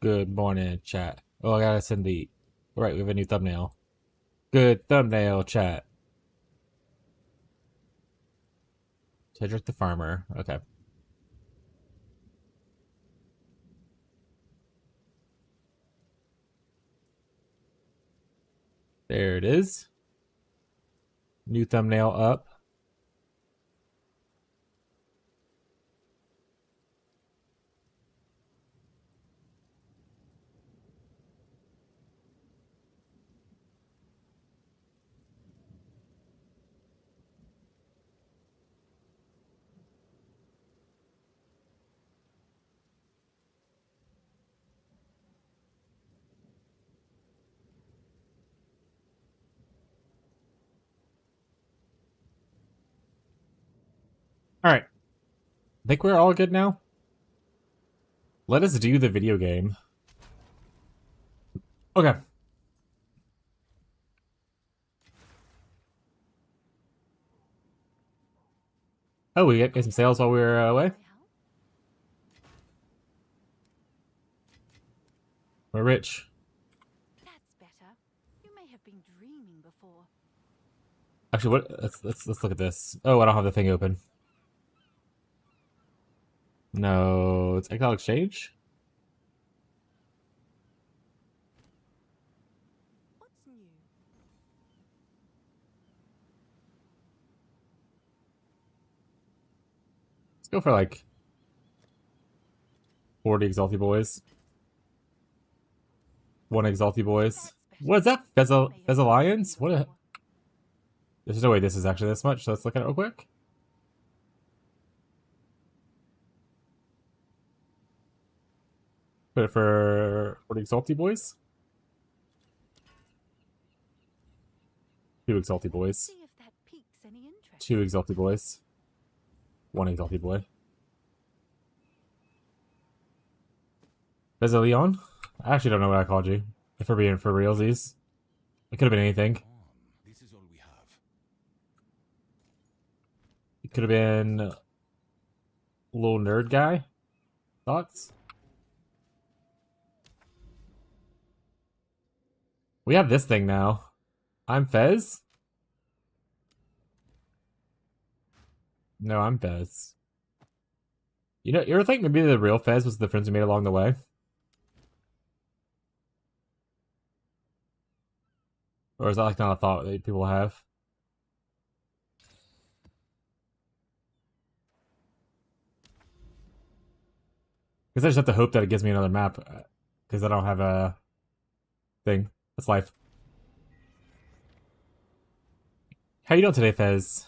Good morning, chat. Oh, I gotta send the. Right, we have a new thumbnail. Good thumbnail, chat. Cedric the Farmer. Okay. There it is. New thumbnail up. Alright. Think we're all good now? Let us do the video game. Okay. Oh, we get some sales while we were away? We're rich. That's better. You may have been dreaming before. Actually, what? Let's look at this. Oh, I don't have the thing open. No, it's Exile Exchange? What's new? Let's go for like 40 Exalty Boys. 1 Exalty Boys. What is that? Lions? What a... There's no way this is actually this much, so let's look at it real quick. Put it for 40 Exalty Boys. 2 Exalty Boys. See if that piques any interest. 2 Exalty Boys. 1 Exalty Boy. Leon? I actually don't know what I called you. If we're being for realsies. It could have been anything. This is all we have. It could have been a little nerd guy. Thoughts? We have this thing now. I'm Fez? No, I'm Fez. You know, you ever think maybe the real Fez was the friends we made along the way? Or is that like not a thought that people have? Because I just have to hope that it gives me another map. Because I don't have a thing. That's life. How you doing today, Fez?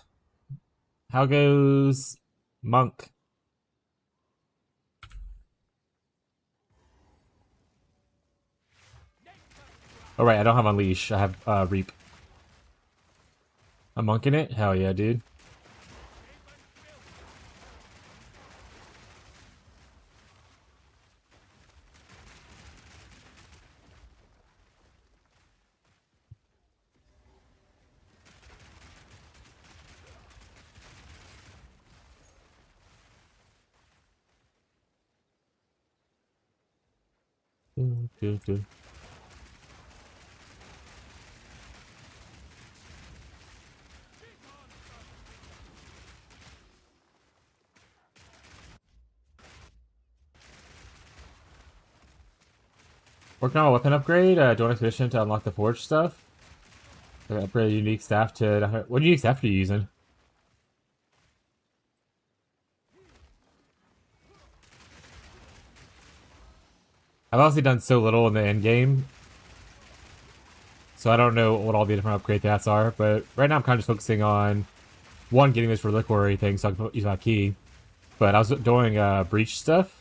How goes Monk? Oh right, I don't have Unleash. I have Reap. I'm monking it? Hell yeah, dude. Good. Working on a weapon upgrade. Join expedition to unlock the forge stuff. Upgrade unique staff to... What unique staff are you using? I've obviously done so little in the end game, so I don't know what all the different upgrade stats are, but right now I'm kind of just focusing on, one, getting this reliquary thing so I can use my key, but I was doing breach stuff.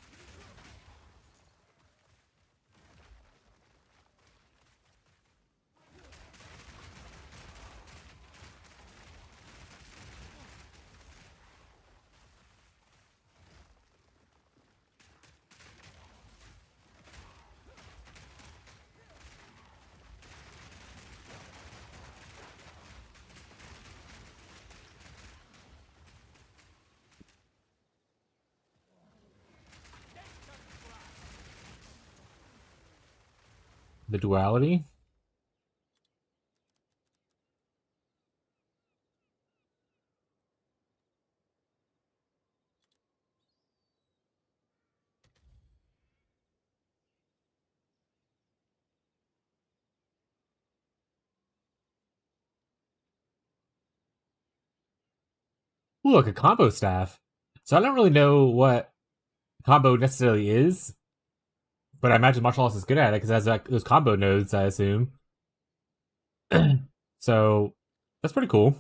The duality. Ooh, look, a combo staff. So I don't really know what combo necessarily is, but I imagine martial arts is good at it because it has like, those combo nodes, I assume. So that's pretty cool.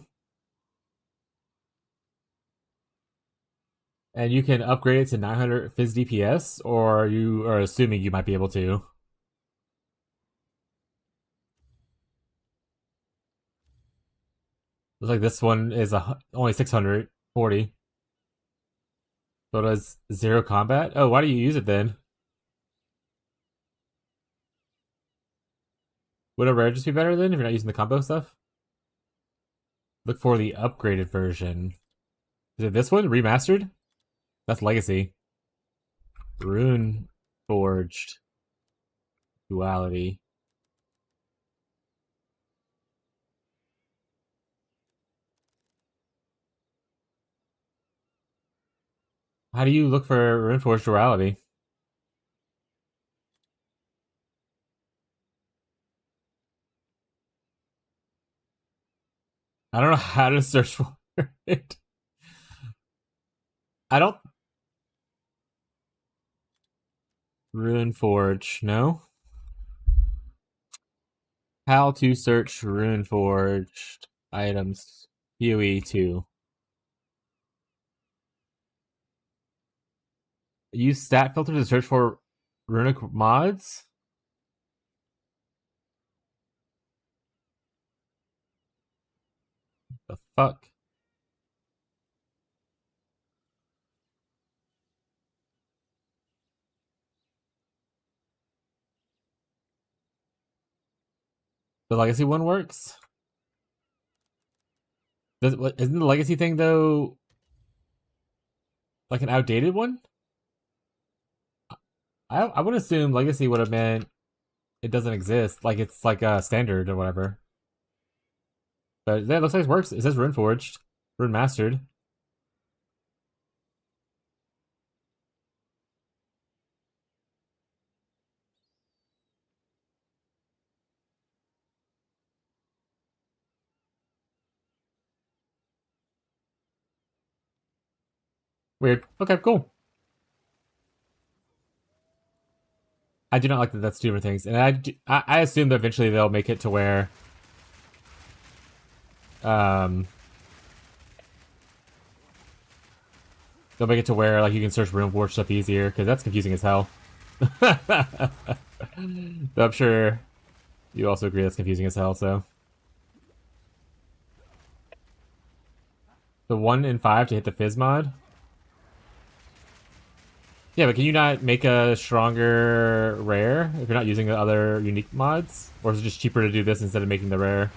And you can upgrade it to 900 Fizz DPS, or you are assuming you might be able to. Looks like this one is only 640. So it does 0 combat? Oh, why do you use it then? Would a rare just be better then if you're not using the combo stuff? Look for the upgraded version. Is it this one? Remastered? That's Legacy. Rune Forged. Duality. How do you look for Rune Forged Duality? I don't know how to search for it. I don't. Rune Forge, no? How to search Rune Forged items. PoE 2. Use stat filter to search for runic mods? The fuck? The legacy one works? Isn't the legacy thing though like an outdated one? I would assume legacy would have meant it doesn't exist, like it's like a standard or whatever. But that looks like it works. It says Rune Forged, Rune Mastered. Weird. Okay, cool. I do not like that that's two different things, and I assume that eventually they'll make it to where, um, they'll make it to where like you can search Rune Forged stuff easier because that's confusing as hell. I'm sure you also agree that's confusing as hell. So the 1 in 5 to hit the Fizz mod. Yeah, but can you not make a stronger rare if you're not using the other unique mods? Or is it just cheaper to do this instead of making the rare?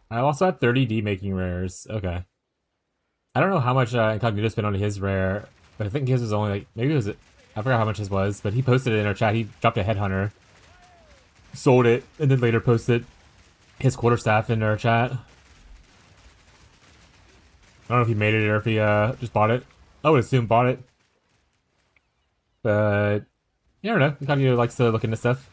I also had 30D making rares. Okay. I don't know how much Incognito spent on his rare, but I think his was only like, maybe it was, I forgot how much his was, but he posted it in our chat. He dropped a Headhunter, sold it, and then later posted his quarterstaff in our chat. I don't know if he made it or if he just bought it. I would assume bought it. But, yeah, I don't know. Incognito likes to look into stuff.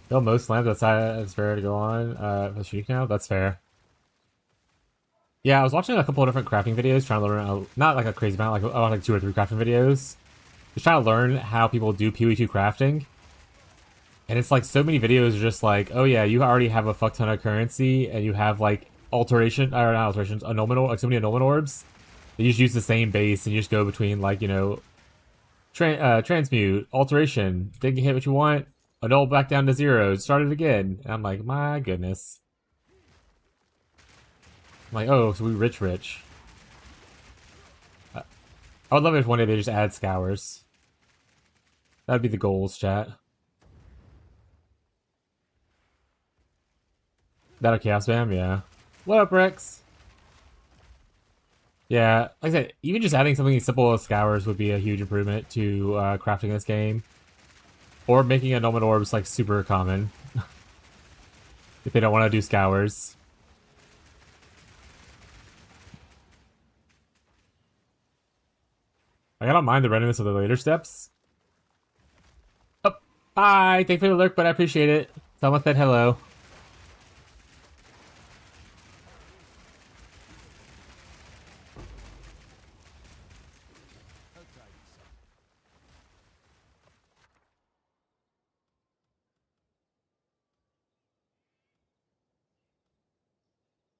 No, most slams outside it's fair to go on. That's unique now. That's fair. Yeah, I was watching a couple of different crafting videos, trying to learn not like a crazy amount, like 2 or 3 crafting videos. Just trying to learn how people do PoE2 crafting. And it's like so many videos are just like, oh yeah, you already have a fuck ton of currency, and you have like alteration, or not alterations, annulment, like so many annulment orbs. You just use the same base, and you just go between like, you know, transmute, alteration, they can hit what you want. Adult back down to 0. Started again. And I'm like, my goodness. I'm like, oh, so we rich. I would love it if one day they just add scours. That'd be the goals, chat. That a chaos spam? Yeah. What up, Rex? Yeah, like I said, even just adding something as simple as scours would be a huge improvement to crafting this game. Or making annulment orbs like super common. If they don't want to do scours. Like, I don't mind the randomness of the later steps. Oh, bye! Thank you for the lurk, but I appreciate it. Someone said hello.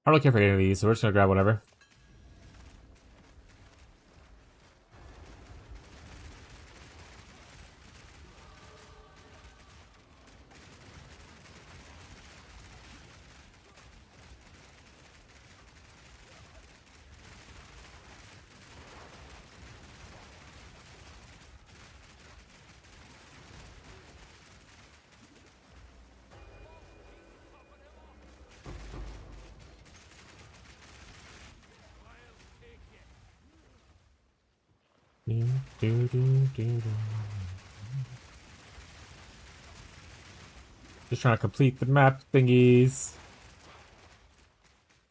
I don't care for any of these, so we're just gonna grab whatever. Just trying to complete the map thingies.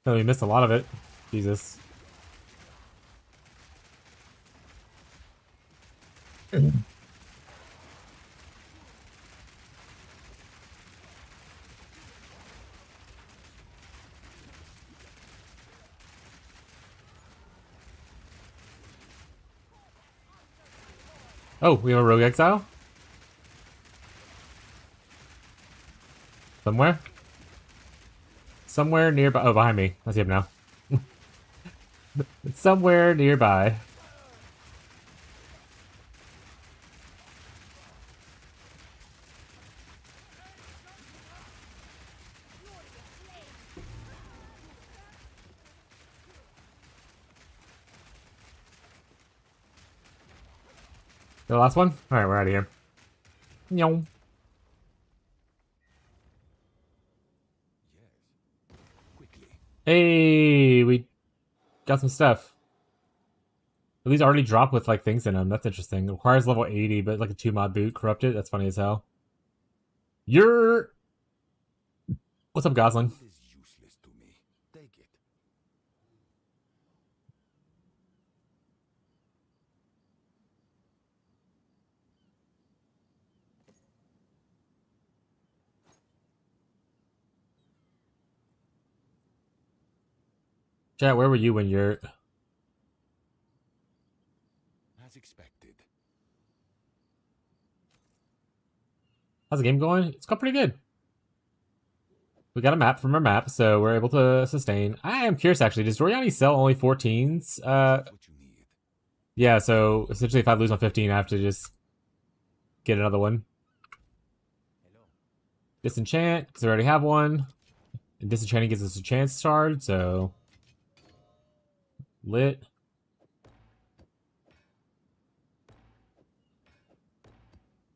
Oh, we missed a lot of it. Jesus. Oh, we have a rogue exile? Somewhere? Somewhere nearby. Oh, behind me. I see him now. It's somewhere nearby. The last one? Alright, we're out of here. Nyong. Hey, we got some stuff. These already drop with like things in them. That's interesting. It requires level 80, but like a 2-mod boot. Corrupted. That's funny as hell. You're... What's up, Gosling? Chat, where were you when you're... As expected. How's the game going? It's going pretty good. We got a map from our map, so we're able to sustain. I am curious, actually. Does Doriani sell only 14s? What you need. Yeah, so essentially if I lose on 15, I have to just get another one. Disenchant, because I already have one. And disenchanting gives us a chance shard, so... Lit.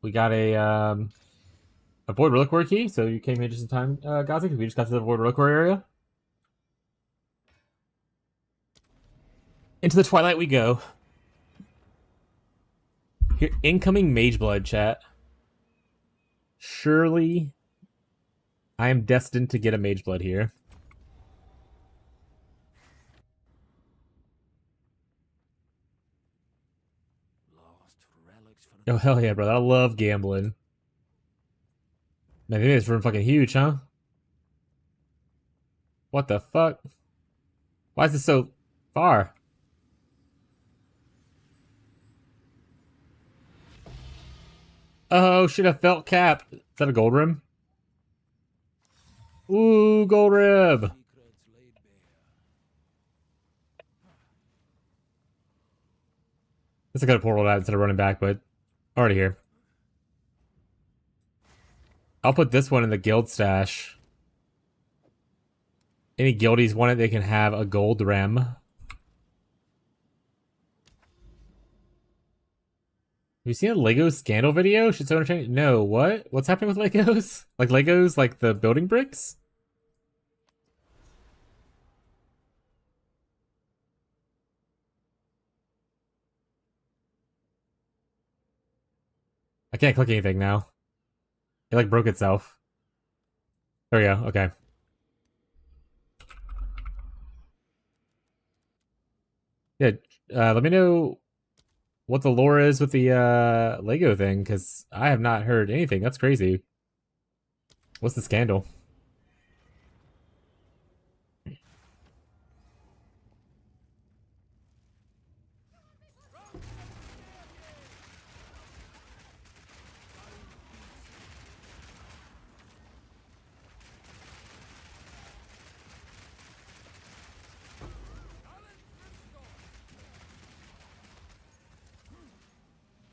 We got a Void Reliquary key, so you came here just in time, Gazi, because we just got to the Void Reliquary area. Into the Twilight we go. Here, incoming Mageblood, chat. Surely I am destined to get a Mageblood here. Oh, hell yeah, bro. I love gambling. Man, maybe this room fucking huge, huh? What the fuck? Why is this so far? Oh, shit, a felt cap. Is that a gold rim? Ooh, gold rib. Guess I could have portaled out instead of running back, but already here. I'll put this one in the guild stash. Any guildies want it, they can have a gold rem. Have you seen a Lego scandal video? Should someone change? No, what? What's happening with Legos? Like Legos, like the building bricks? I can't click anything now. It like broke itself. There we go, okay. Yeah, let me know what the lore is with the Lego thing, because I have not heard anything. That's crazy. What's the scandal?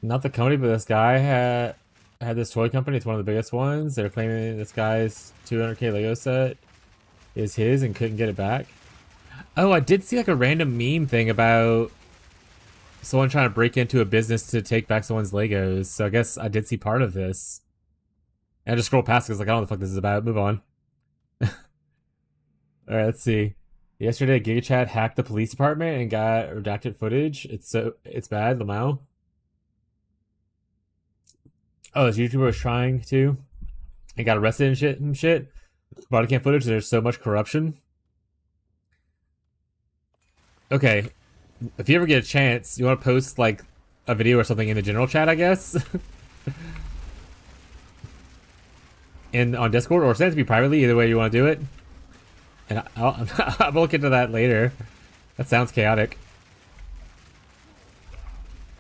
Not the company, but this guy had this toy company. It's one of the biggest ones. They're claiming this guy's 200K Lego set is his and couldn't get it back. Oh, I did see like a random meme thing about someone trying to break into a business to take back someone's Legos. So I guess I did see part of this. And I just scrolled past because like I don't know what the fuck this is about. Move on. Alright, let's see. Yesterday, GigaChat hacked the police department and got redacted footage. It's bad, Lamau. Oh, this YouTuber was trying to and got arrested and shit. Body cam footage, there's so much corruption. Okay. If you ever get a chance, you want to post like a video or something in the general chat, I guess. And on Discord, or send it to me privately, either way you want to do it. And I'll look into that later. That sounds chaotic.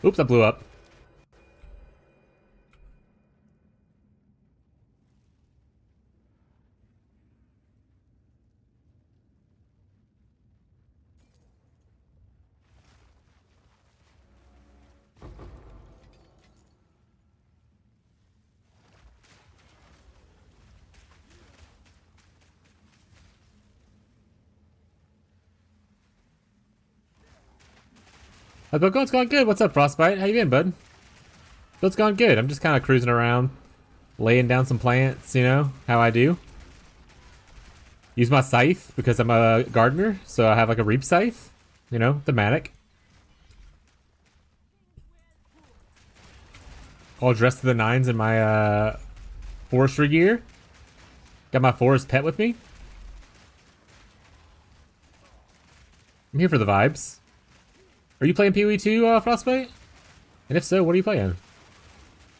Oops, that blew up. Build's going good. What's up, Frostbite? How you been, bud? Build's going good. I'm just kind of cruising around, laying down some plants, you know, how I do. Use my scythe because I'm a gardener, so I have like a reap scythe, you know, thematic. All dressed to the nines in my forestry gear. Got my forest pet with me. I'm here for the vibes. Are you playing PoE 2, Frostbite? And if so, what are you playing?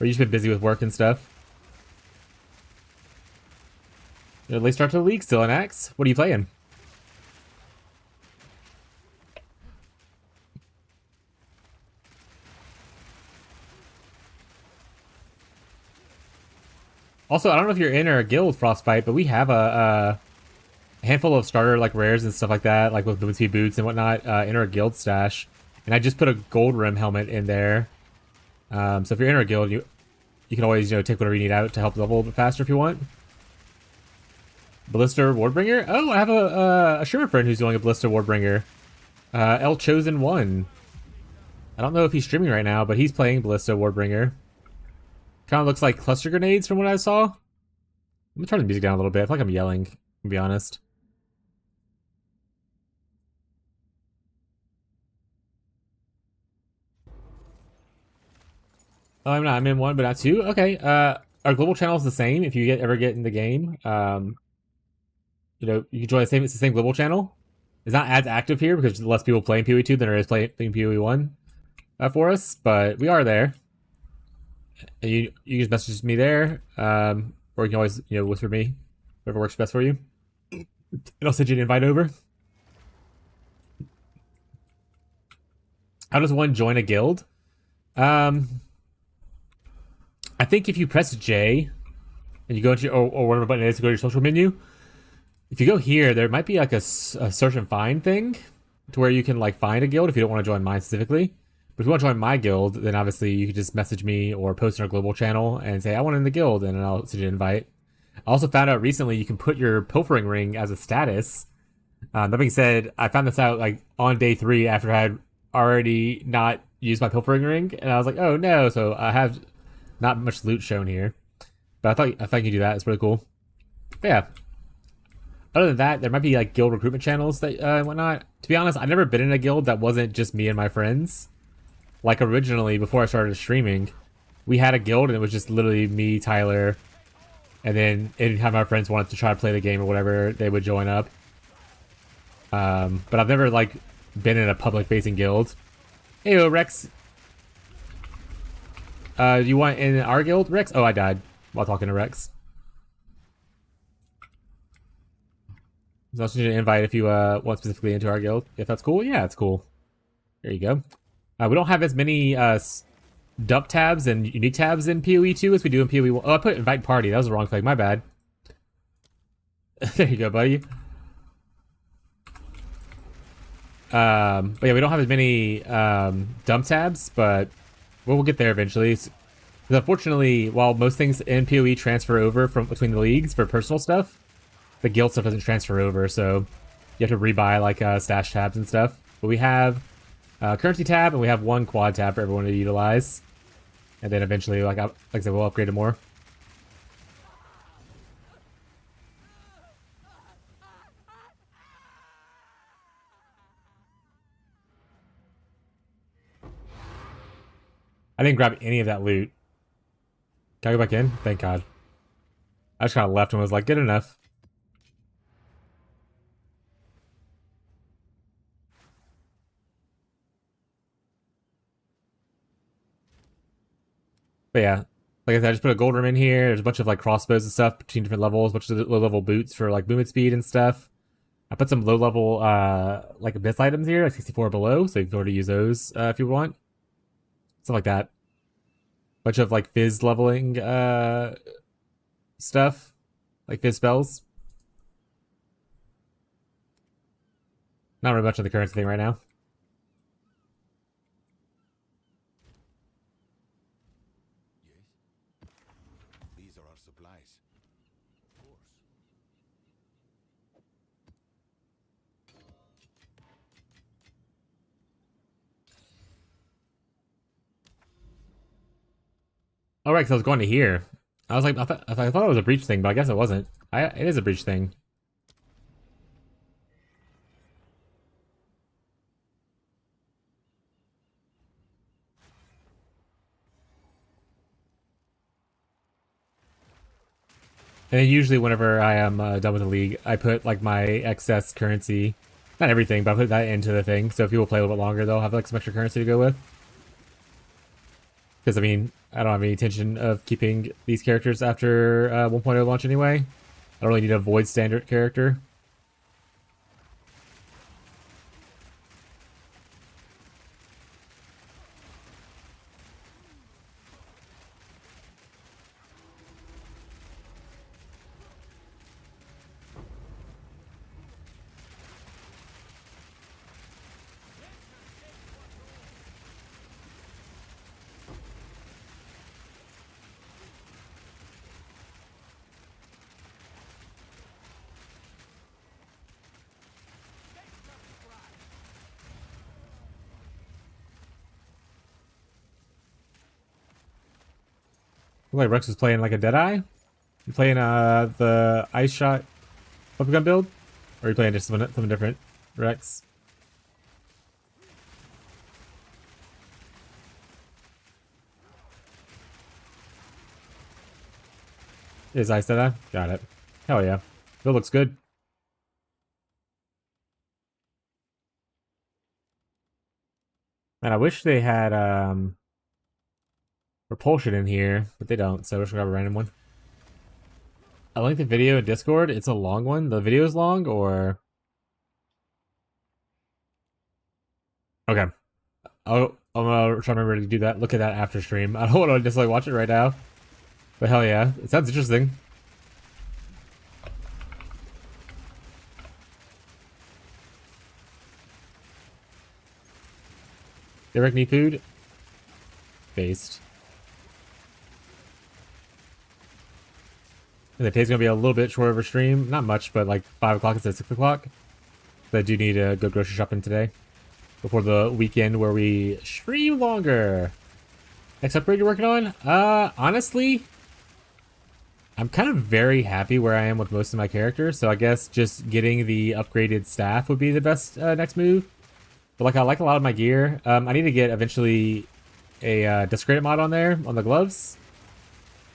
Or you just been busy with work and stuff? You're late start to the league still in Axe? What are you playing? Also, I don't know if you're in our guild, Frostbite, but we have a handful of starter like rares and stuff like that, like with bootsy boots and whatnot, in our guild stash. And I just put a gold rim helmet in there. So if you're in our guild, you can always, you know, take whatever you need out to help level a little bit faster if you want. Ballista Wardbringer? Oh, I have a Sherman friend who's doing a Ballista Wardbringer. El Chosen 1. I don't know if he's streaming right now, but he's playing Ballista Wardbringer. Kind of looks like cluster grenades from what I saw. I'm gonna turn the music down a little bit. I feel like I'm yelling, to be honest. Oh, I'm not. I'm in one, but not two. Okay. Our global channel is the same. If you ever get in the game, you know, you can join the same. It's the same global channel. It's not as active here because there's less people playing PoE 2 than there is playing PoE 1 for us. But we are there. And you can just message me there, or you can always, you know, whisper me, whatever works best for you. And I'll send you an invite over. How does one join a guild? I think if you press J and you go into or whatever button it is to go to your social menu, if you go here, there might be like a search and find thing to where you can like find a guild if you don't want to join mine specifically. But if you want to join my guild, then obviously you can just message me or post in our global channel and say, I want in the guild, and then I'll send you an invite. I also found out recently you can put your pilfering ring as a status. That being said, I found this out like on day 3 after I had already not used my pilfering ring, and I was like, oh no, so I have not much loot shown here. But I thought you could do that. It's really cool. But yeah. Other than that, there might be like guild recruitment channels that and whatnot. To be honest, I've never been in a guild that wasn't just me and my friends. Like originally, before I started streaming, we had a guild and it was just literally me, Tyler, and then anytime my friends wanted to try to play the game or whatever, they would join up. But I've never like been in a public-facing guild. Hey, Rex. You want in our guild, Rex? Oh, I died while talking to Rex. So I'll send you an invite if you want specifically into our guild. If that's cool, yeah, it's cool. There you go. We don't have as many dump tabs and unique tabs in PoE 2 as we do in PoE 1. Oh, I put invite party. That was the wrong thing. My bad. There you go, buddy. But yeah, we don't have as many dump tabs, but we'll get there eventually. Unfortunately, while most things in PoE transfer over from between the leagues for personal stuff, the guild stuff doesn't transfer over, so you have to rebuy like stash tabs and stuff. But we have currency tab, and we have one quad tab for everyone to utilize. And then eventually, like I said, we'll upgrade it more. I didn't grab any of that loot. Can I go back in? Thank God. I just kind of left and was like, good enough. But yeah, like I said, I just put a gold rim in here. There's a bunch of like crossbows and stuff between different levels, a bunch of low level boots for like movement speed and stuff. I put some low level like abyss items here, like 64 below, so you can already use those if you want. Stuff like that. Bunch of like fizz leveling stuff, like fizz spells. Not really much of the currency thing right now. Yes. These are our supplies. Of course. Oh right, because I was going to here. I was like, I thought it was a breach thing, but I guess it wasn't. It is a breach thing. And then usually whenever I am done with the league, I put like my excess currency, not everything, but I put that into the thing. So if people play a little bit longer, they'll have like some extra currency to go with. Because I mean, I don't have any intention of keeping these characters after 1.0 launch anyway. I don't really need a void standard character. Look like Rex was playing like a Deadeye. You playing the ice shot puppy gun build? Or are you playing just something different, Rex? Is ice Deadeye? Got it. Hell yeah. Build looks good. Man, I wish they had repulsion in here, but they don't, so we're just gonna grab a random one. I like the video in Discord. It's a long one. The video is long, or... Okay. I'm gonna try to remember to do that. Look at that after stream. I don't want to just like watch it right now. But hell yeah. It sounds interesting. Derek need food? Based. And the day's gonna be a little bit shorter of a stream. Not much, but like 5 o'clock instead of 6 o'clock. But I do need to go grocery shopping today. Before the weekend where we stream longer. Next upgrade you're working on? Honestly, I'm kind of very happy where I am with most of my characters. So I guess just getting the upgraded staff would be the best next move. But like I like a lot of my gear. I need to get eventually a desecrated mod on there, on the gloves.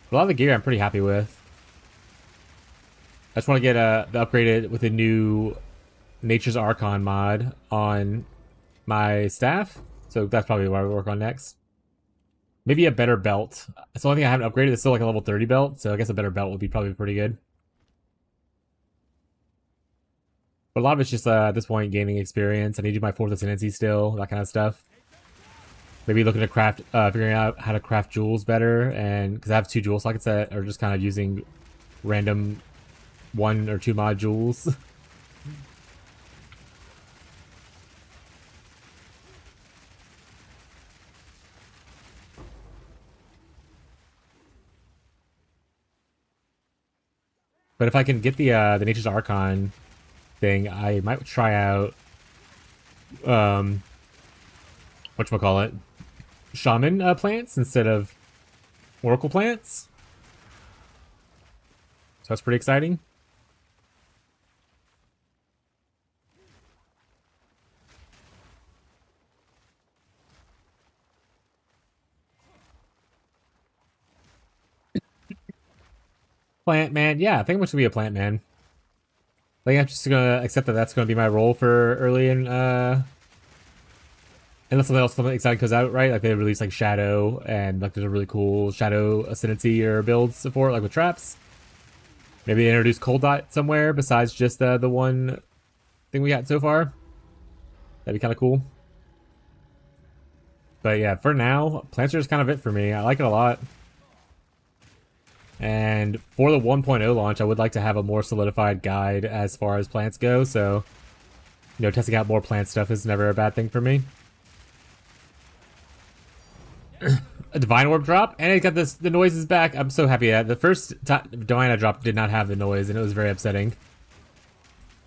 But a lot of the gear I'm pretty happy with. I just want to get the upgraded with a new Nature's Archon mod on my staff. So that's probably what I would work on next. Maybe a better belt. It's the only thing I haven't upgraded. It's still like a level 30 belt, so I guess a better belt would be probably pretty good. But a lot of it's just at this point gaining experience. I need to do my 4th ascendancy still, that kind of stuff. Maybe looking to craft, figuring out how to craft jewels better, and because I have 2 jewel sockets that are just kind of using random 1 or 2 mod jewels. But if I can get the Nature's Archon thing, I might try out whatchamacallit, shaman plants instead of oracle plants. So that's pretty exciting. Plant man, yeah, I think I'm just gonna be a plant man. I think I'm just gonna accept that that's gonna be my role for early in unless something exciting comes out, right? Like they release like Shadow, and like there's a really cool Shadow ascendancy or builds for it, like with traps. Maybe they introduce Cold Dot somewhere besides just the one thing we got so far. That'd be kind of cool. But yeah, for now, plants are just kind of it for me. I like it a lot. And for the 1.0 launch, I would like to have a more solidified guide as far as plants go. So, you know, testing out more plant stuff is never a bad thing for me. A Divine Orb drop, and it got this. The noise is back. I'm so happy that the first Divine I dropped did not have the noise, and it was very upsetting.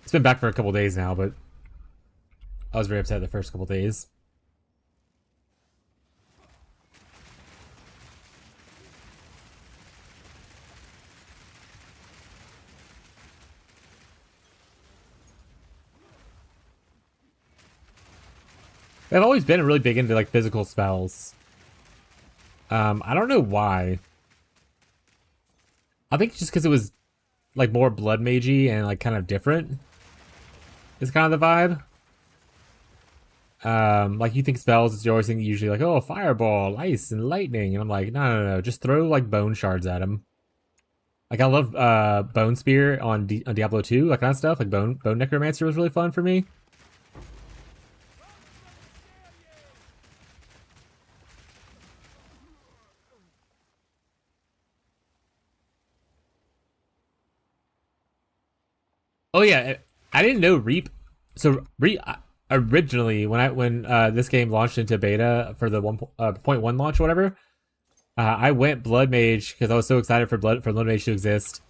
It's been back for a couple days now, but I was very upset the first couple days. I've always been really big into like physical spells. I don't know why. I think just because it was like more blood magey and like kind of different. Is kind of the vibe. Like you think spells, you're always thinking usually like, oh, fireball, ice, and lightning, and I'm like, no, just throw like bone shards at him. Like I love bone spear on Diablo 2, that kind of stuff. Like bone necromancer was really fun for me. Oh yeah, I didn't know Reap. So Reap originally when this game launched into beta for the 1.1 launch or whatever, I went Blood Mage because I was so excited for Blood Mage to exist,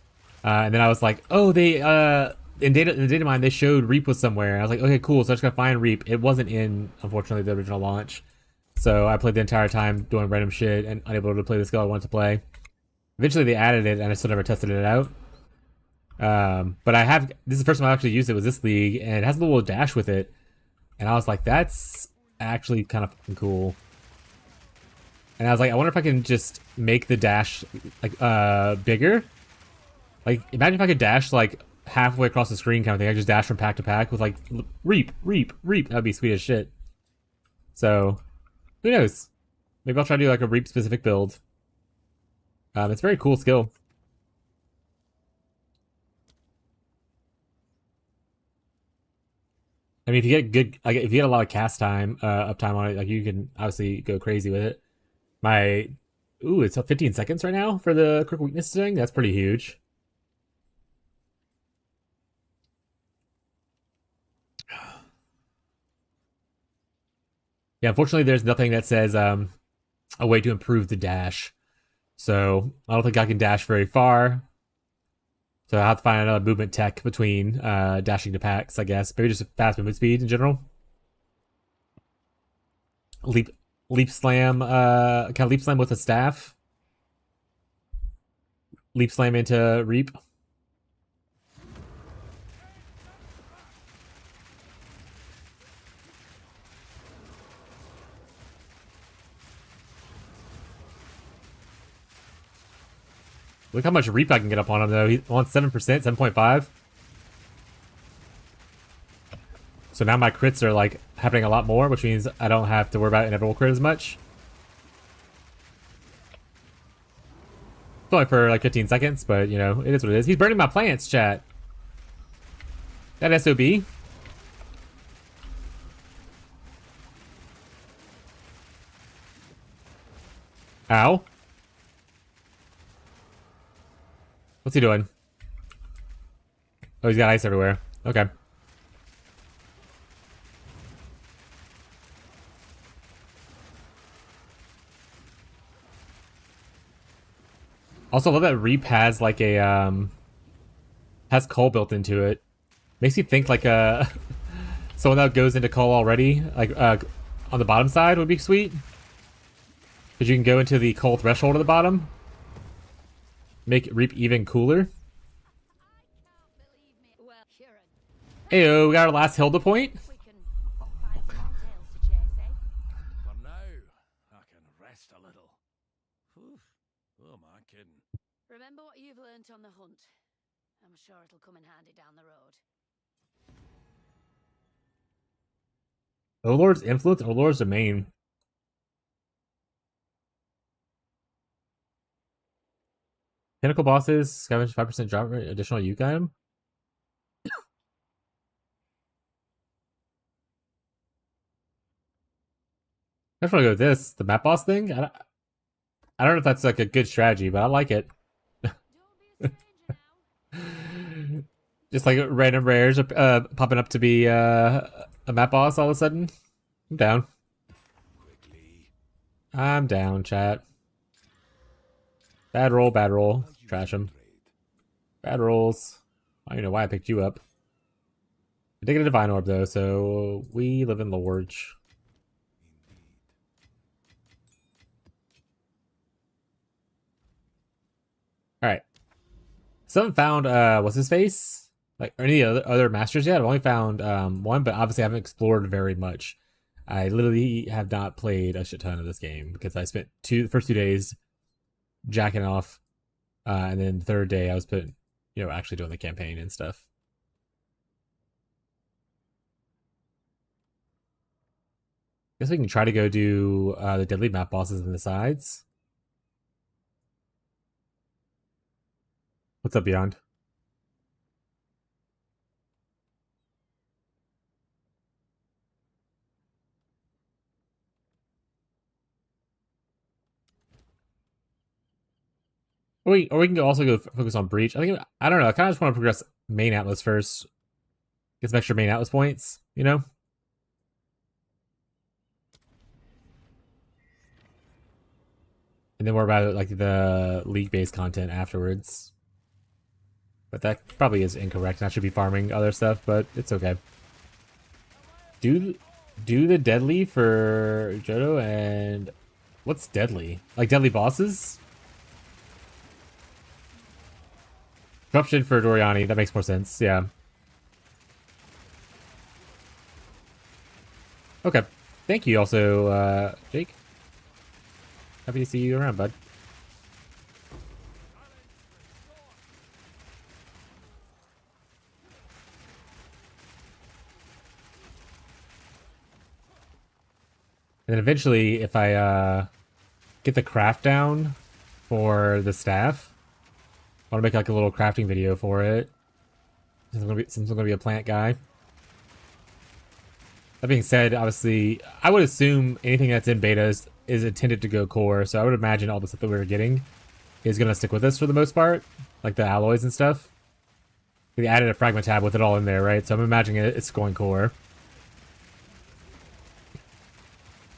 and then I was like, oh, they in data mine they showed Reap was somewhere. And I was like, okay, cool. So I just gotta find Reap. It wasn't in, unfortunately, the original launch. So I played the entire time doing random shit and unable to play the skill I wanted to play. Eventually they added it, and I still never tested it out. But I have, this is the first time I actually used it, was this league, and it has a little dash with it, and I was like, that's actually kind of fucking cool. And I was like, I wonder if I can just make the dash like bigger. Like imagine if I could dash like halfway across the screen kind of thing. I just dash from pack to pack with like Reap. That'd be sweet as shit. So who knows? Maybe I'll try to do like a Reap specific build. It's a very cool skill. I mean, if you get good, like if you get a lot of cast time, uptime on it, like you can obviously go crazy with it. It's up 15 seconds right now for the quick weakness thing. That's pretty huge. Yeah, unfortunately, there's nothing that says a way to improve the dash. So I don't think I can dash very far. So I'll have to find another movement tech between dashing to packs, I guess. Maybe just fast movement speed in general. Leap slam, can I leap slam with a staff? Leap slam into Reap. Look how much Reap I can get up on him, though. He wants 7%, 7.5. So now my crits are, like, happening a lot more, which means I don't have to worry about inevitable crit as much. It's only for, like, 15 seconds, but, you know, it is what it is. He's burning my plants, chat. That SOB. Ow. What's he doing? Oh, he's got ice everywhere. Okay. Also, I love that Reap has like a has Cull built into it. Makes you think like someone that goes into Cull already, like on the bottom side would be sweet. Because you can go into the Cull threshold at the bottom. Make Reap even cooler. Heyo, we got our last Hilda point. For now, I can rest a little. Whew. Who am I kidding? Remember what you've learnt on the hunt. I'm sure it'll come in handy down the road. Overlord's influence, Overlord's domain. Pinnacle bosses, scavenge 5% drop rate, additional Uke item. I just want to go with this, the map boss thing. I don't know if that's like a good strategy, but I like it. Don't be a stranger now. Just like random rares popping up to be a map boss all of a sudden. I'm down. Quickly. I'm down, chat. Bad roll, bad roll. Trash him. Bad rolls. I don't even know why I picked you up. I did get a Divine Orb though, so we live in Lorge. Alright. Still haven't found what's his face? Like any other masters yet? I've only found one, but obviously I haven't explored very much. I literally have not played a shit ton of this game because I spent the first 2 days jacking off, and then the third day I was actually doing the campaign and stuff. Guess we can try to go do the deadly map bosses in the sides. What's up, Beyond? Or we can also go focus on Breach. I don't know. I kind of just want to progress main Atlas first. Get some extra main Atlas points, you know? And then worry about like the league-based content afterwards. But that probably is incorrect. I should be farming other stuff, but it's okay. Do the deadly for Johto and what's deadly? Like deadly bosses? Corruption for Doriani, that makes more sense, yeah. Okay. Thank you also, Jake. Happy to see you around, bud. And then eventually, if I get the craft down for the staff, I want to make like a little crafting video for it. Since I'm gonna be a plant guy. That being said, obviously, I would assume anything that's in beta is intended to go core, so I would imagine all the stuff that we were getting is gonna stick with us for the most part, like the alloys and stuff. They added a fragment tab with it all in there, right? So I'm imagining it's going core.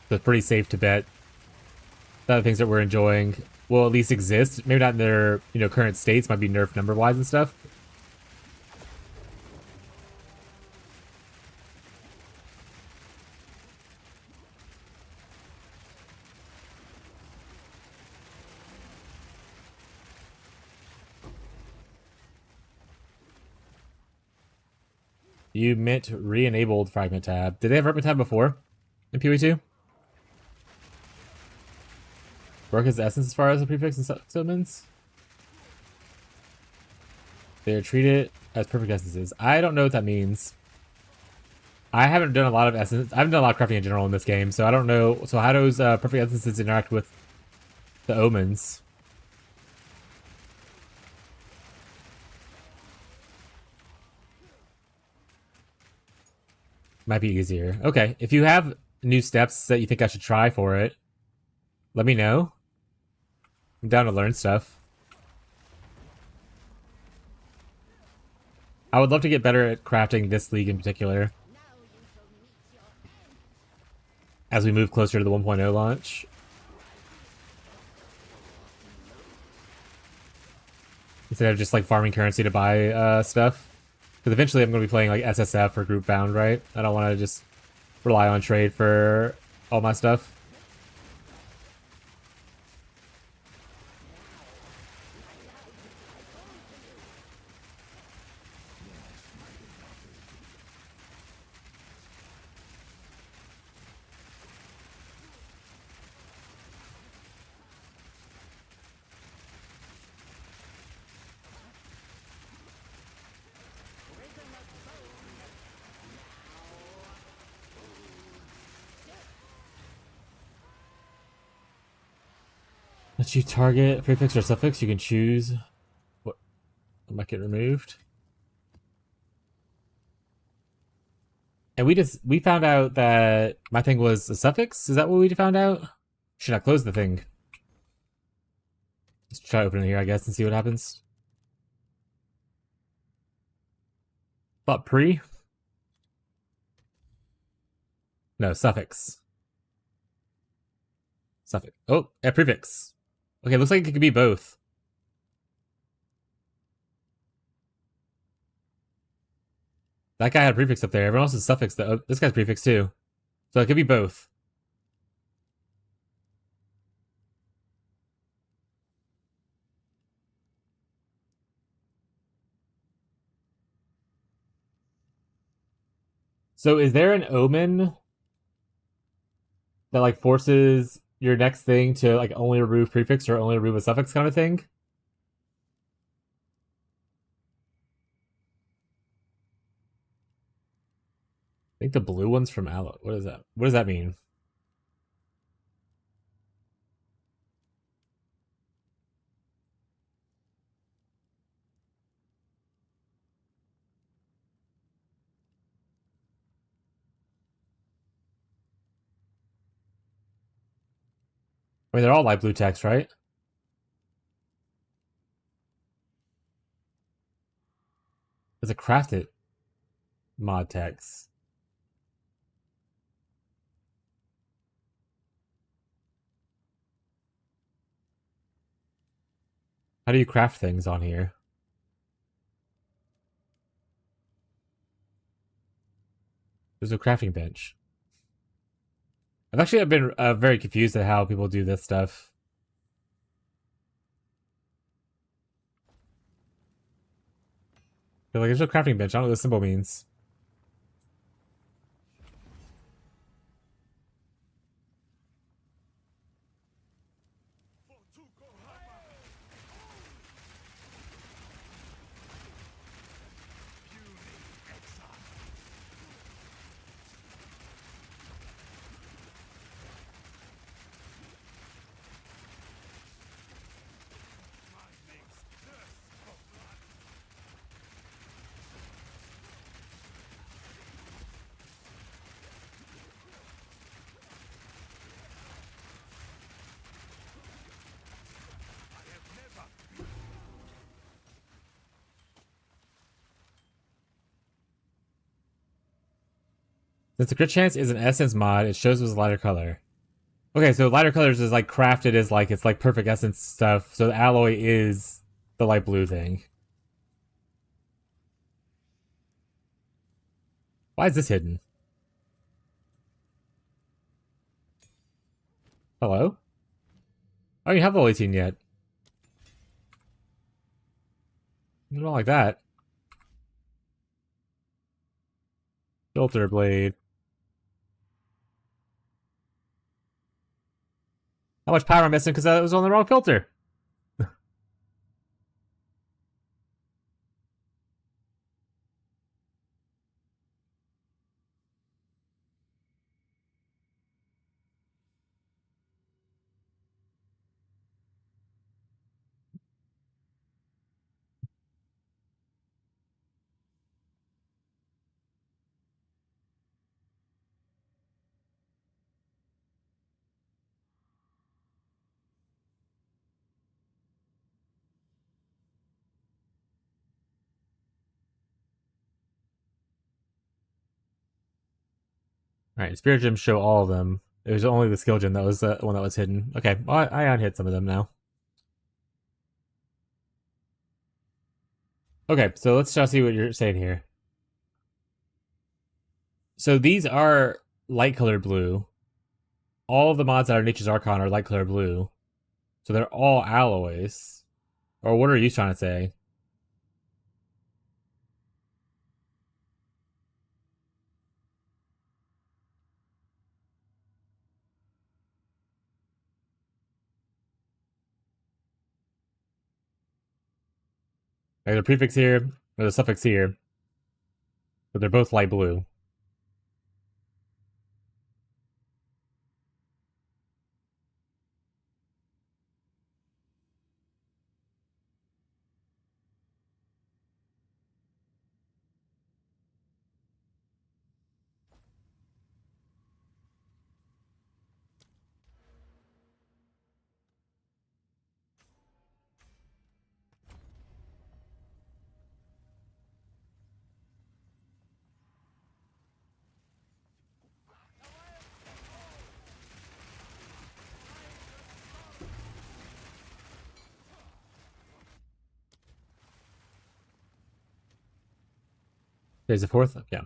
So it's pretty safe to bet that the things that we're enjoying will at least exist. Maybe not in their current states, might be nerfed number-wise and stuff. You meant re-enabled fragment tab. Did they have fragment tab before in PoE2? Work as essence as far as the prefix and summons? They are treated as perfect essences. I don't know what that means. I haven't done a lot of essence. I haven't done a lot of crafting in general in this game, so I don't know. So how does perfect essences interact with the omens? Might be easier. Okay, if you have new steps that you think I should try for it, let me know. I'm down to learn stuff. I would love to get better at crafting this league in particular as we move closer to the 1.0 launch. Instead of just like farming currency to buy stuff. Because eventually I'm going to be playing like SSF or group bound, right? I don't want to just rely on trade for all my stuff. Let you target prefix or suffix. You can choose what might get removed. And we found out that my thing was a suffix. Is that what we found out? Should I close the thing? Let's try opening it here, I guess, and see what happens. Thought pre? No, suffix. Suffix. Oh, yeah, prefix. Okay, looks like it could be both. That guy had a prefix up there. Everyone else is suffix, though. Oh, this guy's prefix, too. So it could be both. So is there an omen that, like, forces your next thing to, like, only remove prefix or only remove a suffix kind of thing? I think the blue one's from Allo. What is that? What does that mean? I mean, they're all light blue text, right? There's a crafted mod text. How do you craft things on here? There's a crafting bench. I've actually been very confused at how people do this stuff. They're like, there's no crafting bench. I don't know what this symbol means. Since the crit chance is an essence mod, it shows as a lighter color. Okay, so lighter colors is like crafted as like it's like perfect essence stuff. So the alloy is the light blue thing. Why is this hidden? Hello? Oh, you have level 18 yet. You don't like that. Filter blade. How much power am I missing because I was on the wrong filter? Alright, Spirit Gems show all of them. It was only the skill gem that was the one that was hidden. Okay, well, I unhid some of them now. Okay, so let's try to see what you're saying here. So these are light colored blue. All of the mods that are Nature's Archon are light colored blue. So they're all alloys. Or what are you trying to say? There's a prefix here, there's a suffix here. But they're both light blue. There's a fourth? Yeah.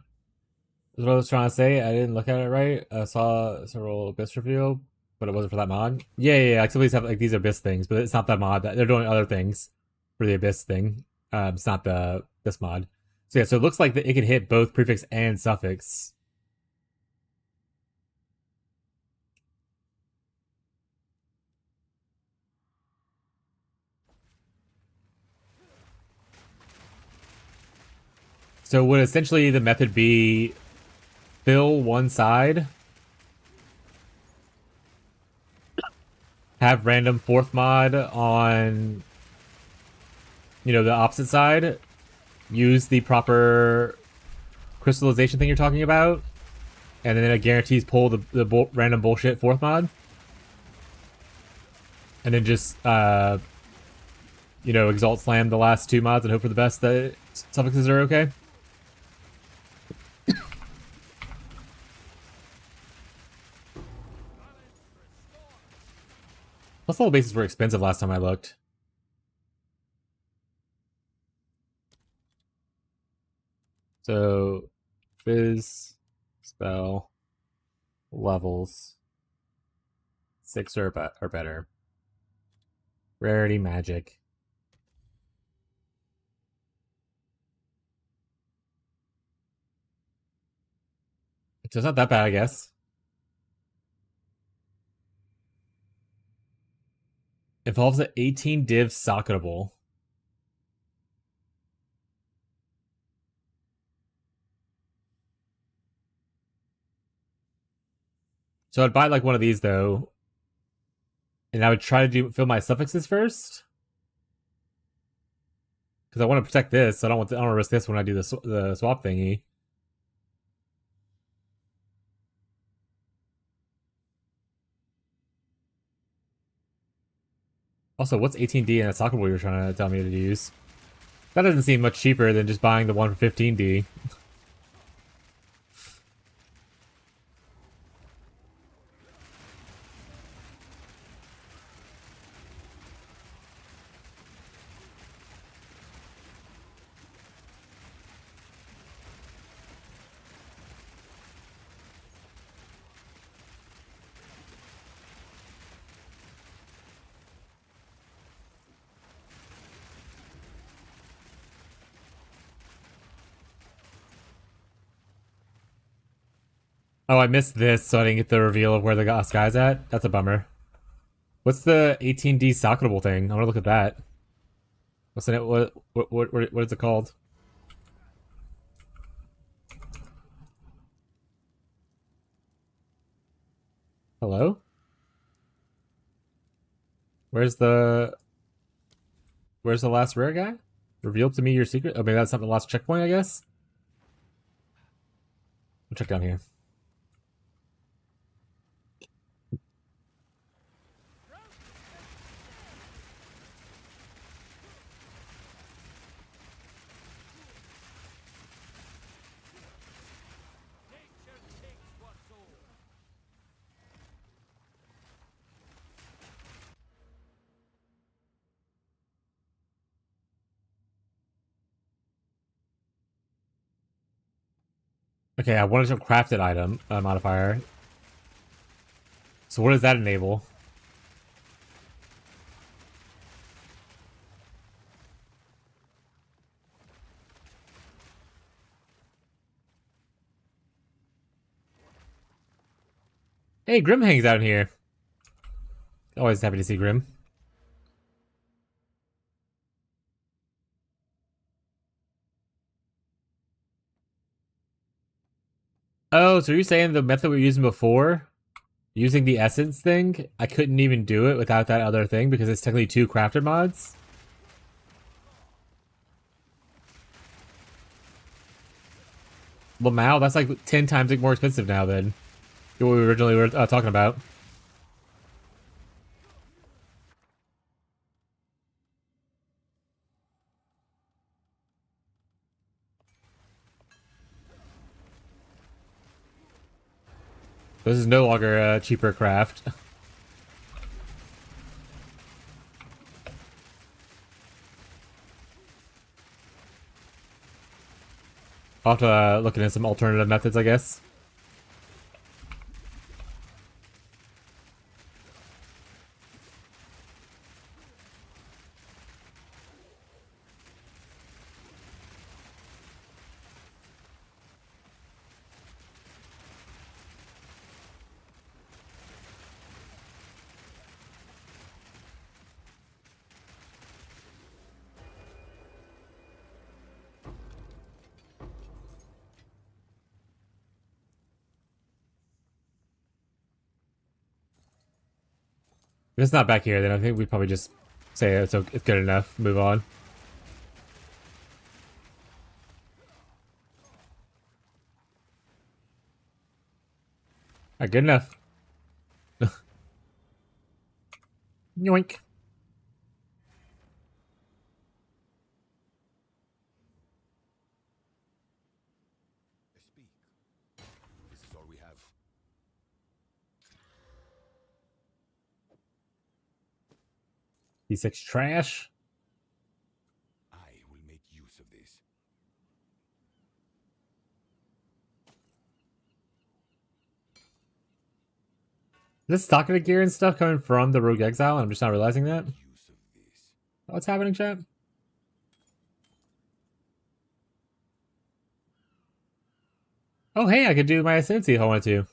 That's what I was trying to say. I didn't look at it right. I saw several Abyss reveal, but it wasn't for that mod. Yeah. Like some of these have like these Abyss things, but it's not that mod. They're doing other things for the Abyss thing. It's not this mod. So yeah, so it looks like it can hit both prefix and suffix. So would essentially the method be fill one side, have random fourth mod on, the opposite side, use the proper crystallization thing you're talking about, and then it guarantees pull the random bullshit fourth mod, and then just exalt slam the last two mods and hope for the best that suffixes are okay. Plus, all the bases were expensive last time I looked. So, Fizz, spell, levels, 6 or better. Rarity, magic. So it's not that bad, I guess. Evolves at 18 div socketable. So I'd buy like one of these though, and I would try to fill my suffixes first, because I want to protect this. I don't want to risk this when I do the swap thingy. Also, what's 18D and a socketable you're trying to tell me to use? That doesn't seem much cheaper than just buying the one for 15D. Oh, I missed this, so I didn't get the reveal of where the guy's at. That's a bummer. What's the 18D socketable thing? I want to look at that. What's in it? What is it called? Hello? Where's the last rare guy? Reveal to me your secret. Oh, maybe that's not the last checkpoint, I guess. I'll check down here. Nature takes what's old. Okay, I wanted to craft an item modifier. So what does that enable? Hey, Grim hangs out in here. Always happy to see Grim. Oh, so you're saying the method we were using before, using the essence thing, I couldn't even do it without that other thing because it's technically 2 crafted mods? Lamau, that's like 10 times more expensive now than what we originally were talking about. This is no longer a cheaper craft. I'll have to look into some alternative methods, I guess. If it's not back here, then I think we'd probably just say it's good enough. Move on. Alright, good enough. Yoink. Speak. This is all we have. D6 trash. I will make use of this. Is this talking gear and stuff coming from the Rogue Exile? And I'm just not realizing that. Use of this. What's happening, chat? Oh, hey, I could do my Ascendancy if I wanted to. Go.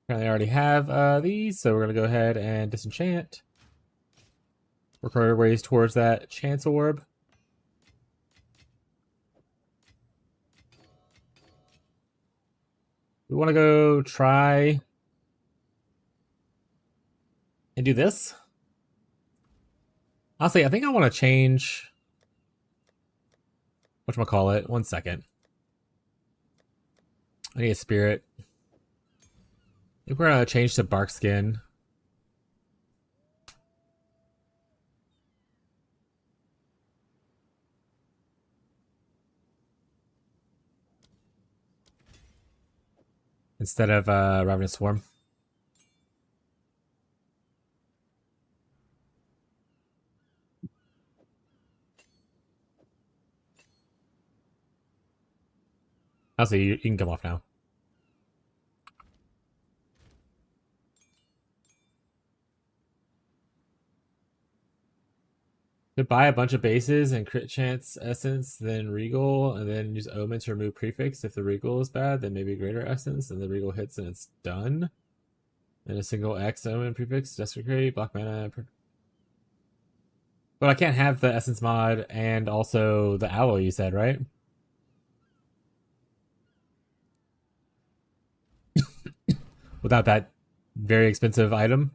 Apparently I already have these, so we're going to go ahead and disenchant. Work our ways towards that Chance Orb. We want to go try and do this. Honestly, I think I want to change... whatchamacallit? 1 second. I need a spirit. I think we're going to change to bark skin. Instead of Ravenous Swarm. Honestly, you can come off now. Could buy a bunch of bases and crit chance essence, then regal, and then use omen to remove prefix. If the regal is bad, then maybe greater essence, and the regal hits and it's done. And a single X omen prefix, desecrate, black mana. But I can't have the essence mod and also the alloy you said, right? Without that very expensive item.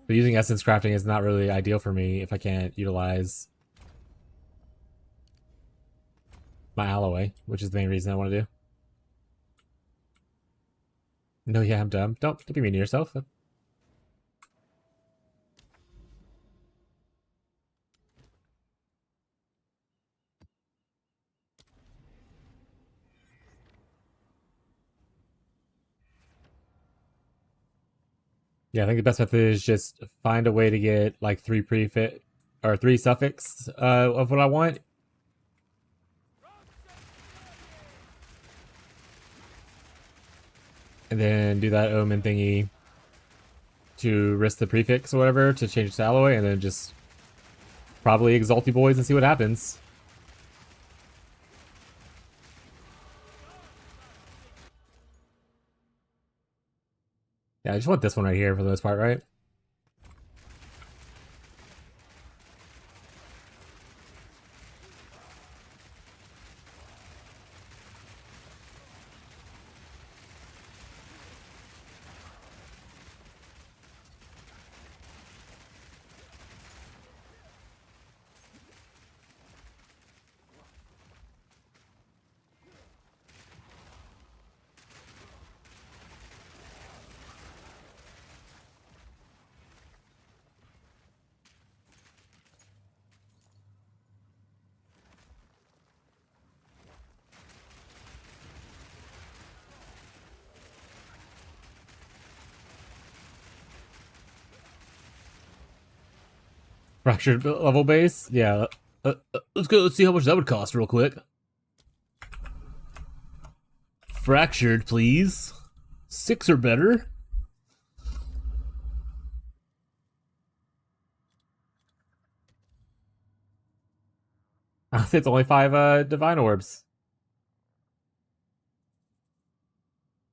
What is it? But using essence crafting is not really ideal for me if I can't utilize my alloy, which is the main reason I want to do. No, yeah, I'm dumb. Don't be mean to yourself. Yeah, I think the best method is just find a way to get like 3 prefix or 3 suffix of what I want. And then do that omen thingy to risk the prefix or whatever to change it to alloy, and then just probably exalty boys and see what happens. Yeah, I just want this one right here for the most part, right? Fractured level base? Yeah. Let's go. Let's see how much that would cost real quick. Fractured, please. 6 or better. It's only 5 divine orbs.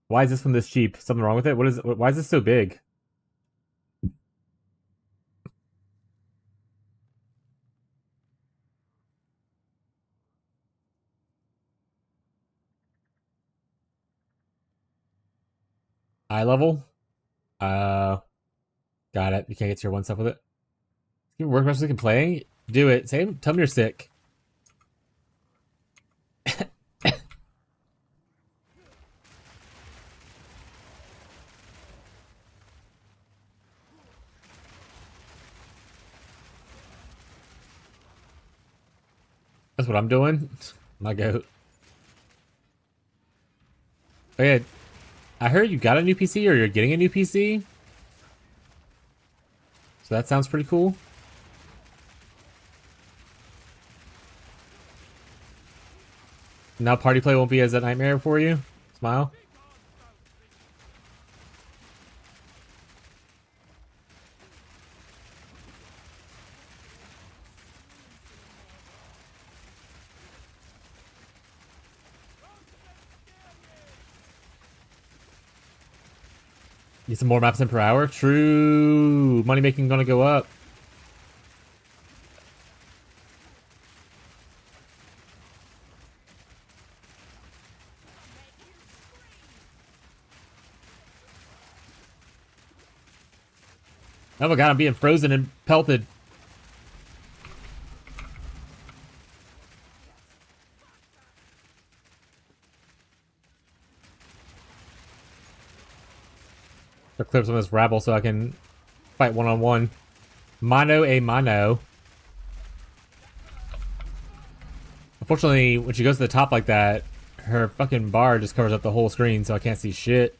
Why is this one this cheap? Something wrong with it? What is? Why is this so big? Eye level? Uh, got it. You can't get tier 1 stuff with it. You work rest we can play? Do it. Say, tell me you're sick. That's what I'm doing. My goat. Oh yeah, I heard you got a new PC or you're getting a new PC. So that sounds pretty cool. Now party play won't be as a nightmare for you. Smile. Need some more maps in per hour? True. Money making gonna go up. Oh my god, I'm being frozen and pelted. To clear some of this rabble so I can fight one-on-one. Mano a mano. Unfortunately, when she goes to the top like that, her fucking bar just covers up the whole screen so I can't see shit.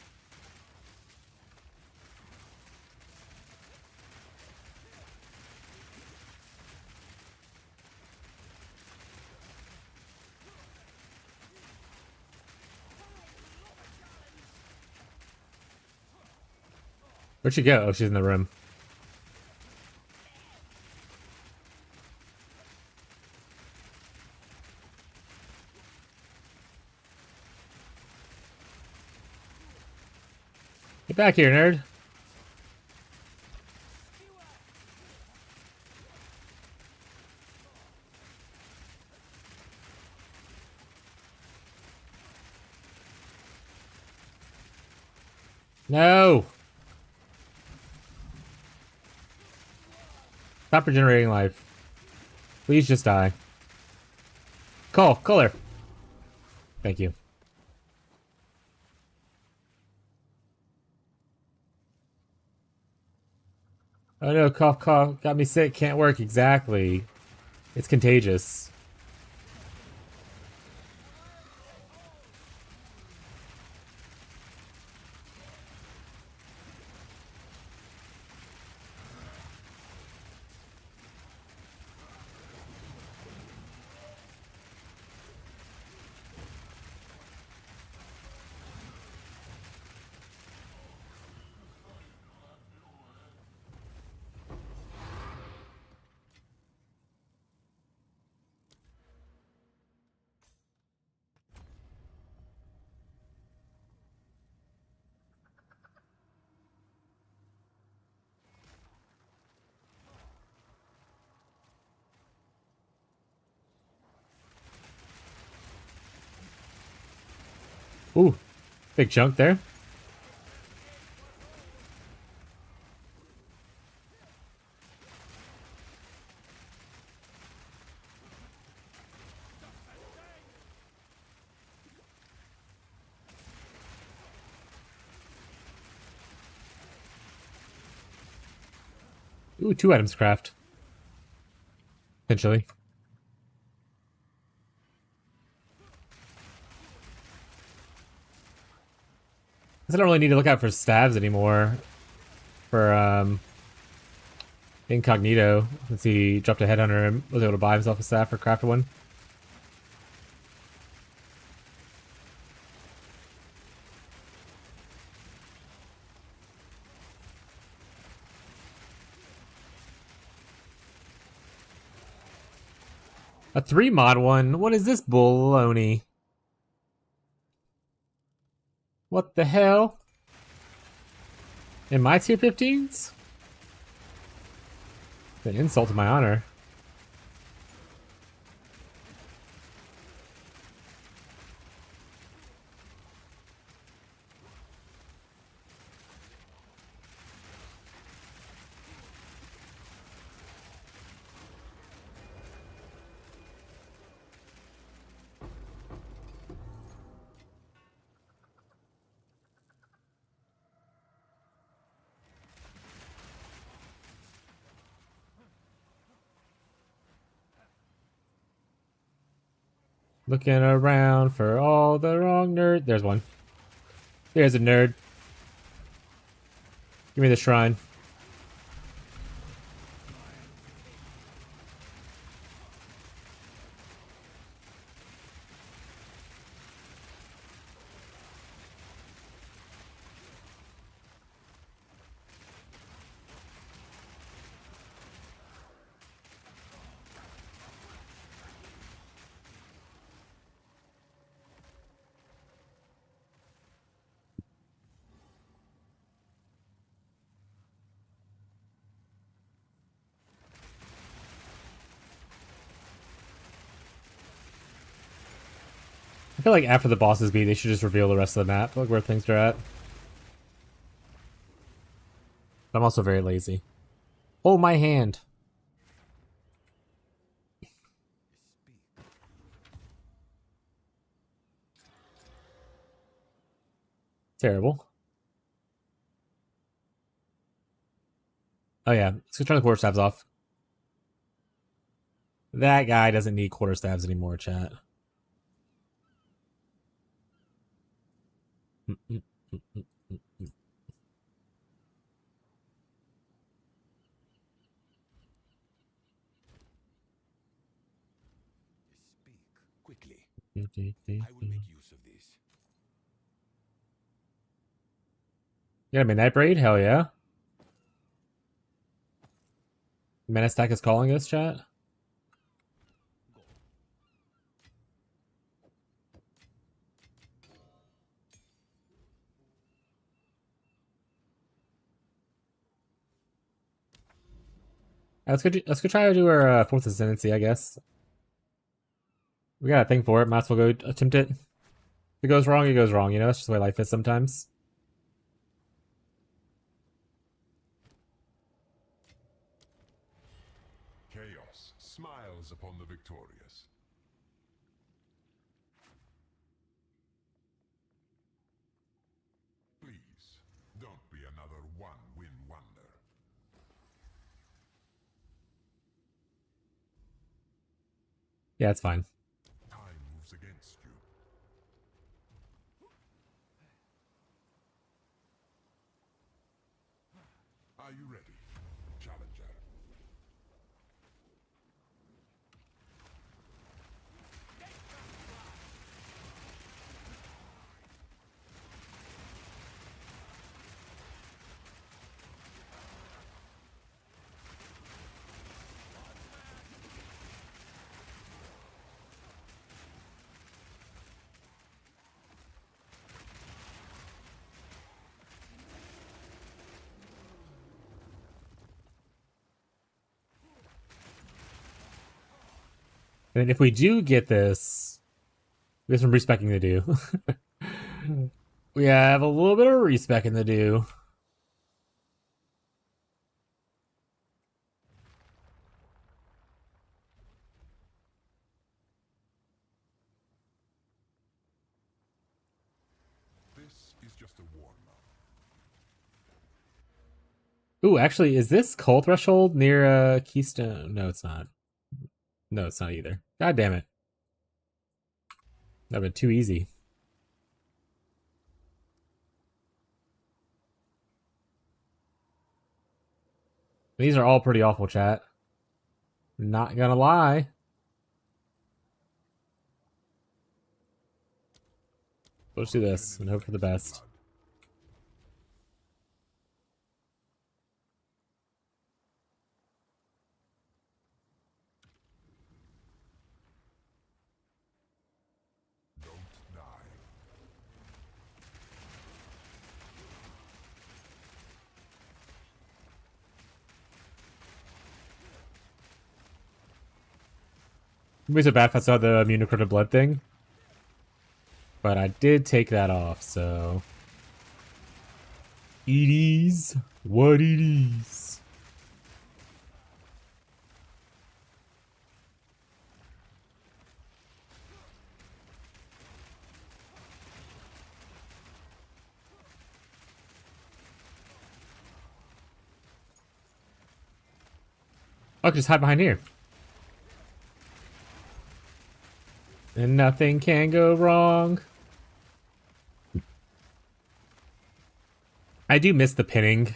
Where'd she go? Oh, she's in the room. Get back here, nerd. No! Stop regenerating life. Please just die. Call her. Thank you. Oh no, cough, cough. Got me sick. Can't work. Exactly. It's contagious. Ooh, big chunk there. Ooh, 2 items craft. Potentially. I don't really need to look out for stabs anymore. For, Incognito. Since he dropped a headhunter and was able to buy himself a staff or craft one. A 3 mod one? What is this baloney? What the hell? In my tier 15s? An insult to my honor. Looking around for all the wrong nerd. There's one. There's a nerd. Give me the shrine. I feel like after the bosses beat, they should just reveal the rest of the map, like where things are at. I'm also very lazy. Hold my hand. Terrible. Oh yeah, let's go turn the quarterstaves off. That guy doesn't need quarterstaves anymore, chat. Speak quickly. I will make use of this. You got a midnight braid? Hell yeah. Menace Stack is calling us, chat. Let's go try to do our fourth ascendancy, I guess. We got a thing for it. Might as well go attempt it. If it goes wrong, it goes wrong. You know, that's just the way life is sometimes. Chaos smiles upon the victorious. Please, don't be another one-win wonder. Yeah, it's fine. Time moves against you. Are you ready, challenger? And if we do get this, we have some respecking to do. We have a little bit of respecking to do. This is just a warm-up. Ooh, actually, is this Coal Threshold near Keystone? No, it's not. No, it's not either. God damn it. That'd been too easy. These are all pretty awful, chat. Not gonna lie. Let's do this and hope for the best. Don't die. It'd be so bad if I saw the immune to blood thing. But I did take that off, so. Edie's what it is. I'll just hide behind here. And nothing can go wrong. I do miss the pinning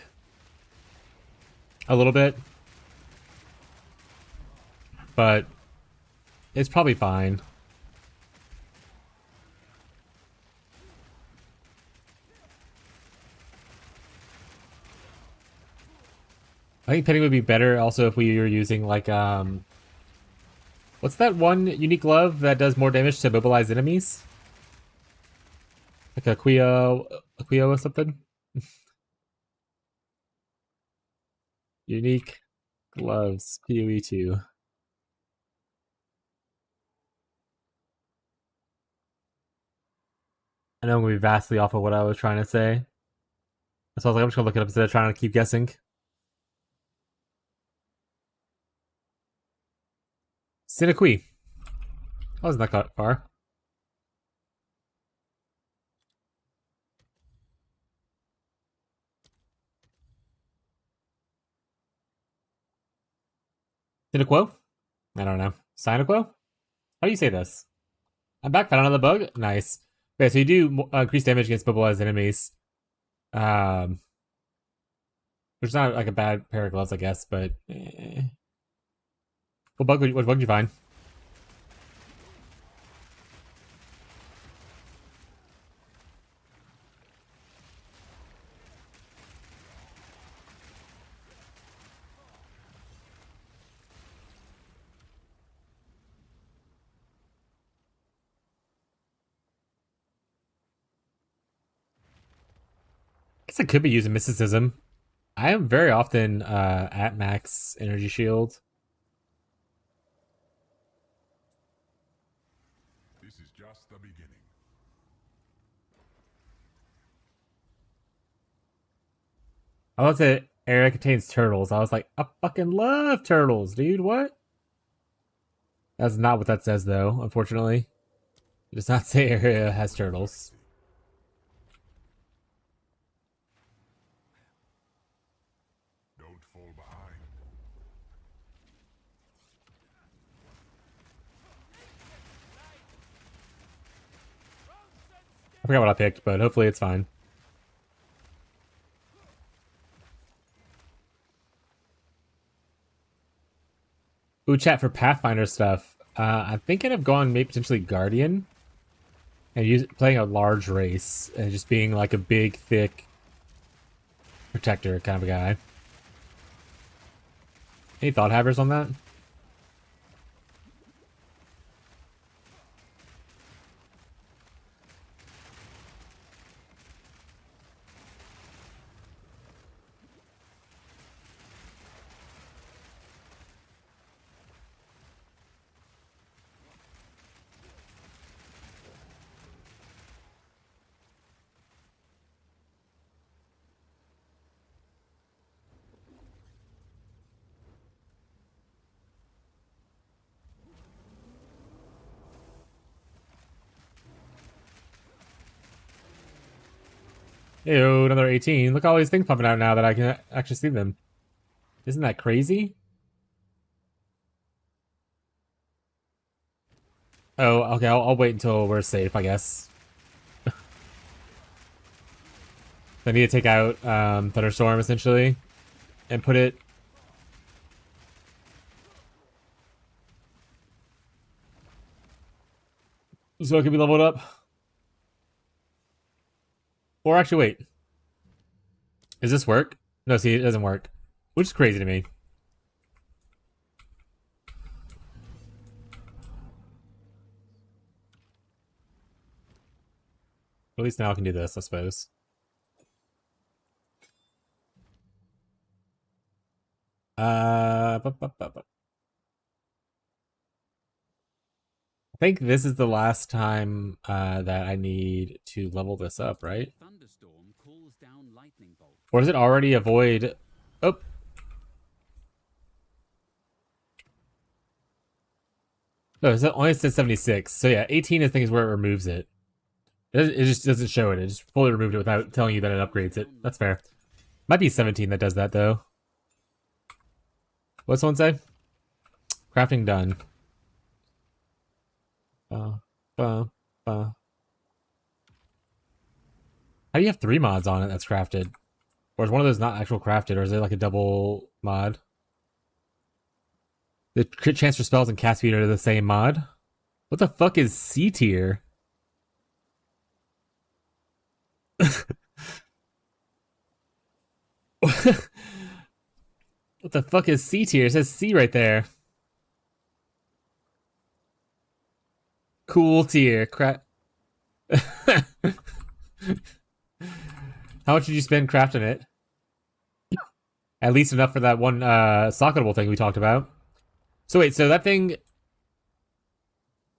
a little bit. But it's probably fine. I think pinning would be better also if we were using like what's that one unique glove that does more damage to mobilize enemies? Like a Quio or something? Unique gloves, PoE2. I know I'm gonna be vastly off of what I was trying to say. So I was like, I'm just gonna look it up instead of trying to keep guessing. Sinaqui. I wasn't that far. Sinaquo? I don't know. Sinaquo? How do you say this? I'm back, found another bug. Nice. Okay, so you do increase damage against mobilized enemies. Which is not like a bad pair of gloves, I guess, but what bug did you find? guess I could be using mysticism. I am very often at max energy shield. This is just the beginning. I love that area contains turtles. I was like, I fucking love turtles, dude. What? That's not what that says, though, unfortunately. It does not say area has turtles. Don't fall behind. I forgot what I picked, but hopefully it's fine. Ooh, chat for Pathfinder stuff. I'm thinking of going maybe potentially Guardian. And playing a large race. And just being like a big, thick protector kind of a guy. Any thought havers on that? Ew, another 18. Look at all these things popping out now that I can actually see them. Isn't that crazy? Oh, okay, I'll wait until we're safe, I guess. I need to take out Thunderstorm, essentially. And put it... so it can be leveled up. Or actually, wait. Does this work? No, see, it doesn't work. Which is crazy to me. At least now I can do this, I suppose. I think this is the last time that I need to level this up, right? Thunderstorm calls down lightning bolt. Or is it already avoid? Oh. No, it only says 76. So yeah, 18 I think is where it removes it. It just doesn't show it. It just fully removed it without telling you that it upgrades it. That's fair. Might be 17 that does that though. What's one say? Crafting done. How do you have 3 mods on it that's crafted? Or is one of those not actual crafted, or is it like a double mod? The crit chance for spells and cast speed are the same mod? What the fuck is C tier? What the fuck is C tier? It says C right there. Cool tier. Crap. How much did you spend crafting it? At least enough for that one socketable thing we talked about. So wait, so that thing...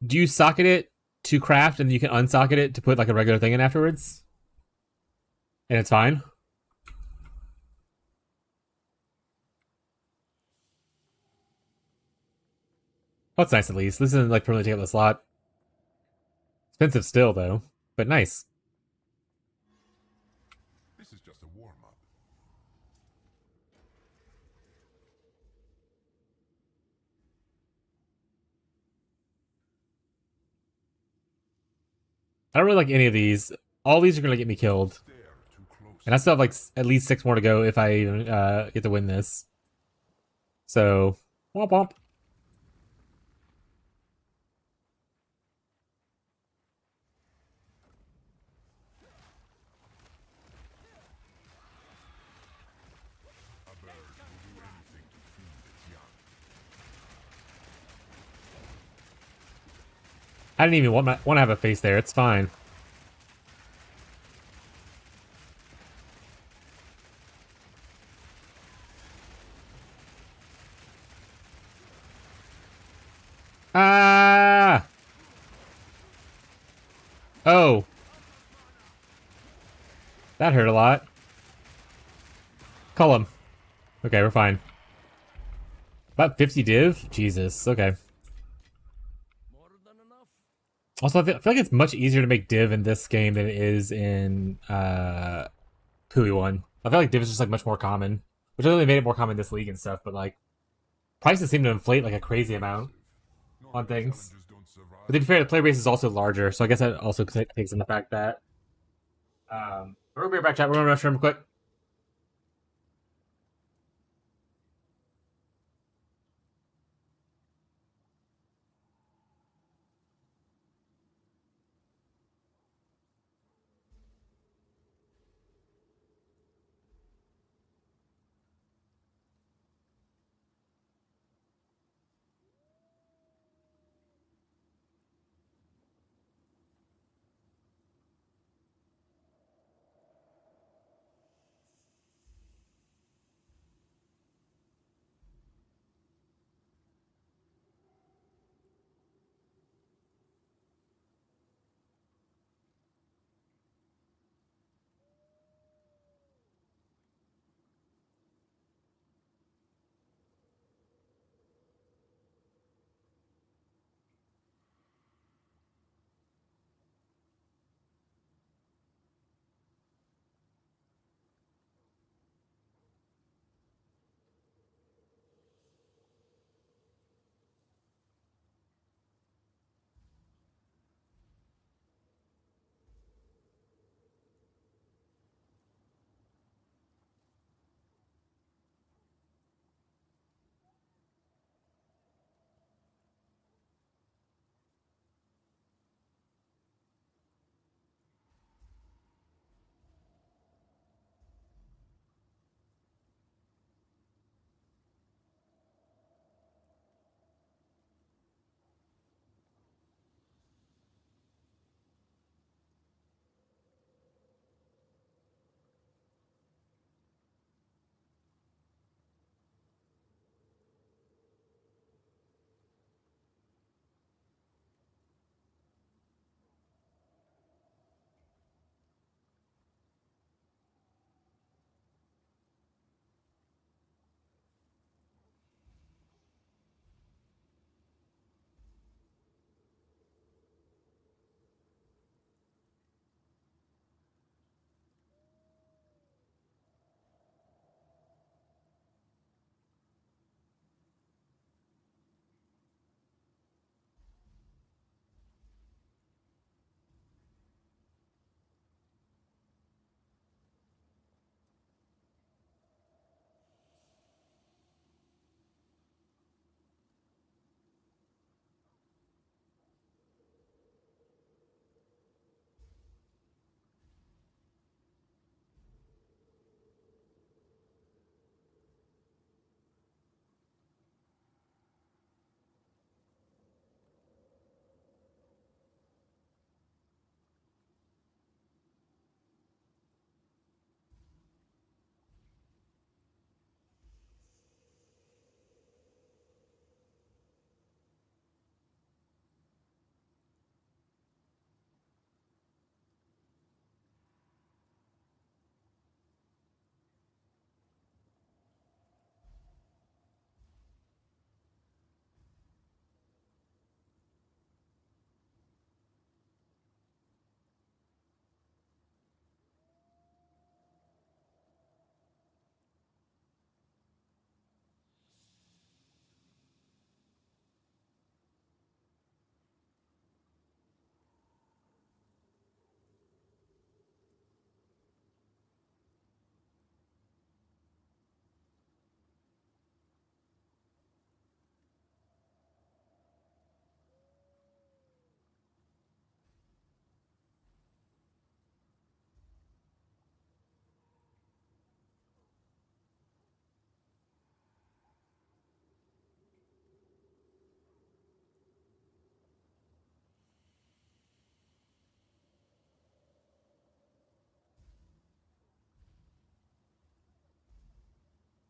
do you socket it to craft and you can unsocket it to put like a regular thing in afterwards? And it's fine? Oh, it's nice at least. This isn't like permanently take up the slot. Expensive still, though. But nice. This is just a warm-up. I don't really like any of these. All these are going to get me killed. Stare too close. And I still have like at least 6 more to go if I even get to win this. So, womp womp. A bird will do anything to feed its young. I didn't even want to have a face there. It's fine. Ah! Oh. That hurt a lot. Call him. Okay, we're fine. About 50 div? Jesus, okay. More than enough. Also, I feel like it's much easier to make div in this game than it is in, Pui 1. I feel like div is just, like, much more common. Which only made it more common in this league and stuff, but, like, prices seem to inflate, like, a crazy amount Not on all things. challenges don't survive. But to be fair, the player base is also larger, so I guess that also takes in the fact that, we're gonna be right back, chat. We're gonna rush room quick.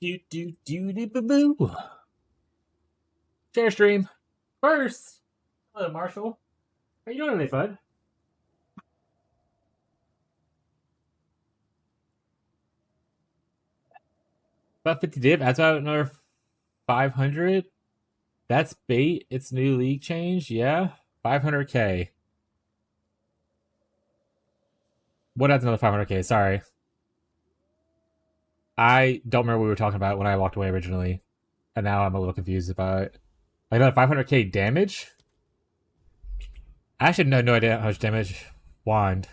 Do do do do boo boo. Share stream. first. Hello, Marshall. How you doing today, bud? About 50 div. That's about another 500. That's bait. It's new league change. Yeah. 500k. What adds another 500k? Sorry. I don't remember what we were talking about when I walked away originally. And now I'm a little confused about it. Like another 500k damage? I actually have no idea how much damage wand.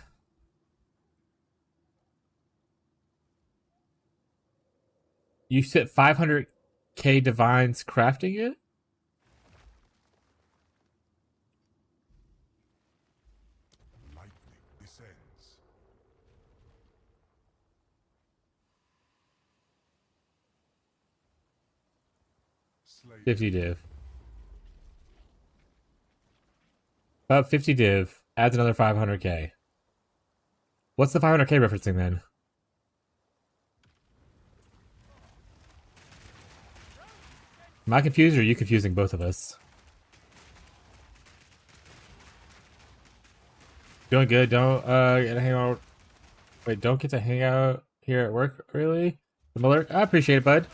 You said 500k divines crafting it? Lightning descends. Slay 50 div. About 50 div. Adds another 500k. What's the 500k referencing then? Am I confused or are you confusing both of us? Doing good. Don't get to hang out. Wait, don't get to hang out here at work, really? The Miller? I appreciate it, bud.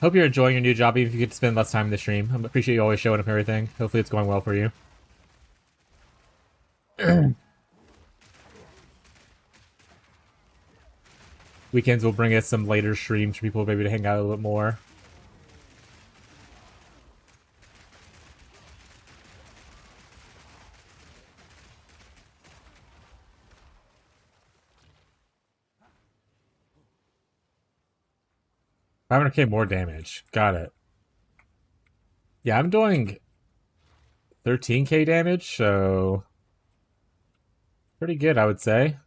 Hope you're enjoying your new job, even if you get to spend less time in the stream. I appreciate you always showing up and everything. Hopefully it's going well for you. Weekends will bring us some later streams for people maybe to hang out a little bit more. $500k more damage. Got it. Yeah, I'm doing 13k damage, so pretty good, I would say.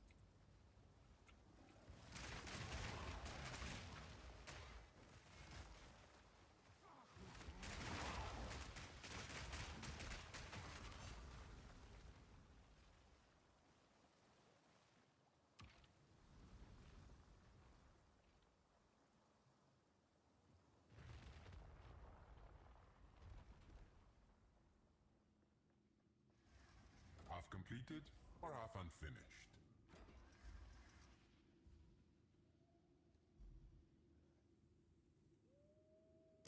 half completed or half unfinished.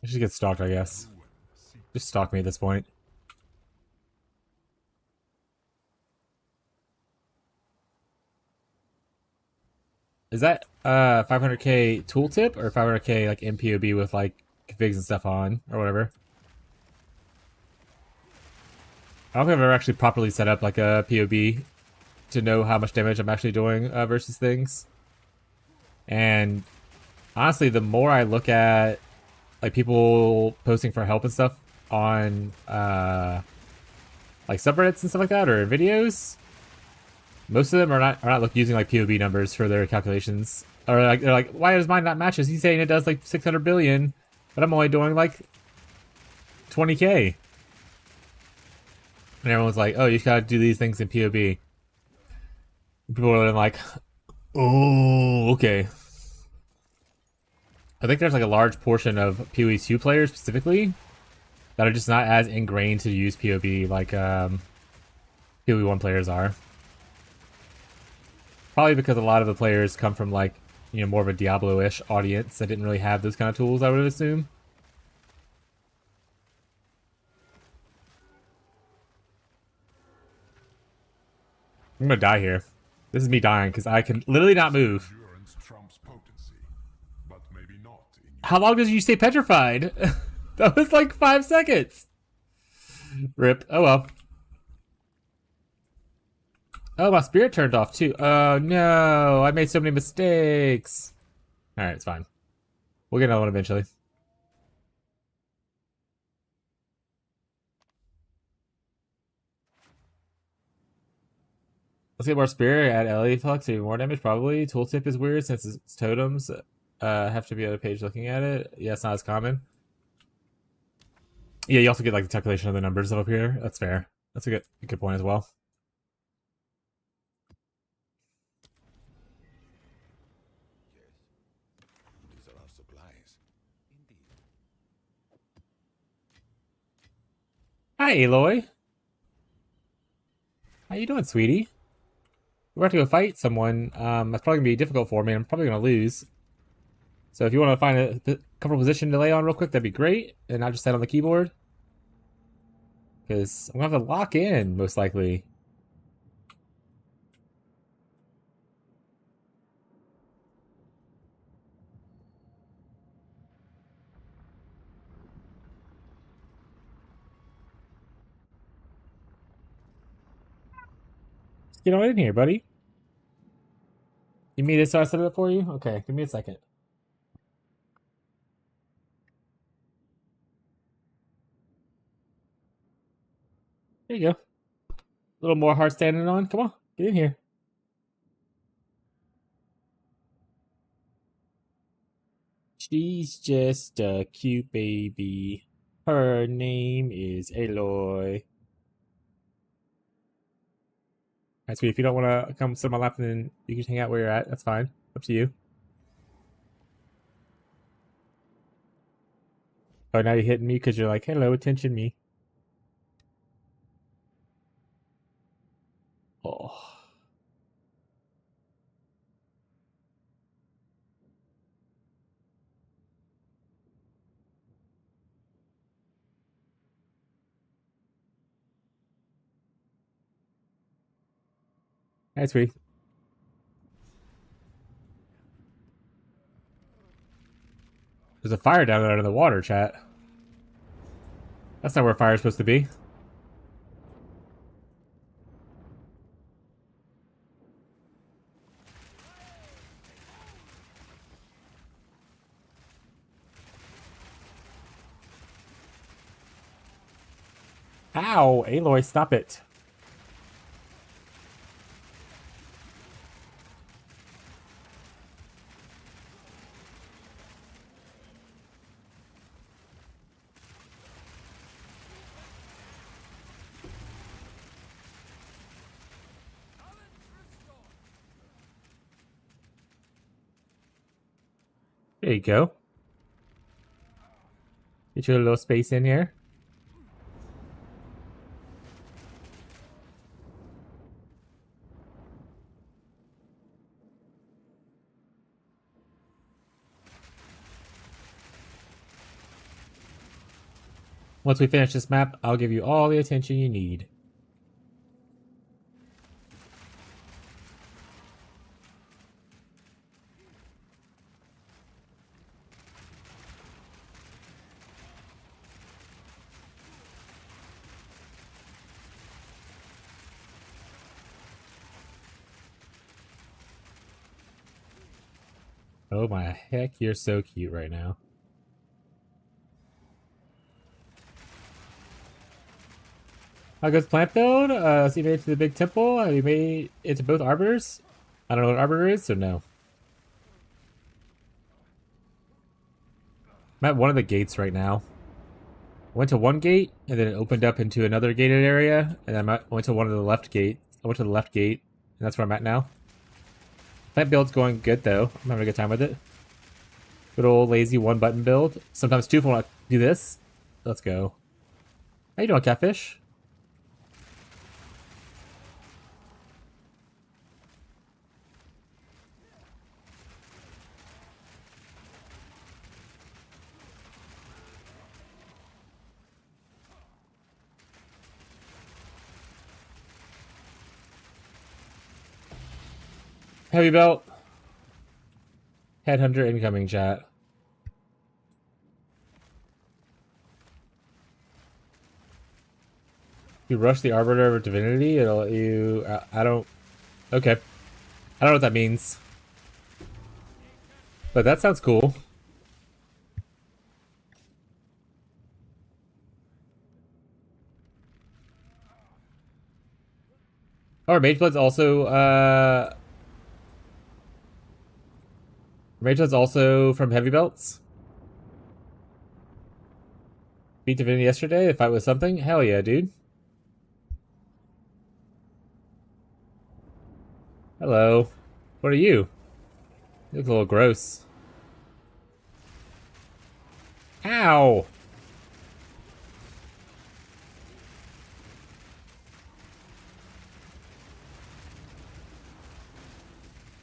I should get stalked, I guess. Ruin. Seek Just stalk me at this point. Is that 500k tooltip or 500k like MPOB with like configs and stuff on or whatever? I don't think I've ever actually properly set up like a POB to know how much damage I'm actually doing versus things. And honestly, the more I look at like people posting for help and stuff on like subreddits and stuff like that or videos, most of them are not using like POB numbers for their calculations. Or like they're like, why does mine not match? He's saying it does like 600 billion, but I'm only doing like 20k. And everyone's like, oh, you gotta do these things in POB. People are like, oh, okay. I think there's like a large portion of PoE2 players specifically that are just not as ingrained to use POB like PoE1 players are. Probably because a lot of the players come from like, you know, more of a Diablo-ish audience that didn't really have those kind of tools, I would assume. I'm gonna die here. This is me dying because I can literally not move. endurance trumps potency, but maybe not in How long did you stay petrified? That was like 5 seconds. Rip. Oh well. Oh, my spirit turned off too. Oh no, I made so many mistakes. Alright, it's fine. We'll get another one eventually. Let's get more spirit, add LA flux, even more damage, probably. Tooltip is weird since its totems have to be on a page looking at it. Yeah, it's not as common. Yeah, you also get like the calculation of the numbers up here. That's fair. That's a good point as well. Yes. These are our supplies. Indeed. Hi, Aloy. How you doing, sweetie? We're about to go fight someone. That's probably gonna be difficult for me. I'm probably gonna lose. So if you want to find a comfortable position to lay on real quick, that'd be great. And not just sit on the keyboard. Because I'm gonna have to lock in, most likely. Just get on in here, buddy. You mean this so I set it up for you? Okay, give me a second. There you go. A little more hard standing on. Come on, get in here. She's just a cute baby. Her name is Aloy. Alright, sweet. If you don't want to come sit on my lap, then you can hang out where you're at. That's fine. Up to you. Oh, now you're hitting me because you're like, hello, attention me. Oh. Hi, sweetie. There's a fire down there in the water, chat. That's not where fire's supposed to be. Ow! Aloy, stop it. There you go. Get you a little space in here. Once we finish this map, I'll give you all the attention you need. Oh my heck, you're so cute right now. How goes plant build? So you made it to the big temple? Have you made it to both arbiters? I don't know what arbiter is, so no. I'm at one of the gates right now. I went to one gate, and then it opened up into another gated area, and then I went to one of the left gate. I went to the left gate, and that's where I'm at now. Plant build's going good, though. I'm having a good time with it. Good old lazy one-button build. Sometimes two if I want to do this. Let's go. How you doing, Catfish? Heavy belt. Headhunter incoming, chat. You rush the Arbiter of Divinity, it'll let you... I don't... Okay. I don't know what that means. But that sounds cool. Oh, Mageblood's also, Mageblood's also from Heavy Belts? Beat Divinity yesterday? The fight was something? Hell yeah, dude. Hello. What are you? You look a little gross. Ow!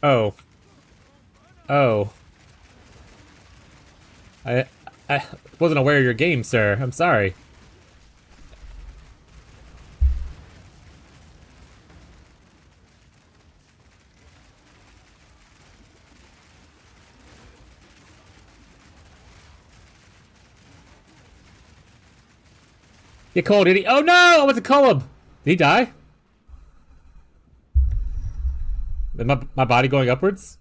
Oh. Oh. I I wasn't aware of your game, sir. I'm sorry. Get cold, idiot. Oh no! I went to call him! Did he die? Is my body going upwards?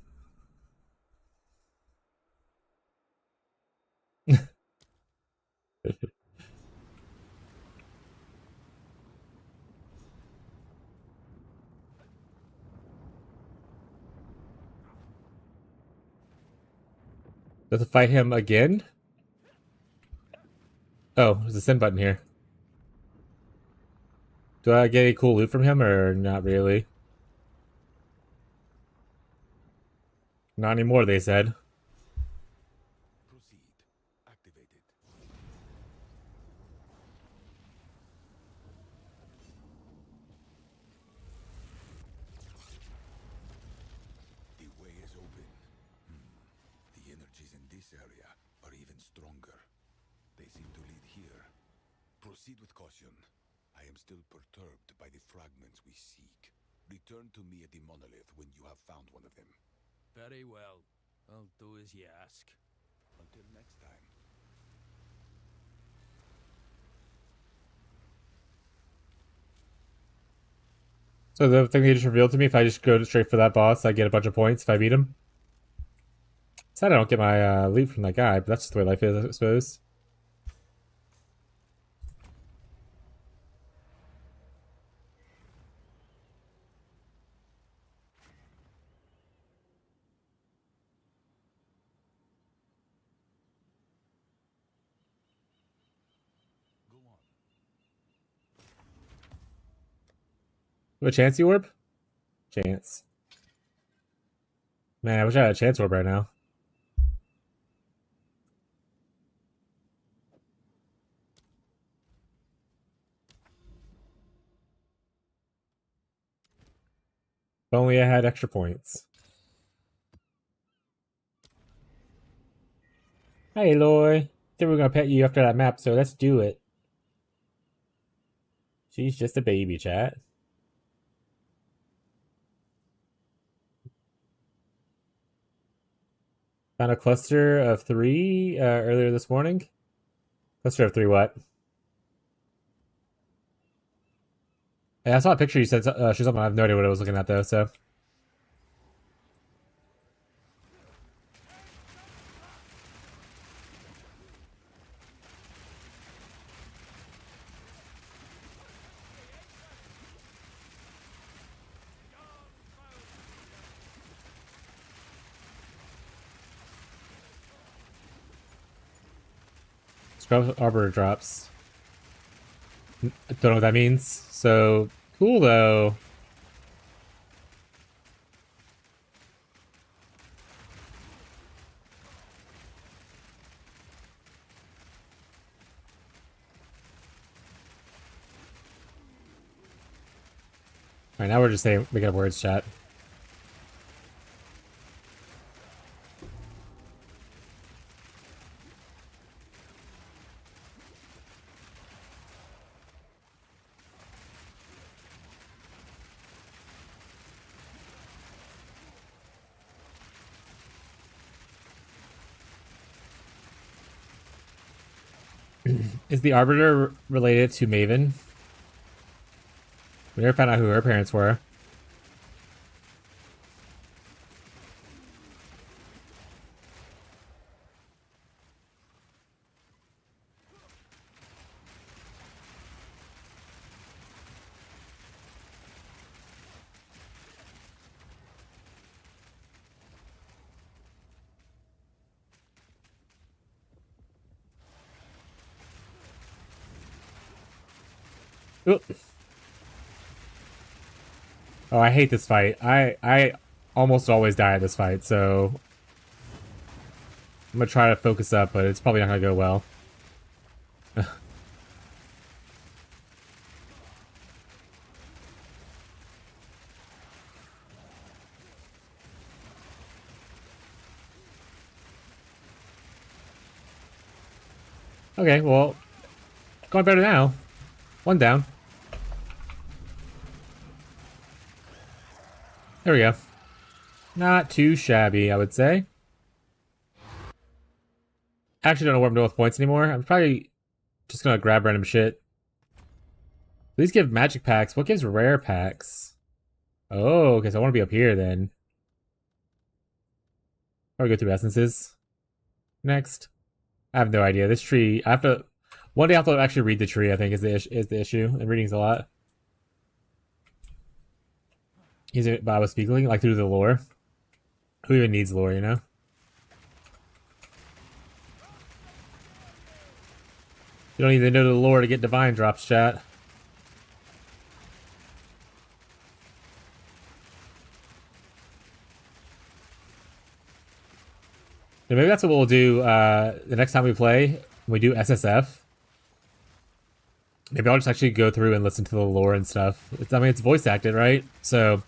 Does it fight him again? Oh, there's a send button here. Do I get any cool loot from him or not really? Not anymore, they said. Proceed. Activated. The way is open. The energies in this area are even stronger. They seem to lead here. Proceed with caution. I am still perturbed by the fragments we seek. Return to me at the monolith when you have found one of them. Very well. I'll do as you ask. Until next time. So the thing they just revealed to me, if I just go straight for that boss, I get a bunch of points if I beat him. Sad I don't get my loot from that guy, but that's just the way life is, I suppose. Go on. A chance orb? Chance. Man, I wish I had a chance orb right now. If only I had extra points. Hey, Aloy. Think we're gonna pet you after that map, so let's do it. She's just a baby, chat. Found a cluster of 3 earlier this morning. Cluster of 3 what? Yeah, I saw a picture you said she was on. I have no idea what I was looking at though, so. Scrub Arbor drops. Don't know what that means. So cool though. Alright, now we're just saying making up words, chat. Is the Arbiter related to Maven? We never found out who her parents were. Ooh. Oh, I hate this fight. I almost always die at this fight, so I'm gonna try to focus up, but it's probably not gonna go well. Okay, well, going better now. One down. There we go. Not too shabby, I would say. I actually don't know where I'm doing with points anymore. I'm probably just gonna grab random shit. These give magic packs. What gives rare packs? Oh, okay, so I want to be up here then. Probably go through essences. Next. I have no idea. This tree, I have to... One day I have to actually read the tree, I think, is the issue. And reading's a lot. Is it by speaking, like through the lore? Who even needs lore, you know? You don't need to know the lore to get divine drops, chat. And maybe that's what we'll do the next time we play. When we do SSF. Maybe I'll just actually go through and listen to the lore and stuff. I mean, it's voice acted, right? So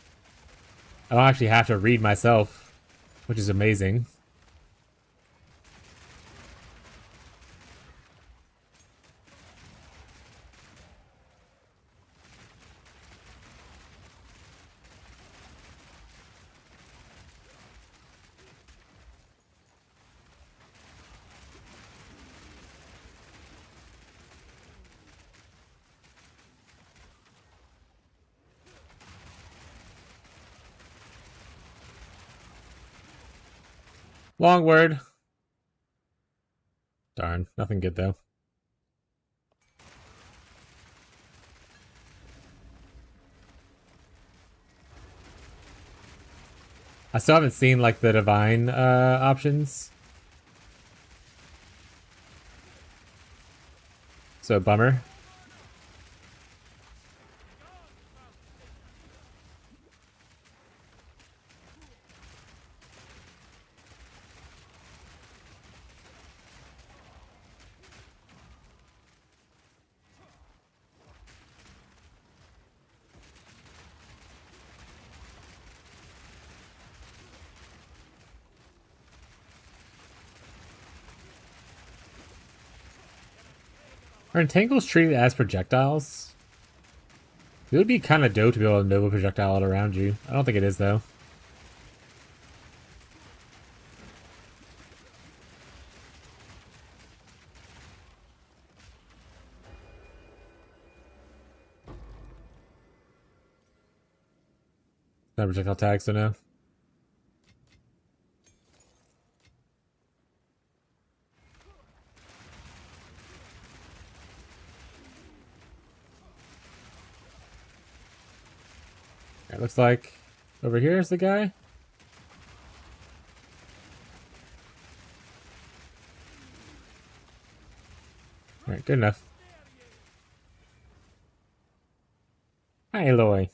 I don't actually have to read myself, which is amazing. Long word. Darn, nothing good though. I still haven't seen like the divine options. So bummer. Are entangles treated as projectiles? It would be kind of dope to be able to Nova projectile it around you. I don't think it is, though. Not projectile tag, so no. It looks like over here is the guy. Alright, good enough. Hi, Eloy.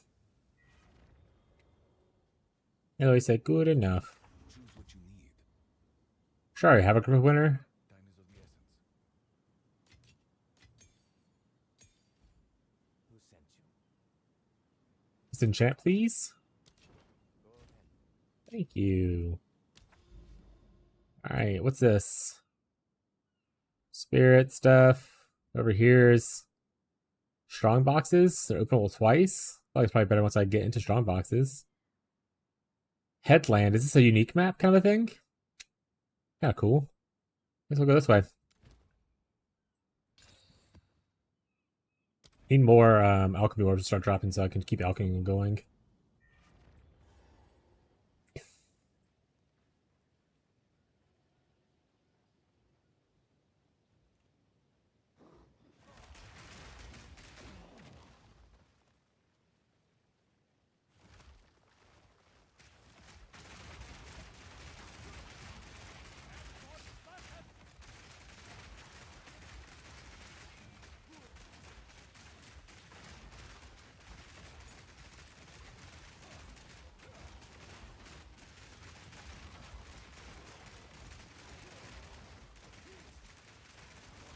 Eloy said good enough. Choose what you need. Sorry, have a group winner. Time is of the essence. Who sent you? Disenchant, please. Thank you. Alright, what's this? Spirit stuff. Over here's strong boxes. They're openable twice. I think it's probably better once I get into strong boxes. Headland. Is this a unique map kind of a thing? Yeah, cool. Guess we'll go this way. Need more alchemy orbs to start dropping so I can keep alchemy going.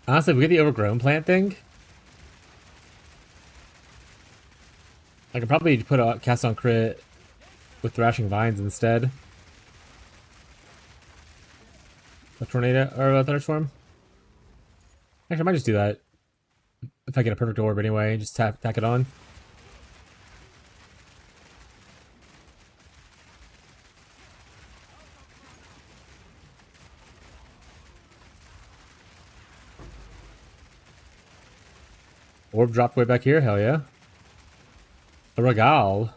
Honestly, if we get the overgrown plant thing, I could probably put a cast on crit with thrashing vines instead. A tornado or a thunderstorm. Actually, I might just do that. If I get a perfect orb anyway, just tack it on. Orb dropped way back here, hell yeah. A regal.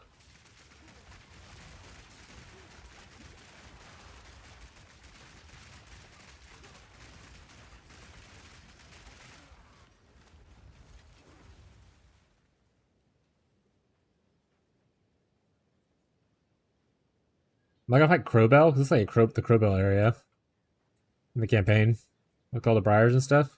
Am I gonna fight Crowbell? Because it's like the Crowbell area in the campaign. With all the briars and stuff.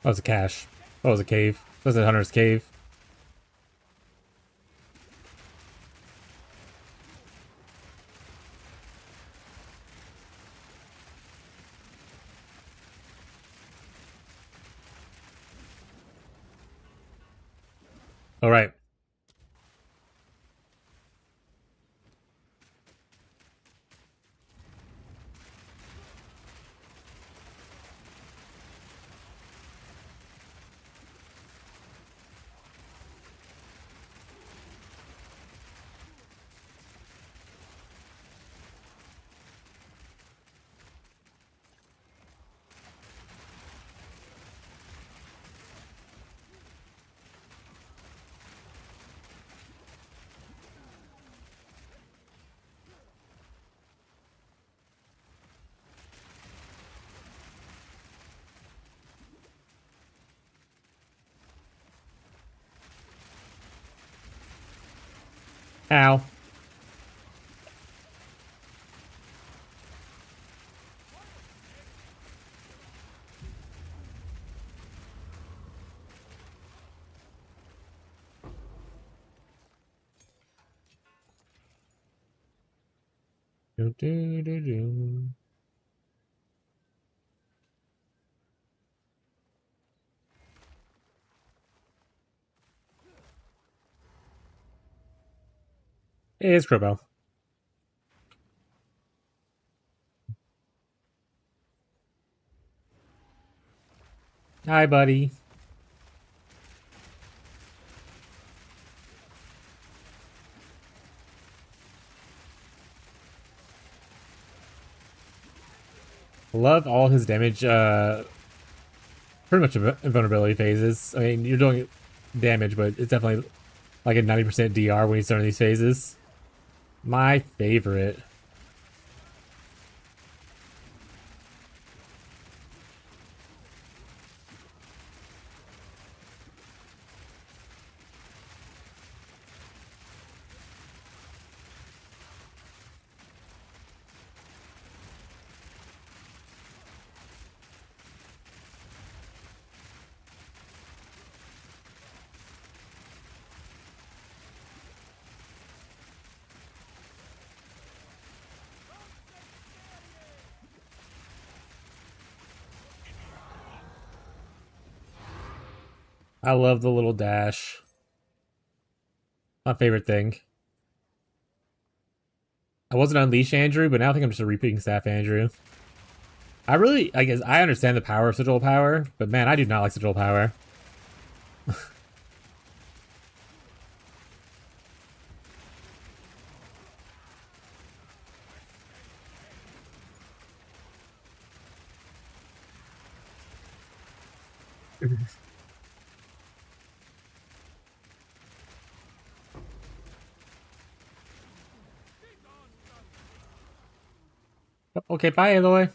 That was a cache. That was a cave. That was a hunter's cave. All right. Ow. Do, do, do, do. Hey, it's Crowbell. Hi, buddy. Love all his damage, pretty much invulnerability phases. I mean, you're doing damage, but it's definitely like a 90% DR when you start these phases. My favorite. I love the little dash. My favorite thing. I wasn't Unleash Andrew, but now I think I'm just a repeating staff Andrew. I guess I understand the power of Sigil Power, but man, I do not like Sigil Power. Okay, bye, Aloy.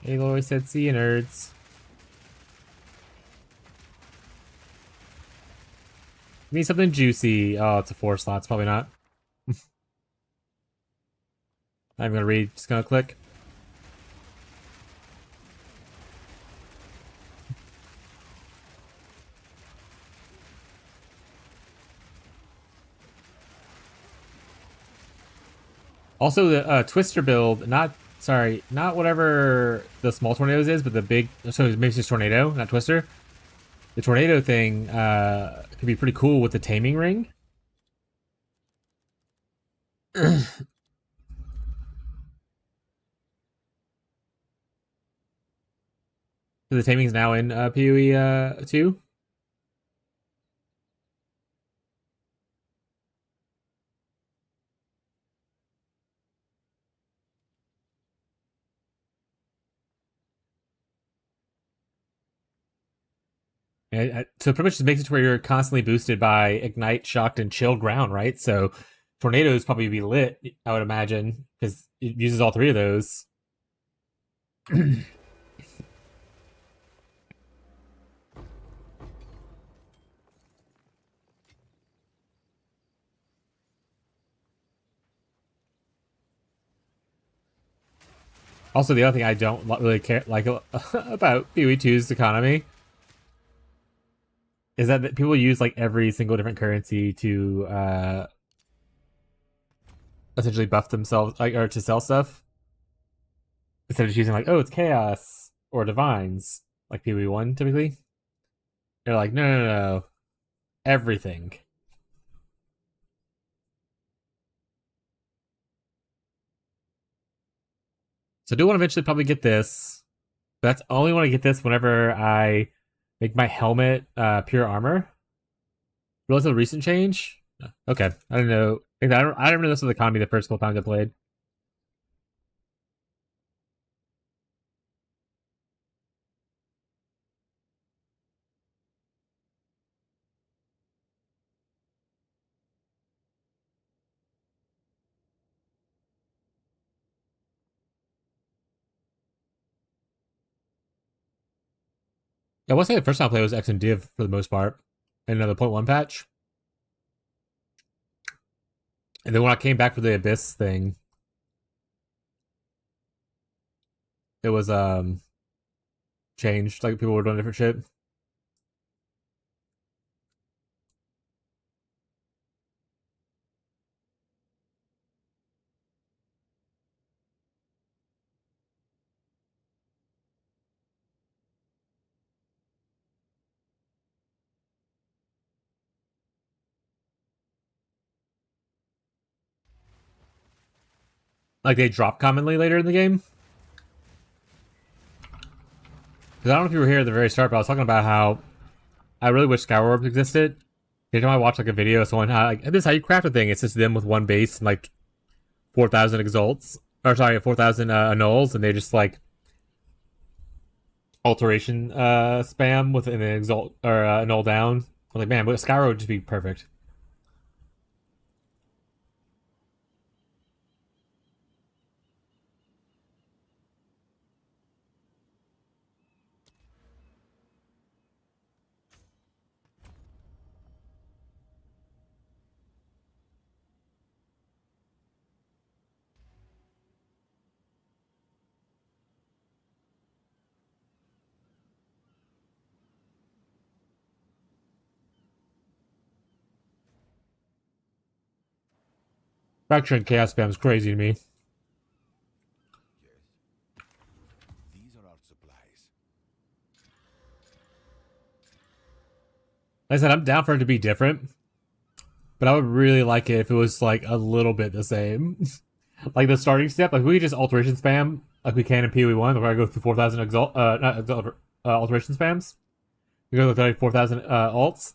Aloy said, see you, nerds. Need something juicy. Oh, it's a 4 slots. Probably not. I'm gonna read. Just gonna click. Also, the Twister build, not whatever the small tornadoes is, but the big, so maybe it's just tornado, not Twister. The tornado thing could be pretty cool with the taming ring. The taming's now in PoE 2. So pretty much just makes it to where you're constantly boosted by Ignite, Shocked, and Chill Ground, right? So tornadoes probably be lit, I would imagine, because it uses all three of those. Also, the other thing I don't really care like about PoE 2's economy is that people use like every single different currency to essentially buff themselves, like, or to sell stuff instead of just using like, oh, it's chaos or divines like PoE 1 typically. They're like, no, everything. So I do want to eventually probably get this. But that's only want to get this whenever I make my helmet pure armor. Realize the recent change? Okay, I don't know. I don't remember this was the economy the first couple times I played. Yeah, I want to say the first time I played was X and Div for the most part, and another 0.1 patch. And then when I came back for the Abyss thing, it was changed. Like people were doing different shit. Like they drop commonly later in the game. Because I don't know if you were here at the very start, but I was talking about how I really wish Scour Orbs existed. Every time I watch like a video of someone, like, this is how you craft a thing. It's just them with one base and like 4,000 exalts, or sorry, 4,000 annuls, and they just like alteration spam with an exalt or annul down. I'm like, man, but Scour would just be perfect. Fracture and Chaos spam is crazy to me. Yes. These are our supplies. Like I said, I'm down for it to be different, but I would really like it if it was like a little bit the same. Like the starting step, like we could just alteration spam like we can in PoE 1, where I go through 4,000 not exalt, alteration spams. We go through like 4,000 alts.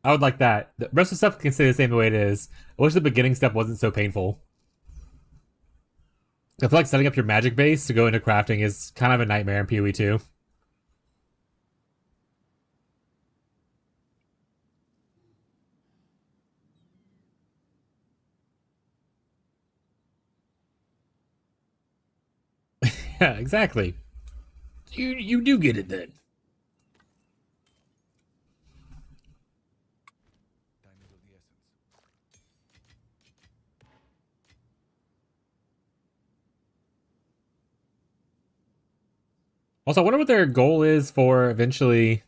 I would like that. The rest of the stuff can stay the same the way it is. I wish the beginning step wasn't so painful. I feel like setting up your magic base to go into crafting is kind of a nightmare in PoE 2. Yeah, exactly. You do get it then. Time is of the essence. Also, I wonder what their goal is for eventually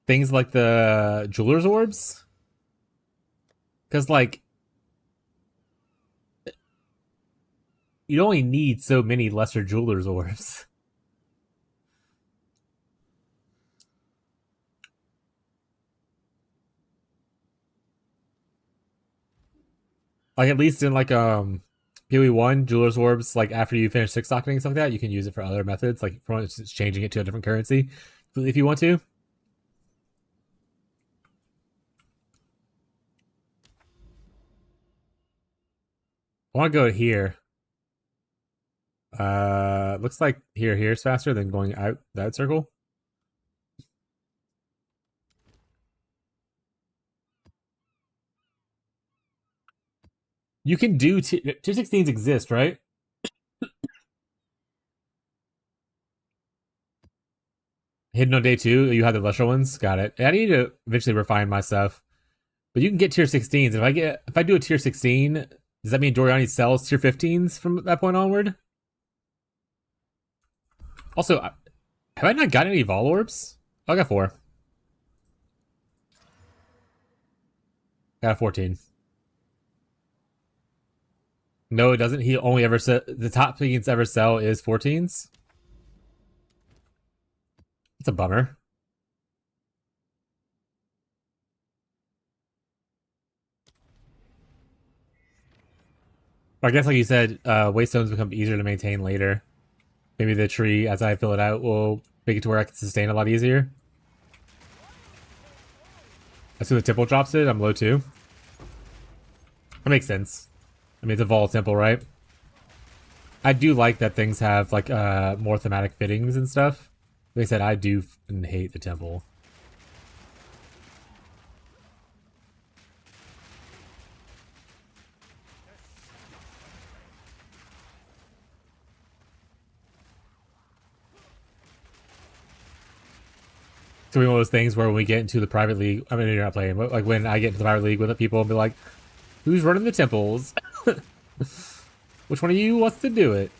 things like the jeweler's orbs. Because, like, you only need so many lesser jeweler's orbs. Like at least in like PoE1 jeweler's orbs, like after you finish six docketing and stuff like that, you can use it for other methods, like for instance changing it to a different currency if you want to. I want to go here. Looks like here's faster than going out that circle. You can do tier 16s exist, right? Hidden on day 2, you have the lesser ones. Got it. I need to eventually refine my stuff. But you can get tier 16s. If I do a tier 16, does that mean Doriani sells tier 15s from that point onward? Also, have I not gotten any Vol Orbs? Oh, I got 4. Got a 14. No, it doesn't. He only ever the top thing he can ever sell is 14s. It's a bummer. I guess, like you said, waystones become easier to maintain later. Maybe the tree, as I fill it out, will make it to where I can sustain a lot easier. As soon as the temple drops it, I'm low too. That makes sense. I mean, it's a Vol temple, right? I do like that things have like more thematic fittings and stuff. Like I said, I do hate the temple. So one of those things where when we get into the private league, I mean, you're not playing, but like when I get into the private league with people and be like, who's running the temples? Which one of you wants to do it?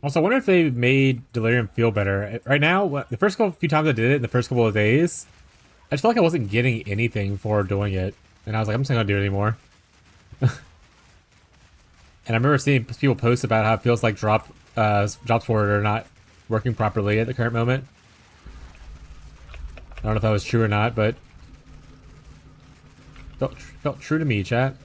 Also, I wonder if they made Delirium feel better. Right now, the first few times I did it, in the first couple of days, I just felt like I wasn't getting anything for doing it. And I was like, I'm just not going to do it anymore. And I remember seeing people post about how it feels like drops for it are not working properly at the current moment. I don't know if that was true or not, but felt true to me, chat.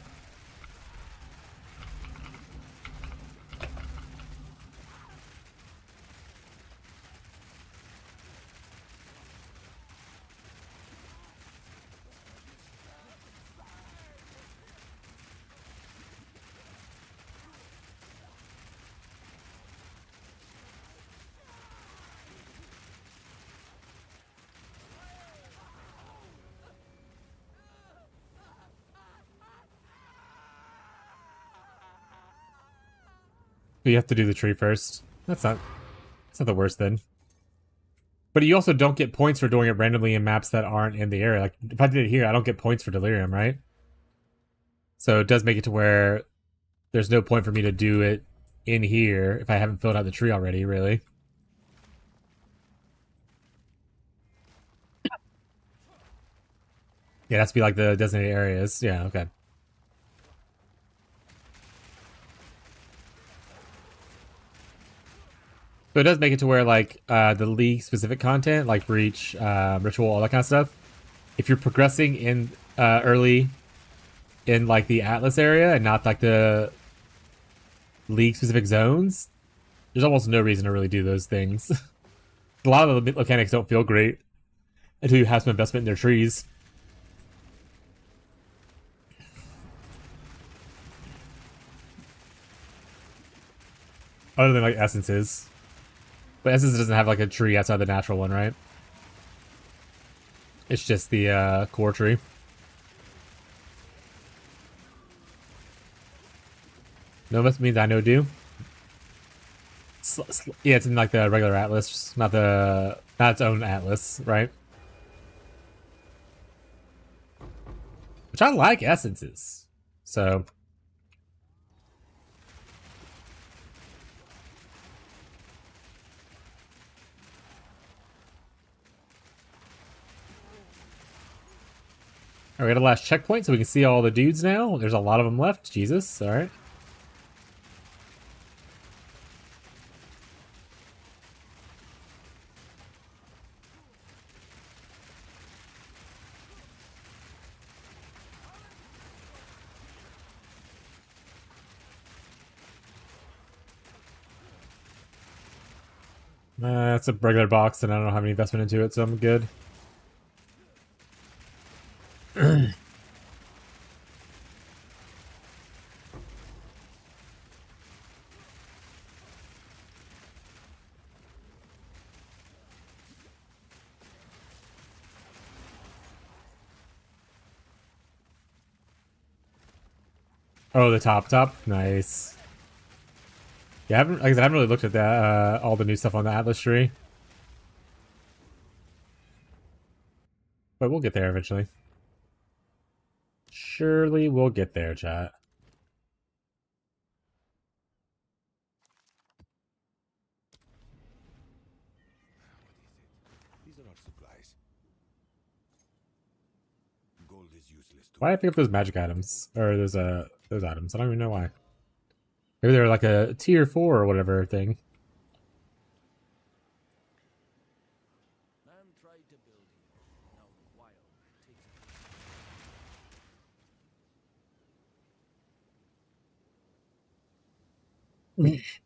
You have to do the tree first. That's not the worst then. But you also don't get points for doing it randomly in maps that aren't in the area. Like, if I did it here, I don't get points for Delirium, right? So it does make it to where there's no point for me to do it in here if I haven't filled out the tree already, really. Yeah, it has to be like the designated areas. Yeah, okay. So it does make it to where, like, the league-specific content, like Breach, Ritual, all that kind of stuff, if you're progressing in early in, like, the Atlas area and not, like, the league-specific zones, there's almost no reason to really do those things. A lot of the mechanics don't feel great until you have some investment in their trees. Other than, like, essences. But Essence doesn't have like a tree outside the natural one, right? It's just the core tree. Novus means I know do. Yeah, it's in like the regular atlas, not its own atlas, right? Which I like essences. So... Alright, we got a last checkpoint so we can see all the dudes now. There's a lot of them left. Jesus, alright. It's a regular box and I don't have any investment into it, so I'm good. Oh, the top. Nice. Yeah, like I haven't really looked at that, all the new stuff on the Atlas tree. But we'll get there eventually. Surely we'll get there, chat. These are our supplies. Gold is useless to Why did I pick up those magic items? Or those items? I don't even know why. Maybe they're like a tier 4 or whatever thing. Man tried to build here. Now the wild takes it.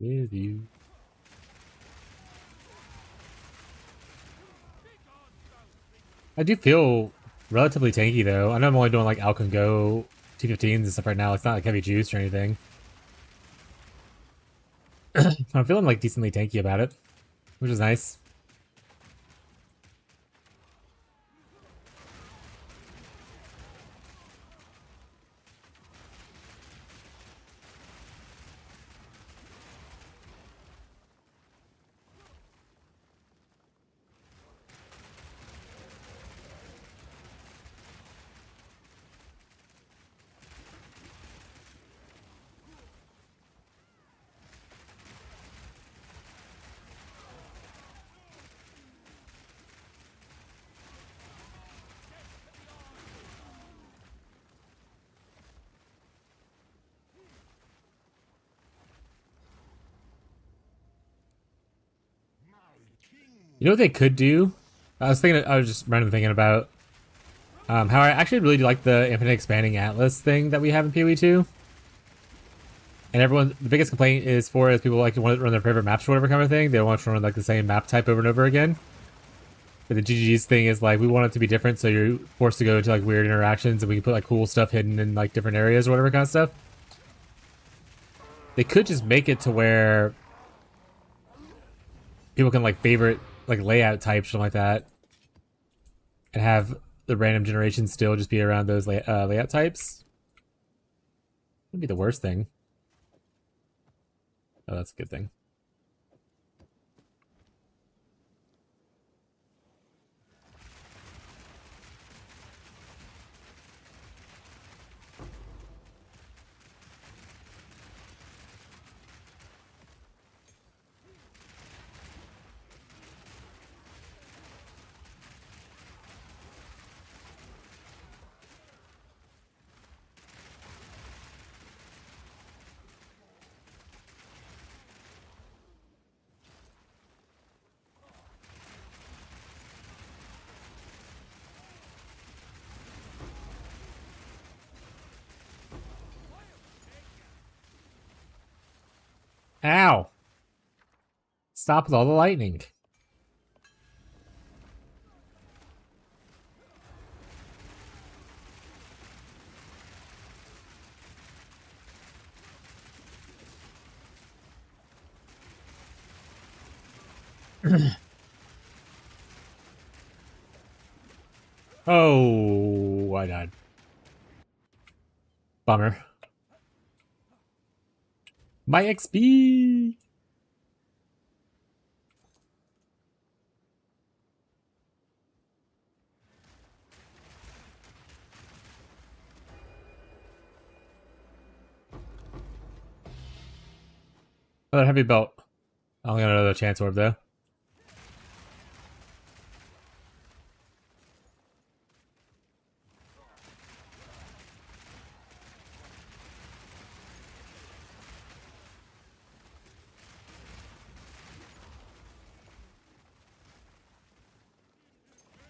With you. I do feel relatively tanky though. I know I'm only doing like Alcon Go T15s and stuff right now. It's not like heavy juice or anything. I'm feeling like decently tanky about it, which is nice. You know what they could do? I was just randomly thinking about how I actually really do like the infinite expanding atlas thing that we have in PoE 2. And the biggest complaint is people like to want to run their favorite maps or whatever kind of thing. They don't want to run like the same map type over and over again. But the GG's thing is like, we want it to be different, so you're forced to go into like weird interactions and we can put like cool stuff hidden in like different areas or whatever kind of stuff. They could just make it to where people can like favorite like layout types, something like that, and have the random generation still just be around those layout types. Wouldn't be the worst thing. Oh, that's a good thing. Ow! Stop with all the lightning. Oh, I died. Bummer. My XP! Another heavy belt. I only got another chance orb though.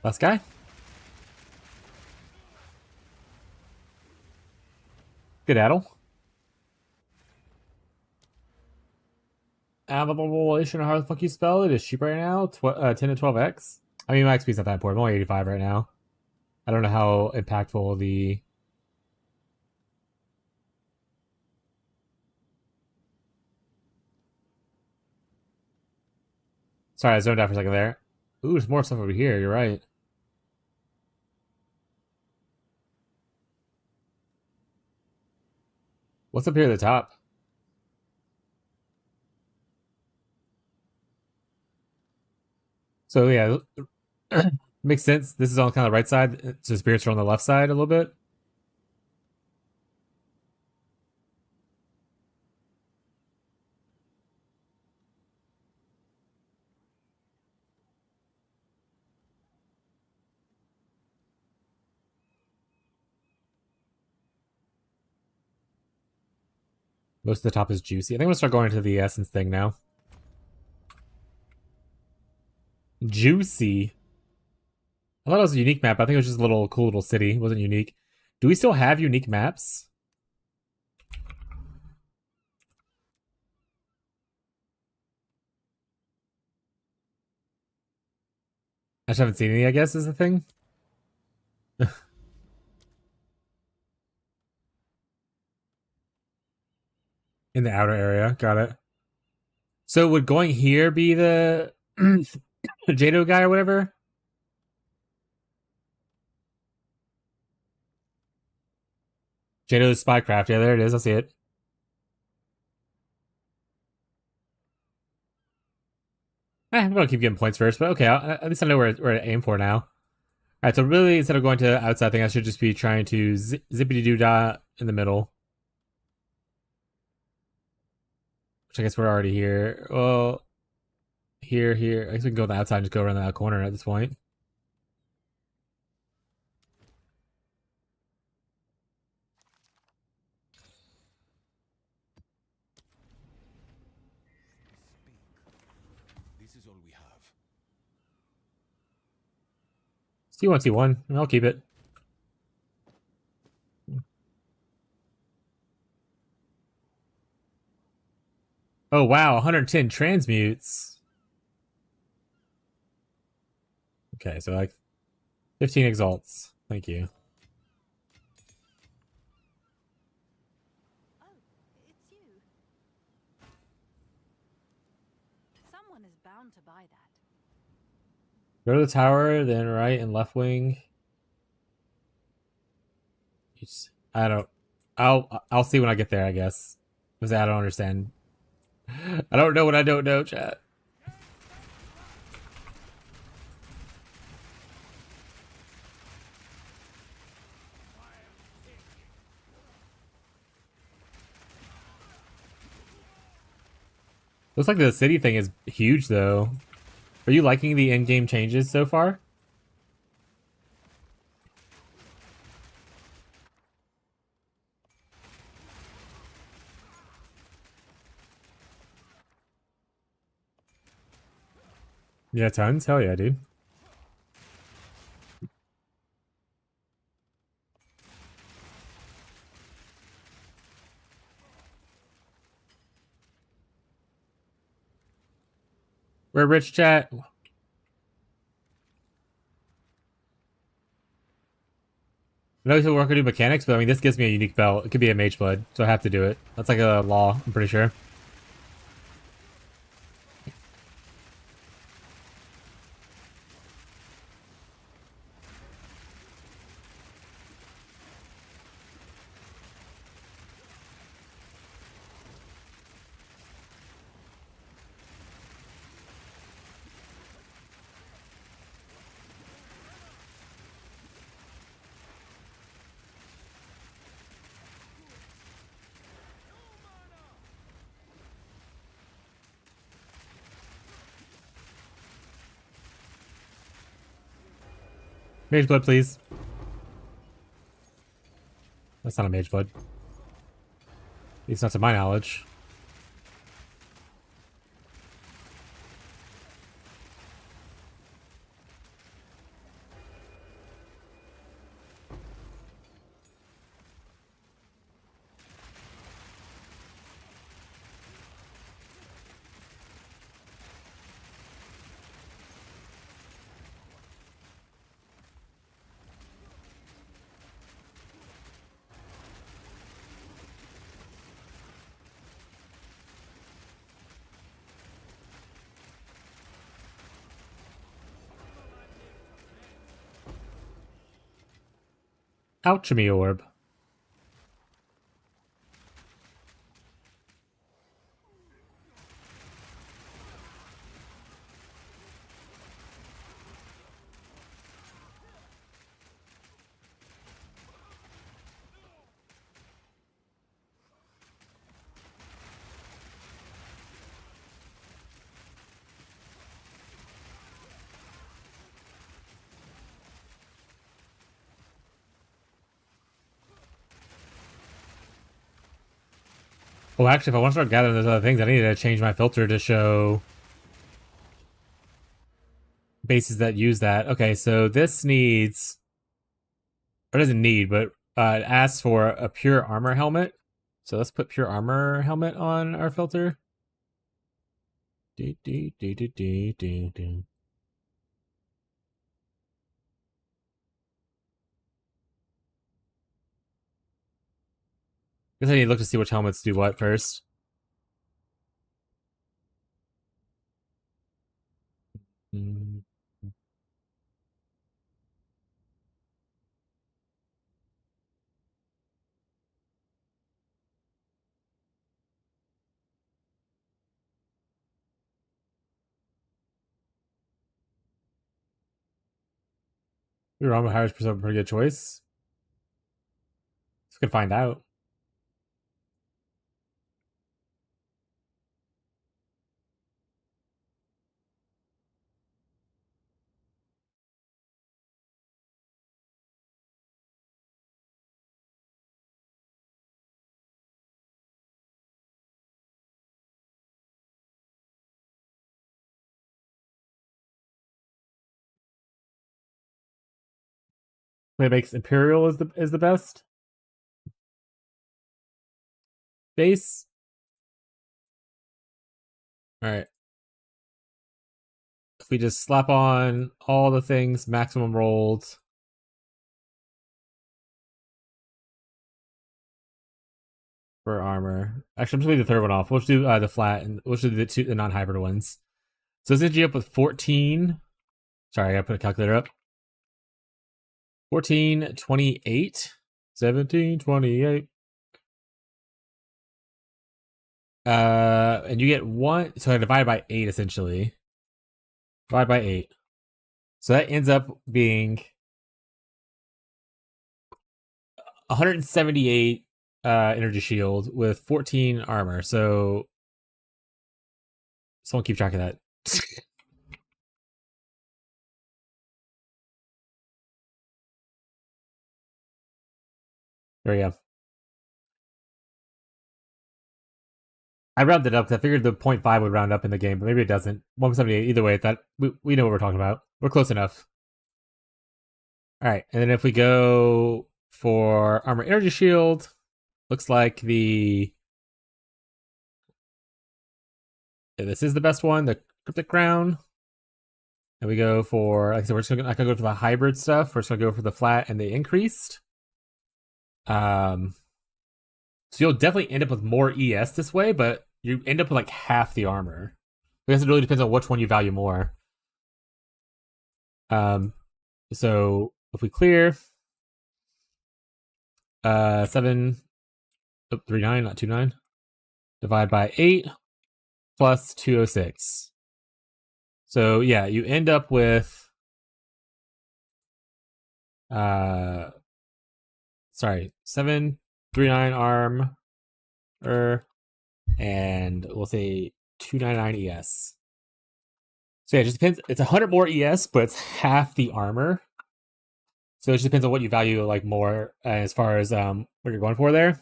Last guy? Good addle. Availation of how the fuck you spell it is cheap right now. 10 to 12x. I mean, my XP's not that important. I'm only 85 right now. I don't know how impactful the... Sorry, I zoned out for a second there. Ooh, there's more stuff over here. You're right. What's up here at the top? So yeah, makes sense. This is on kind of the right side. So spirits are on the left side a little bit. Most of the top is juicy. I think I'm gonna start going to the essence thing now. Juicy. I thought it was a unique map. I think it was just a little cool little city. It wasn't unique. Do we still have unique maps? I just haven't seen any, I guess, is the thing. In the outer area. Got it. So would going here be the Jado guy or whatever? Jado's Spycraft. Yeah, there it is. I see it. I'm gonna keep getting points first, but okay. At least I know where to aim for now. Alright, so really, instead of going to the outside thing, I should just be trying to zippity-doo-dah in the middle. Which I guess we're already here. Well, here. I guess we can go on the outside and just go around that corner at this point. This is all we have. T1, T1. I'll keep it. Oh, wow. 110 transmutes. Okay, so like 15 exalts. Thank you. Oh, it's you. Someone is bound to buy that. Go to the tower, then right and left wing. I don't. I'll see when I get there, I guess. Because I don't understand. I don't know what I don't know, chat. Looks like the city thing is huge, though. Are you liking the in-game changes so far? Yeah, tons? Hell yeah, dude. We're rich, chat. I know he'll work on new mechanics, but I mean, this gives me a unique belt. It could be a mage blood, so I have to do it. That's like a law, I'm pretty sure. Mage blood, please. That's not a mage blood. At least not to my knowledge. Alchemy orb. Well, actually, if I want to start gathering those other things, I need to change my filter to show bases that use that. Okay, so this needs, or doesn't need, but it asks for a pure armor helmet. So let's put pure armor helmet on our filter. Do, do, do, do, do, do, do. Guess I need to look to see which helmets do what first. Mm. Your armor hires a pretty good choice. Let's go find out. It makes Imperial is the best base. All right. If we just slap on all the things maximum rolled. For armor. Actually, I'm just leave the third one off. We'll just do the flat, and we'll just do the non-hybrid ones. So this you up with 14. Sorry, I gotta put a calculator up. 14, 28, 17, 28. And you get one. So I divide by 8 essentially. Divide by 8. So that ends up being 178 energy shield with 14 armor. So someone keep track of that. There we go. I rounded up because I figured the 0.5 would round up in the game, but maybe it doesn't. 178. Either way, that we know what we're talking about. We're close enough. All right, and then if we go for armor energy shield, looks like this is the best one. The Cryptic Crown. And we go for, like I said, we're just gonna, not gonna go for the hybrid stuff. We're just gonna go for the flat and the increased. So you'll definitely end up with more ES this way, but you end up with like half the armor. I guess it really depends on which one you value more. So if we clear 39, not 29, divide by 8 plus 206. So yeah, you end up with sorry, 739 arm and we'll say 299 ES. So yeah, it just depends. It's 100 more ES, but it's half the armor. So it just depends on what you value like more as far as what you're going for there.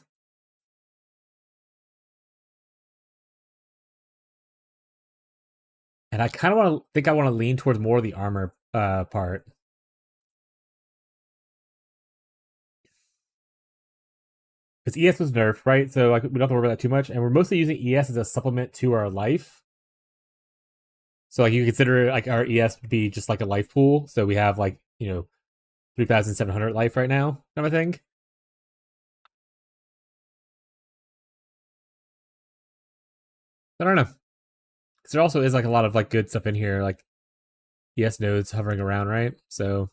And I kind of I want to lean towards more of the armor part. Because ES was nerfed, right? So like we don't have to worry about that too much. And we're mostly using ES as a supplement to our life. So like you consider like our ES would be just like a life pool. So we have like, 3,700 life right now, kind of thing. I don't know. Because there also is like a lot of like good stuff in here, like ES nodes hovering around, right? So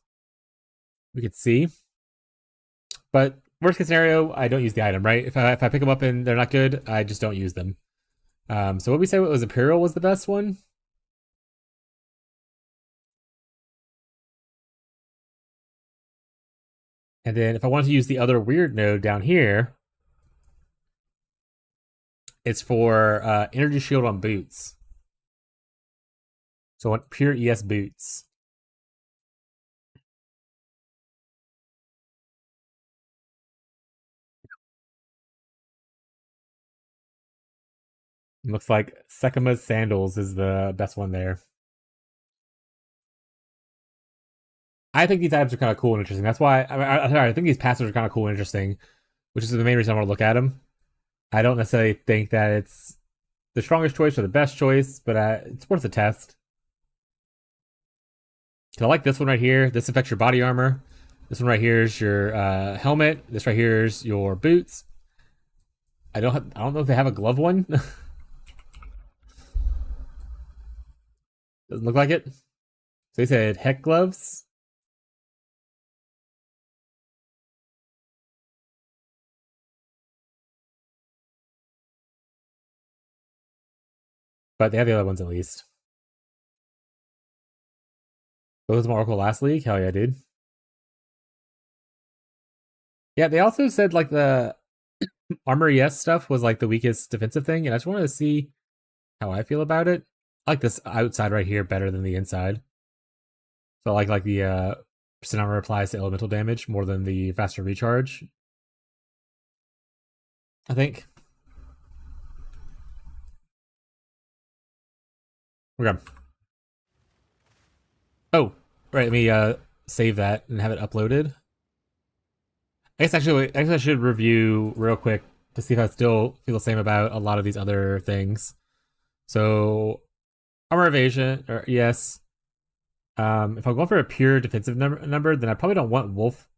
we could see. But worst case scenario, I don't use the item, right? If I pick them up and they're not good, I just don't use them. So what we say was Imperial was the best one. And then if I wanted to use the other weird node down here, it's for energy shield on boots. So I want pure ES boots. Looks like Sekama's Sandals is the best one there. I think these items are kind of cool and interesting. That's why I think these passives are kind of cool and interesting, which is the main reason I want to look at them. I don't necessarily think that it's the strongest choice or the best choice, but it's worth a test. I like this one right here. This affects your body armor. This one right here is your helmet. This right here is your boots. I don't know if they have a glove one. Doesn't look like it. So they said heck gloves. But they have the other ones at least. Both of them Oracle last league? Hell yeah, dude. Yeah, they also said like the armor ES stuff was like the weakest defensive thing, and I just wanted to see how I feel about it. I like this outside right here better than the inside. So I like the percent armor applies to elemental damage more than the faster recharge. I think. We're good. Oh, right. Let me save that and have it uploaded. I guess actually, I should review real quick to see if I still feel the same about a lot of these other things. So, armor evasion, or yes. If I'm going for a pure defensive number, then I probably don't want wolf,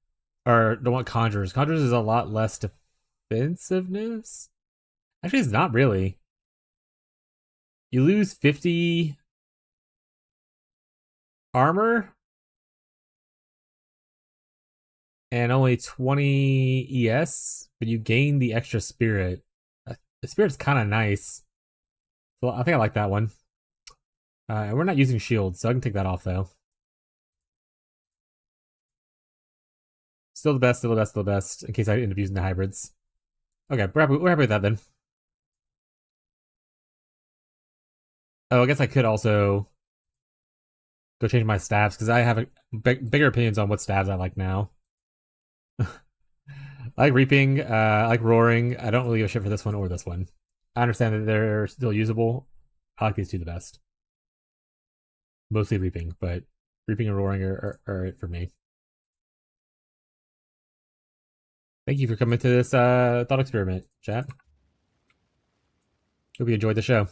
or don't want conjurers. Conjurers is a lot less defensiveness. Actually, it's not really. You lose 50 armor and only 20 ES, but you gain the extra spirit. The spirit's kind of nice. So I think I like that one. And we're not using shields, so I can take that off though. Still the best, still the best, still the best, in case I end up using the hybrids. Okay, we're happy with that then. Oh, I guess I could also go change my stabs, because I have bigger opinions on what stabs I like now. I like Reaping, I like Roaring. I don't really give a shit for this one or this one. I understand that they're still usable. I like these two the best. Mostly Reaping, but Reaping and Roaring are it for me. Thank you for coming to this thought experiment, chat. Hope you enjoyed the show.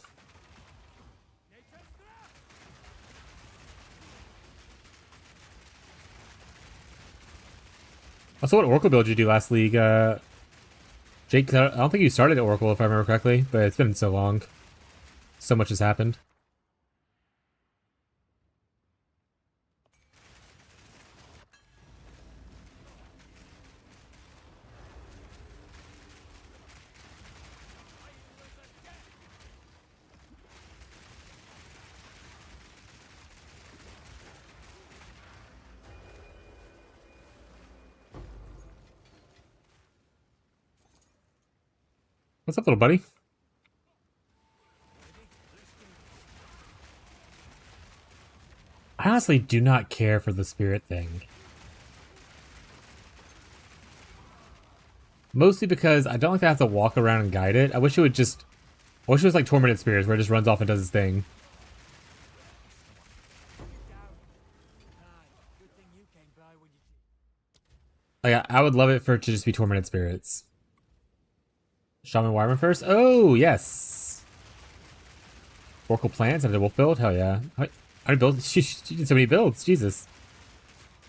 Also, what Oracle build did you do last league? Jake, I don't think you started at Oracle if I remember correctly, but it's been so long. So much has happened. What's up, little buddy? I honestly do not care for the spirit thing. Mostly because I don't like to have to walk around and guide it. I wish it would just... I wish it was like Tormented Spirits, where it just runs off and does its thing. Like, I would love it for it to just be Tormented Spirits. Shaman Wyvern first? Oh, yes! Oracle Plants and a wolf build? Hell yeah. How many builds? She did so many builds, Jesus.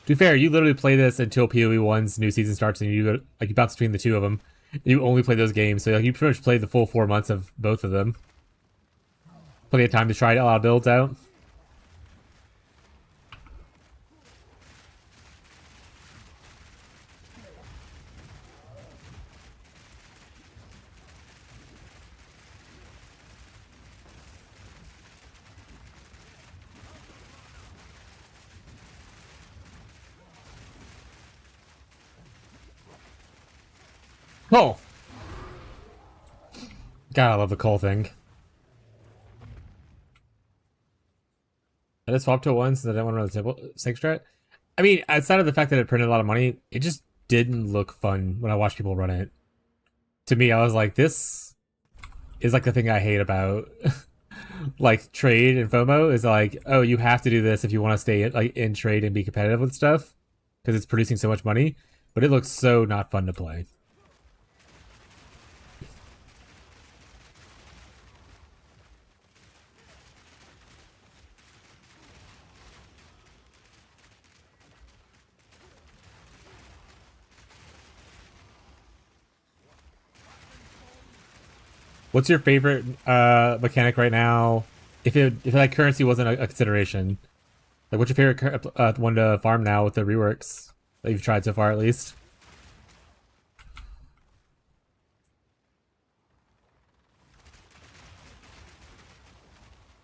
To be fair, you literally play this until PoE 1's new season starts and you like you bounce between the two of them. You only play those games, so like, you pretty much played the full 4 months of both of them. Plenty of time to try a lot of builds out. Oh! God, I love the coal thing. I just swapped to it once and I didn't want to run the table sync strat. I mean, outside of the fact that it printed a lot of money, it just didn't look fun when I watched people run it. To me, I was like, this is like the thing I hate about like trade and FOMO is like, oh, you have to do this if you want to stay like in trade and be competitive with stuff because it's producing so much money, but it looks so not fun to play. What's your favorite mechanic right now? If like currency wasn't a consideration, like what's your favorite one to farm now with the reworks that you've tried so far, at least?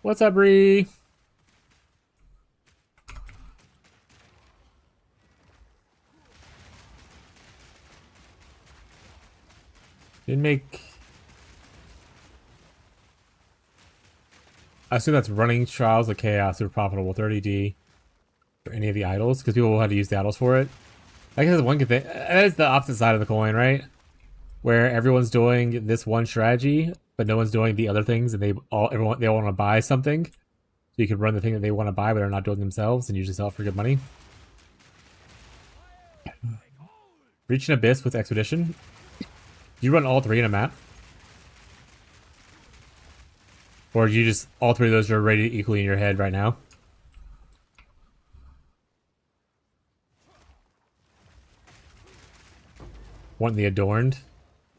What's up, Bree? Didn't make. I assume that's running Trials of Chaos, super profitable, 30D for any of the idols, because people will have to use the idols for it. I guess one good thing. That is the opposite side of the coin, right? Where everyone's doing this one strategy, but no one's doing the other things, and they all want to buy something. So you can run the thing that they want to buy, but they're not doing themselves, and usually sell it for good money. Reach an Abyss with Expedition. You run all three in a map? Or you just, all three of those are rated equally in your head right now? Want the Adorned?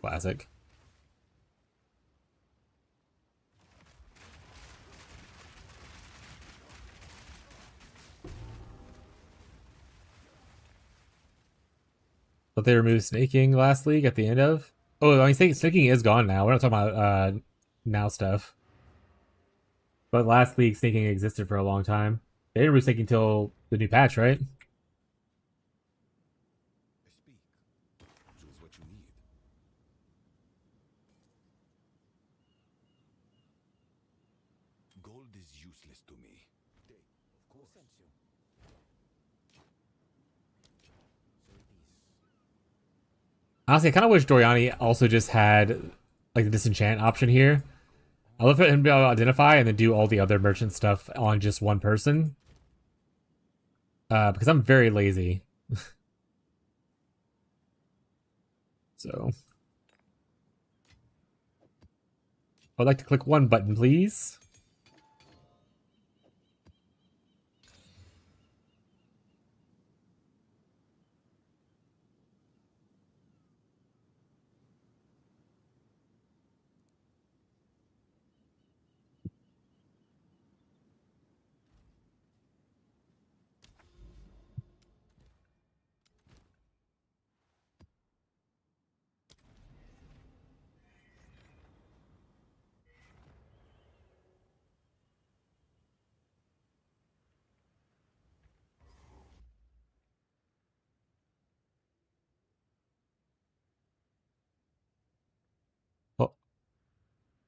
Classic. But they removed snaking last league at the end of? Oh, I mean, snaking is gone now. We're not talking about now stuff. But last league, snaking existed for a long time. They didn't remove snaking until the new patch, right? Choose what you need. Gold is useless to me. Of course. Honestly, I kind of wish Doriani also just had like the disenchant option here. I love for him to be able to identify and then do all the other merchant stuff on just one person. Because I'm very lazy. So. I'd like to click one button, please.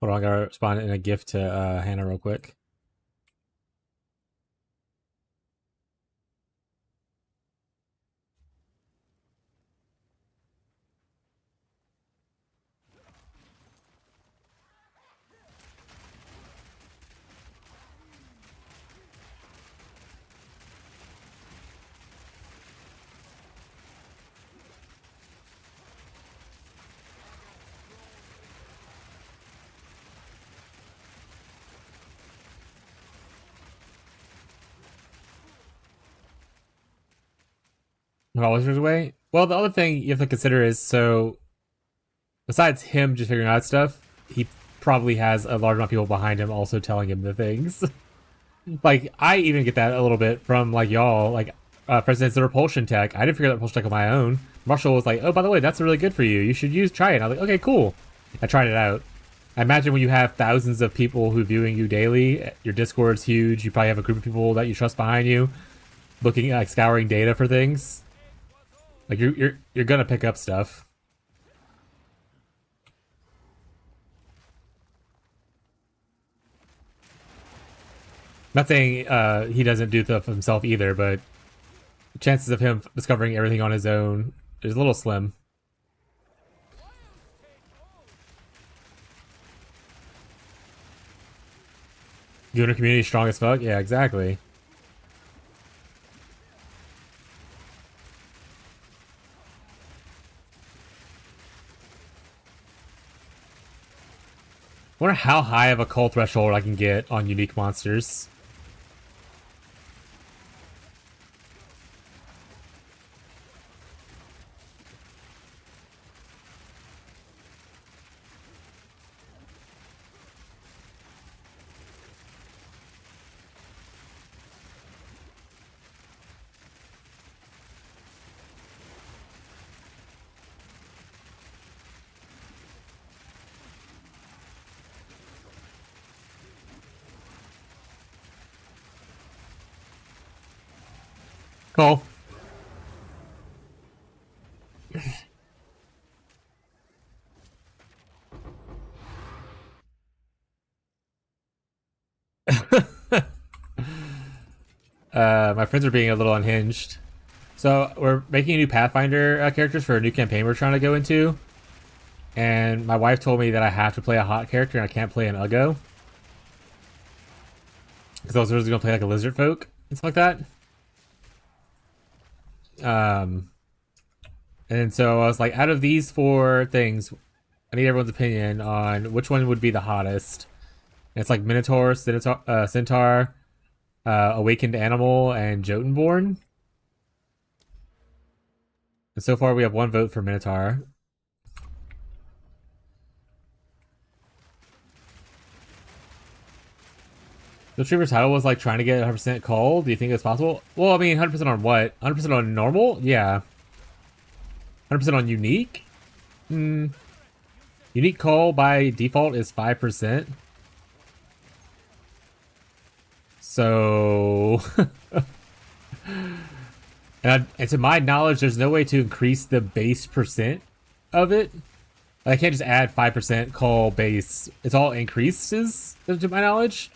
Hold on, I gotta respond in a gift to Hannah real quick. Always goes away. Well, the other thing you have to consider is, so besides him just figuring out stuff, he probably has a large amount of people behind him also telling him the things. Like, I even get that a little bit from, like, y'all. Like, for instance, the repulsion tech. I didn't figure out repulsion tech on my own. Marshall was like, oh, by the way, that's really good for you. You should try it. I was like, okay, cool. I tried it out. I imagine when you have thousands of people who viewing you daily, your Discord's huge. You probably have a group of people that you trust behind you, looking like scouring data for things. Like, you're gonna pick up stuff. Not saying he doesn't do stuff himself either, but the chances of him discovering everything on his own is a little slim. Gooner community strong as fuck? Yeah, exactly. I wonder how high of a call threshold I can get on unique monsters. Cool. My friends are being a little unhinged. So we're making new Pathfinder characters for a new campaign we're trying to go into. And my wife told me that I have to play a hot character and I can't play an Uggo. Because I was originally going to play like a lizard folk and stuff like that. And so I was like, out of these 4 things, I need everyone's opinion on which one would be the hottest. And it's like Minotaur, Centaur, Awakened Animal, and Jotunborn. And so far we have 1 vote for Minotaur. The Retriever's title was like trying to get 100% call. Do you think it's possible? Well, I mean, 100% on what? 100% on normal? Yeah. 100% on unique? Unique call by default is 5%. So... and to my knowledge, there's no way to increase the base percent of it. I can't just add 5% call base. It's all increases, to my knowledge.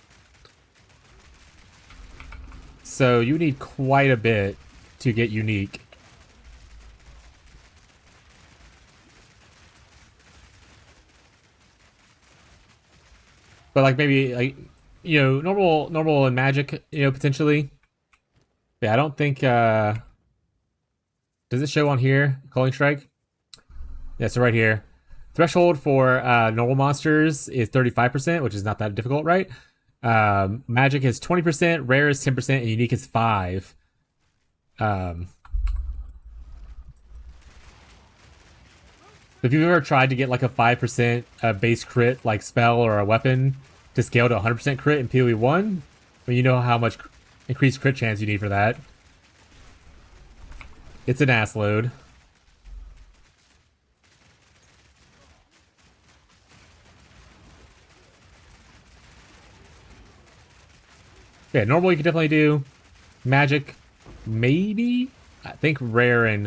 So you need quite a bit to get unique. But like maybe like, you know, normal and magic, you know, potentially. Yeah, I don't think does it show on here? Calling strike? Yeah, so right here. Threshold for normal monsters is 35%, which is not that difficult, right? Magic is 20%, rare is 10%, and unique is 5%. If you've ever tried to get like a 5% base crit, like spell or a weapon, to scale to 100% crit in PoE 1, well, you know how much increased crit chance you need for that. It's an ass load. Yeah, normal you can definitely do. Magic, maybe? I think rare and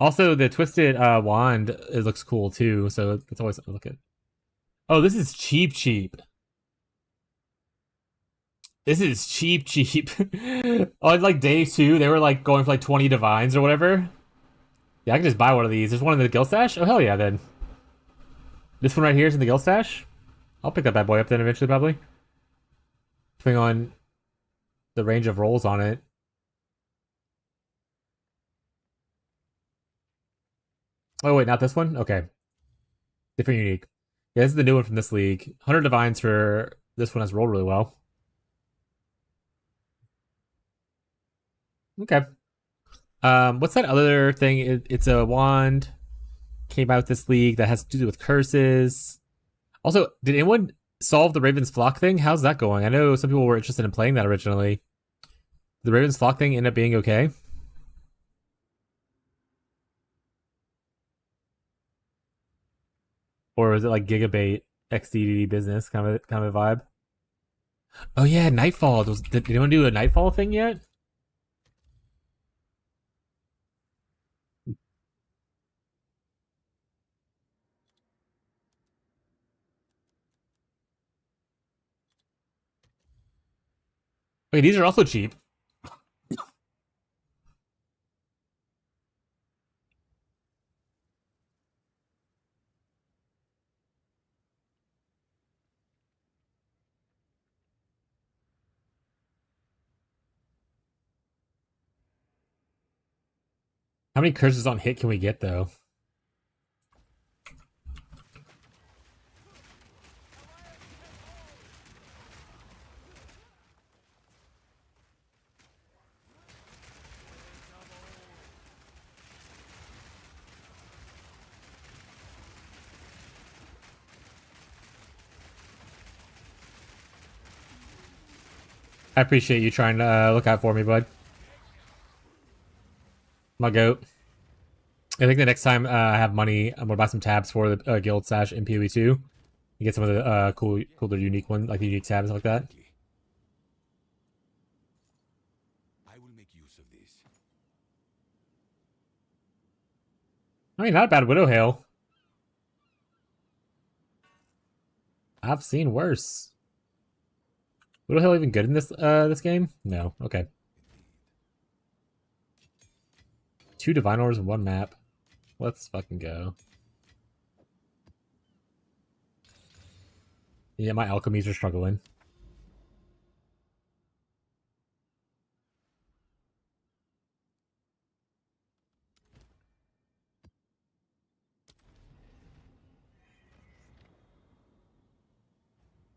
Also, the twisted wand, it looks cool too, so it's always something to look at. Oh, this is cheap cheap. This is cheap cheap. On like day 2, they were like going for like 20 divines or whatever. Yeah, I can just buy one of these. There's one in the guild stash? Oh, hell yeah, then. This one right here is in the guild stash? I'll pick that bad boy up then eventually, probably. Depending on the range of rolls on it. Oh, wait, not this one? Okay. Different unique. Yeah, this is the new one from this league. 100 divines for this one has rolled really well. Okay. What's that other thing? It's a wand. Came out this league that has to do with curses. Also, did anyone solve the Raven's Flock thing? How's that going? I know some people were interested in playing that originally. The Raven's Flock thing end up being okay? Or was it like Gigabait XDD business kind of vibe? Oh yeah, Nightfall. Did anyone do a Nightfall thing yet? Okay, these are also cheap. How many curses on hit can we get though? I appreciate you trying to look out for me, bud. My goat. I think the next time I have money, I'm gonna buy some tabs for the guild stash in PoE2. You get some of the cooler, unique ones, like the unique tabs like that. I will make use of this. I mean, not a bad Widow Hail. I've seen worse. Widow Hail even good in this game? No. Okay. 2 Divine Ores and 1 map. Let's fucking go. Yeah, my alchemies are struggling.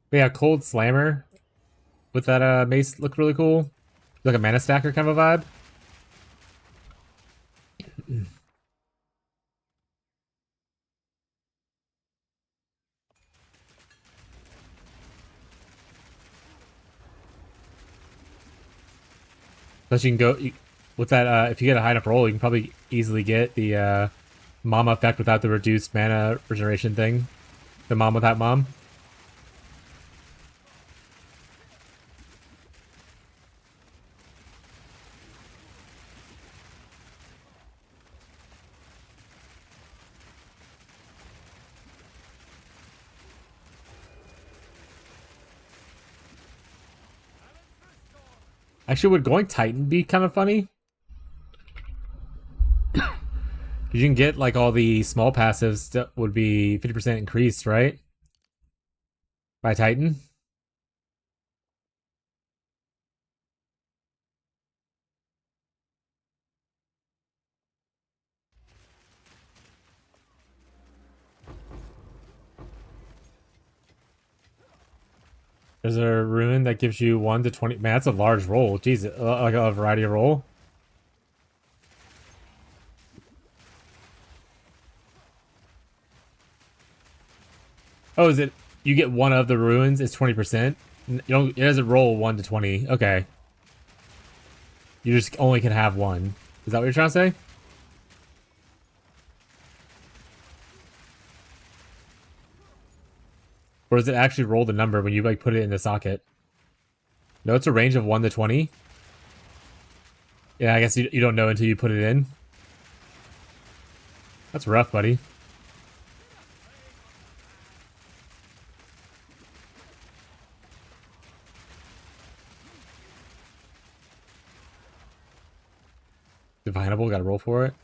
But yeah, Cold Slammer with that mace looked really cool. Like a mana stacker kind of a vibe. Plus you can go with that if you get a high enough roll, you can probably easily get the Mama effect without the reduced mana regeneration thing. The Mom without Mom. Actually, would going Titan be kind of funny? You can get like all the small passives that would be 50% increased, right? By Titan. There's a rune that gives you 1 to 20. Man, that's a large roll. Jeez, like a variety of roll. Oh, is it? You get one of the runes. It's 20%. You don't. It doesn't roll 1 to 20. Okay. You just only can have one. Is that what you're trying to say? Or does it actually roll the number when you like put it in the socket? No, it's a range of 1 to 20. Yeah, I guess you don't know until you put it in. That's rough, buddy. Divinable, gotta roll for it.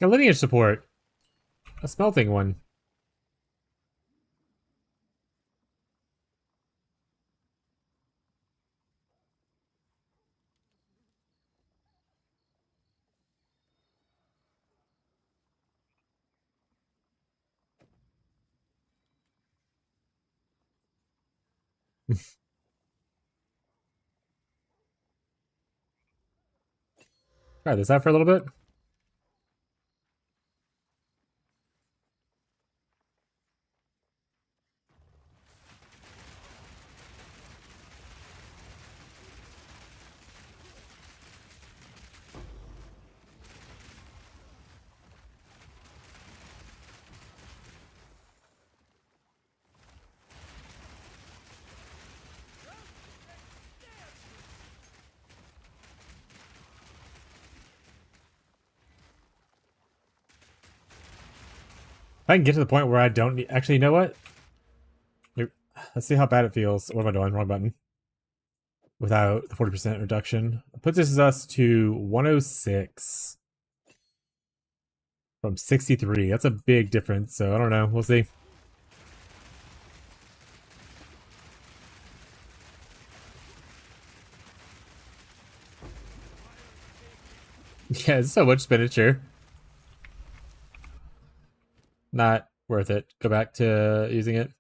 Got lineage support. A smelting one. Try this out for a little bit. If I can get to the point where I don't need... Actually, you know what? Let's see how bad it feels. What am I doing? Wrong button. Without the 40% reduction. Puts us to 106. From 63. That's a big difference, so I don't know. We'll see. Yeah, it's so much expenditure. Not worth it. Go back to using it.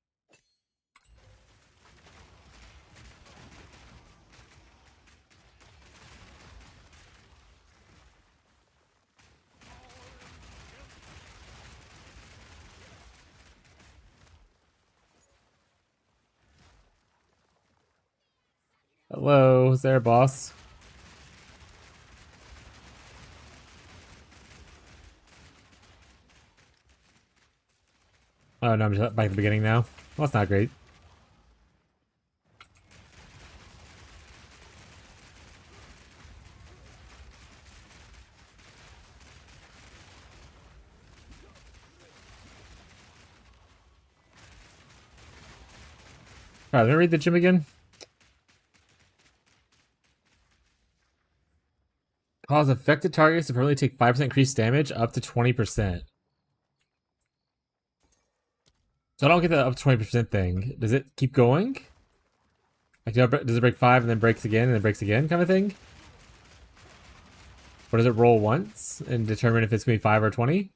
Hello, is there a boss? Oh no, I'm just back at the beginning now. Well, that's not great. Alright, let me read the gym again. Cause affected targets to permanently take 5% increased damage up to 20%. So I don't get the up to 20% thing. Does it keep going? Like, does it break 5 and then breaks again and then breaks again kind of thing? Or does it roll once and determine if it's going to be 5 or 20?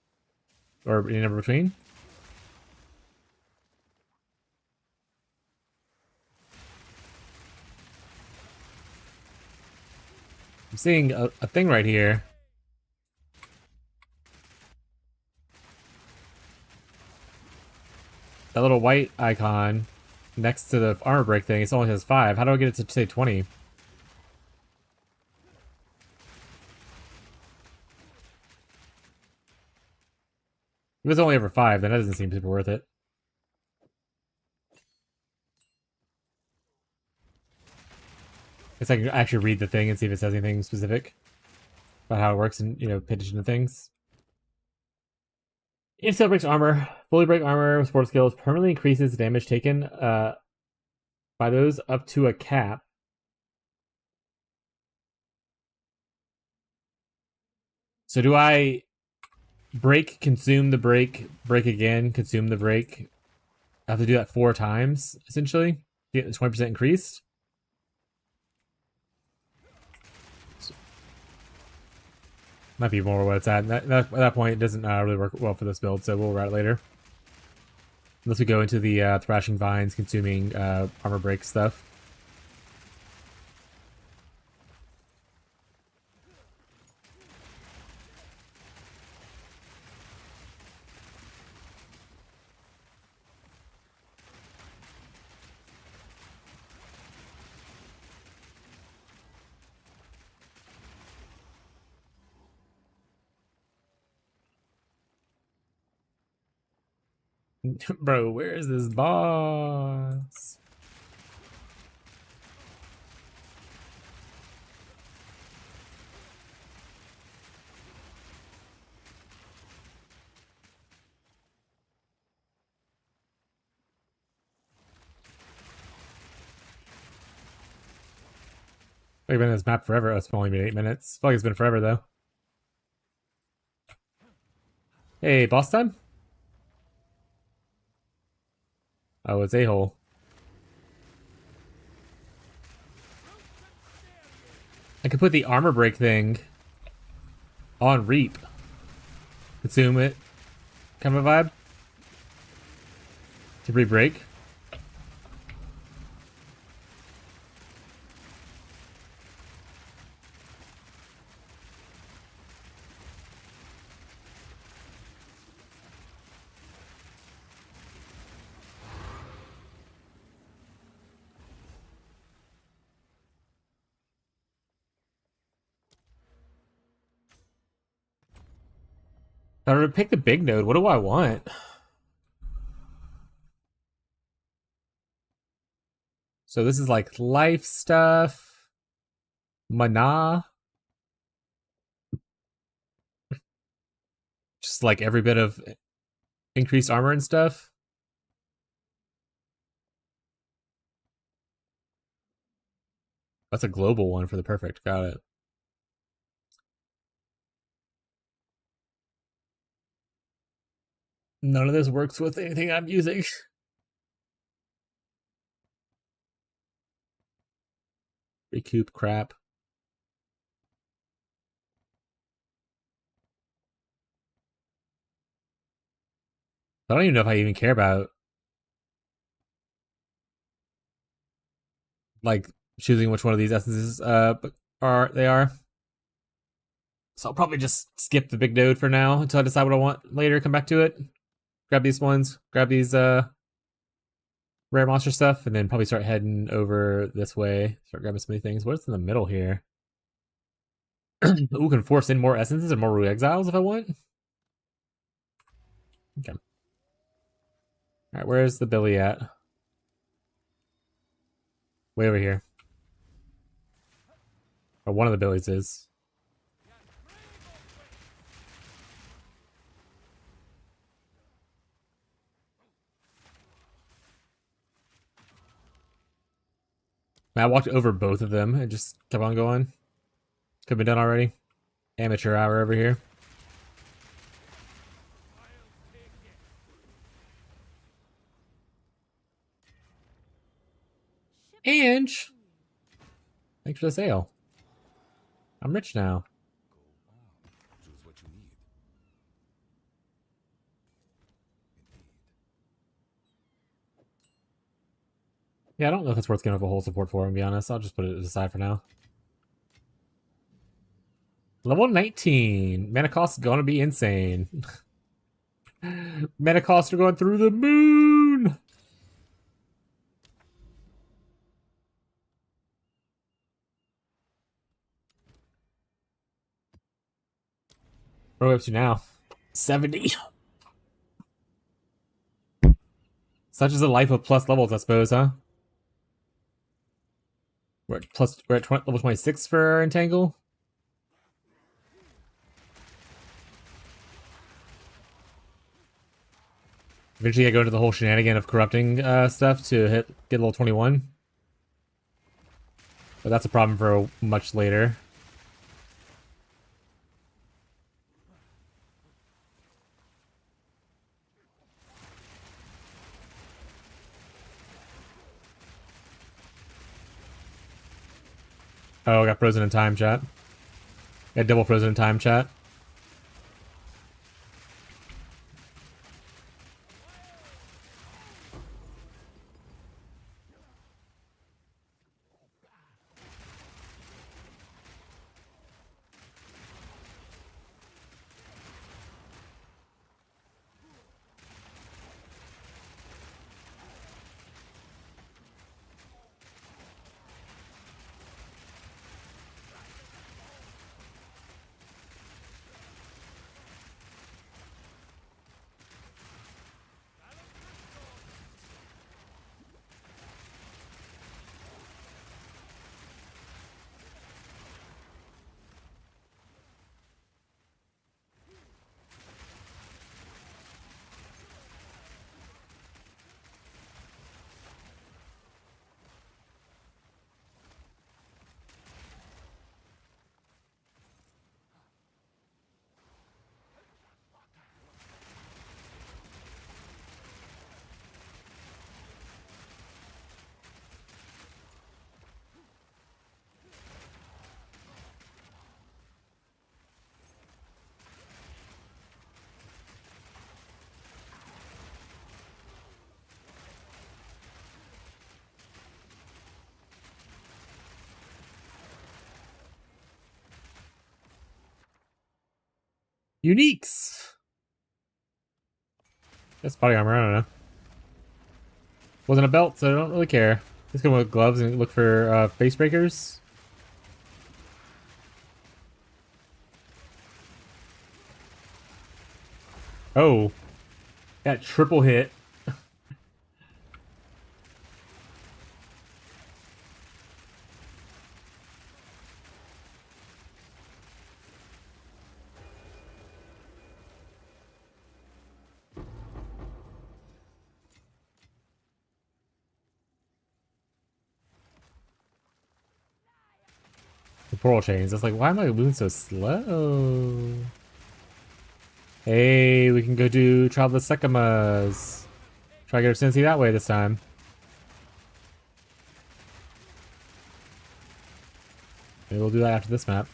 Or any number between? I'm seeing a thing right here. That little white icon next to the armor break thing, it only has 5. How do I get it to say 20? If it was only ever 5, then that doesn't seem super worth it. Guess I can actually read the thing and see if it says anything specific about how it works and, you know, pay attention to things. Instantly breaks armor. Fully break armor with sports skills permanently increases damage taken by those up to a cap. So do I break, consume the break, break again, consume the break. I have to do that 4 times, essentially. Get the 20% increased. So, might be more where it's at. At that point, it doesn't really work well for this build, so we'll route it later. Unless we go into the thrashing vines, consuming armor break stuff. Bro, where is this boss? I've been in this map forever. It's only been 8 minutes. I feel like it's been forever, though. Hey, boss time? Oh, it's a-hole. I could put the armor break thing on Reap. Consume it. Kind of a vibe. To re-break. If I were to pick the big node, what do I want? So this is like life stuff. Mana. Just like every bit of increased armor and stuff. That's a global one for the perfect. Got it. None of this works with anything I'm using. Recoup crap. I don't even know if I even care about like choosing which one of these essences they are. So I'll probably just skip the big node for now until I decide what I want later, come back to it. Grab these ones, grab these rare monster stuff, and then probably start heading over this way. Start grabbing some of these things. What's in the middle here? Ooh, can force in more essences and more Rue Exiles if I want. Okay. Alright, where's the Billy at? Way over here. Or one of the Billies is. I walked over both of them and just kept on going. Could have been done already. Amateur hour over here. Ange! Thanks for the sale. I'm rich now. Choose what you need. Yeah, I don't know if it's worth giving up a whole support for, to be honest. I'll just put it aside for now. Level 19. Mana cost is gonna be insane. Mana costs are going through the moon! What are we up to now? 70. Such is the life of plus levels, I suppose, huh? We're at level 26 for Entangle. Eventually I go into the whole shenanigan of corrupting stuff to get level 21. But that's a problem for much later. Oh, I got frozen in time, chat. Got double frozen in time, chat. Uniques! That's body armor, I don't know. Wasn't a belt, so I don't really care. Let's go with gloves and look for face breakers. Oh. Got triple hit. The portal chains. I was like, why am I moving so slow? Hey, we can go do Trial of the Sekimas. Try to get our Cincy that way this time. Maybe we'll do that after this map.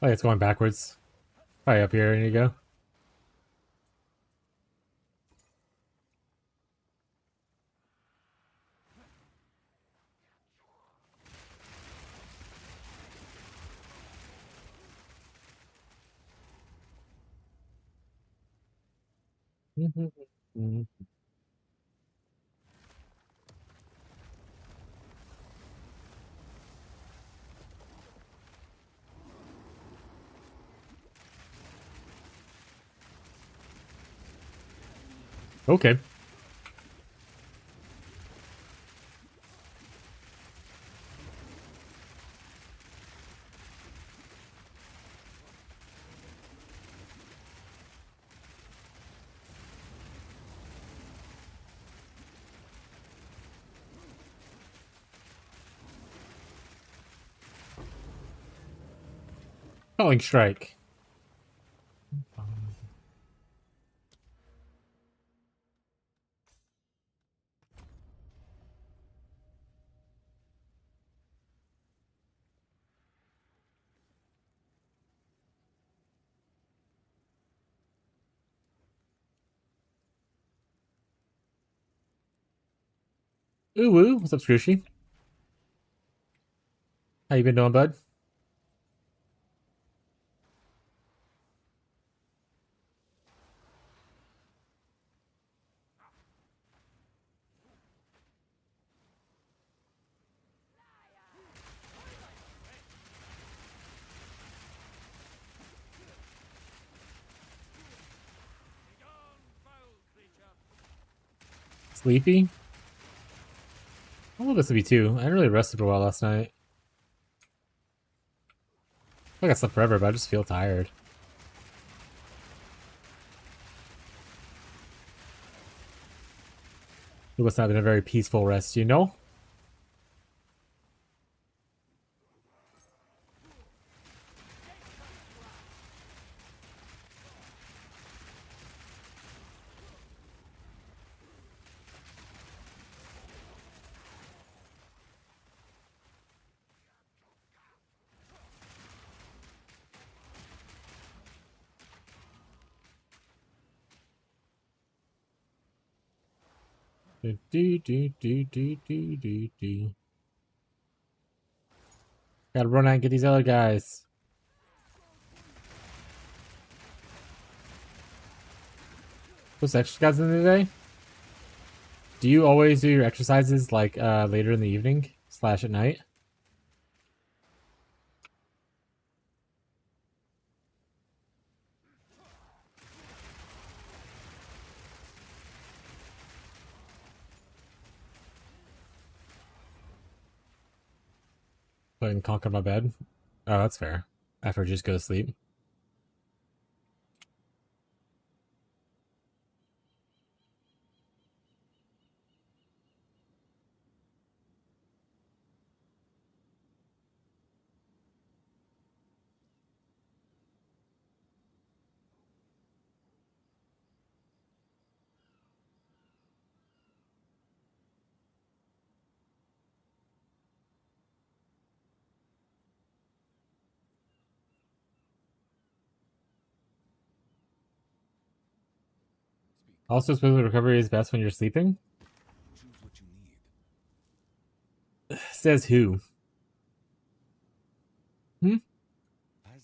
Oh, yeah, it's going backwards. Probably up here, there you go. Okay. Calling strike. Ooh woo, what's up, Scrooshy? How you been doing, bud? sleepy. A little bit sleepy too. I didn't really rest super well last night. I feel like I slept forever, but I just feel tired. It must not have been a very peaceful rest, you know? Do, do, do, do, do, do, do. Gotta run out and get these other guys. What's the exercise in today? Do you always do your exercises like later in the evening / at night? Go ahead and conquer my bed. Oh, that's fair. After I just go to sleep. Also, smooth recovery is best when you're sleeping. Choose what you need. Says who? As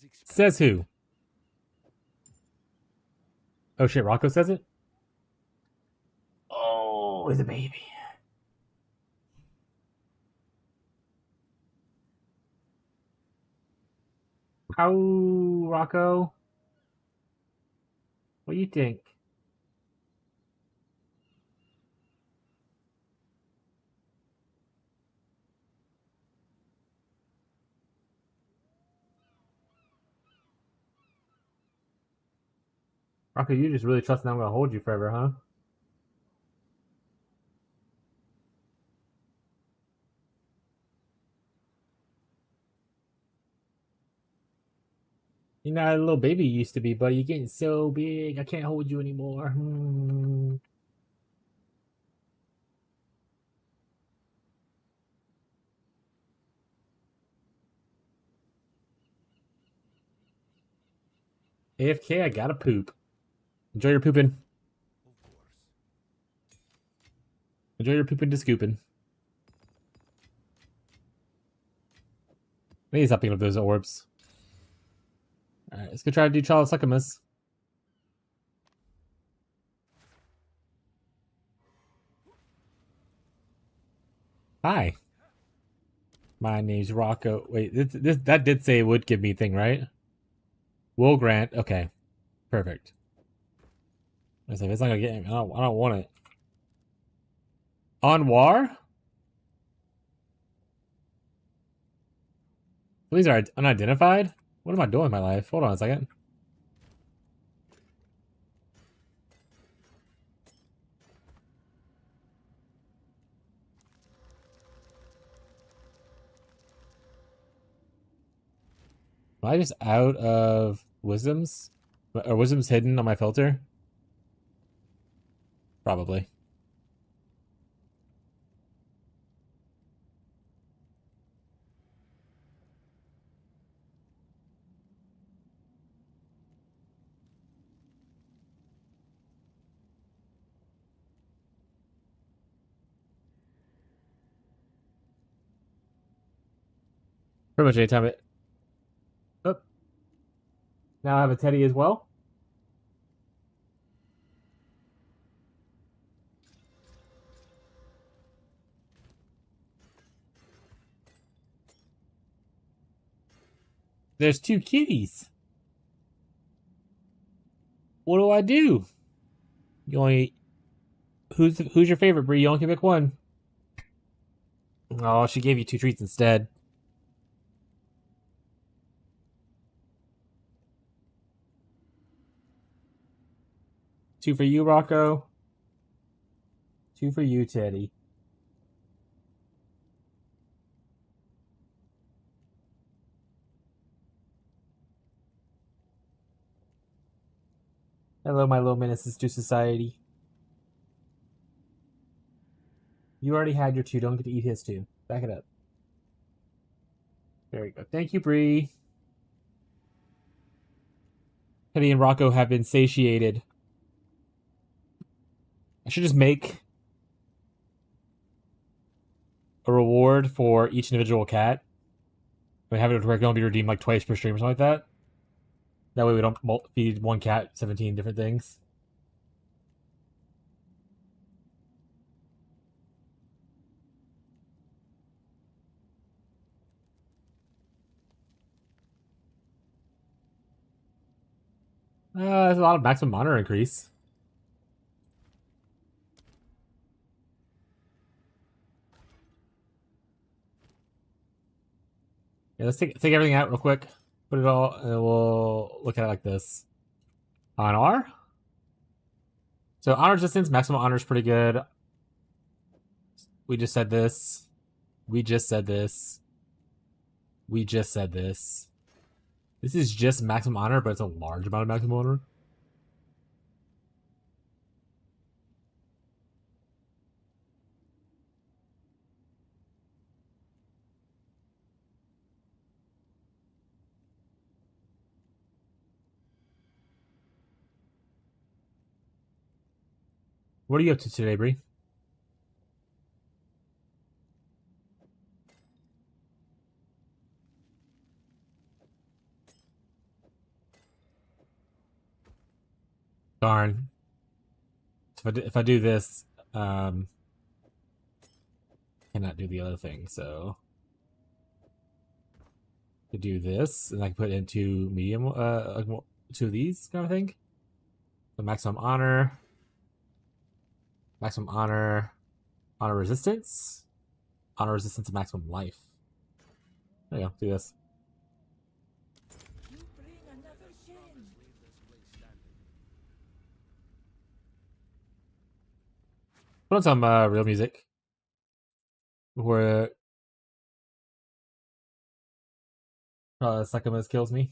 expected. Says who? Oh shit, Rocco says it? Oh, he's a baby. How, Rocco? What do you think? Rocco, you just really trust that I'm gonna hold you forever, huh? You're not a little baby you used to be, but you're getting so big. I can't hold you anymore. AFK, I gotta poop. Enjoy your pooping. Of course. Enjoy your pooping to scooping. Maybe stop picking up those orbs. Alright, let's go try to do Child Succumus. Hi. My name's Rocco. Wait, that did say it would give me thing, right? Will grant. Okay. Perfect. I was like, it's not gonna get me. I don't want it. On war? These are unidentified? What am I doing in my life? Hold on a second. Am I just out of wisdoms? Are wisdoms hidden on my filter? Probably. Pretty much anytime it... Oh. Now I have a teddy as well. There's 2 kitties. What do I do? You only... Who's your favorite, Bree? You only can pick one. Oh, she gave you 2 treats instead. Two for you, Rocco. 2 for you, Teddy. Hello, my little menaces to society. You already had your 2. Don't get to eat his 2. Back it up. There we go. Thank you, Bree. Teddy and Rocco have been satiated. I should just make a reward for each individual cat. We have it where it can only be redeemed like twice per stream or something like that. That way we don't feed one cat 17 different things. There's a lot of maximum honor increase. Yeah, let's take everything out real quick. Put it all, and we'll look at it like this. Honor. So honor resistance, maximum honor is pretty good. We just said this. We just said this. We just said this. This is just maximum honor, but it's a large amount of maximum honor. What are you up to today, Bree? Darn. If I do this, cannot do the other thing, so to do this, and I can put it into medium, like 2 of these kind of thing. So maximum honor, honor resistance, and maximum life. There you go. Do this. You bring another gin. Put on some real music. Before Sakamas kills me.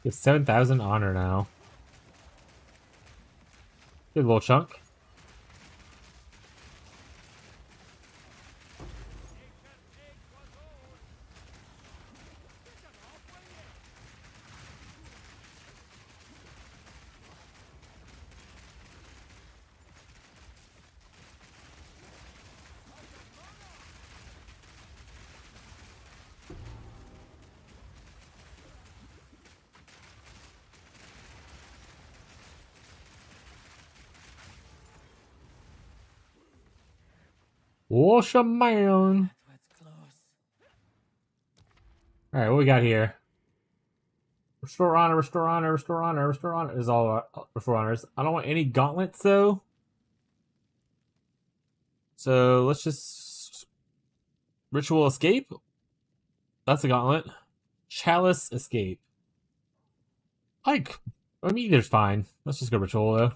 It's 7,000 honor now. Good little chunk. Wash a man. Alright, what we got here? Restore honor, restore honor, restore honor, restore honor is all restore honors. I don't want any gauntlets though. So let's just ritual escape. That's a gauntlet. Chalice escape. I mean, either's fine. Let's just go ritual though.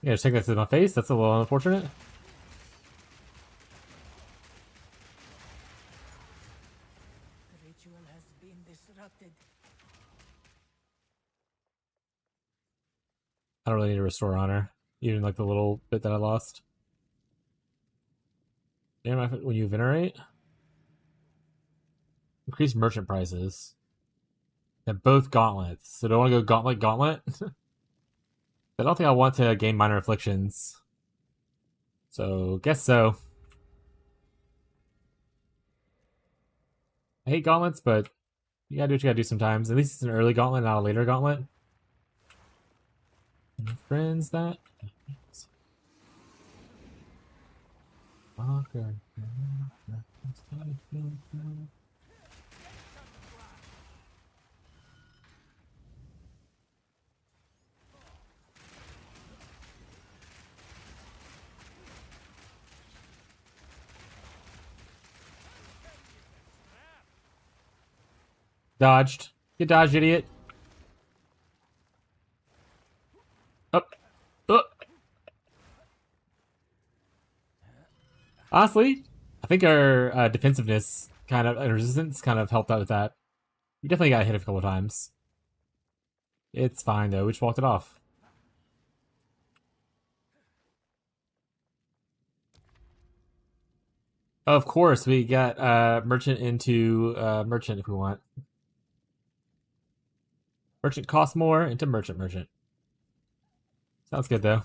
Yeah, just take that to my face. That's a little unfortunate. The ritual has been disrupted. I don't really need to restore honor. Even like the little bit that I lost. When you venerate, increase merchant prices. And both gauntlets. So do I want to go gauntlet? I don't think I want to gain minor afflictions. So guess so. I hate gauntlets, but you gotta do what you gotta do sometimes. At least it's an early gauntlet, not a later gauntlet. Any friends that. Dodged. Get dodged, idiot. Up. Up. Honestly, I think our defensiveness kind of and resistance kind of helped out with that. We definitely got hit a couple times. It's fine though. We just walked it off. Of course, we got merchant into merchant if we want. Merchant costs more into merchant. Sounds good though.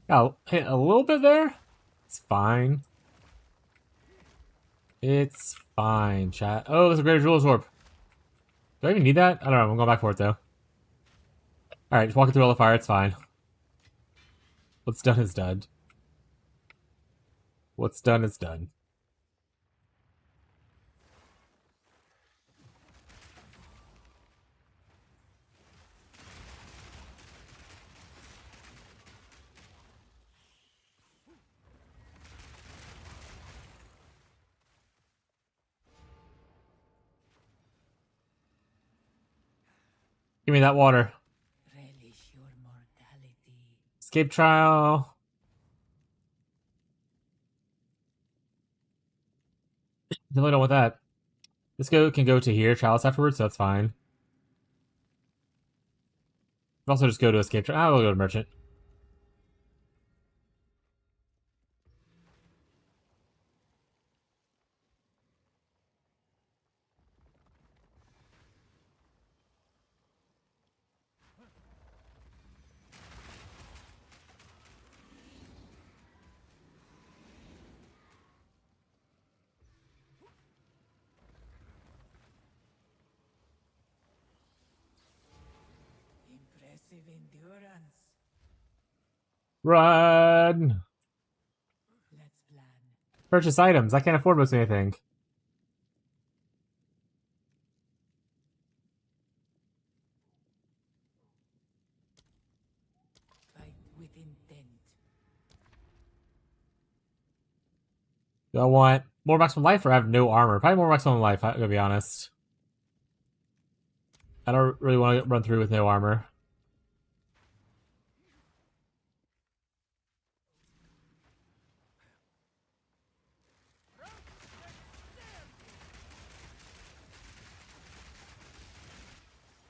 Oh, hit a little bit there. It's fine. It's fine, chat. Oh, there's a greater jewel's orb. Do I even need that? I don't know. I'm going back for it though. Alright, just walking through all the fire, it's fine. What's done is done. What's done is done. Give me that water. Relish your mortality. Escape trial. Definitely don't want that. This can go to here, chalice afterwards, so that's fine. Also just go to escape trial. We'll go to merchant. Impressive endurance. Run! Let's plan. Purchase items. I can't afford most anything. Fight with intent. Do I want more maximum life or have no armor? Probably more maximum life, I'm gonna be honest. I don't really want to run through with no armor.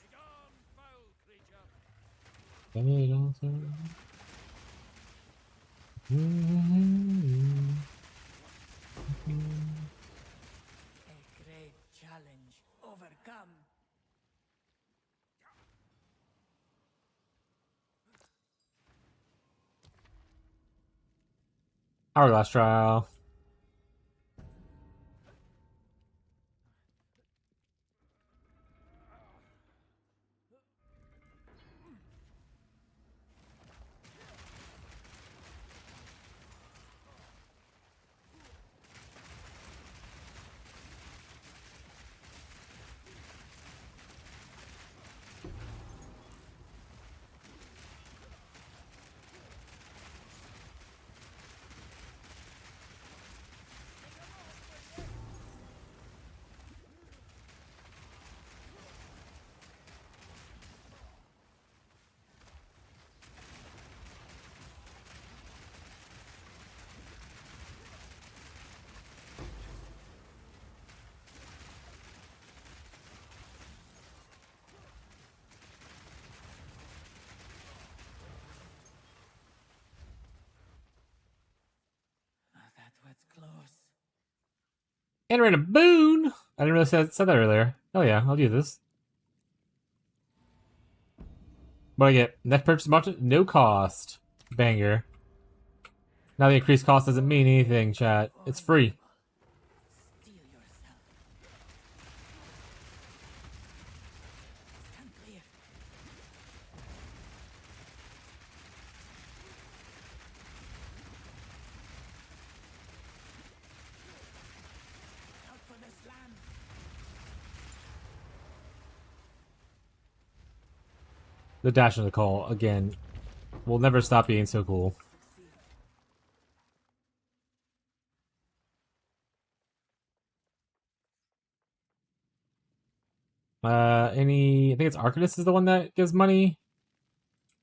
Begone, foul creature! A great challenge overcome. Hourglass trial. Entering a boon! I didn't really said that earlier. Oh yeah, I'll do this. What do I get? Next purchase button? No cost. Banger. Now the increased cost doesn't mean anything, chat. It's free. Steel yourself. Stand clear. Out for this land. The dash and the call, again, will never stop being so cool. I think it's Arcanist is the one that gives money.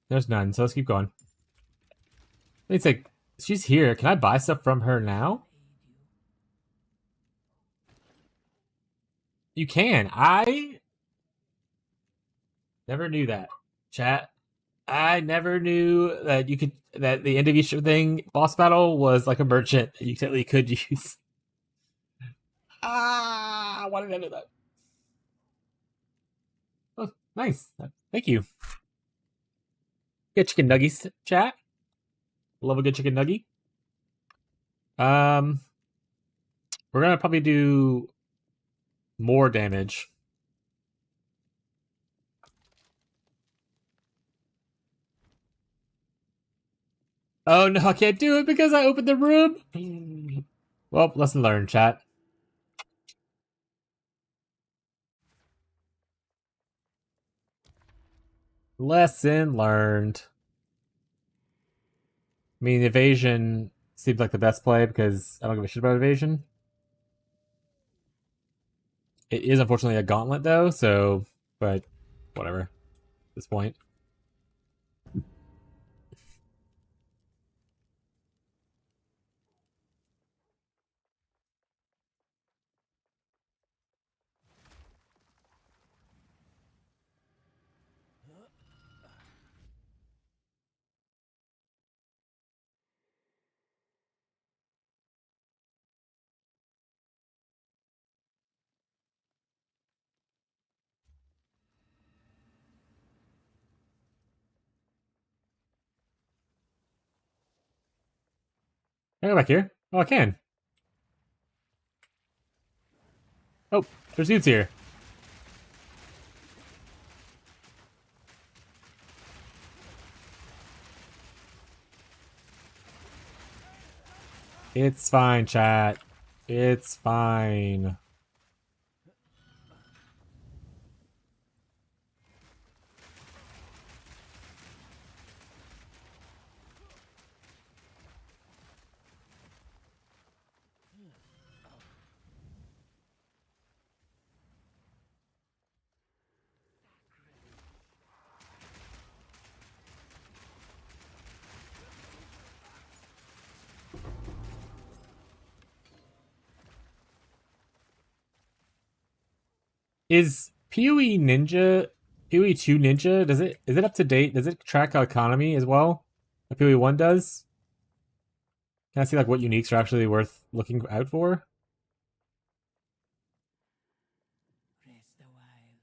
There's none, so let's keep going. It's like, she's here. Can I buy stuff from her now? You can. I never knew that. Chat. I never knew that you could, that the end of each thing boss battle was like a merchant that you technically could use. Why did I know that? Oh, nice. Thank you. Good chicken nuggies, chat. Love a good chicken nuggie. We're gonna probably do more damage. Oh no, I can't do it because I opened the room. Well, lesson learned, chat. Lesson learned. I mean, evasion seems like the best play because I don't give a shit about evasion. It is unfortunately a gauntlet though, so, but whatever at this point. Can I go back here? Oh, I can. Oh, there's dudes here. It's fine, chat. It's fine. Is PoE Ninja, PoE 2 Ninja, is it up to date? Does it track economy as well? Like PoE 1 does? Can I see like what uniques are actually worth looking out for? Rest a while.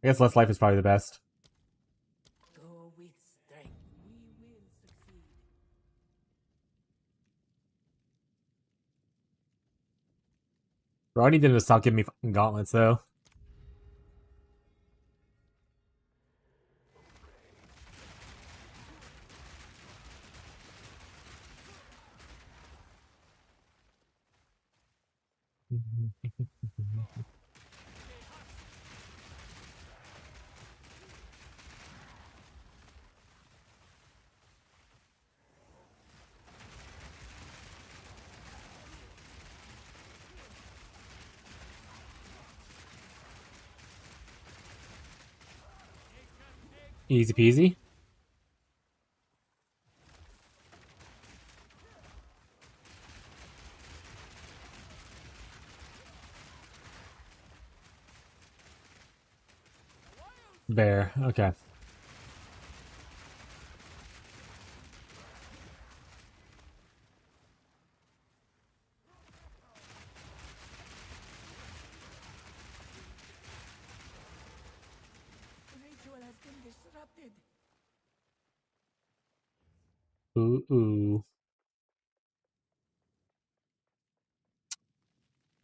I guess less life is probably the best. Go with strength. We will succeed. Bro, I need them to stop giving me fucking gauntlets though. Easy peasy. Bear, okay. Ooh, ooh.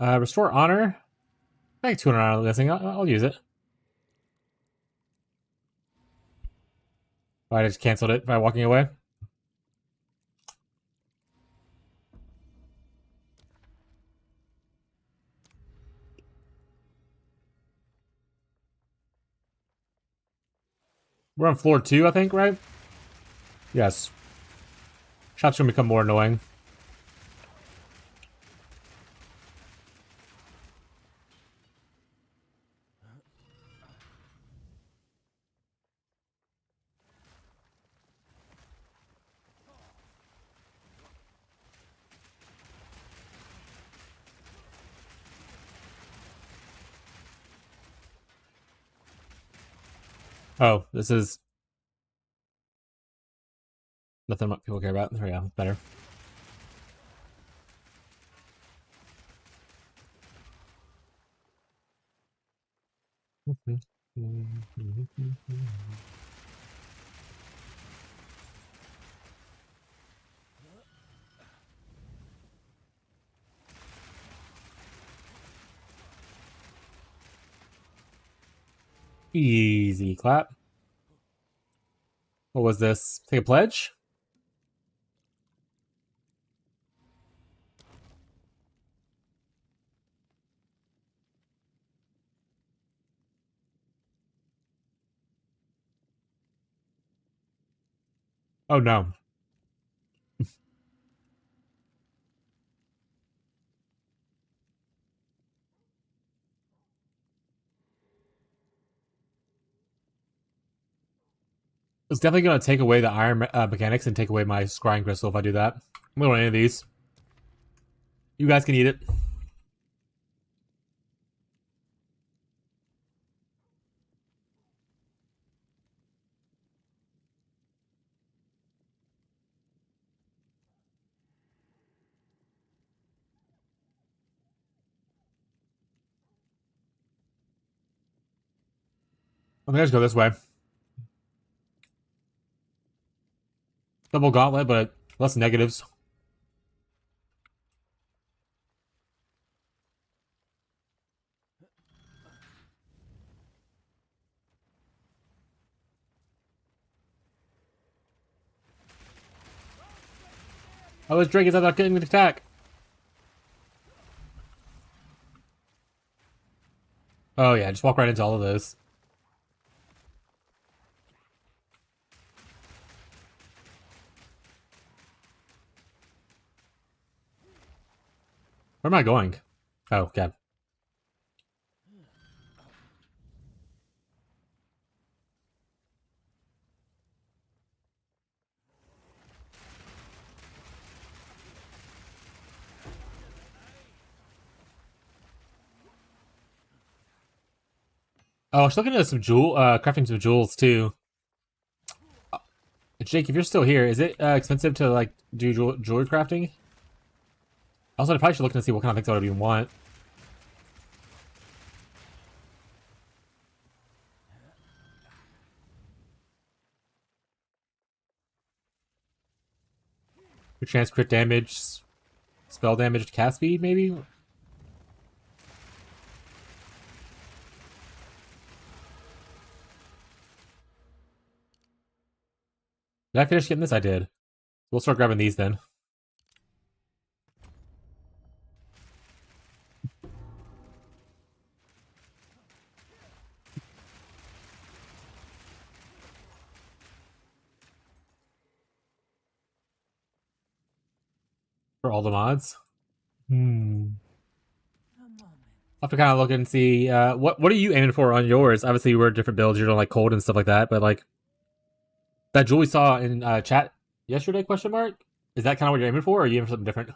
Restore honor. I think 200 honor missing. I'll use it. I just canceled it by walking away. We're on floor 2, I think, right? Yes. Shots gonna become more annoying. Oh, this is nothing people care about. There we go. Better. Easy clap. What was this? Take a pledge? Oh no. It's definitely going to take away the iron mechanics and take away my scrying crystal if I do that. I'm going to any of these. You guys can eat it. I think I just go this way. Double gauntlet, but less negatives. Oh, this Drake is not getting an attack. Oh yeah, just walk right into all of those. Where am I going? Oh, okay. Oh, I was looking at some crafting some jewels too. Jake, if you're still here, is it expensive to like do jewelry crafting? Also, I probably should look to see what kind of things I would even want. Your chance crit damage, spell damage, cast speed, maybe? Did I finish getting this? I did. We'll start grabbing these then. For all the mods. I'll have to kind of look and see what are you aiming for on yours. Obviously, you were different builds. You're doing like cold and stuff like that. But like that jewel we saw in chat yesterday? Question mark. Is that kind of what you're aiming for, or are you aiming for something different?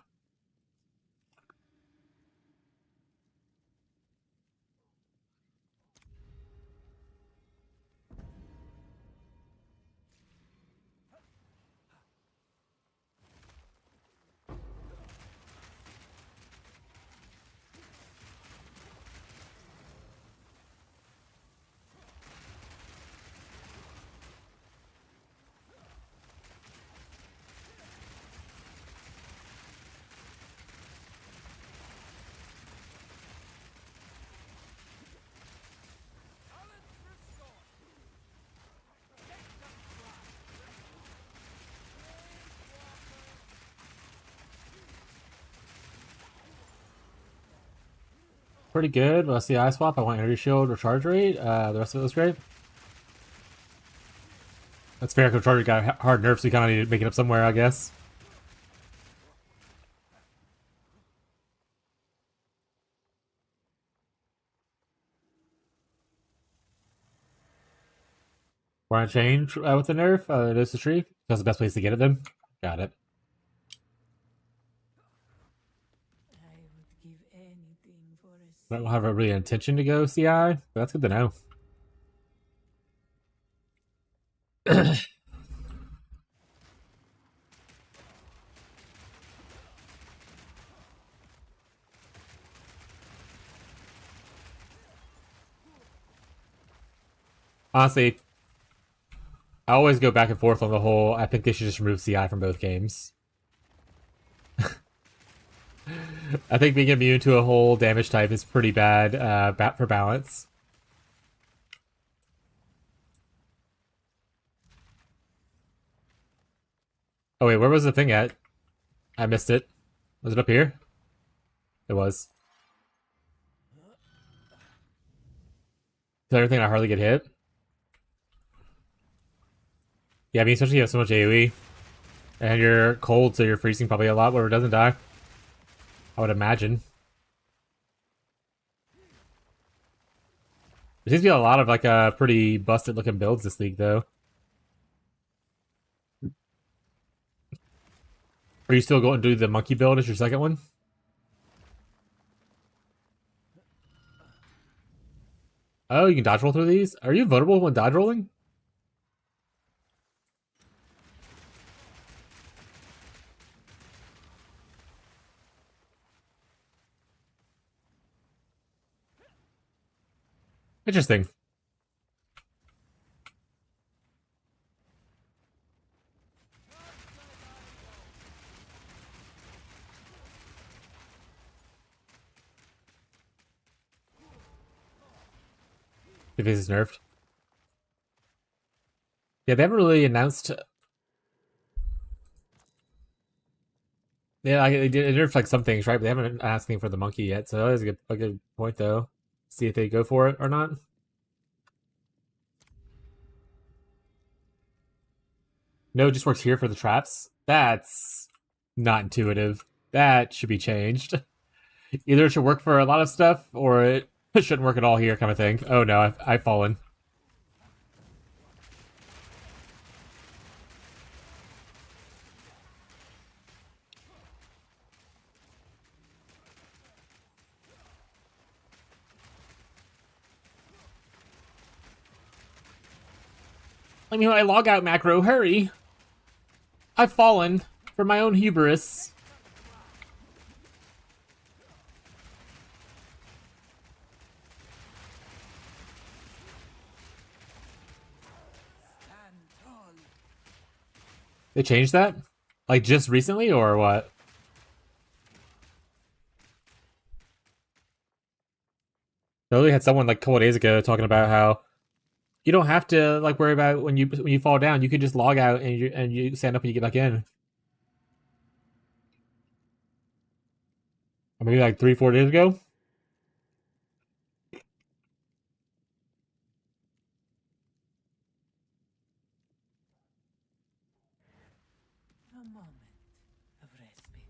pretty good. Let's see, eye swap. I want energy shield, recharge rate. The rest of it was great. That's fair. Recharge rate got hard nerfs, so you kind of need to make it up somewhere, I guess. Want to change with the nerf? There's the tree. That's the best place to get it then. Got it. I would give anything for a I don't have a really intention to go CI, but that's good to know. Honestly, I always go back and forth on the whole. I think they should just remove CI from both games. I think being immune to a whole damage type is pretty bad for balance. Oh wait, where was the thing at? I missed it. Was it up here? It was. Is everything I hardly get hit? Yeah, I mean, especially you have so much AoE. And you're cold, so you're freezing probably a lot where it doesn't die. I would imagine. There seems to be a lot of like pretty busted looking builds this league though. Are you still going to do the monkey build as your second one? Oh, you can dodge roll through these? Are you vulnerable when dodge rolling? Interesting. If it's nerfed. Yeah, they haven't really announced. Yeah, they did nerf like some things, right? But they haven't been asking for the monkey yet, so that is a good point though. See if they go for it or not. No, it just works here for the traps. That's not intuitive. That should be changed. Either it should work for a lot of stuff, or it shouldn't work at all here, kind of thing. Oh no, I've fallen. Let me know my log out macro, hurry! I've fallen for my own hubris. They changed that? Like just recently or what? I literally had someone like a couple of days ago talking about how you don't have to like worry about when you fall down. You can just log out and you stand up and you get back in. Or maybe like 3-4 days ago. A moment of respite.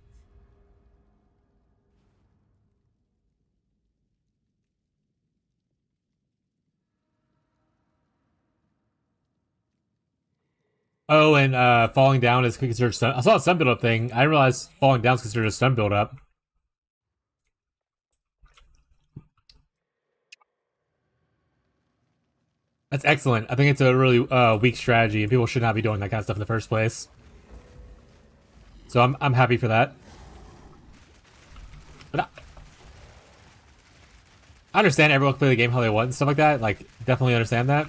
Oh, and falling down is considered stun. I saw a stun build up thing. I didn't realize falling down is considered a stun build up. That's excellent. I think it's a really weak strategy, and people should not be doing that kind of stuff in the first place. So I'm happy for that. But I understand everyone can play the game how they want and stuff like that. Like, definitely understand that.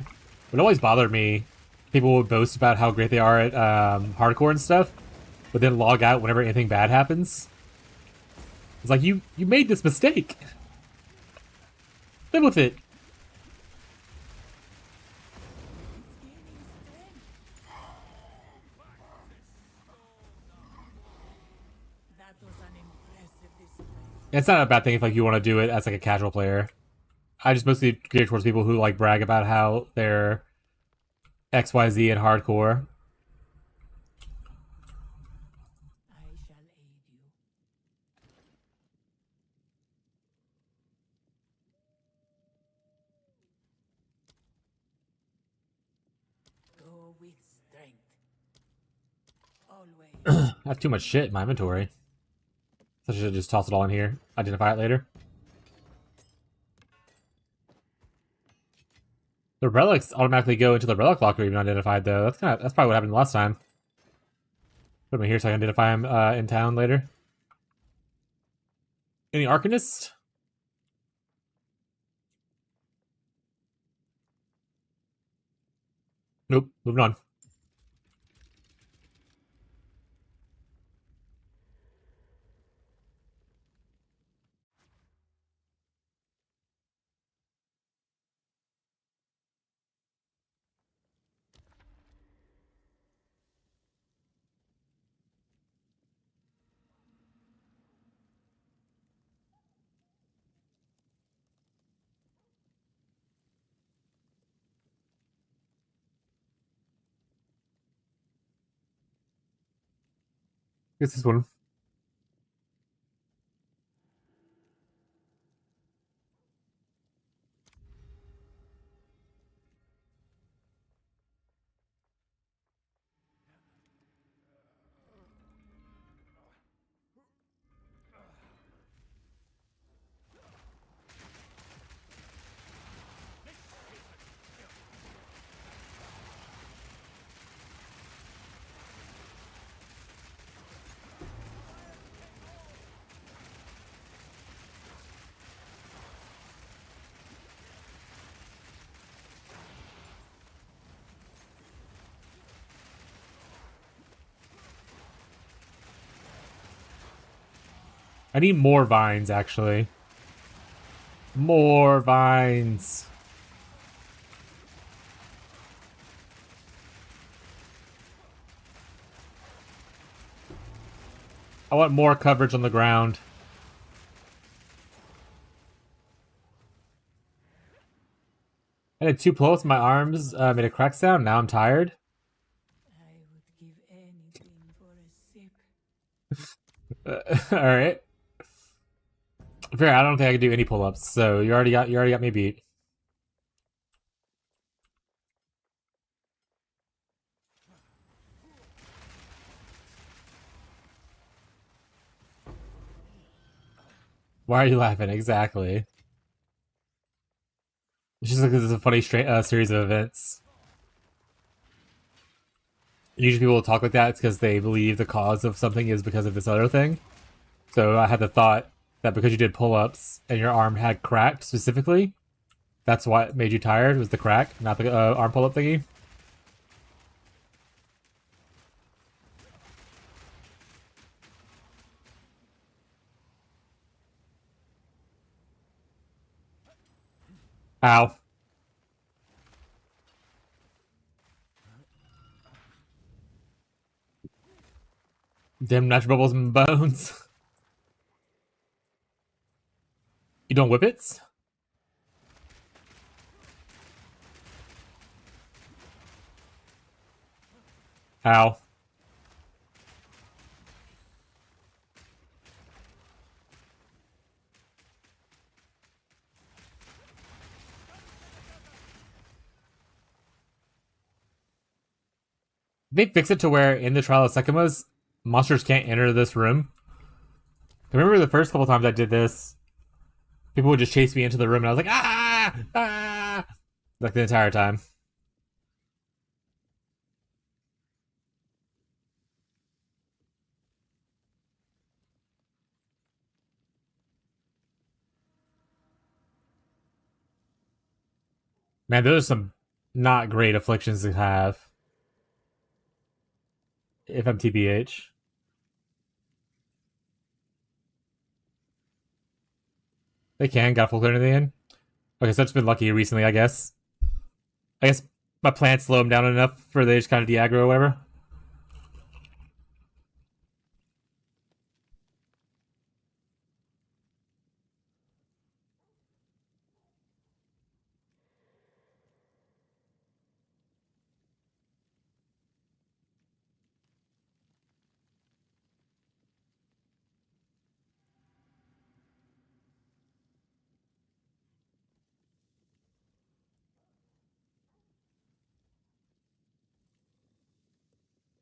But it always bothered me. People would boast about how great they are at hardcore and stuff, but then log out whenever anything bad happens. It's like, you made this mistake. Live with it. That was an impressive display. It's not a bad thing if like you want to do it as like a casual player. I just mostly gear towards people who like brag about how they're XYZ and hardcore. I shall aid you. Go with strength. Always. I have too much shit in my inventory. So I should just toss it all in here. Identify it later. The relics automatically go into the relic locker even unidentified though. That's probably what happened last time. Put them here so I can identify them in town later. Any Arcanists? Nope. Moving on. Guess this one. I need more vines, actually. More vines. I want more coverage on the ground. I had 2 pulls, my arms made a crack sound, now I'm tired. I would give anything for a sip. Alright. Fair, I don't think I can do any pull-ups, so you already got me beat. Why are you laughing? Exactly. It's just like this is a funny series of events. Usually people will talk like that, it's because they believe the cause of something is because of this other thing. So I had the thought that because you did pull-ups and your arm had cracked specifically, that's what made you tired, was the crack, not the arm pull-up thingy. Ow. Damn natural bubbles and bones. You don't whippets? Ow. They fix it to where in the Trial of Sekimas, monsters can't enter this room. I remember the first couple times I did this, people would just chase me into the room and I was like, ah! Ah! Like the entire time. Man, those are some not great afflictions to have. If I'm TBH. They can, got full clear to the end. Okay, so I've just been lucky recently, I guess. I guess my plants slow them down enough for they just kind of de-aggro or whatever.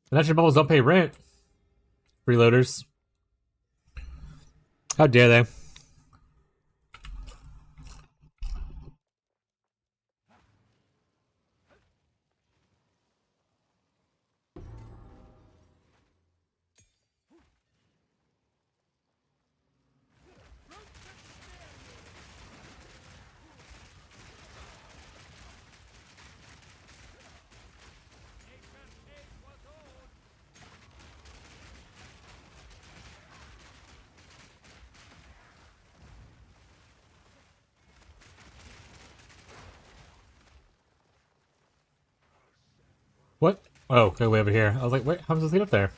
The nitrogen bubbles don't pay rent. Freeloaders. How dare they? What? Oh, okay, way over here. I was like, wait, how am I supposed to get up there?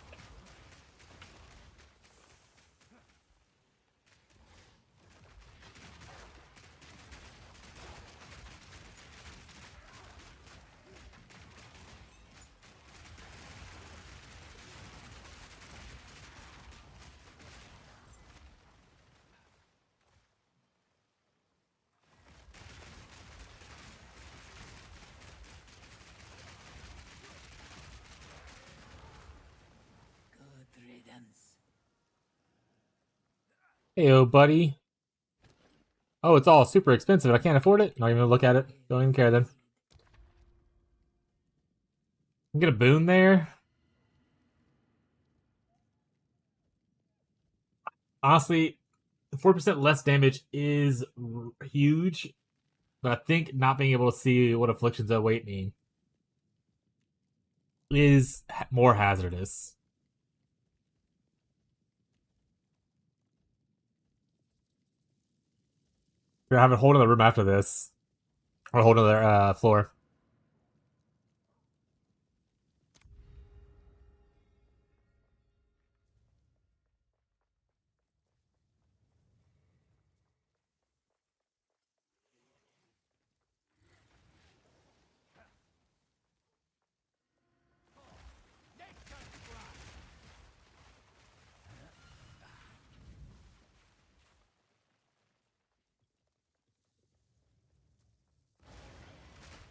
Good riddance. Heyo, buddy. Oh, it's all super expensive. I can't afford it. Not even gonna look at it. Don't even care then. I'm get a boon there. Honestly, 4% less damage is huge, but I think not being able to see what afflictions await me is more hazardous. We're having a whole other room after this, or a whole other floor.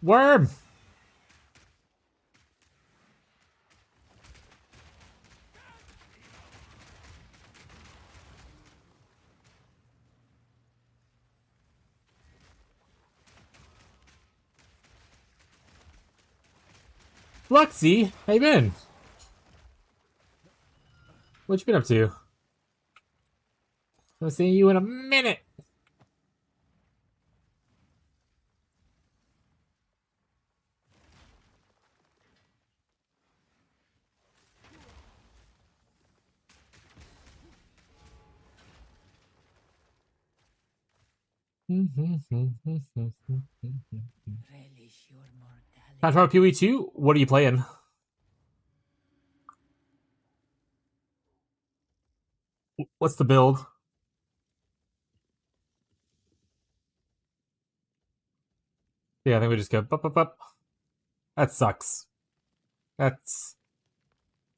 Worm! Luxie, how you been? What you been up to? I'll see you in a minute. Relish your mortality. Time for PoE 2. What are you playing? What's the build? Yeah, I think we just go up. That sucks. That's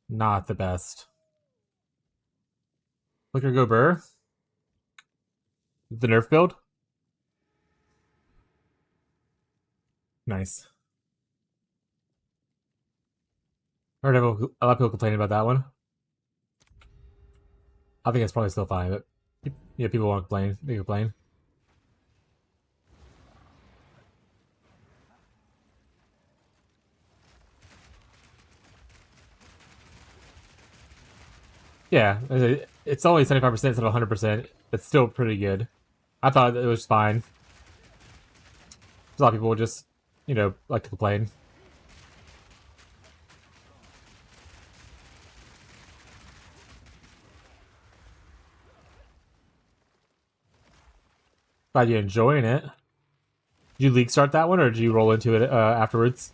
not the best. Flicker go burr. The nerf build. Nice. I heard a lot of people complaining about that one. I think it's probably still fine, but yeah, people want to complain. They complain. Yeah, it's only 75% instead of 100%. It's still pretty good. I thought it was fine. A lot of people just, like to complain. Glad you're enjoying it. Did you league start that one, or did you roll into it afterwards?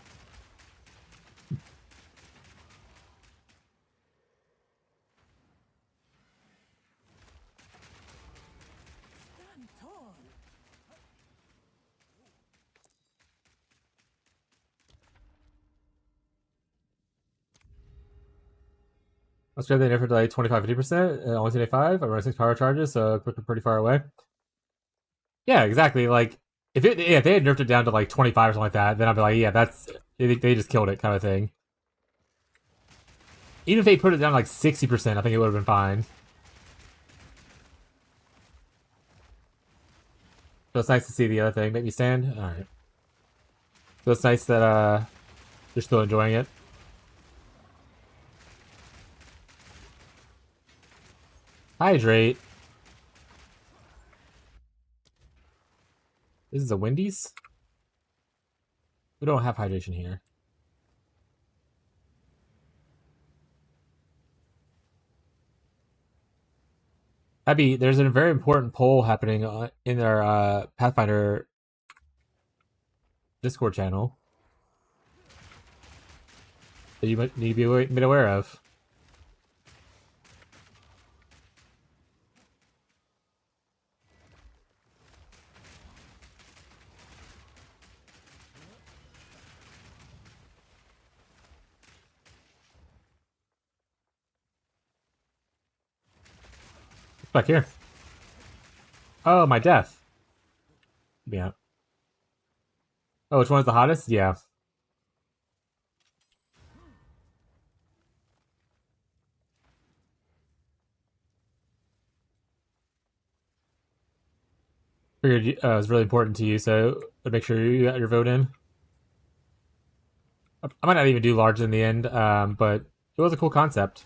Stand tall. Let's grab the nerf to like 25-50%, only 75. I run 6 power charges, so pretty far away. Yeah, exactly. Like, if they had nerfed it down to like 25 or something like that, then I'd be like, yeah, they just killed it kind of thing. Even if they put it down like 60%, I think it would have been fine. So it's nice to see the other thing. Make me stand? Alright. So it's nice that you're still enjoying it. Hydrate. This is a Wendy's? We don't have hydration here. Abby, there's a very important poll happening in our Pathfinder Discord channel that you might need to be made aware of. Back here. Oh, my death. Yeah. Oh, which one is the hottest? Yeah. Figured it was really important to you, so to make sure you got your vote in. I might not even do large in the end, but it was a cool concept.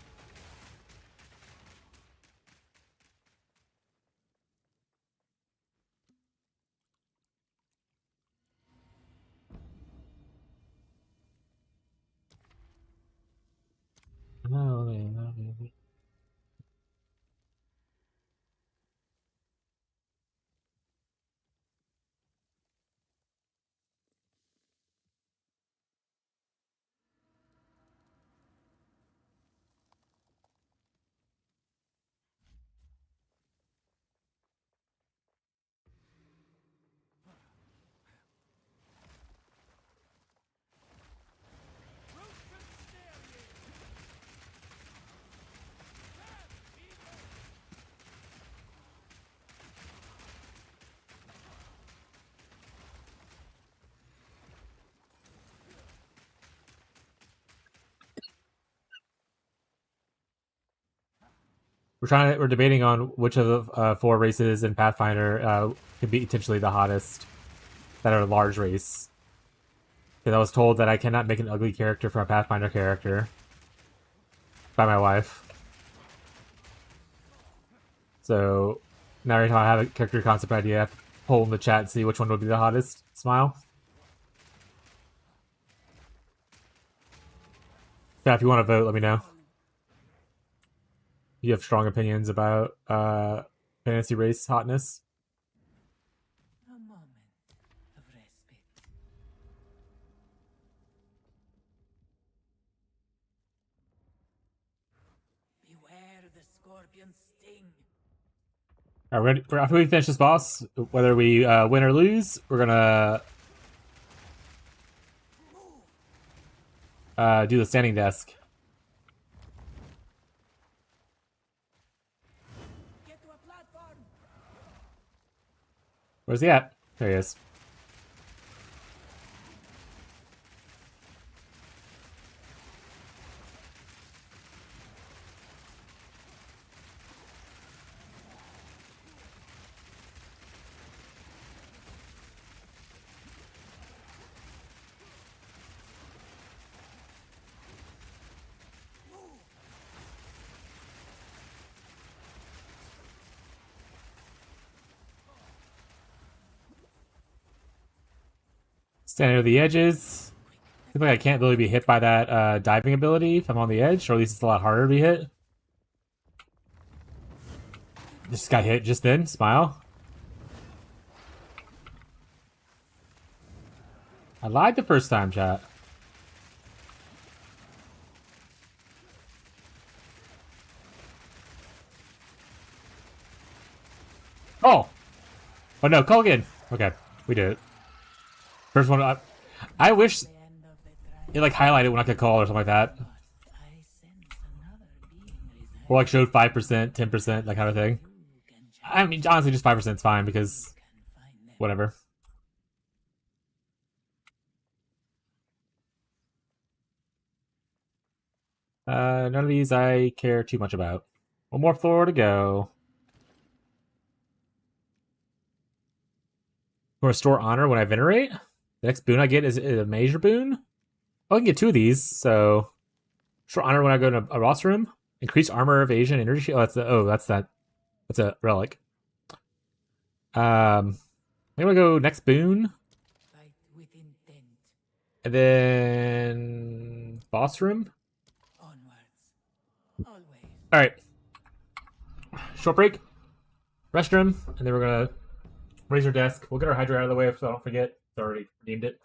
We're debating on which of the four races in Pathfinder could be potentially the hottest that are a large race. Because I was told that I cannot make an ugly character for a Pathfinder character by my wife. So now every time I have a character concept idea, I have to poll in the chat and see which one would be the hottest. Smile. Yeah, if you want to vote, let me know. You have strong opinions about fantasy race hotness. A moment of respite. Beware the scorpion's sting. All right, after we finish this boss, whether we win or lose, we're gonna do the standing desk. Get to a platform. Where's he at? There he is. Stand near the edges. I feel like I can't really be hit by that diving ability if I'm on the edge, or at least it's a lot harder to be hit. Just got hit just then. Smile. I lied the first time, chat. Oh! Oh no, call again. Okay, we did it. First one, I wish The end of the trial. it like highlighted when I could call or something like that. But I sense another being resides. Or like showed 5%, 10%, that kind of thing. You can check I mean, honestly, just 5% is fine because can find them. whatever. None of these I care too much about. One more floor to go. Restore honor when I venerate. The next boon I get is a major boon. Oh, I can get 2 of these. So restore honor when I go to a roster room. Increase armor, evasion, energy. That's that. That's a relic. I'm gonna go next boon, Fight with intent. and then boss room. Onwards. Always. All right, short break, restroom, and then we're gonna raise our desk. We'll get our hydra out of the way so I don't forget. It's already redeemed it.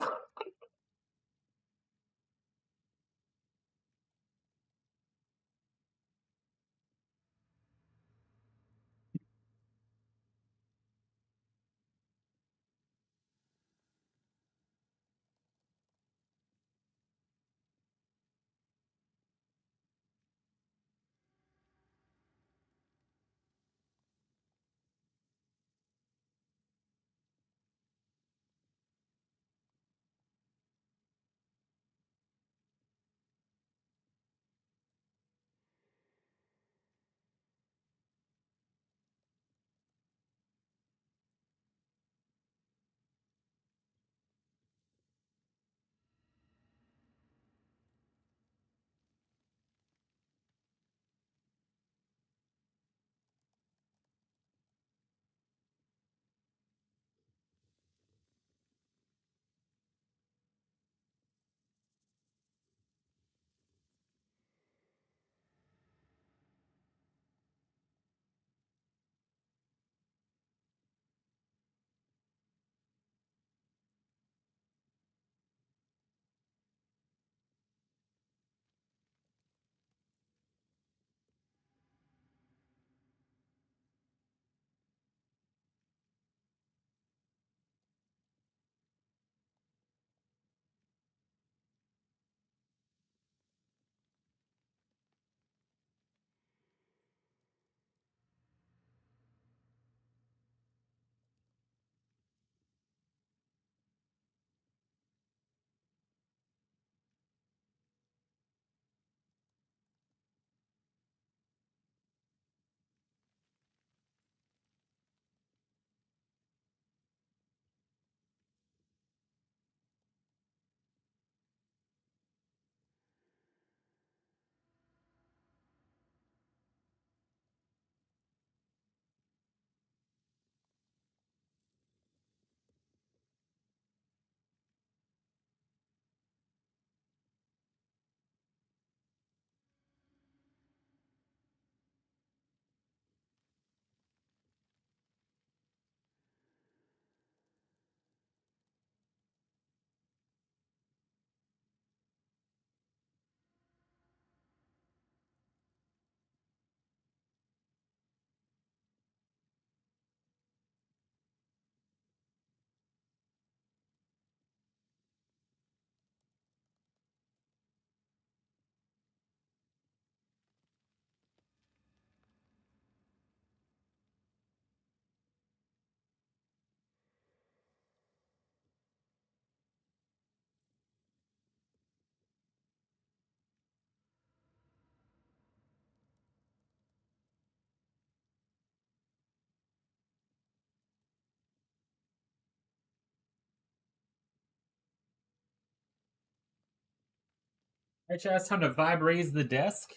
All right, chat. It's time to vibe raise the desk.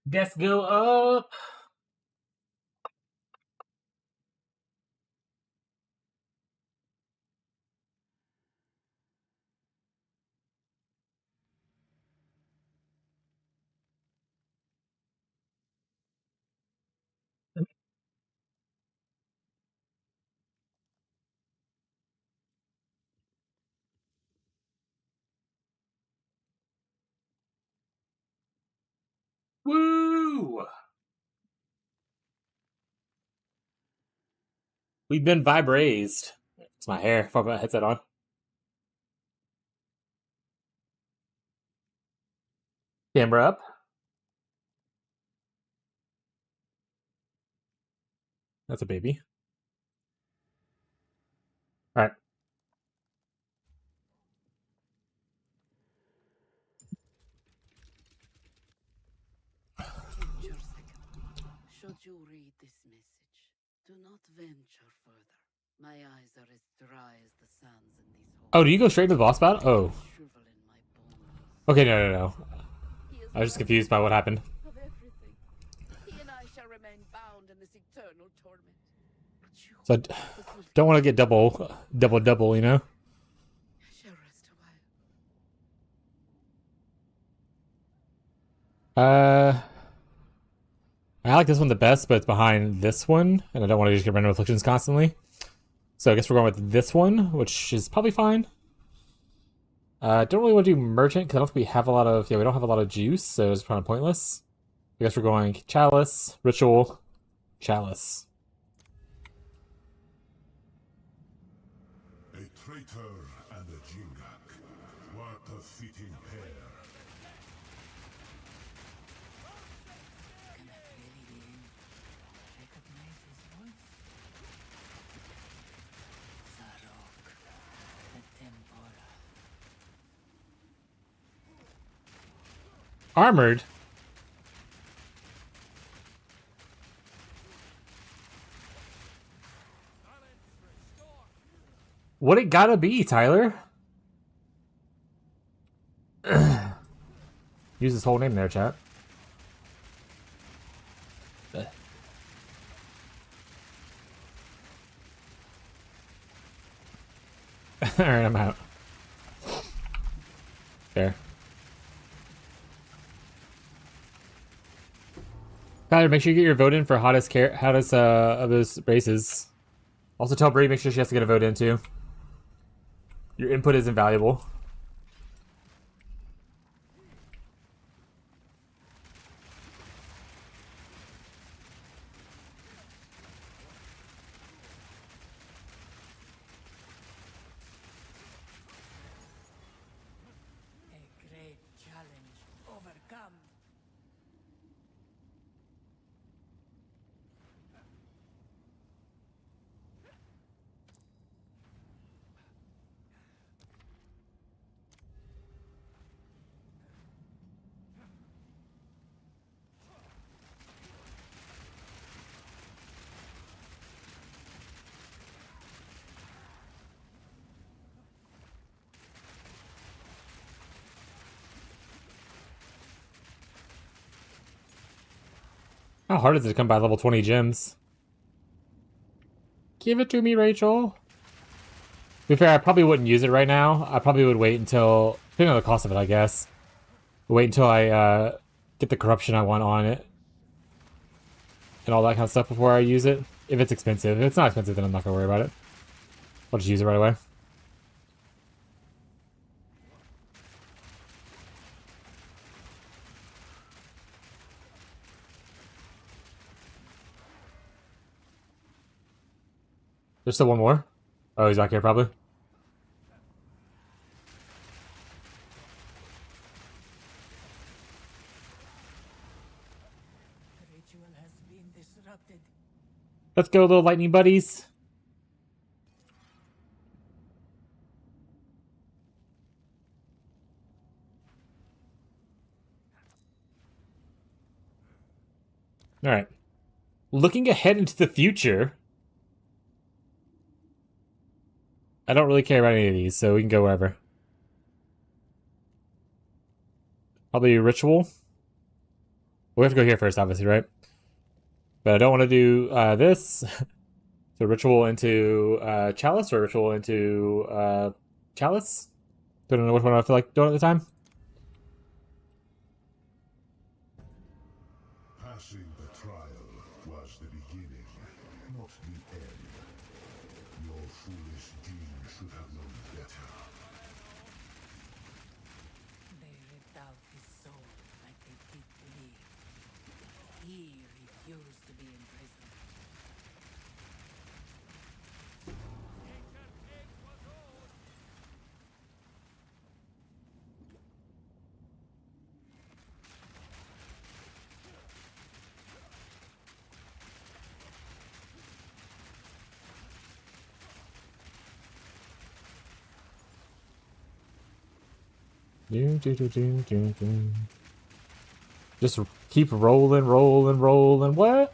Desk go up. Woo! We've been vibe raised. It's my hair. If I put my headset on. Camera up. That's a baby. All right. Should you read this message, do not venture further. My eyes are as dry as the sands in these holes. Oh, do you go straight to the boss battle? Oh. Shrivel in my bones. Okay, no. He is I was just worthy confused by what happened. of everything. He and I shall remain bound in this eternal torment. But you So I don't want to get double, you know? shall rest a while. I like this one the best, but it's behind this one, and I don't want to just get random afflictions constantly. So I guess we're going with this one, which is probably fine. Don't really want to do merchant because I don't think we have a lot of we don't have a lot of juice, so it's kind of pointless. I guess we're going chalice, ritual, chalice. A traitor and a Jingak. What a fitting pair. Can that really be him? Recognize his voice? Zarok, the Tempora. Armored. What it gotta be, Tyler? Use his whole name there, chat. Alright, I'm out. There. Tyler, make sure you get your vote in for hottest of those races. Also tell Bree, make sure she has to get a vote in too. Your input is invaluable. A great challenge overcome. How hard is it to come by level 20 gems? Give it to me, Rachel. To be fair, I probably wouldn't use it right now. I probably would wait until, depending on the cost of it, I guess. Wait until I get the corruption I want on it. And all that kind of stuff before I use it. If it's expensive. If it's not expensive, then I'm not going to worry about it. I'll just use it right away. There's still one more. Oh, he's back here probably. The ritual has been disrupted. Let's go, little lightning buddies. Alright. Looking ahead into the future. I don't really care about any of these, so we can go wherever. Probably ritual. We have to go here first, obviously, right? But I don't want to do this. So ritual into chalice or ritual into chalice? Don't know which one I feel like doing at the time. Passing the trial was the beginning, not the end. Your foolish Jean should have known better. They ripped out his soul like they did to me. But he refused to be imprisoned. Just keep rolling. What?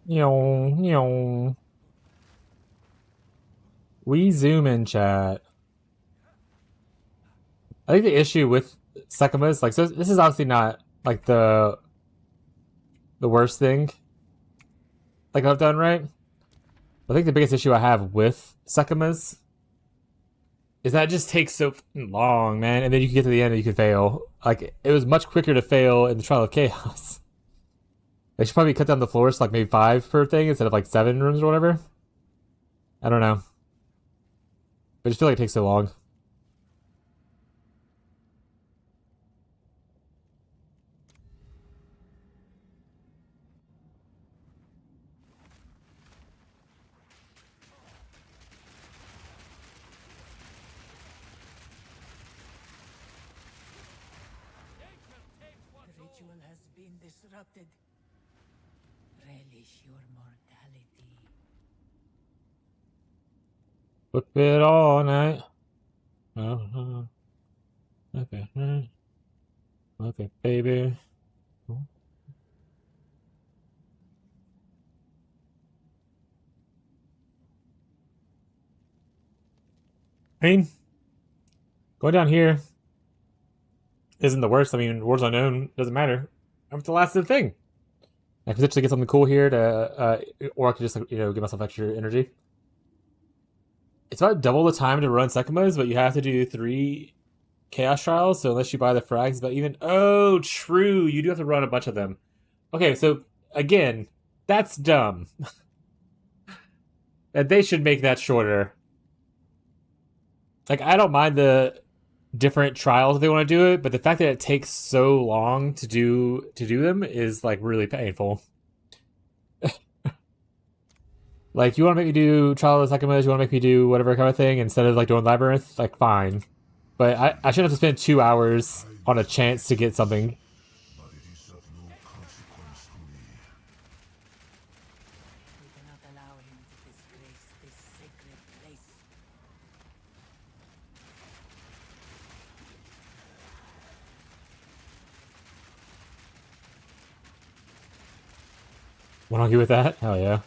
Yo. We zoom in chat. I think the issue with Sekimas, like, so this is obviously not like the worst thing like I've done, right? I think the biggest issue I have with Sekimas is that it just takes so long, man. And then you can get to the end and you can fail. Like, it was much quicker to fail in the Trial of Chaos. They should probably cut down the floors to like maybe 5 per thing instead of like 7 rooms or whatever. I don't know. I just feel like it takes so long. The ritual has been disrupted. Relish your mortality. Flip it all night. Uh-huh. Okay. Okay, baby. I mean, going down here isn't the worst. I mean, Worlds Unknown doesn't matter. I'm at the last of the thing. I could potentially get something cool here to, or I could just, you know, give myself extra energy. It's about double the time to run Sekimas, but you have to do 3 Chaos Trials, so unless you buy the frags, but even... Oh, true, you do have to run a bunch of them. Okay, so, again, that's dumb. And they should make that shorter. Like, I don't mind the different trials if they want to do it, but the fact that it takes so long to do them is, like, really painful. Like, you want to make me do Trial of the Sekimas, you want to make me do whatever kind of thing instead of, like, doing Labyrinth? Like, fine. But I shouldn't have to spend 2 hours on a chance to get something. But it is of no consequence to me. We cannot allow him to disgrace this sacred place. Want to argue with that? Hell yeah.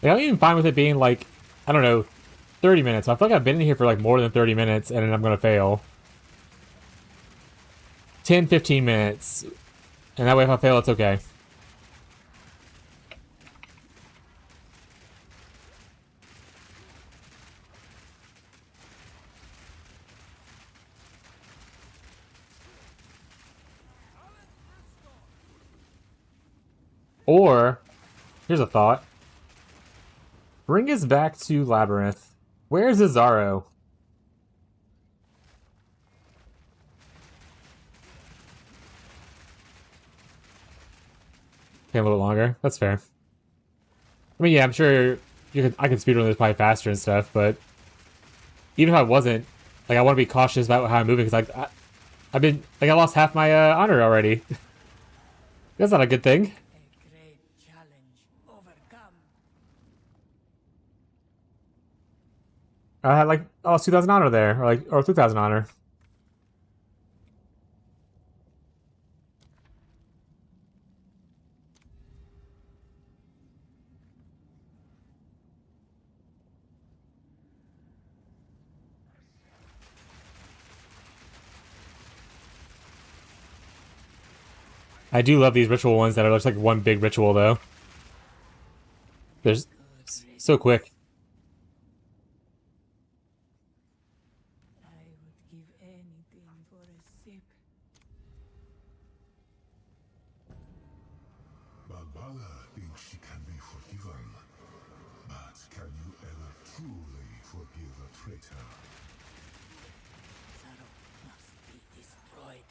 Like, I'm even fine with it being like, I don't know, 30 minutes. I feel like I've been in here for like more than 30 minutes and then I'm gonna fail. 10, 15 minutes. And that way if I fail, it's okay. Or, here's a thought. Bring us back to Labyrinth. Where's Azaro? Okay, a little longer. That's fair. I mean, yeah, I'm sure I could speedrun this probably faster and stuff, but even if I wasn't, like, I want to be cautious about how I'm moving because I lost half my honor already. That's not a good thing. A great challenge overcome. I had like, oh, 2,000 honor there, or 3,000 honor. I do love these ritual ones that are just like one big ritual though. They're so quick. I would give anything for a sip. Balbala thinks she can be forgiven. But can you ever truly forgive a traitor? Zaro must be destroyed.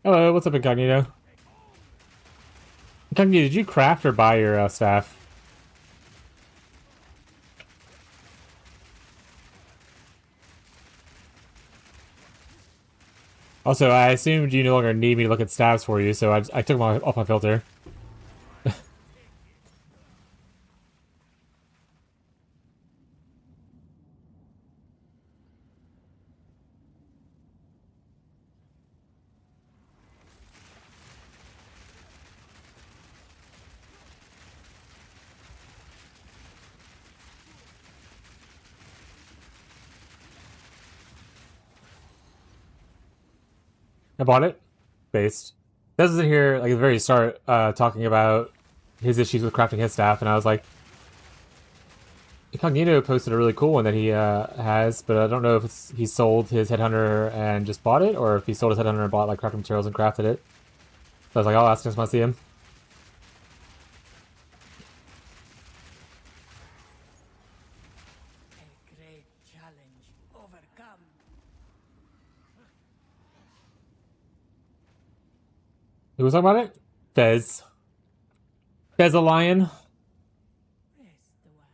Hello, what's up, Incognito? Incognito, did you craft or buy your staff? Also, I assumed you no longer need me to look at staffs for you, so I took them off my filter. I bought it. Based. This is in here, like, at the very start, talking about his issues with crafting his staff, and I was like, Incognito posted a really cool one that he has, but I don't know if he sold his Headhunter and just bought it, or if he sold his Headhunter and bought, like, crafting materials and crafted it. So I was like, I'll ask him when I see him. A great challenge overcome. Who was talking about it? Fez. Fez a lion. Rest a while.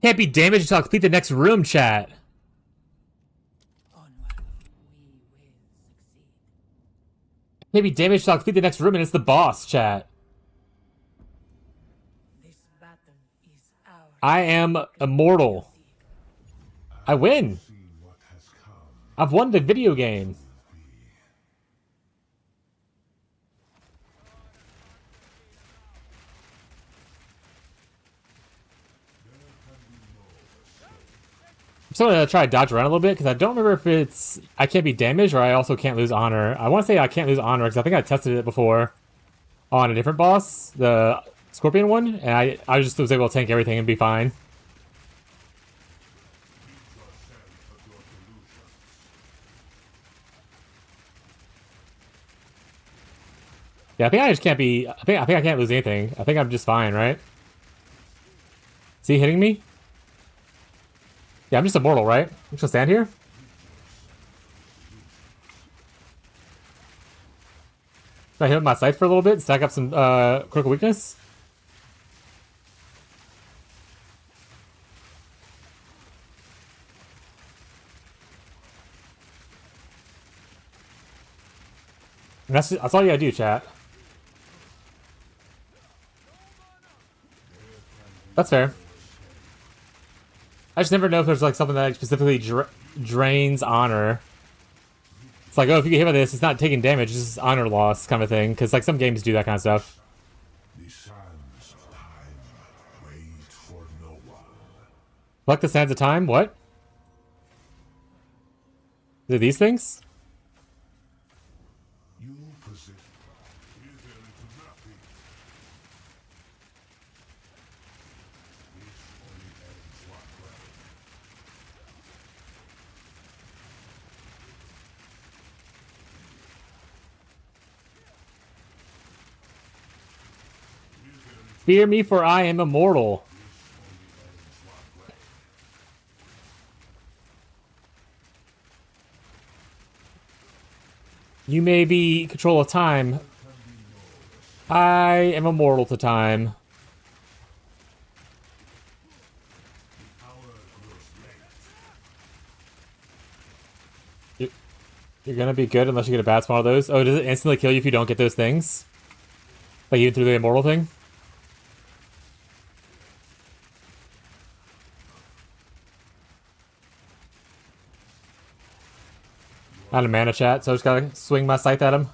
Can't be damaged until I complete the next room, chat. Onward, we will succeed. Can't be damaged until I complete the next room, and it's the boss, chat. This battle is ours. I am immortal. I win. See what has come. I've won the video game. I'm still gonna try to dodge around a little bit because I don't remember if it's I can't be damaged or I also can't lose honor. I want to say I can't lose honor because I think I tested it before on a different boss, the Scorpion one, and I just was able to tank everything and be fine. Yeah, I think I just can't be. I think I can't lose anything. I think I'm just fine, right? Is he hitting me? Yeah, I'm just immortal, right? I'm just gonna stand here. Should I hit with my scythe for a little bit? Stack up some critical weakness. And that's all you gotta do, chat. That's fair. I just never know if there's like something that specifically drains honor. It's like, oh, if you get hit by this, it's not taking damage, it's just honor loss kind of thing. Because like some games do that kind of stuff. The sands of time wait for no one. Collect the sands of time? What? Are these things? You possess wither into nothing. This only ends one way. Fear me, for I am immortal. You may be control of time. I am immortal to time. You're gonna be good unless you get a bad spawn of those. Oh, does it instantly kill you if you don't get those things? Like even through the immortal thing? Out of mana, chat, so I just gotta swing my scythe at him.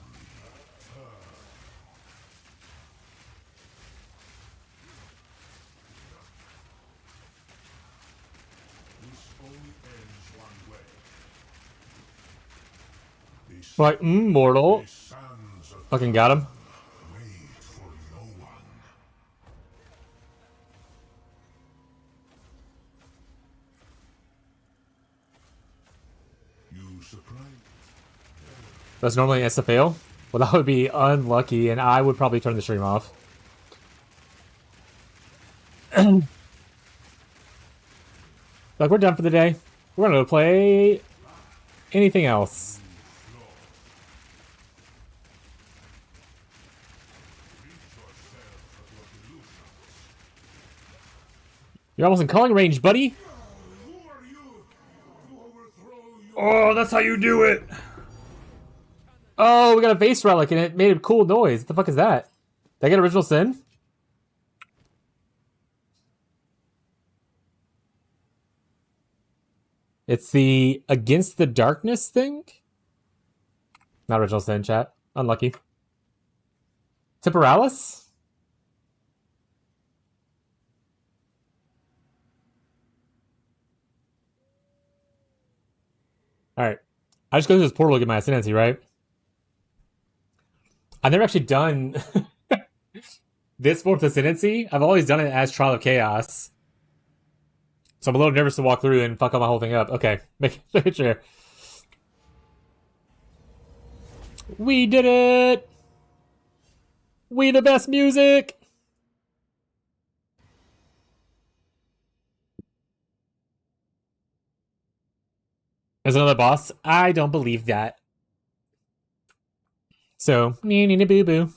This only ends one way. Like, mortal. The sands of Fucking got him. wait for no one. You surprise. That's normally an fail. Well, that would be unlucky, and I would probably turn the stream off. Like, we're done for the day. We're gonna play anything else. You're almost in calling range, buddy. Who are you to overthrow your Oh, that's how you do it. Oh, we got a vase relic and it made a cool noise. What the fuck is that? Did I get original sin? It's the against the darkness thing? Not original sin, chat. Unlucky. Temporalis? Alright. I just go through this portal to get my ascendancy, right? I've never actually done this fourth ascendancy. I've always done it as Trial of Chaos. So I'm a little nervous to walk through and fuck up my whole thing up. Okay, make sure. We did it! We the best music! There's another boss? I don't believe that. So, nee boo boo.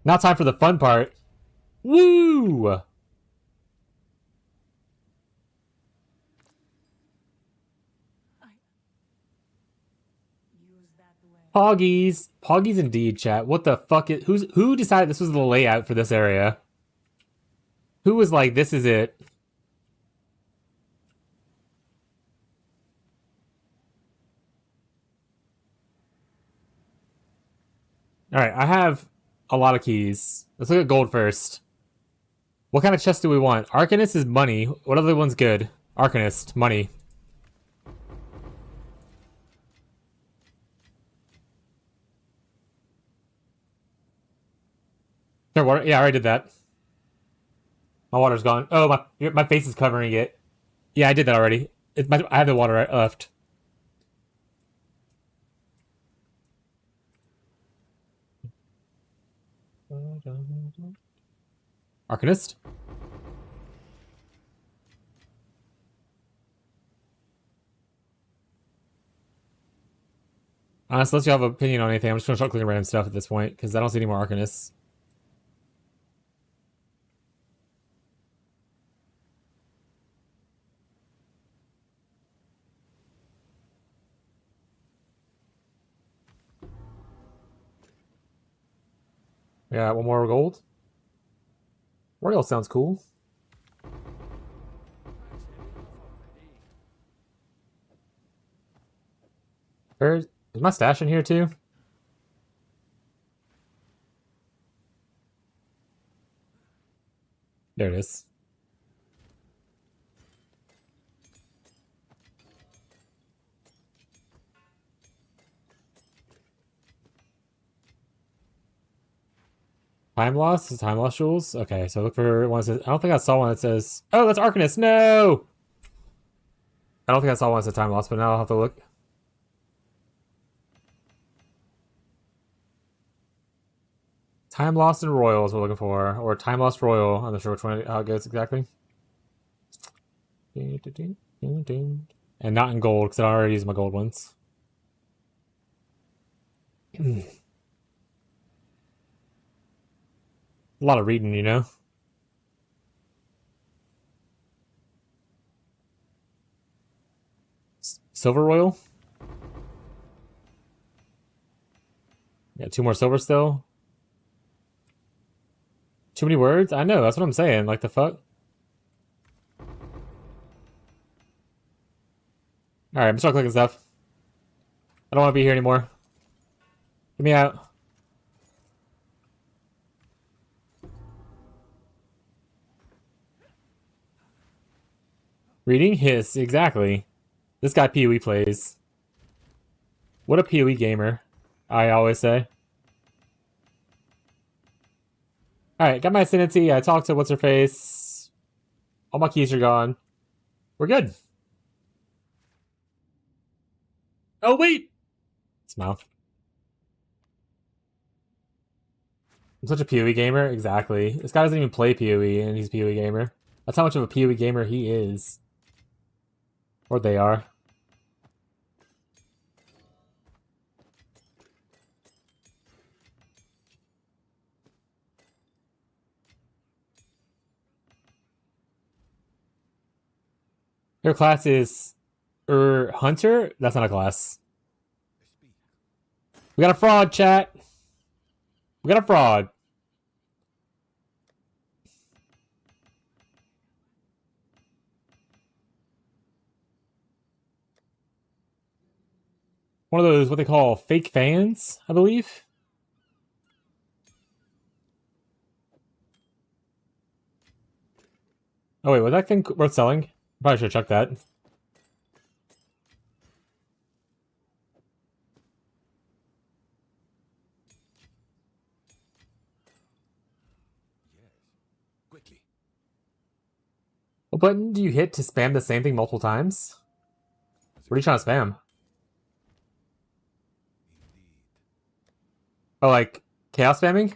Now time for the fun part. Woo! Poggies. Poggies indeed, chat. What the fuck is... Who decided this was the layout for this area? Who was like, this is it? Alright, I have a lot of keys. Let's look at gold first. What kind of chest do we want? Arcanist is money. What other one's good? Arcanist, money. Sure, water. Yeah, I already did that. My water's gone. Oh, my face is covering it. Yeah, I did that already. I have the water left. Arcanist? Honestly, unless you have an opinion on anything, I'm just gonna start clicking random stuff at this point, because I don't see any more Arcanists. Yeah, one more gold. Royal sounds cool. Is my stash in here too? There it is. Time loss? Is time loss jewels? Okay, so look for one that says... I don't think I saw one that says... Oh, that's Arcanist! No! I don't think I saw one that said time loss, but now I'll have to look. Time lost and royal is what we're looking for. Or time lost royal. I'm not sure which one, how it goes exactly. And not in gold, because I already used my gold ones. A lot of reading, you know? Silver royal? Yeah, 2 more silver still. Too many words? I know, that's what I'm saying. Like, the fuck? Alright, I'm start clicking stuff. I don't want to be here anymore. Get me out. Reading hiss, exactly. This guy PoE plays. What a PoE gamer, I always say. Alright, got my ascendancy. I talked to what's-her-face. All my keys are gone. We're good. Oh, wait! Smile. I'm such a PoE gamer. Exactly. This guy doesn't even play PoE, and he's a PoE gamer. That's how much of a PoE gamer he is. Or they are. Your class is... Hunter? That's not a class. We got a fraud, chat. We got a fraud. One of those, what they call fake fans, I believe. Oh wait, was that thing worth selling? Probably should have checked that. Yes. Quickly. What button do you hit to spam the same thing multiple times? What are you trying to spam? Indeed. Oh, like chaos spamming?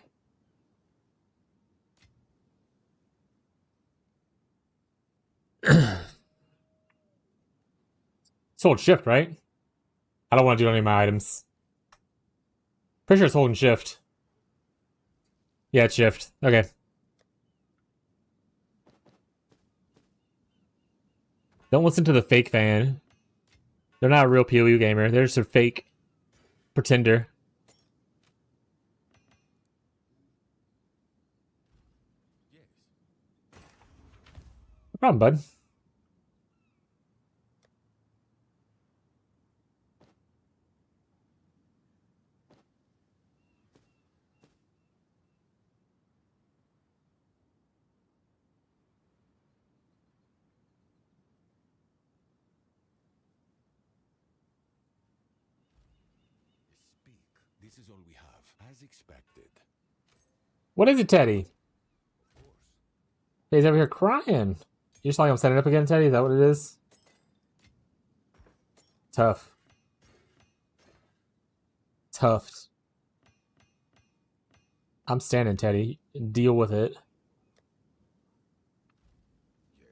It's hold shift, right? I don't want to do any of my items. Pretty sure it's holding shift. Yeah, it's shift. Okay. Don't listen to the fake fan. They're not a real PoE gamer. They're just a fake pretender. Yes. No problem, bud. Speak. This is all we have, as expected. What is it, Teddy? Of course. He's over here crying. You just like I'm setting up again, Teddy? Is that what it is? Tough. Tough. I'm standing, Teddy. Deal with it. Yes.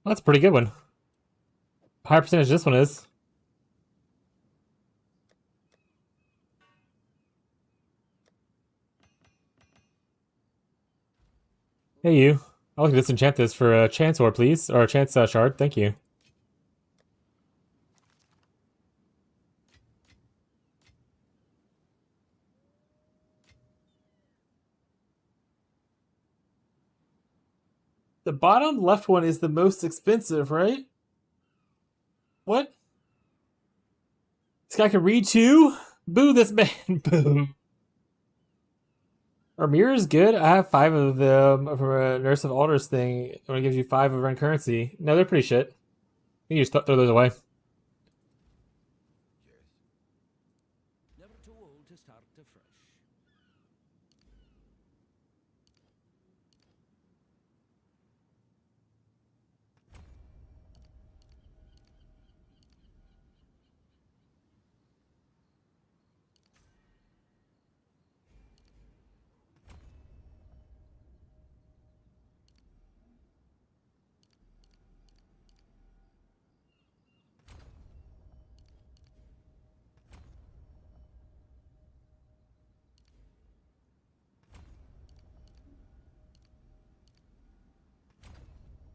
Well, that's a pretty good one. Higher percentage this one is. Hey, you. I'll like to disenchant this for a chance or please. Or a chance shard. Thank you. The bottom left one is the most expensive, right? What? This guy can read too? Boo this man. Boo. Our mirror is good. I have 5 of them from a Nurse of Alders thing. When it gives you 5 of rent currency. No, they're pretty shit. You can just throw those away. Yes. Never too old to start afresh.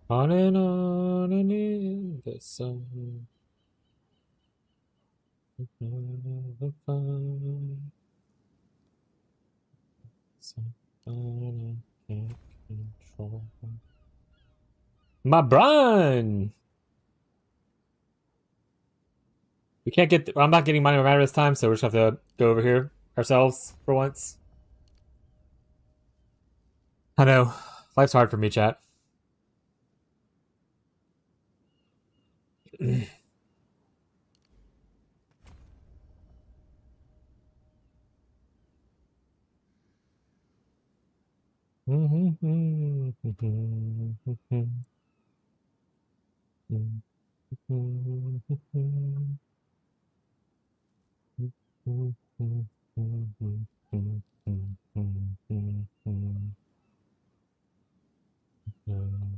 On and in the sun. The fun. Something I can't control. My Brian! We can't get. I'm not getting money no matter this time, so we're just have to go over here ourselves for once. I know. Life's hard for me, chat.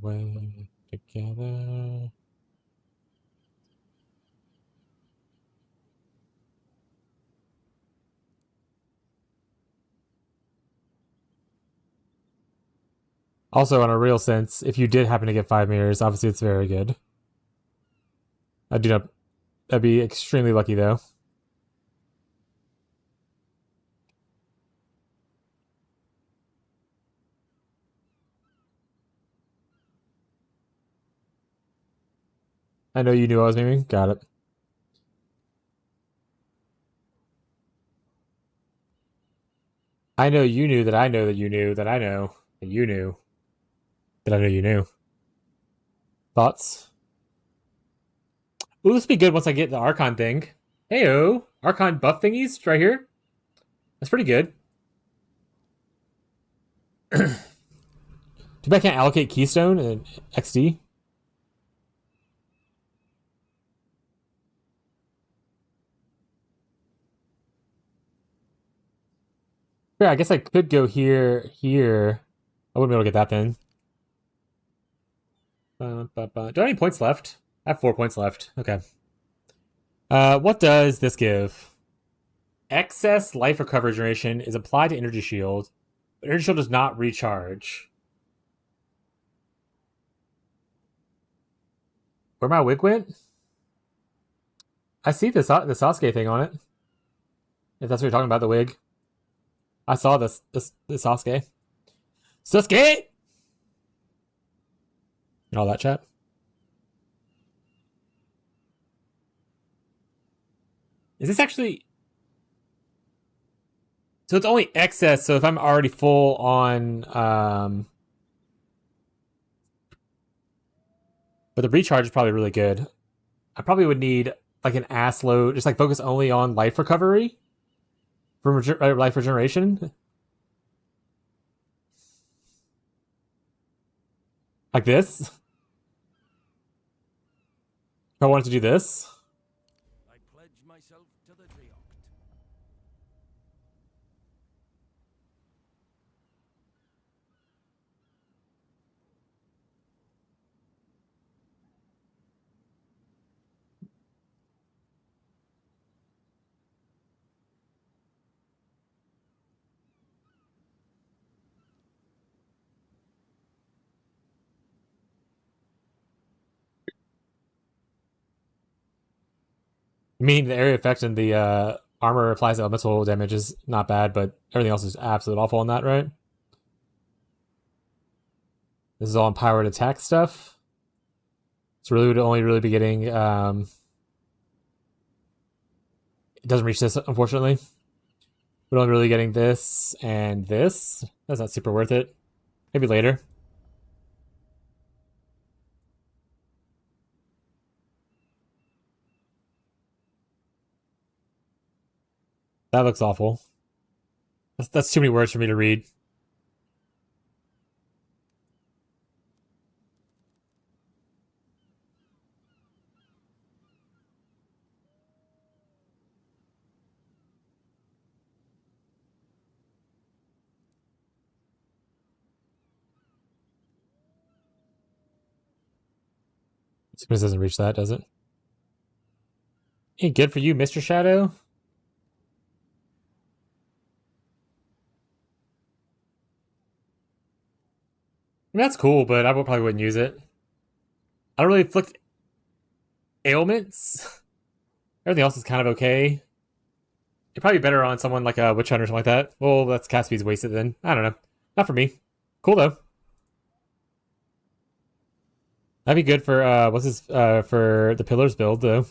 Way together. Also, in a real sense, if you did happen to get 5 mirrors, obviously it's very good. I do not. That'd be extremely lucky, though. I know you knew I was memeing. Got it. I know you knew that I know that you knew that I know that you knew that I know you knew. Thoughts? Ooh, this will be good once I get the Archon thing. Heyo, Archon buff thingies right here. That's pretty good. Too bad I can't allocate Keystone and XD. Yeah, I guess I could go here. I wouldn't be able to get that then. Do I have any points left? I have 4 points left. Okay. What does this give? Excess life recovery generation is applied to energy shield, but energy shield does not recharge. Where my wig went? I see the Sasuke thing on it. If that's what you're talking about, the wig. I saw this Sasuke. Sasuke! And all that chat. Is this actually... So it's only excess, so if I'm already full on... But the recharge is probably really good. I probably would need like an ass load, just like focus only on life recovery from life regeneration. Like this. If I wanted to do this. I pledge myself to the Deoct. I mean, the area effect and the armor applies elemental damage is not bad, but everything else is absolutely awful on that, right? This is all empowered attack stuff. So really would only really be getting... it doesn't reach this, unfortunately. We're only really getting this and this. That's not super worth it. Maybe later. That looks awful. That's too many words for me to read. This doesn't reach that, does it? Ain't good for you, Mr. Shadow. I mean, that's cool, but I probably wouldn't use it. I don't really inflict ailments. Everything else is kind of okay. It'd probably be better on someone like a Witch Hunter or something like that. Well, that's Caspi's wasted then. I don't know. Not for me. Cool though. That'd be good for for the Pillars build though.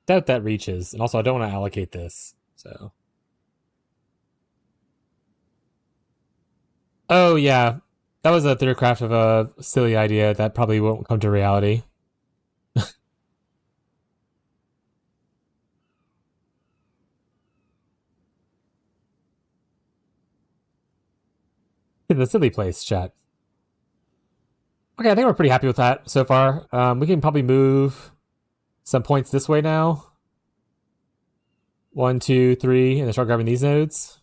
Doubt that reaches, and also I don't want to allocate this, so. Oh yeah, that was a theorycraft of a silly idea that probably won't come to reality. The silly place, chat. Okay, I think we're pretty happy with that so far. We can probably move some points this way now. 1, 2, 3, and then start grabbing these nodes.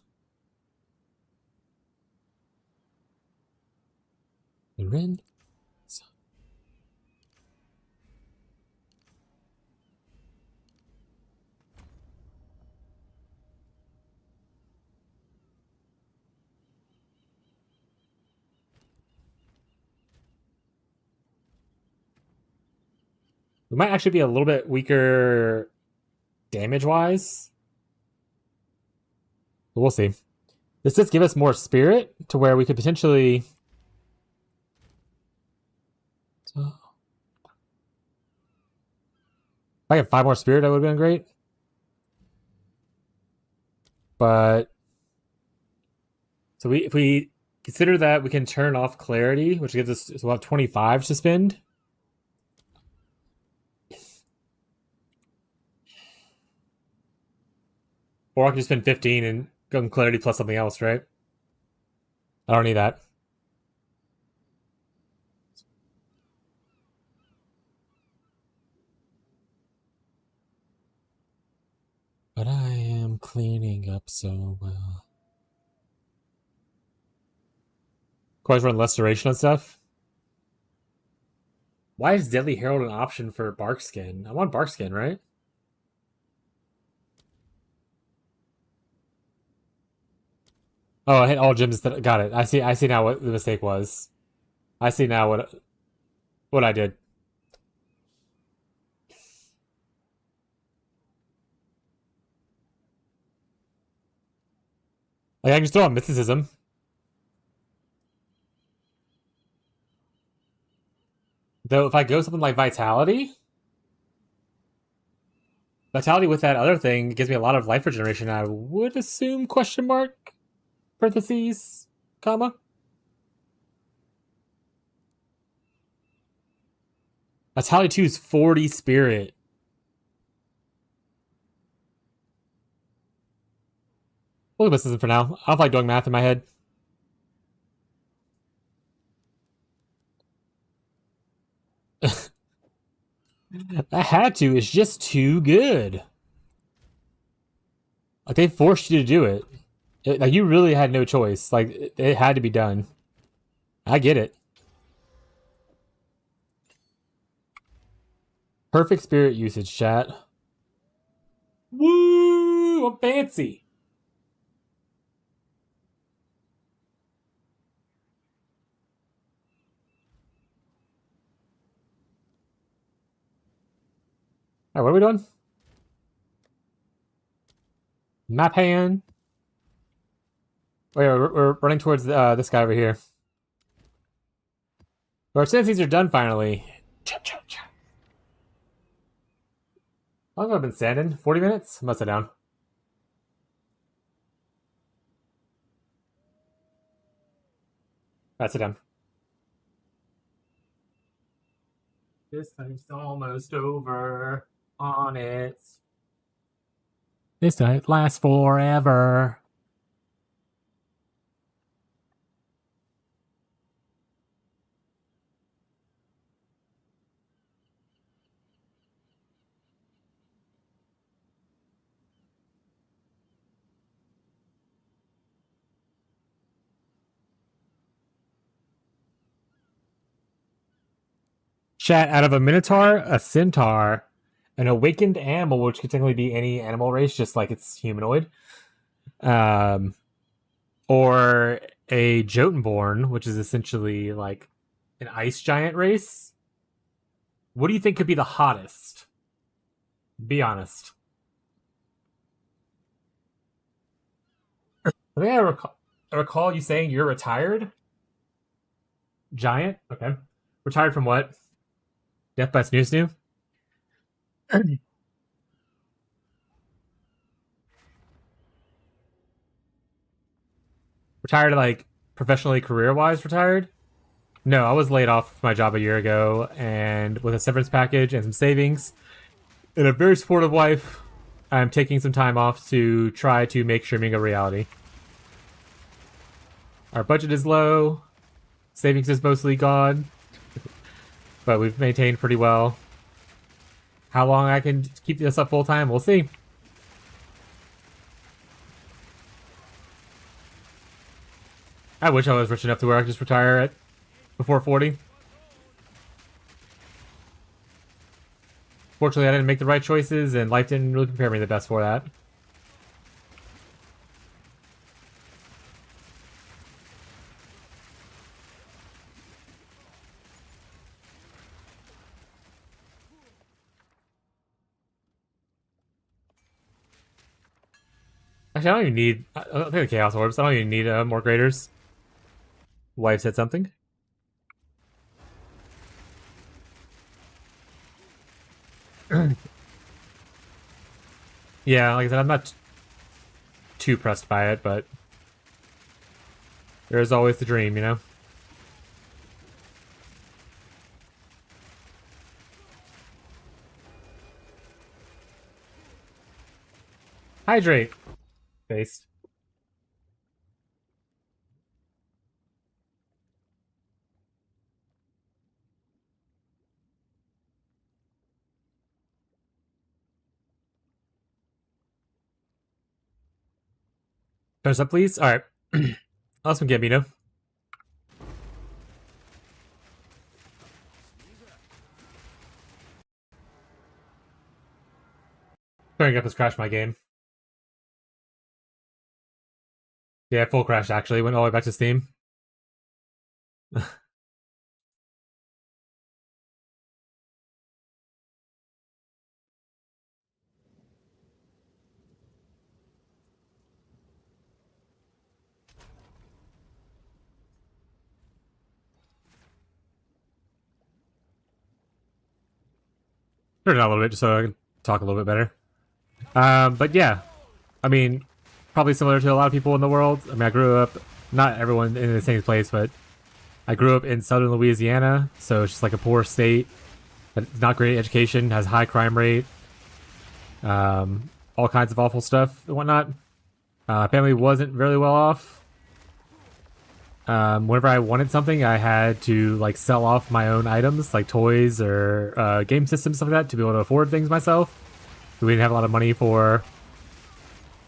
And Rin. We might actually be a little bit weaker damage-wise. But we'll see. This does give us more spirit to where we could potentially... If I had 5 more spirit, that would have been great. But... So if we consider that, we can turn off clarity, which gives us... So we'll have 25 to spend. Or I can just spend 15 and go on clarity plus something else, right? I don't need that. But I am cleaning up so well. Always run less duration on stuff. Why is Deadly Herald an option for Bark Skin? I want Bark Skin, right? Oh, I hit all gems. Got it. I see now what the mistake was. I see now what I did. Like, I can just throw on mysticism. Though if I go something like Vitality with that other thing gives me a lot of life regeneration. I would assume question mark parentheses comma. Vitality 2 is 40 spirit. We'll do mysticism for now. I don't like doing math in my head. I had to. It's just too good. Like, they forced you to do it. Like, you really had no choice. Like, it had to be done. I get it. Perfect spirit usage, chat. Woo! I'm fancy. Alright, what are we doing? Map hand. Wait, we're running towards this guy over here. Our sentences are done finally. How long have I been standing? 40 minutes? I'm gonna sit down. Alright, sit down. This time's almost over on it. This night lasts forever. Chat, out of a minotaur, a centaur, an awakened animal, which could technically be any animal race, just like it's humanoid, or a Jotunborn, which is essentially like an ice giant race. What do you think could be the hottest? Be honest. I think I recall you saying you're retired? Giant? Okay. Retired from what? Death by Snoo Snoo? Retired, like, professionally, career-wise retired? No, I was laid off my job a year ago, and with a severance package and some savings, and a very supportive wife, I'm taking some time off to try to make streaming a reality. Our budget is low, savings is mostly gone, but we've maintained pretty well. How long I can keep this up full-time, we'll see. I wish I was rich enough to where I could just retire at before 40. Fortunately, I didn't make the right choices, and life didn't really prepare me the best for that. Actually, Actually, I don't even need. I don't think the Chaos Orbs. I don't even need more graders. Wife said something. Yeah, like I said, I'm not too pressed by it, but there's always the dream, you know? Hydrate. Based. Thumbs up, please. Alright. Awesome, Gambino. Turning up has crashed my game. Yeah, full crash actually. Went all the way back to Steam. Turn it down a little bit just so I can talk a little bit better. But yeah, I mean, probably similar to a lot of people in the world. I mean, I grew up, not everyone in the same place, but I grew up in southern Louisiana, so it's just like a poor state. Not great education, has high crime rate, all kinds of awful stuff and whatnot. My family wasn't really well off. Whenever I wanted something, I had to like sell off my own items, like toys or game systems, stuff like that, to be able to afford things myself. We didn't have a lot of money for,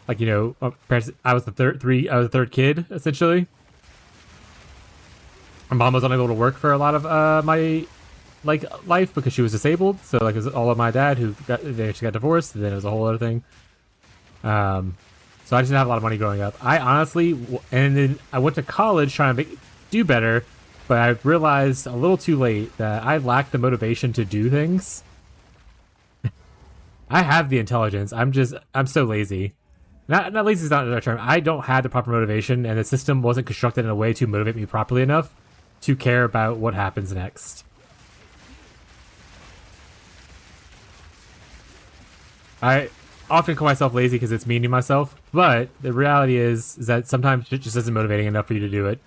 like, you know, I was the third kid essentially. My mom was unable to work for a lot of my life because she was disabled. So like it was all of my dad who they actually got divorced, and then it was a whole other thing. So I just didn't have a lot of money growing up. I honestly, and then I went to college trying to do better, but I realized a little too late that I lacked the motivation to do things. I have the intelligence. I'm so lazy. Not lazy is not another term. I don't have the proper motivation, and the system wasn't constructed in a way to motivate me properly enough to care about what happens next. I often call myself lazy because it's mean to myself, but the reality is that sometimes it just isn't motivating enough for you to do it.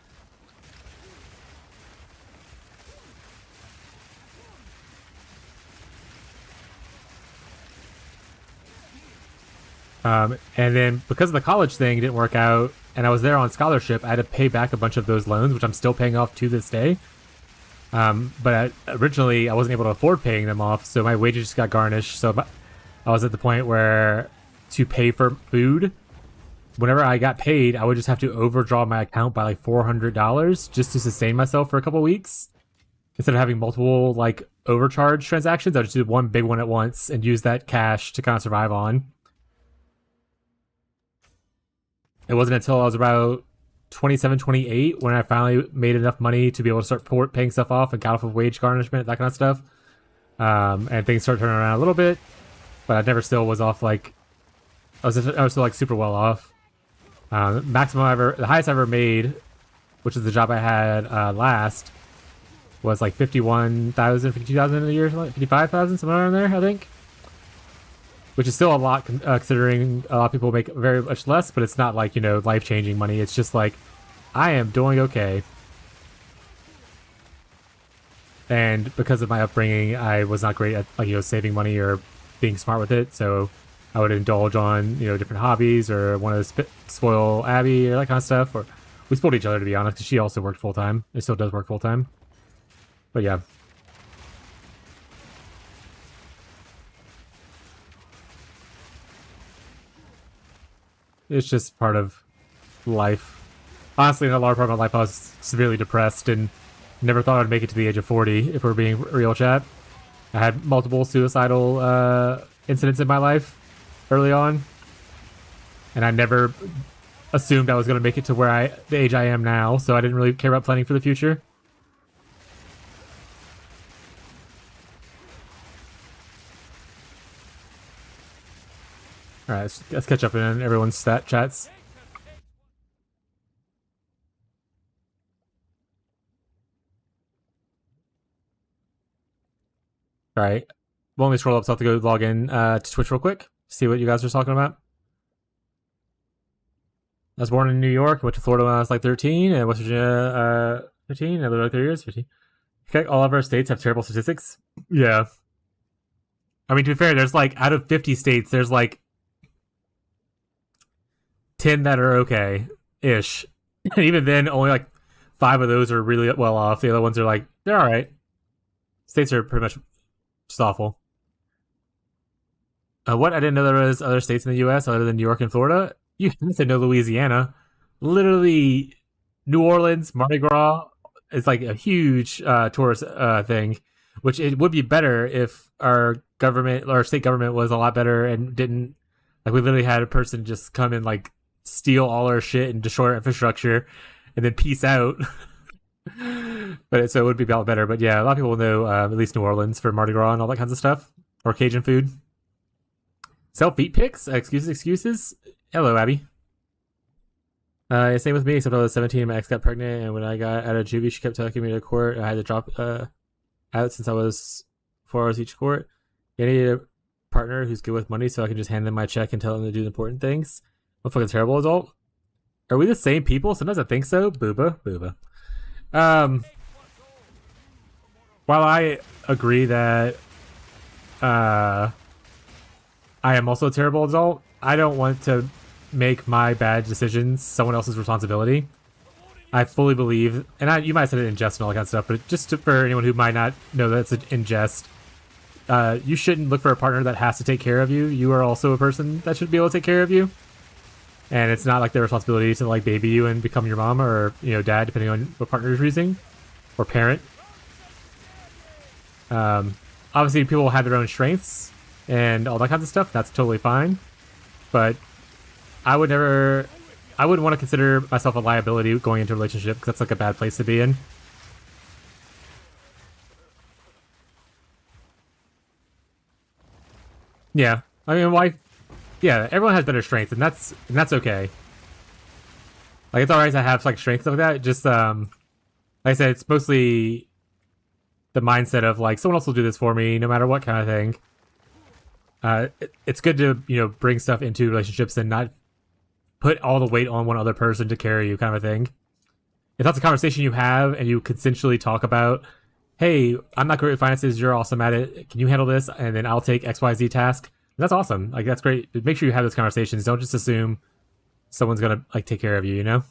And then because of the college thing didn't work out, and I was there on scholarship, I had to pay back a bunch of those loans, which I'm still paying off to this day. But originally I wasn't able to afford paying them off, so my wages just got garnished. So I was at the point where to pay for food, whenever I got paid, I would just have to overdraw my account by like $400 just to sustain myself for a couple weeks. Instead of having multiple like overcharge transactions, I would just do one big one at once and use that cash to kind of survive on. It wasn't until I was about 27, 28 when I finally made enough money to be able to start paying stuff off and got off of wage garnishment, that kind of stuff. And things started turning around a little bit, but I never still was off like, I was still like super well off. The highest I ever made, which is the job I had last, was like 51,000, 52,000 a year, 55,000, somewhere around there, I think. Which is still a lot considering a lot of people make very much less, but it's not like, you know, life-changing money. It's just like, I am doing okay. And because of my upbringing, I was not great at, like, you know, saving money or being smart with it. So I would indulge on, you know, different hobbies or want to spoil Abby or that kind of stuff. Or we spoiled each other, to be honest, because she also worked full-time. It still does work full-time. But yeah. It's just part of life. Honestly, in a large part of my life, I was severely depressed and never thought I'd make it to the age of 40, if we're being real, chat. I had multiple suicidal incidents in my life early on, and I never assumed I was going to make it to the age I am now, so I didn't really care about planning for the future. Alright, let's catch up in everyone's stat chats. Alright. We'll only scroll up, so I have to go log in to Twitch real quick. See what you guys are talking about. I was born in New York, went to Florida when I was like 13, and West Virginia 15, and I lived like 3 years, 15. Okay, all of our states have terrible statistics. Yeah. I mean, to be fair, there's like, out of 50 states, there's like 10 that are okay-ish. And even then, only like 5 of those are really well off. The other ones are like, they're alright. States are pretty much just awful. What? I didn't know there was other states in the U.S. other than New York and Florida. You have to know Louisiana. Literally, New Orleans, Mardi Gras is like a huge tourist thing, which it would be better if our government or state government was a lot better and didn't, like, we literally had a person just come and like steal all our shit and destroy our infrastructure and then peace out. So it would be a lot better. But yeah, a lot of people know at least New Orleans for Mardi Gras and all that kinds of stuff, or Cajun food. Sell feet pics? Excuses? Hello, Abby. Same with me, except I was 17 and my ex got pregnant, and when I got out of juvie, she kept taking me to court. I had to drop out since I was 4 hours each court. I need a partner who's good with money so I can just hand them my check and tell them to do the important things. I'm a fucking terrible adult. Are we the same people? Sometimes I think so. Booba. While I agree that I am also a terrible adult, I don't want to make my bad decisions someone else's responsibility. I fully believe, and you might have said it in jest and all that kind of stuff, but for anyone who might not know that's in jest, you shouldn't look for a partner that has to take care of you. You are also a person that should be able to take care of you. And it's not like their responsibility to like baby you and become your mom or, you know, dad, depending on what partner you're using, or parent. Obviously, people have their own strengths and all that kinds of stuff. That's totally fine. But I wouldn't want to consider myself a liability going into a relationship, because that's like a bad place to be in. Yeah, I mean, yeah, everyone has better strengths, and that's okay. Like, it's alright to have like strengths like that. Just like I said, it's mostly the mindset of like, someone else will do this for me no matter what kind of thing. It's good to, you know, bring stuff into relationships and not put all the weight on one other person to carry you, kind of a thing. If that's a conversation you have and you consensually talk about, hey, I'm not great with finances, you're awesome at it, can you handle this? And then I'll take XYZ task. That's awesome. Like, that's great. Make sure you have those conversations. Don't just assume someone's gonna like take care of you, you know?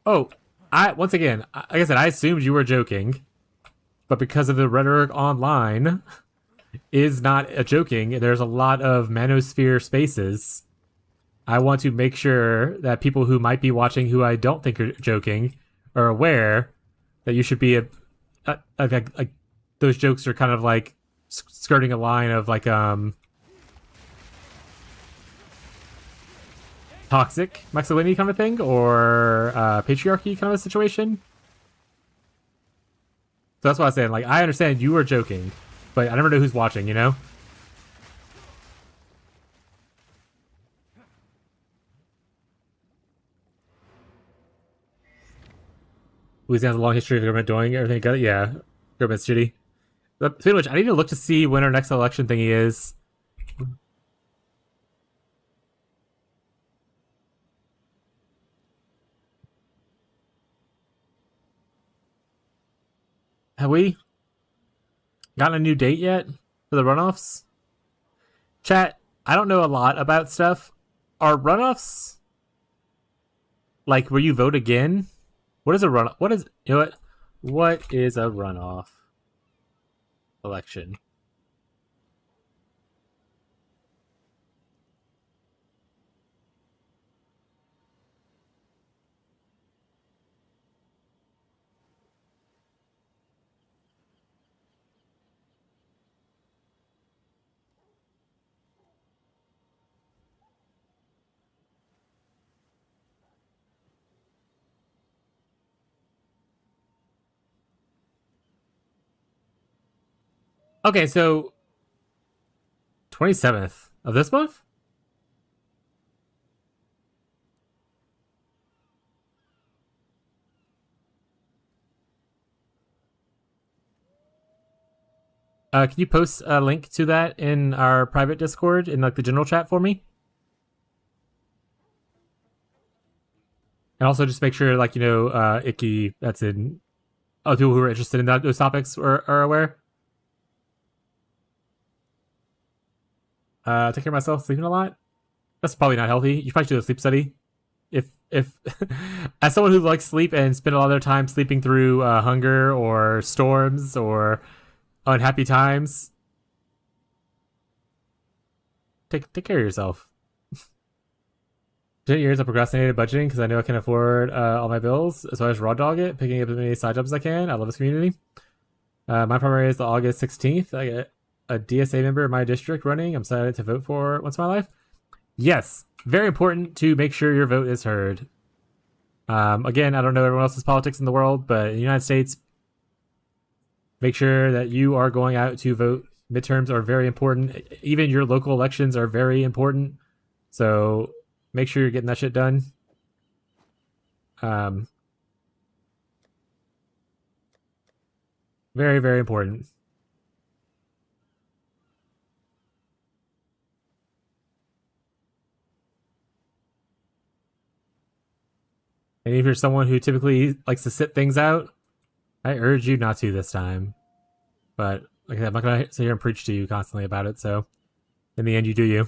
Oh, once again, like I said, I assumed you were joking, but because of the rhetoric online is not a joking, there's a lot of manosphere spaces. I want to make sure that people who might be watching who I don't think are joking are aware that you should be like those jokes are kind of like skirting a line of like toxic masculinity kind of thing, or patriarchy kind of a situation. So that's what I was saying. Like, I understand you were joking, but I never know who's watching, you know? Louisiana has a long history of the government doing everything. Got it? Yeah, government's shitty. But speaking of which, I need to look to see when our next election thingy is. Have we gotten a new date yet for the runoffs? Chat, I don't know a lot about stuff. Are runoffs like where you vote again? What is a runoff? You know what? What is a runoff election? Okay, so 27th of this month? Can you post a link to that in our private Discord in like the general chat for me? And also just make sure, like, Icky, that's in other people who are interested in those topics are aware. Take care of myself, sleeping a lot. That's probably not healthy. You should probably do a sleep study. If as someone who likes sleep and spend a lot of their time sleeping through hunger or storms or unhappy times, take care of yourself. 10 years of procrastinated budgeting because I know I can afford all my bills, so I just raw dog it, picking up as many side jobs as I can. I love this community. My primary is the August 16th. I get a DSA member in my district running. I'm excited to vote for once in my life. Yes, very important to make sure your vote is heard. Again, I don't know everyone else's politics in the world, but in the United States, make sure that you are going out to vote. Midterms are very important. Even your local elections are very important. So make sure you're getting that shit done. Very, very important. And if you're someone who typically likes to sit things out, I urge you not to this time. But like I said, I'm not going to sit here and preach to you constantly about it. So in the end, you do you.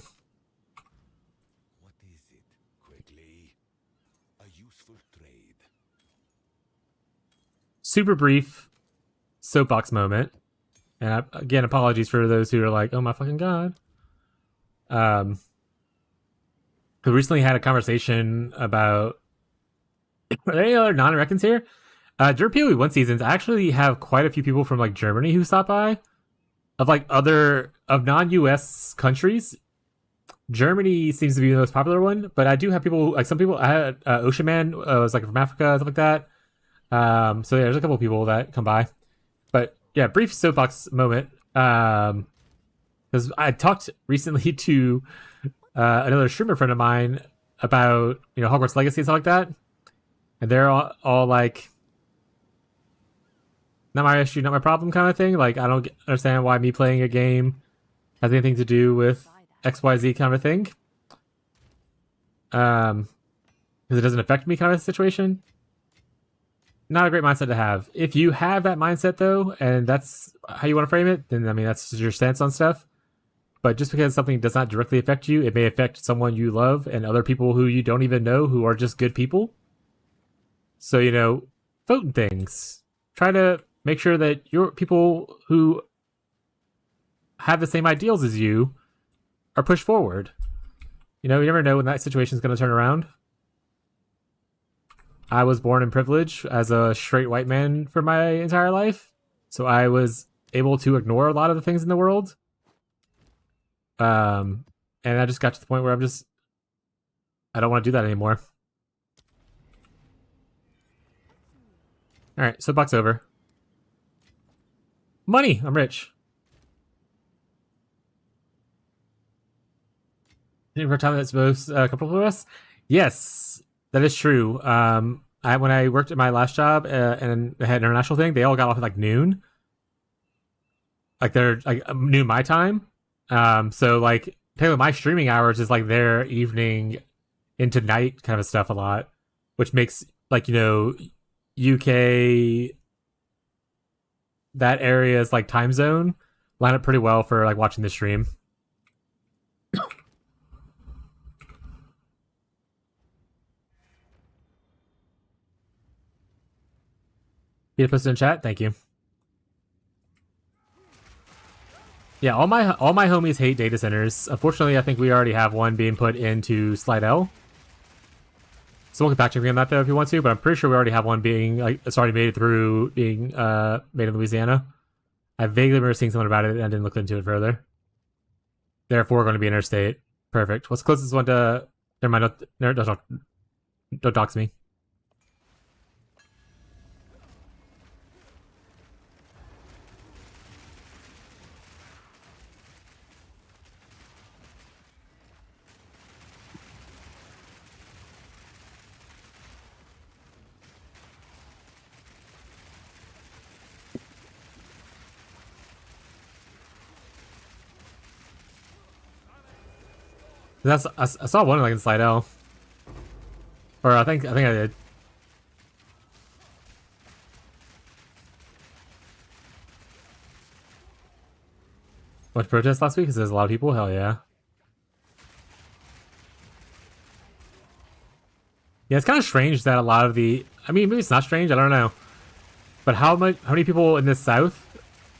What is it, quickly? A useful trade. Super brief soapbox moment. And again, apologies for those who are like, oh my fucking god. Who recently had a conversation about are there any other non-Americans here? During PoE 1 seasons, I actually have quite a few people from like Germany who stop by. Of like other of non-US countries. Germany seems to be the most popular one, but I do have people like some people. I had Ocean Man was like from Africa, stuff like that. So yeah, there's a couple of people that come by. But yeah, brief soapbox moment. Because I talked recently to another streamer friend of mine about Hogwarts Legacy and stuff like that, and they're all like, "Not my issue, not my problem," kind of thing. Like, I don't understand why me playing a game has anything to do with XYZ kind of thing. Because it doesn't affect me, kind of situation. Not a great mindset to have. If you have that mindset though, and that's how you want to frame it, then I mean that's your stance on stuff. But just because something does not directly affect you, it may affect someone you love and other people who you don't even know who are just good people. So, vote in things. Try to make sure that your people who have the same ideals as you are pushed forward. You never know when that situation is going to turn around. I was born in privilege as a straight white man for my entire life. So I was able to ignore a lot of the things in the world. And I just got to the point where I don't want to do that anymore. All right, soapbox over. Money, I'm rich. For a time that's most comfortable with us? Yes, that is true. When I worked at my last job and I had an international thing, they all got off at like noon. Like they're like noon my time. So like technically my streaming hours is like their evening into night kind of stuff a lot, which makes like UK that area's like time zone line up pretty well for like watching the stream. You posted in chat, thank you. Yeah, all my homies hate data centers. Unfortunately, I think we already have one being put into Slidell. So we'll get back to me on that though if you want to, but I'm pretty sure we already have one being like it's already made it through being made in Louisiana. I vaguely remember seeing something about it and I didn't look into it further. Therefore, going to be interstate. Perfect. What's the closest one to? Never mind. Don't dox me. I saw one like in Slidell. Or I think I did. Much protest last week because there's a lot of people. Hell yeah. Yeah, it's kind of strange that a lot of the. I mean, maybe it's not strange. I don't know. But how many people in the South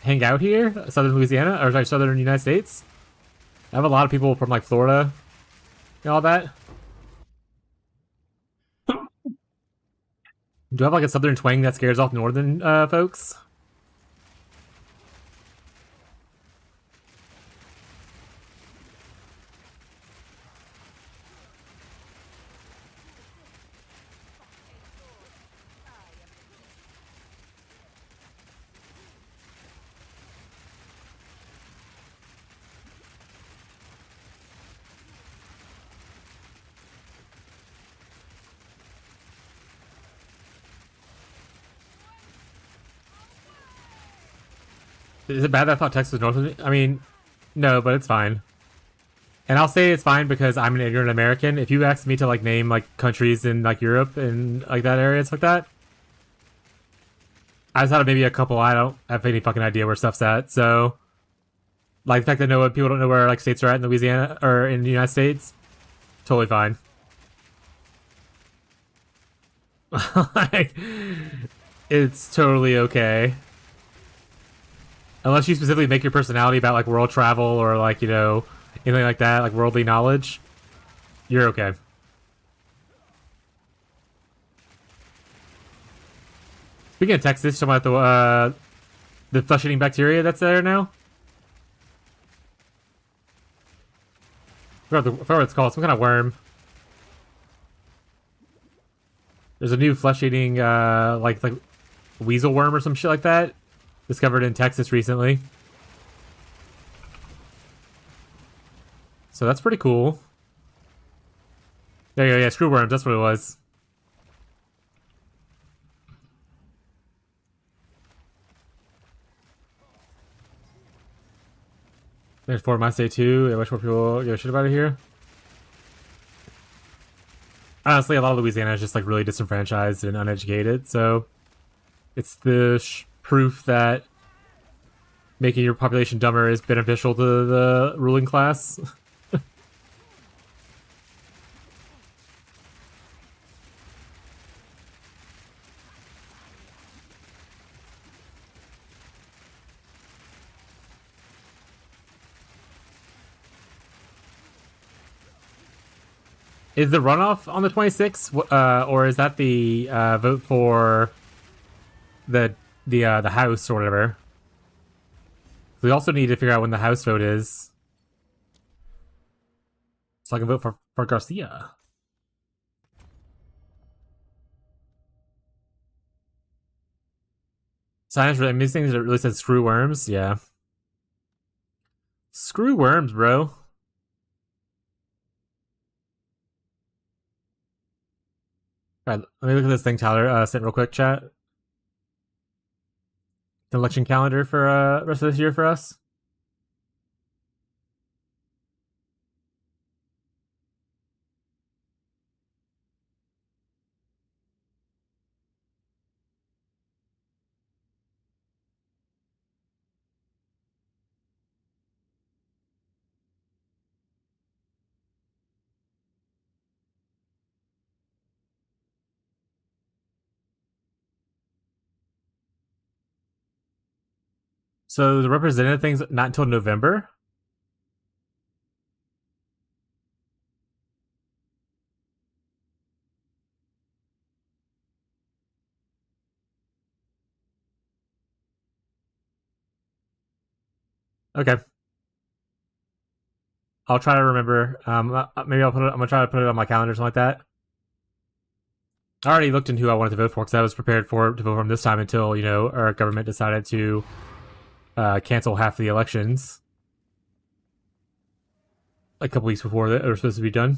hang out here, Southern Louisiana, or sorry, Southern United States? I have a lot of people from like Florida and all that. Do I have like a Southern twang that scares off Northern folks? Is it bad that I thought Texas was north of me? I mean, no, but it's fine. And I'll say it's fine because I'm an ignorant American. If you asked me to like name like countries in like Europe and like that area, it's like that. I just thought of maybe a couple. I don't have any fucking idea where stuff's at. So, like the fact that people don't know where like states are at in Louisiana or in the United States, totally fine. Like, it's totally okay. Unless you specifically make your personality about like world travel or like, you know, anything like that, like worldly knowledge, you're okay. Speaking of Texas, talking about the flesh-eating bacteria that's there now. I forgot what it's called. Some kind of worm. There's a new flesh-eating like weasel worm or some shit like that. Discovered in Texas recently. So that's pretty cool. There you go, yeah, screw worms, that's what it was. There's 4 my state too. I wish more people give a shit about it here. Honestly, a lot of Louisiana is just like really disenfranchised and uneducated, so it's the proof that making your population dumber is beneficial to the ruling class. Is the runoff on the 26th, or is that the vote for the House or whatever? We also need to figure out when the House vote is, so I can vote for Garcia. Science really amazing things that really says screw worms. Yeah, screw worms, bro. All right, let me look at this thing Tyler sent real quick, chat. The election calendar for rest of this year for us. So the representative thing's not until November? Okay. I'll try to remember. Maybe I'm gonna try to put it on my calendar or something like that. I already looked into who I wanted to vote for because I was prepared to vote for him this time until, you know, our government decided to cancel half the elections a couple weeks before they were supposed to be done.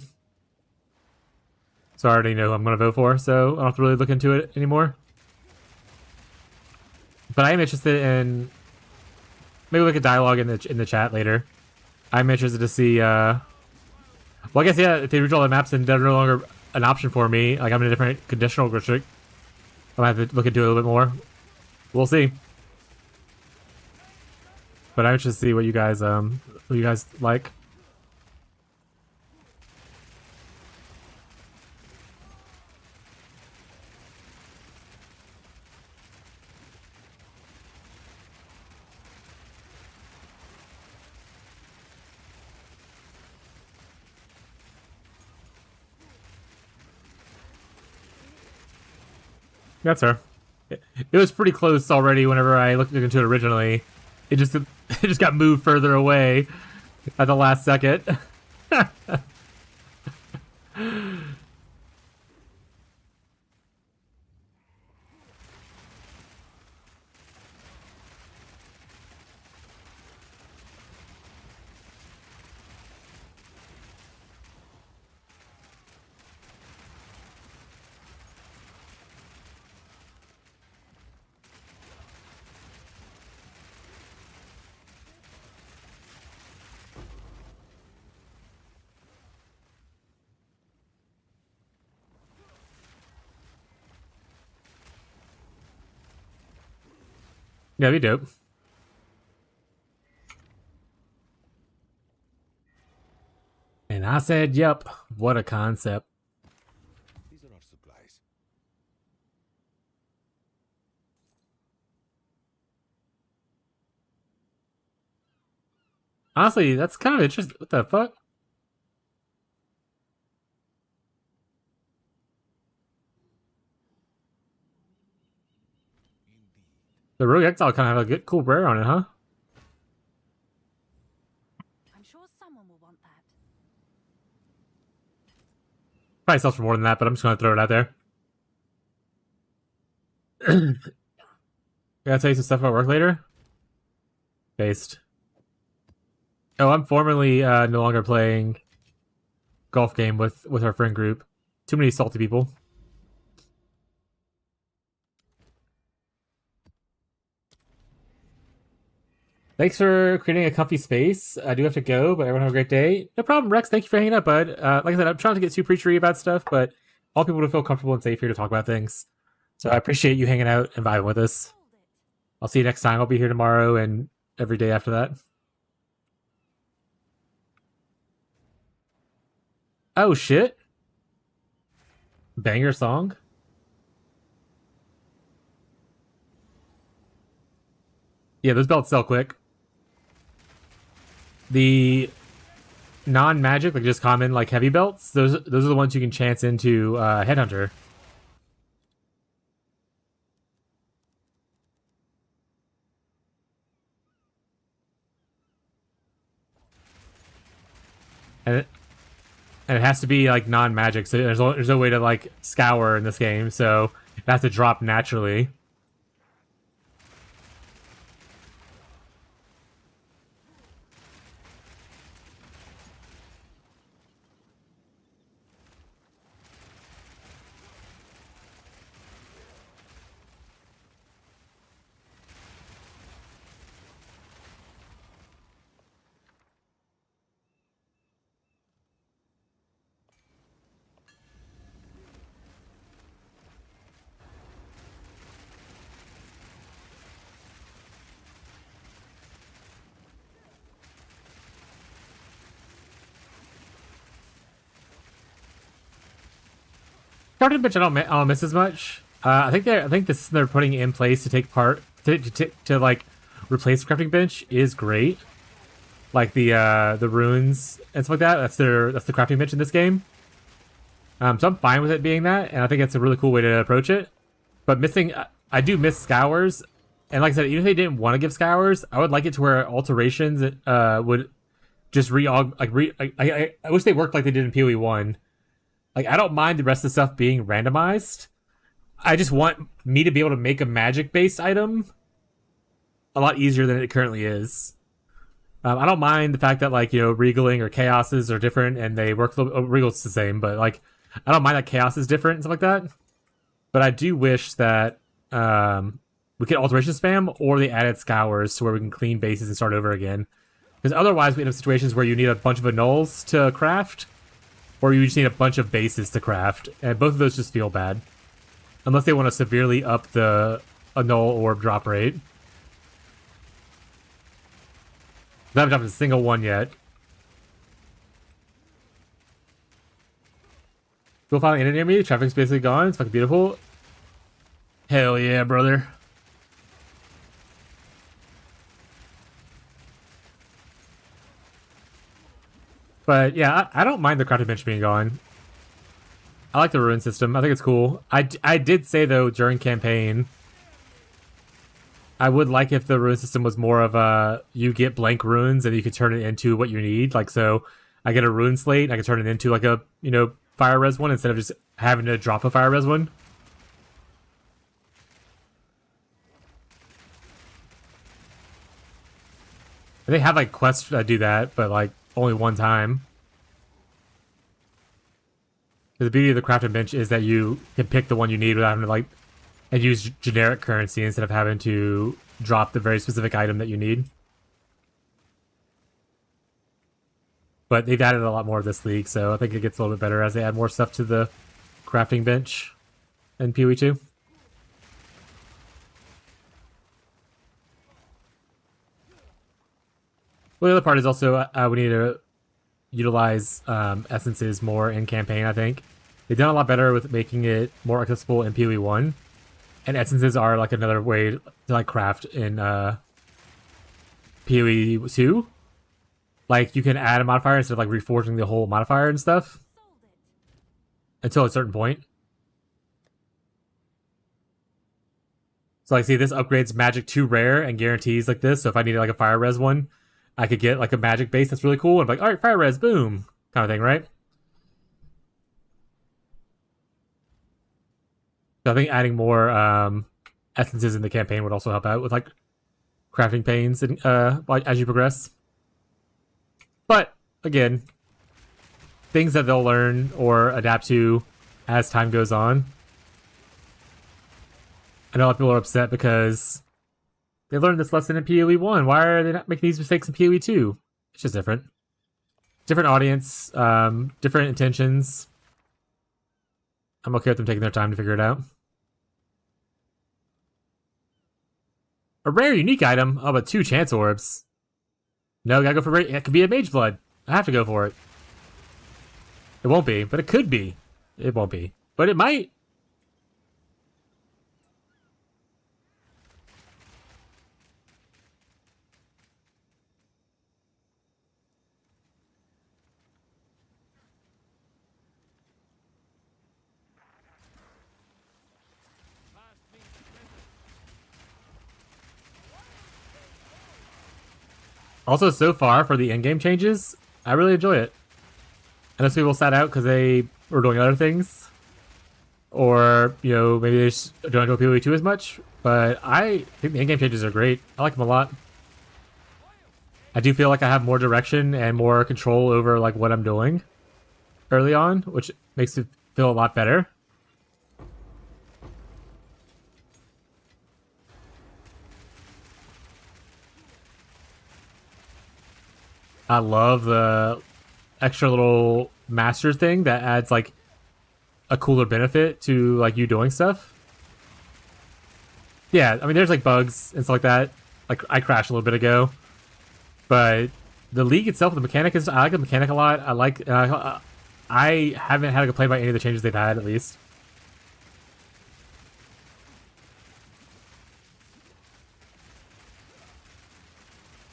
So I already know who I'm going to vote for, so I don't have to really look into it anymore. But I am interested in... Maybe we could dialogue in the chat later. I'm interested to see... Well, I guess, yeah, if they redraw the maps, then they're no longer an option for me. Like, I'm in a different conditional restrict. I might have to look into it a little bit more. We'll see. But I would just see what you guys like. That's her. It was pretty close already whenever I looked into it originally. It just it just got moved further away at the last second. Yeah, be dope. And I said, yep, what a concept. These are our supplies. Honestly, that's kind of interesting. What the fuck? The Rogue Exile kind of have a good, cool rare on it, huh? I'm sure someone will want that. Probably sells for more than that, but I'm just gonna throw it out there. Gotta tell you some stuff about work later. Based. Oh, I'm formerly no longer playing golf game with our friend group. Too many salty people. Thanks for creating a comfy space. I do have to go, but everyone have a great day. No problem, Rex. Thank you for hanging out, bud. Like I said, I'm trying to get too preachery about stuff, but I want people to feel comfortable and safe here to talk about things. So I appreciate you hanging out and vibing with us. I'll see you next time. I'll be here tomorrow and every day after that. Oh, shit. Banger song? Yeah, those belts sell quick. The non-magic, like just common, like heavy belts, those are the ones you can chance into Headhunter. And it has to be like non-magic, so there's no way to like scour in this game, so it has to drop naturally. Crafting bench I don't miss as much. I think this they're putting in place to take part to like replace the crafting bench is great. Like the runes and stuff like that. That's the crafting bench in this game. So I'm fine with it being that, and I think it's a really cool way to approach it. But I do miss scours, and like I said, even if they didn't want to give scours, I would like it to where alterations would just I wish they worked like they did in PoE 1. Like, I don't mind the rest of the stuff being randomized. I just want me to be able to make a magic-based item a lot easier than it currently is. I don't mind the fact that, like, you know, Regaling or Chaoses are different and they work a little bit. Regal's the same, but, like, I don't mind that Chaos is different and stuff like that. But I do wish that we could alteration spam or they added scours to where we can clean bases and start over again. Because otherwise we end up situations where you need a bunch of annuls to craft. or you just need a bunch of bases to craft, and both of those just feel bad. Unless they want to severely up the null orb drop rate. I haven't dropped a single one yet. Go find an near me. Traffic's basically gone. It's fucking beautiful. Hell yeah, brother. But yeah, I don't mind the crafting bench being gone. I like the rune system. I think it's cool. I did say, though, during campaign, I would like if the rune system was more of a, you get blank runes and you can turn it into what you need. Like, so I get a rune slate and I can turn it into like a, you know, fire res one instead of just having to drop a fire res one. And they have like quests that do that, but like only one time. The beauty of the crafting bench is that you can pick the one you need without having to like, and use generic currency instead of having to drop the very specific item that you need. But they've added a lot more of this league, so I think it gets a little bit better as they add more stuff to the crafting bench in PoE 2. Well, the other part is also we need to utilize essences more in campaign, I think. They've done a lot better with making it more accessible in PoE 1. And essences are like another way to like craft in PoE 2. Like you can add a modifier instead of like reforging the whole modifier and stuff. Until a certain point. So like see, this upgrades magic to rare and guarantees like this. So if I needed like a fire res one, I could get like a magic base that's really cool and be like, alright, fire res, boom. Kind of thing, right? So I think adding more essences in the campaign would also help out with like crafting pains and as you progress. But again, things that they'll learn or adapt to as time goes on. I know a lot of people are upset because they learned this lesson in PoE 1. Why are they not making these mistakes in PoE 2? It's just different. Different audience, different intentions. I'm okay with them taking their time to figure it out. A rare unique item? Oh, but 2 chance orbs. No, gotta go for it could be a mage blood. I have to go for it. It won't be, but it could be. It won't be, but it might. Also, so far, for the in-game changes, I really enjoy it. I know some people sat out because they were doing other things. Or, you know, maybe they just don't enjoy PoE 2 as much. But I think the in-game changes are great. I like them a lot. I do feel like I have more direction and more control over, like, what I'm doing early on, which makes it feel a lot better. I love the extra little master thing that adds like a cooler benefit to like you doing stuff. Yeah, I mean there's like bugs and stuff like that. Like I crashed a little bit ago, but the league itself, the mechanic is I like the mechanic a lot. I like I haven't had a complaint about any of the changes they've had at least.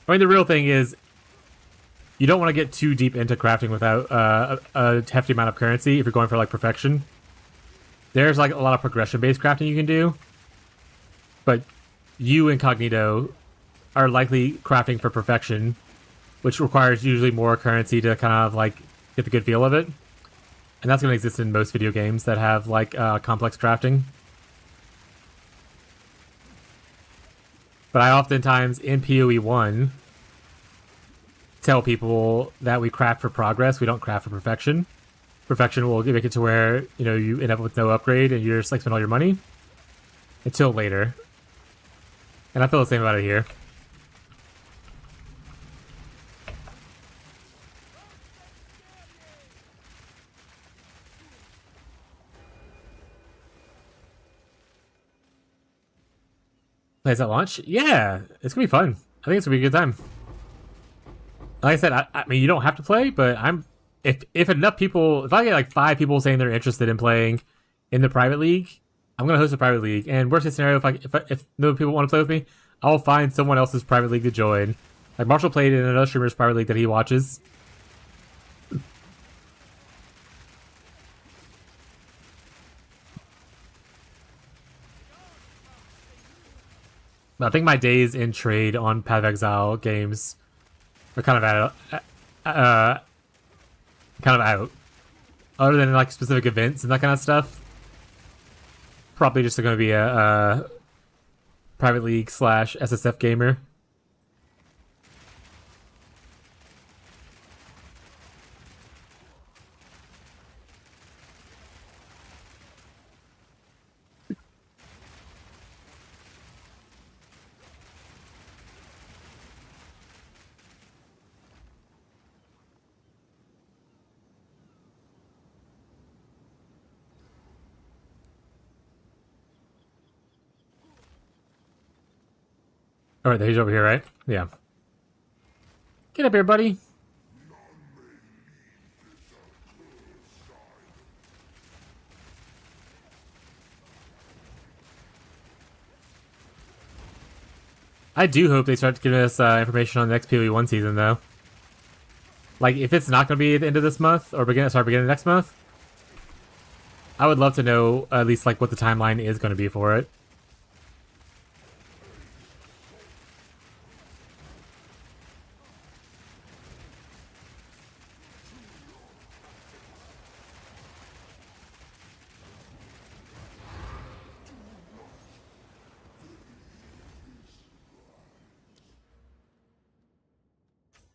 I mean the real thing is you don't want to get too deep into crafting without a hefty amount of currency if you're going for like perfection. There's like a lot of progression-based crafting you can do, but you incognito are likely crafting for perfection, which requires usually more currency to kind of like get the good feel of it. And that's going to exist in most video games that have like complex crafting. But I oftentimes in PoE 1 tell people that we craft for progress, we don't craft for perfection. Perfection will make it to where, you know, you end up with no upgrade and you're just like spend all your money until later. And I feel the same about it here. Plays at launch? Yeah, it's gonna be fun. I think it's gonna be a good time. Like I said, I mean, you don't have to play, but if enough people, if I get like 5 people saying they're interested in playing in the private league, I'm gonna host a private league. And worst case scenario, if no people want to play with me, I'll find someone else's private league to join. Like Marshall played in another streamer's private league that he watches. I think my days in trade on Path of Exile games are kind of out. Other than like specific events and that kind of stuff, probably just going to be a private league / SSF gamer. All right, he's over here, right? Yeah. Get up here, buddy. I do hope they start giving us information on the next PoE1 season, though. Like, if it's not going to be at the end of this month, or beginning of next month, I would love to know at least like what the timeline is going to be for it.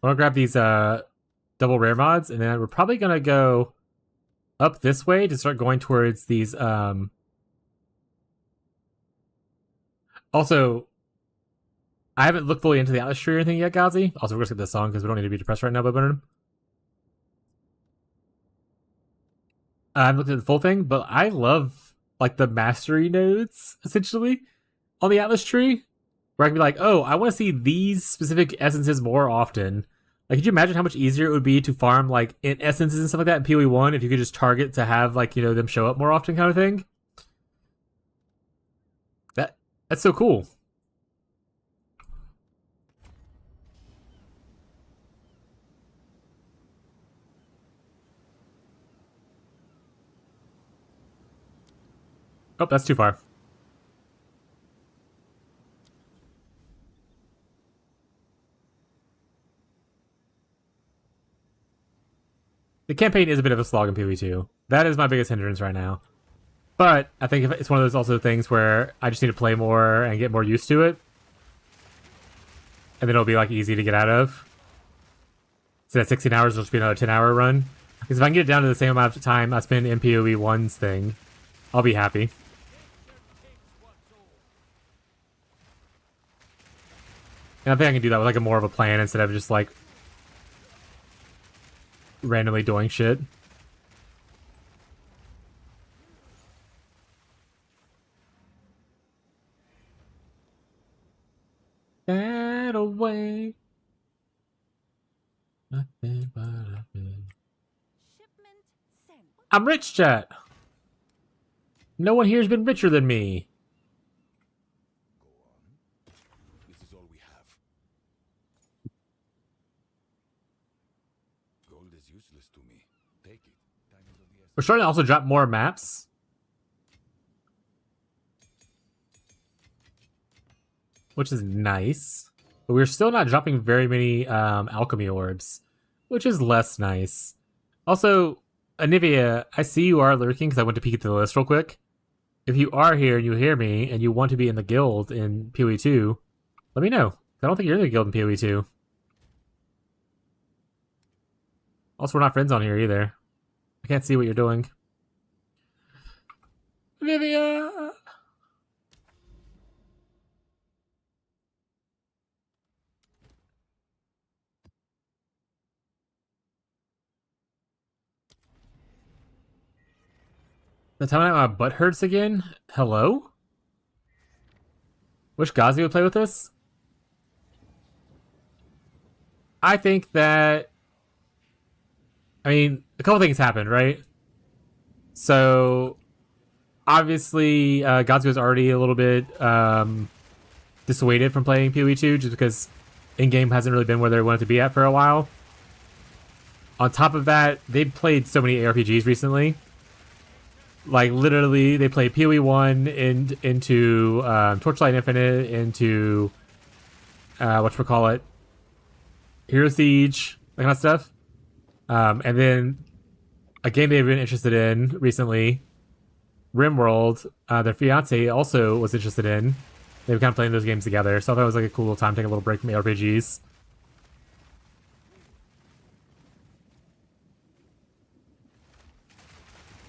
I'm gonna grab these double rare mods, and then we're probably gonna go up this way to start going towards these. Also, I haven't looked fully into the Atlas tree or anything yet, Gazi. Also, we're gonna skip this song because we don't need to be depressed right now, but I haven't looked at the full thing, but I love like the mastery nodes essentially on the Atlas tree, where I can be like, oh, I want to see these specific essences more often. Like, could you imagine how much easier it would be to farm like in essences and stuff like that in PoE1 if you could just target to have like, you know, them show up more often, kind of thing? That's so cool. Oh, that's too far. The campaign is a bit of a slog in PoE2. That is my biggest hindrance right now. But I think it's one of those also things where I just need to play more and get more used to it. And then it'll be like easy to get out of. So that 16 hours will just be another 10-hour run. Because if I can get it down to the same amount of time I spend in PoE1's thing, I'll be happy. And I think I can do that with like a more of a plan instead of just like randomly doing shit. That away. Nothing but a bit. I'm rich, chat. No one here's been richer than me. This is all we have. Gold is useless to me. Take it. Time is of the essence. We're starting to also drop more maps. Which is nice. But we're still not dropping very many alchemy orbs. Which is less nice. Also, Anivia, I see you are lurking because I went to peek at the list real quick. If you are here and you hear me and you want to be in the guild in PoE2, let me know. I don't think you're in the guild in PoE2. Also, we're not friends on here either. I can't see what you're doing. Anivia! The time my butt hurts again? Hello? Wish Ghazi would play with us. I think that, I mean, a couple things happened, right? So, obviously, Ghazi was already a little bit dissuaded from playing PoE 2 just because in-game hasn't really been where they wanted to be at for a while. On top of that, they've played so many ARPGs recently. Like, literally, they played PoE 1 into Torchlight Infinite, into, whatchamacallit, Hero Siege, that kind of stuff. And then a game they've been interested in recently, RimWorld, their fiance also was interested in. They were kind of playing those games together, so I thought it was like a cool little time to take a little break from RPGs.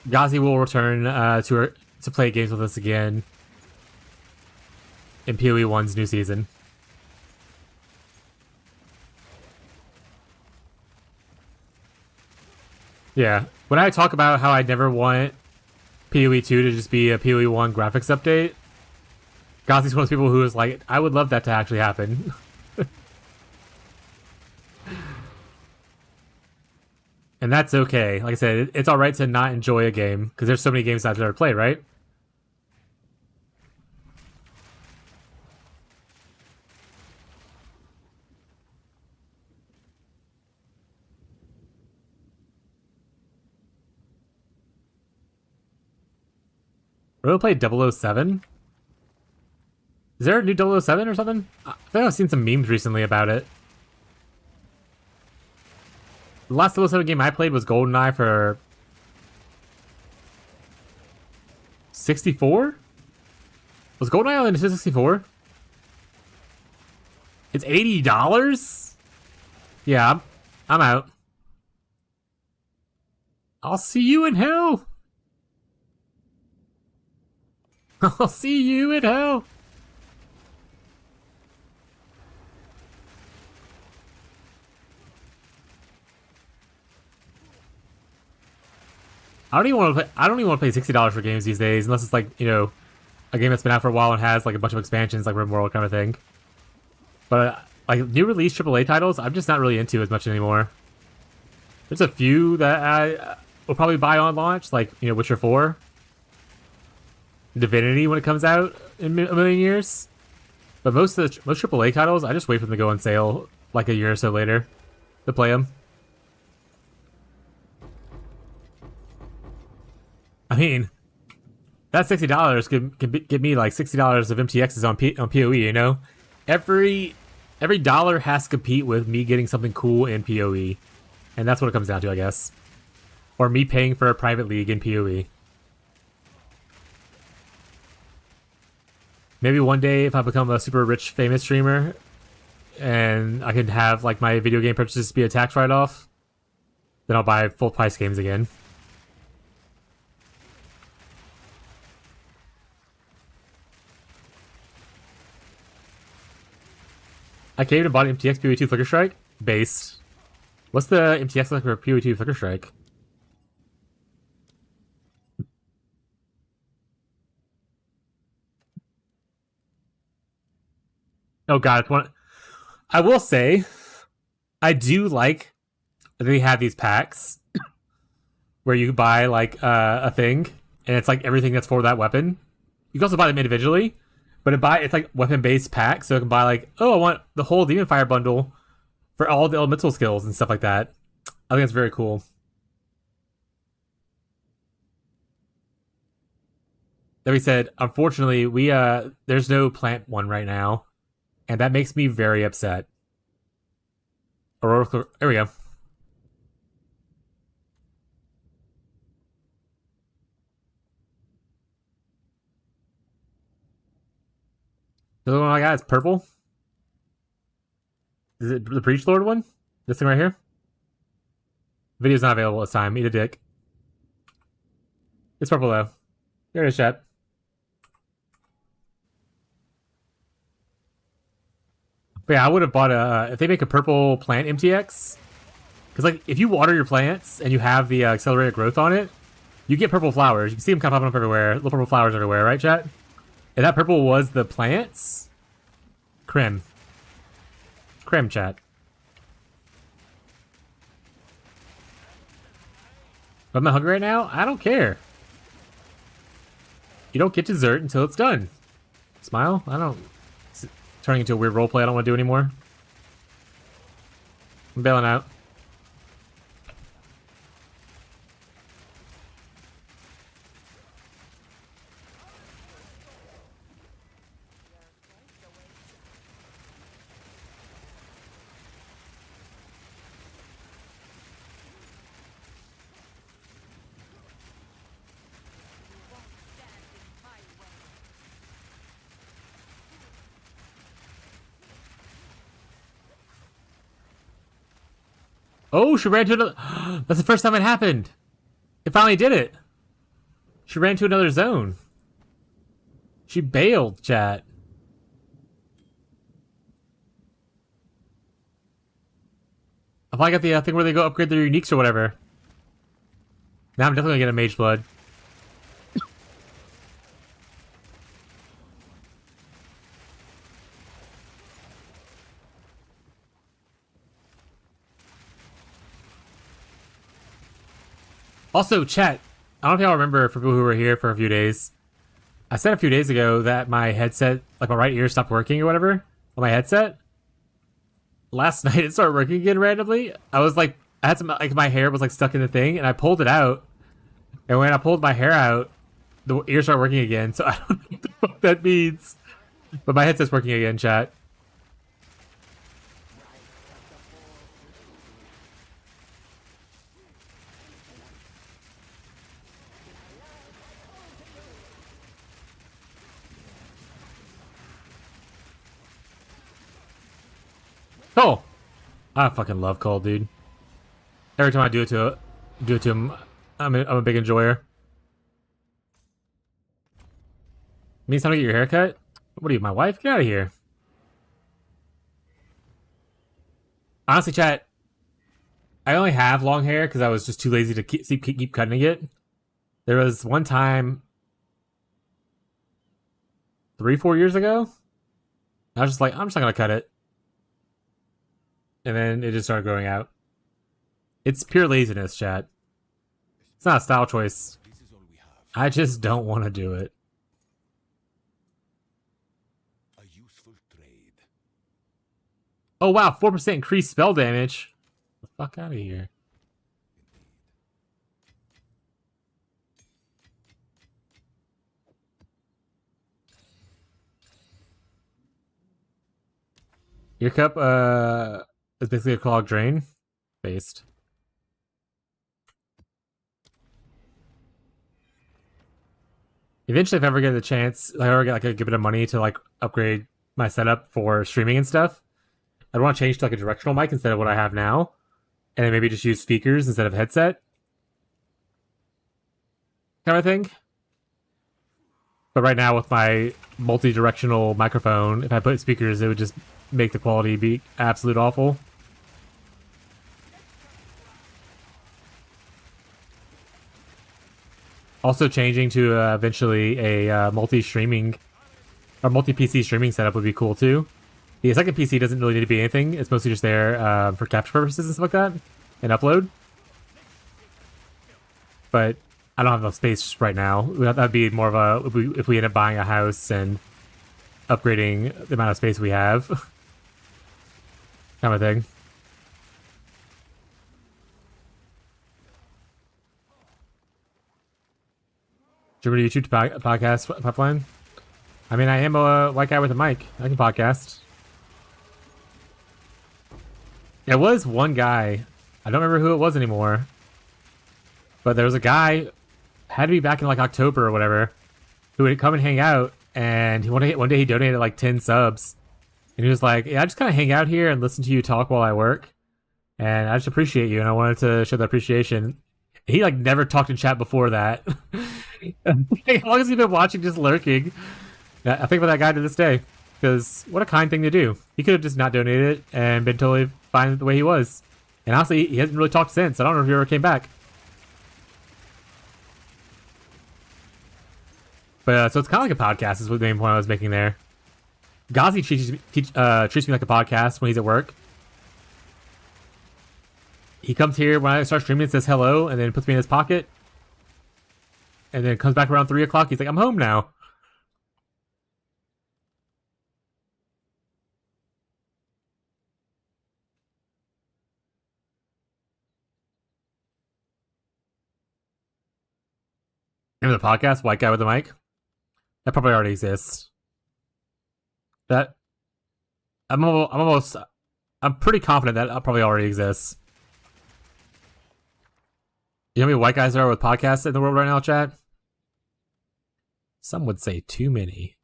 Ghazi will return to play games with us again in PoE 1's new season. Yeah, when I talk about how I never want PoE 2 to just be a PoE 1 graphics update, Ghazi's one of those people who is like, I would love that to actually happen. And that's okay. Like I said, it's alright to not enjoy a game, because there's so many games I've never played, right? Really played 007? Is there a new 007 or something? I think I've seen some memes recently about it. The last 007 game I played was GoldenEye for 64? Was GoldenEye on the 64? It's $80? Yeah, I'm out. I'll see you in hell. I'll see you in hell. I don't even want to pay $60 for games these days, unless it's like, you know, a game that's been out for a while and has like a bunch of expansions, like RimWorld kind of thing. But like new release AAA titles, I'm just not really into as much anymore. There's a few that I will probably buy on launch, like, you know, Witcher 4, Divinity when it comes out in a million years. But most AAA titles, I just wait for them to go on sale like a year or so later to play them. I mean, that $60 can get me like $60 of MTXs on PoE, you know? Every dollar has to compete with me getting something cool in PoE. And that's what it comes down to, I guess. Or me paying for a private league in PoE. Maybe one day if I become a super rich, famous streamer and I can have like my video game purchases be a tax write-off, then I'll buy full price games again. I came and bought MTX PoE2 Flicker Strike. Based. What's the MTX like for PoE2 Flicker Strike? Oh god, it's one. I will say, I do like that they have these packs where you buy like a thing, and it's like everything that's for that weapon. You can also buy them individually. But it's like weapon-based pack, so it can buy like, oh, I want the whole Demon Fire bundle for all the elemental skills and stuff like that. I think that's very cool. That being said, unfortunately, there's no plant one right now, and that makes me very upset. Aurora, there we go. The other one I got is purple. Is it the Breach Lord one? This thing right here? Video's not available this time. Eat a dick. It's purple though. There it is, chat. But yeah, I would have bought if they make a purple plant MTX. Because like, if you water your plants and you have the accelerated growth on it, you get purple flowers. You can see them kind of popping up everywhere. Little purple flowers everywhere, right, chat? And that purple was the plants. Creme. Creme chat. But I'm not hungry right now? I don't care. You don't get dessert until it's done. Smile? I don't... It's turning into a weird roleplay I don't want to do anymore. I'm bailing out. Oh, she ran to another... That's the first time it happened. It finally did it. She ran to another zone. She bailed, chat. I finally got the thing where they go upgrade their uniques or whatever. Now I'm definitely gonna get a Mage Blood. Also, chat, I don't know if y'all remember, for people who were here for a few days, I said a few days ago that my headset, like my right ear stopped working or whatever on my headset. Last night it started working again randomly. I was like, I had some, like my hair was like stuck in the thing and I pulled it out. And when I pulled my hair out, the ear started working again. So I don't know what the fuck that means. But my headset's working again, chat. Cole. I fucking love Cole, dude. Every time I do it to him, I'm a big enjoyer. Means time to get your haircut? What are you, my wife? Get out of here. Honestly, chat, I only have long hair because I was just too lazy to keep cutting it. There was one time 3-4 years ago, I was just like, I'm just not gonna cut it. And then it just started growing out. It's pure laziness, chat. It's not a style choice. I just don't want to do it. A useful trade. Oh wow, 4% increased spell damage. Get the fuck out of here. Your cup is basically a clogged drain. Based. Eventually, if I ever get the chance, if I ever get like a good bit of money to like upgrade my setup for streaming and stuff, I'd want to change to like a directional mic instead of what I have now, and then maybe just use speakers instead of headset, kind of thing. But right now, with my multi-directional microphone, if I put speakers, it would just make the quality be absolute awful. Also changing to eventually a multi-streaming or multi-PC streaming setup would be cool too. The second PC doesn't really need to be anything. It's mostly just there for capture purposes and stuff like that, and upload. But I don't have enough space right now. That'd be more of a if we end up buying a house and upgrading the amount of space we have, kind of thing. Do you remember the YouTube podcast pipeline? I mean, I am a white guy with a mic. I can podcast. There was one guy. I don't remember who it was anymore. But there was a guy, had to be back in like October or whatever, who would come and hang out. And one day he donated like 10 subs. And he was like, yeah, I just kind of hang out here and listen to you talk while I work. And I just appreciate you. And I wanted to show that appreciation. He like never talked in chat before that. As long as he's been watching, just lurking. I think about that guy to this day. Because what a kind thing to do. He could have just not donated it and been totally fine the way he was. And honestly, he hasn't really talked since. I don't know if he ever came back. But so it's kind of like a podcast is what the main point I was making there. Ghazi treats me like a podcast when he's at work. He comes here when I start streaming and says hello, and then puts me in his pocket. And then comes back around 3 o'clock. He's like, I'm home now. Remember the podcast, White Guy with a Mic? That probably already exists. That I'm pretty confident that probably already exists. You know how many white guys there are with podcasts in the world right now, chat? Some would say too many.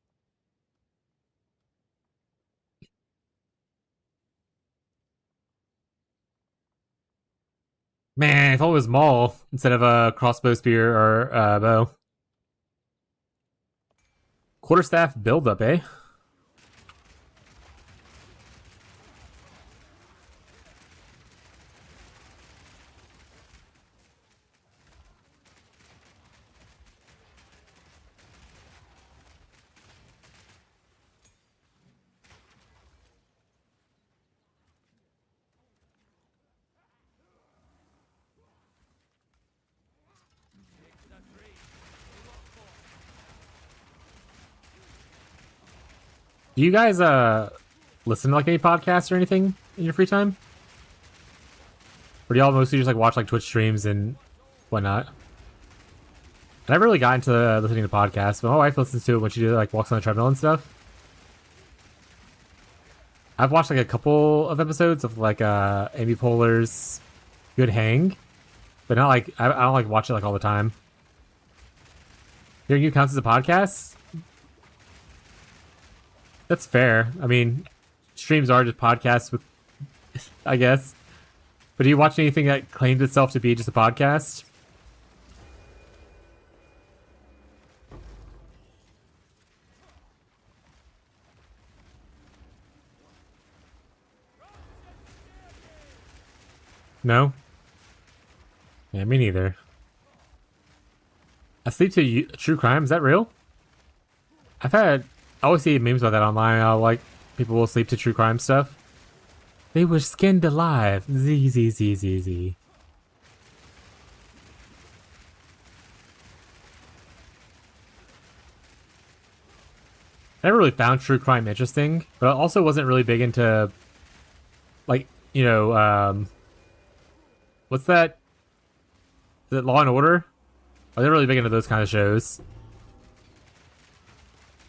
Man, if it was Maul instead of a crossbow, spear, or bow. Quarterstaff buildup, eh? Do you guys listen to like any podcasts or anything in your free time? Or do y'all mostly just like watch like Twitch streams and whatnot? I never really got into listening to podcasts, but my wife listens to it when she like walks on the treadmill and stuff. I've watched like a couple of episodes of like Amy Poehler's Good Hang, but not like I don't like watch it like all the time. Hearing You counts as a podcast? That's fair. I mean, streams are just podcasts with, I guess. But do you watch anything that claims itself to be just a podcast? No? Yeah, me neither. I sleep to true crime. Is that real? I always see memes about that online. Like, people will sleep to true crime stuff. They were skinned alive. Z. I never really found true crime interesting, but I also wasn't really big into, like, you know, what's that? Is it Law and Order? I was really big into those kind of shows.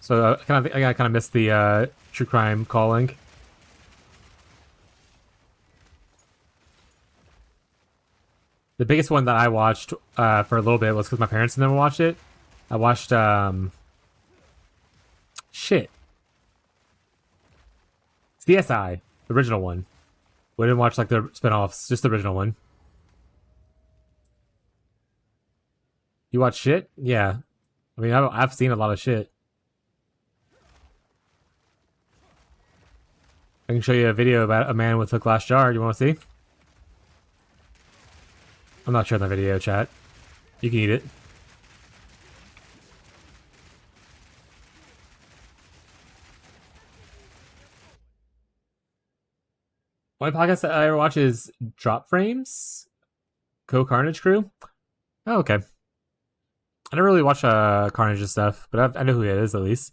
So I kind of missed the true crime calling. The biggest one that I watched for a little bit was because my parents never watched it. I watched shit. CSI, the original one. We didn't watch like the spin-offs, just the original one. You watch shit? Yeah. I mean, I've seen a lot of shit. I can show you a video about a man with a glass jar. You want to see? I'm not showing the video, chat. You can eat it. One podcast that I ever watch is Drop Frames, Co-Carnage Crew. Oh, okay. I don't really watch Carnage and stuff, but I know who it is at least.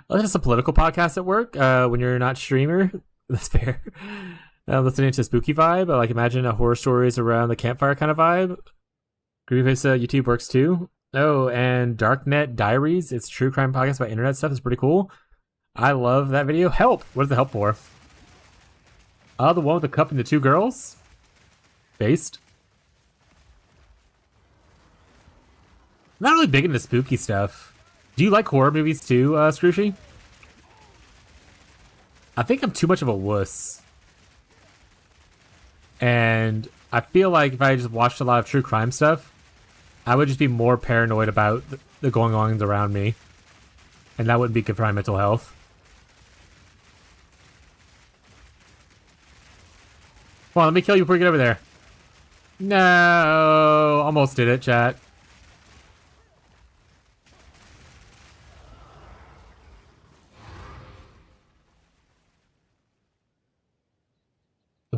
It's just a political podcast at work when you're not streamer. That's fair. Listening to Spooky Vibe, like imagine a horror stories around the campfire kind of vibe. Grievous YouTube works too. Oh, and Darknet Diaries. It's true crime podcast about internet stuff. It's pretty cool. I love that video. Help! What is the help for? The one with the cup and the two girls? Based. I'm not really big into spooky stuff. Do you like horror movies too, Scrooshy? I think I'm too much of a wuss. And I feel like if I just watched a lot of true crime stuff, I would just be more paranoid about the going-ons around me. And that wouldn't be good for my mental health. Come on, let me kill you before you get over there. No, almost did it, chat.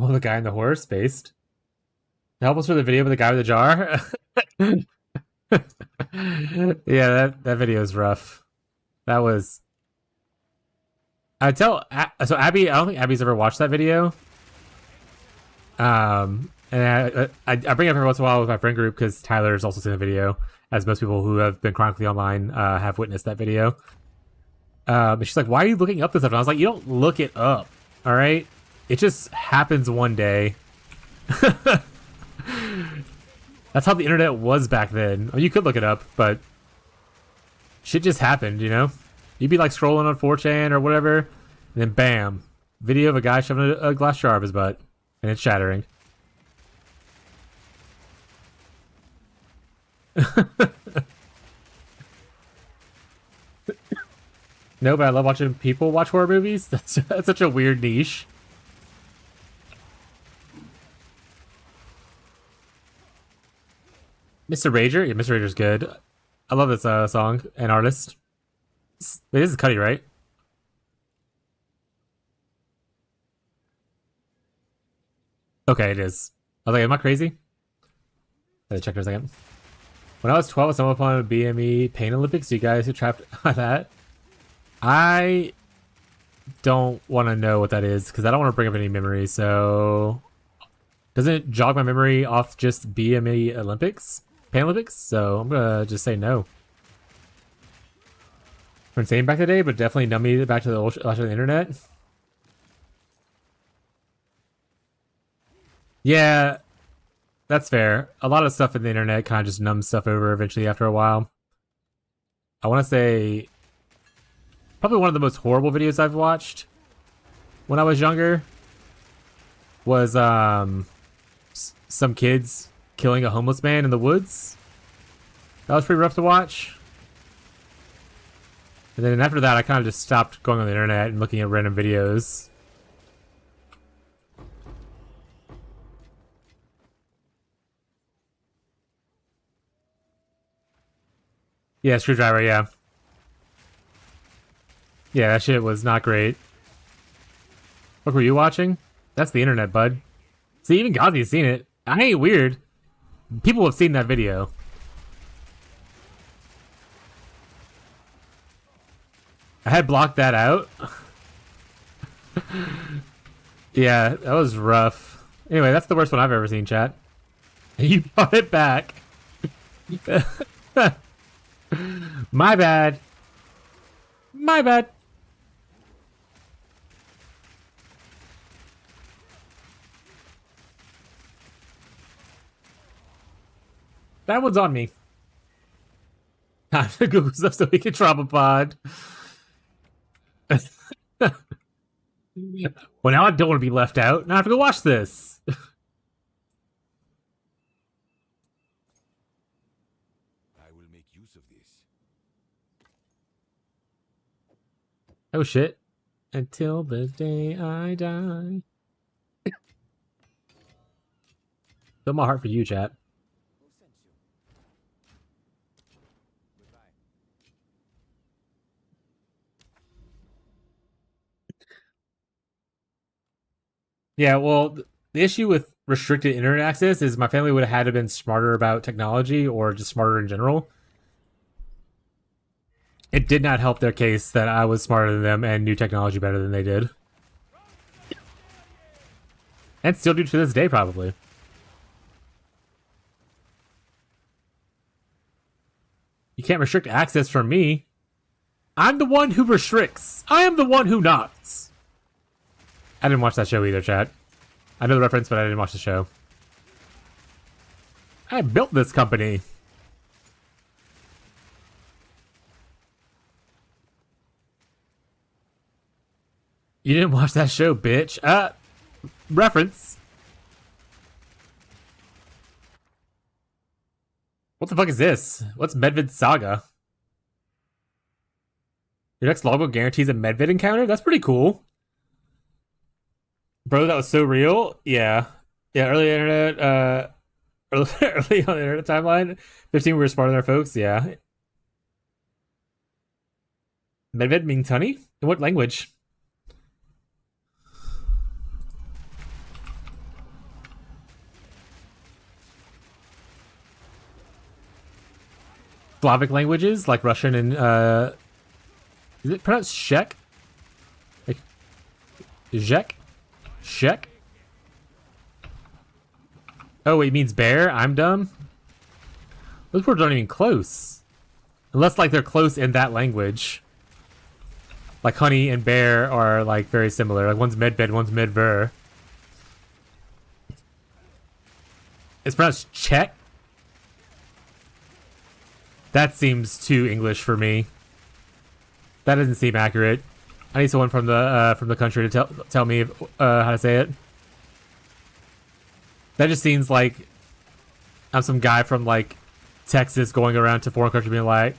Oh, the guy in the horse based. Help us for the video with the guy with the jar. Yeah, that video is rough. That was. I tell so Abby. I don't think Abby's ever watched that video. And I bring it up every once in a while with my friend group because Tyler's also seen the video, as most people who have been chronically online have witnessed that video. And she's like, "Why are you looking up this stuff?" And I was like, "You don't look it up, all right? It just happens one day." That's how the internet was back then. I mean, you could look it up, but shit just happened, you know? You'd be like scrolling on 4chan or whatever, and then bam, video of a guy shoving a glass jar up his butt, and it's shattering. No, but I love watching people watch horror movies. That's such a weird niche. Mr. Rager? Yeah, Mr. Rager's good. I love this song and artist. Wait, this is Cuddy, right? Okay, it is. I was like, am I crazy? Let me check for a second. When I was 12, I stumbled upon a BME Pain Olympics. You guys who trapped on that? I don't want to know what that is because I don't want to bring up any memories. So, doesn't it jog my memory off just BME Olympics? Pain Olympics? So, I'm going to just say no. We're insane back today, but definitely nummy back to the old of the internet. Yeah, that's fair. A lot of stuff in the internet kind of just numbs stuff over eventually after a while. I want to say probably one of the most horrible videos I've watched when I was younger was some kids killing a homeless man in the woods. That was pretty rough to watch. And then after that, I kind of just stopped going on the internet and looking at random videos. Yeah, Screwdriver, yeah. Yeah, that shit was not great. What were you watching? That's the internet, bud. See, even Ghazi's seen it. I ain't weird. People have seen that video. I had blocked that out. Yeah, that was rough. Anyway, that's the worst one I've ever seen, chat. You brought it back. My bad. My bad. That one's on me. Time to Google stuff so we can drop a pod. Well, now I don't want to be left out. Now I have to go watch this. I will make use of this. Oh shit. Until the day I die. Fill my heart for you, chat. Yeah, well, the issue with restricted internet access is my family would have had to have been smarter about technology or just smarter in general. It did not help their case that I was smarter than them and knew technology better than they did. And still do to this day, probably. You can't restrict access from me. I'm the one who restricts. I am the one who knocks. I didn't watch that show either, chat. I know the reference, but I didn't watch the show. I built this company. You didn't watch that show, bitch. Reference. What the fuck is this? What's Medvid Saga? Your next logbook guarantees a Medvid encounter? That's pretty cool. Bro, that was so real. Yeah. Yeah, early internet, early on the internet timeline. 15, we were smarter than our folks. Yeah. Medved means honey? In what language? Slavic languages like Russian and is it pronounced Czech? Like Czech? Czech? Oh, it means bear? I'm dumb. Those words aren't even close. Unless like they're close in that language. Like honey and bear are like very similar. Like one's medved, one's medver. It's pronounced Czech. That seems too English for me. That doesn't seem accurate. I need someone from the country to tell me how to say it. That just seems like I'm some guy from like Texas going around to foreign country being like,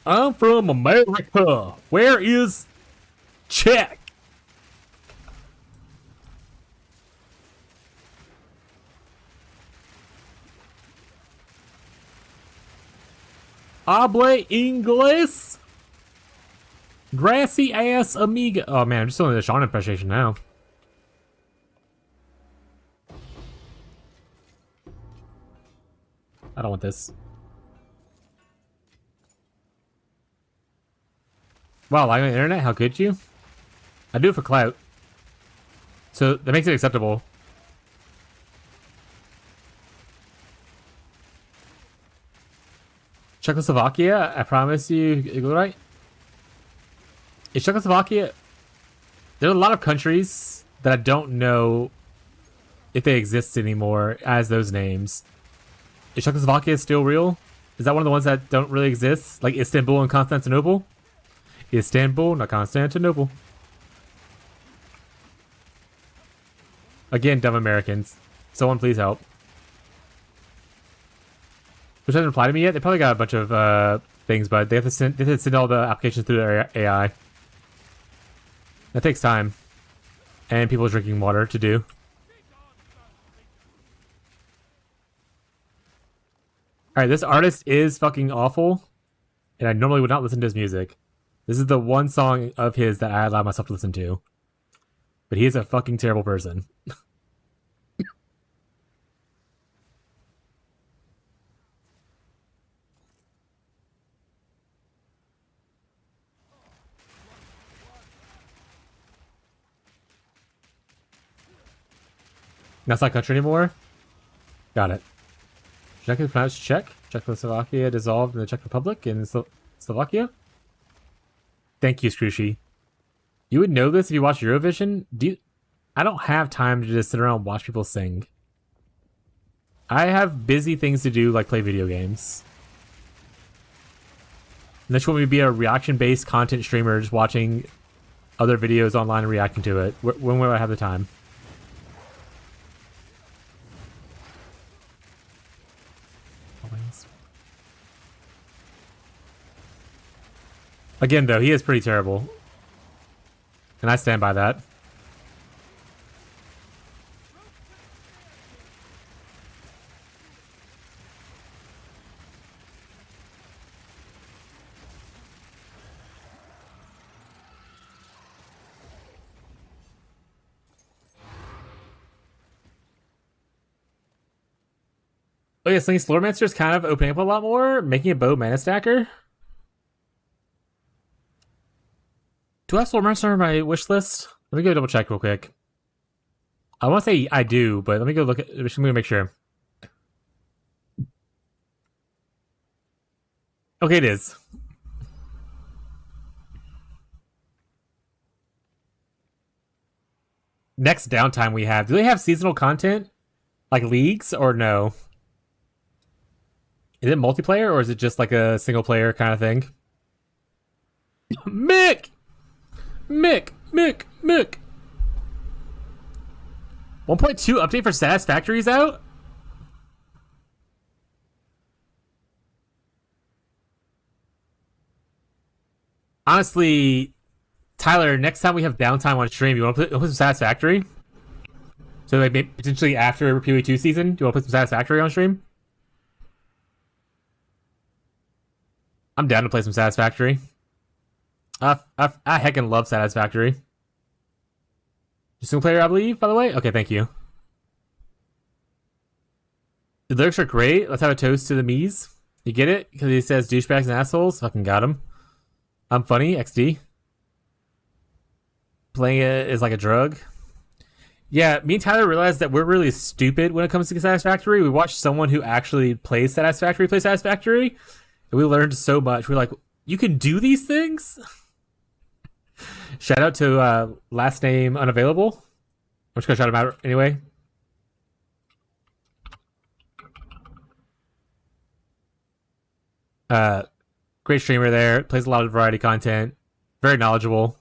"I'm from America. Where is Czech?" Hable inglés. Grassy ass amiga. Oh man, I'm just doing the Sean impersonation now. I don't want this. Wow, lying on the internet? How could you? I do it for clout. So that makes it acceptable. Czechoslovakia, I promise you go right. Is Czechoslovakia... There are a lot of countries that I don't know if they exist anymore as those names. Is Czechoslovakia still real? Is that one of the ones that don't really exist? Like Istanbul and Constantinople? Istanbul, not Constantinople. Again, dumb Americans. Someone please help. Which hasn't applied to me yet. They probably got a bunch of things, but they have to send all the applications through their AI. That takes time. And people drinking water to do. Alright, this artist is fucking awful. And I normally would not listen to his music. This is the one song of his that I allow myself to listen to. But he is a fucking terrible person. That's not country anymore? Got it. Czech is pronounced Czech. Czechoslovakia dissolved in the Czech Republic in Slovakia. Thank you, Scrooshy. You would know this if you watch Eurovision? I don't have time to just sit around and watch people sing. I have busy things to do, like play video games. Unless you want me to be a reaction-based content streamer, just watching other videos online and reacting to it. When will I have the time? Again, though, he is pretty terrible. And I stand by that. Oh yeah, Sling Slormancer is kind of opening up a lot more, making a bow mana stacker. Do I have Slormancer on my wish list? Let me go double check real quick. I want to say I do, but let me go look at it. I'm going to make sure. Okay, it is. Next downtime we have. Do they have seasonal content? Like leagues or no? Is it multiplayer or is it just like a single player kind of thing? Mick! 1.2 update for Satisfactory is out? Honestly, Tyler, next time we have downtime on stream, you want to put some Satisfactory? So like maybe potentially after PoE2 season, do you want to put some Satisfactory on stream? I'm down to play some Satisfactory. I heckin' love Satisfactory. Single player, I believe, by the way? Okay, thank you. The lyrics are great. Let's have a toast to the Mies. You get it? Because he says douchebags and assholes? Fucking got him. I'm funny, XD. Playing it is like a drug. Yeah, me and Tyler realized that we're really stupid when it comes to Satisfactory. We watched someone who actually plays Satisfactory play Satisfactory, and we learned so much. We're like, you can do these things? Shout out to last name unavailable. I'm just gonna shout him out anyway. Great streamer there. Plays a lot of variety content. Very knowledgeable.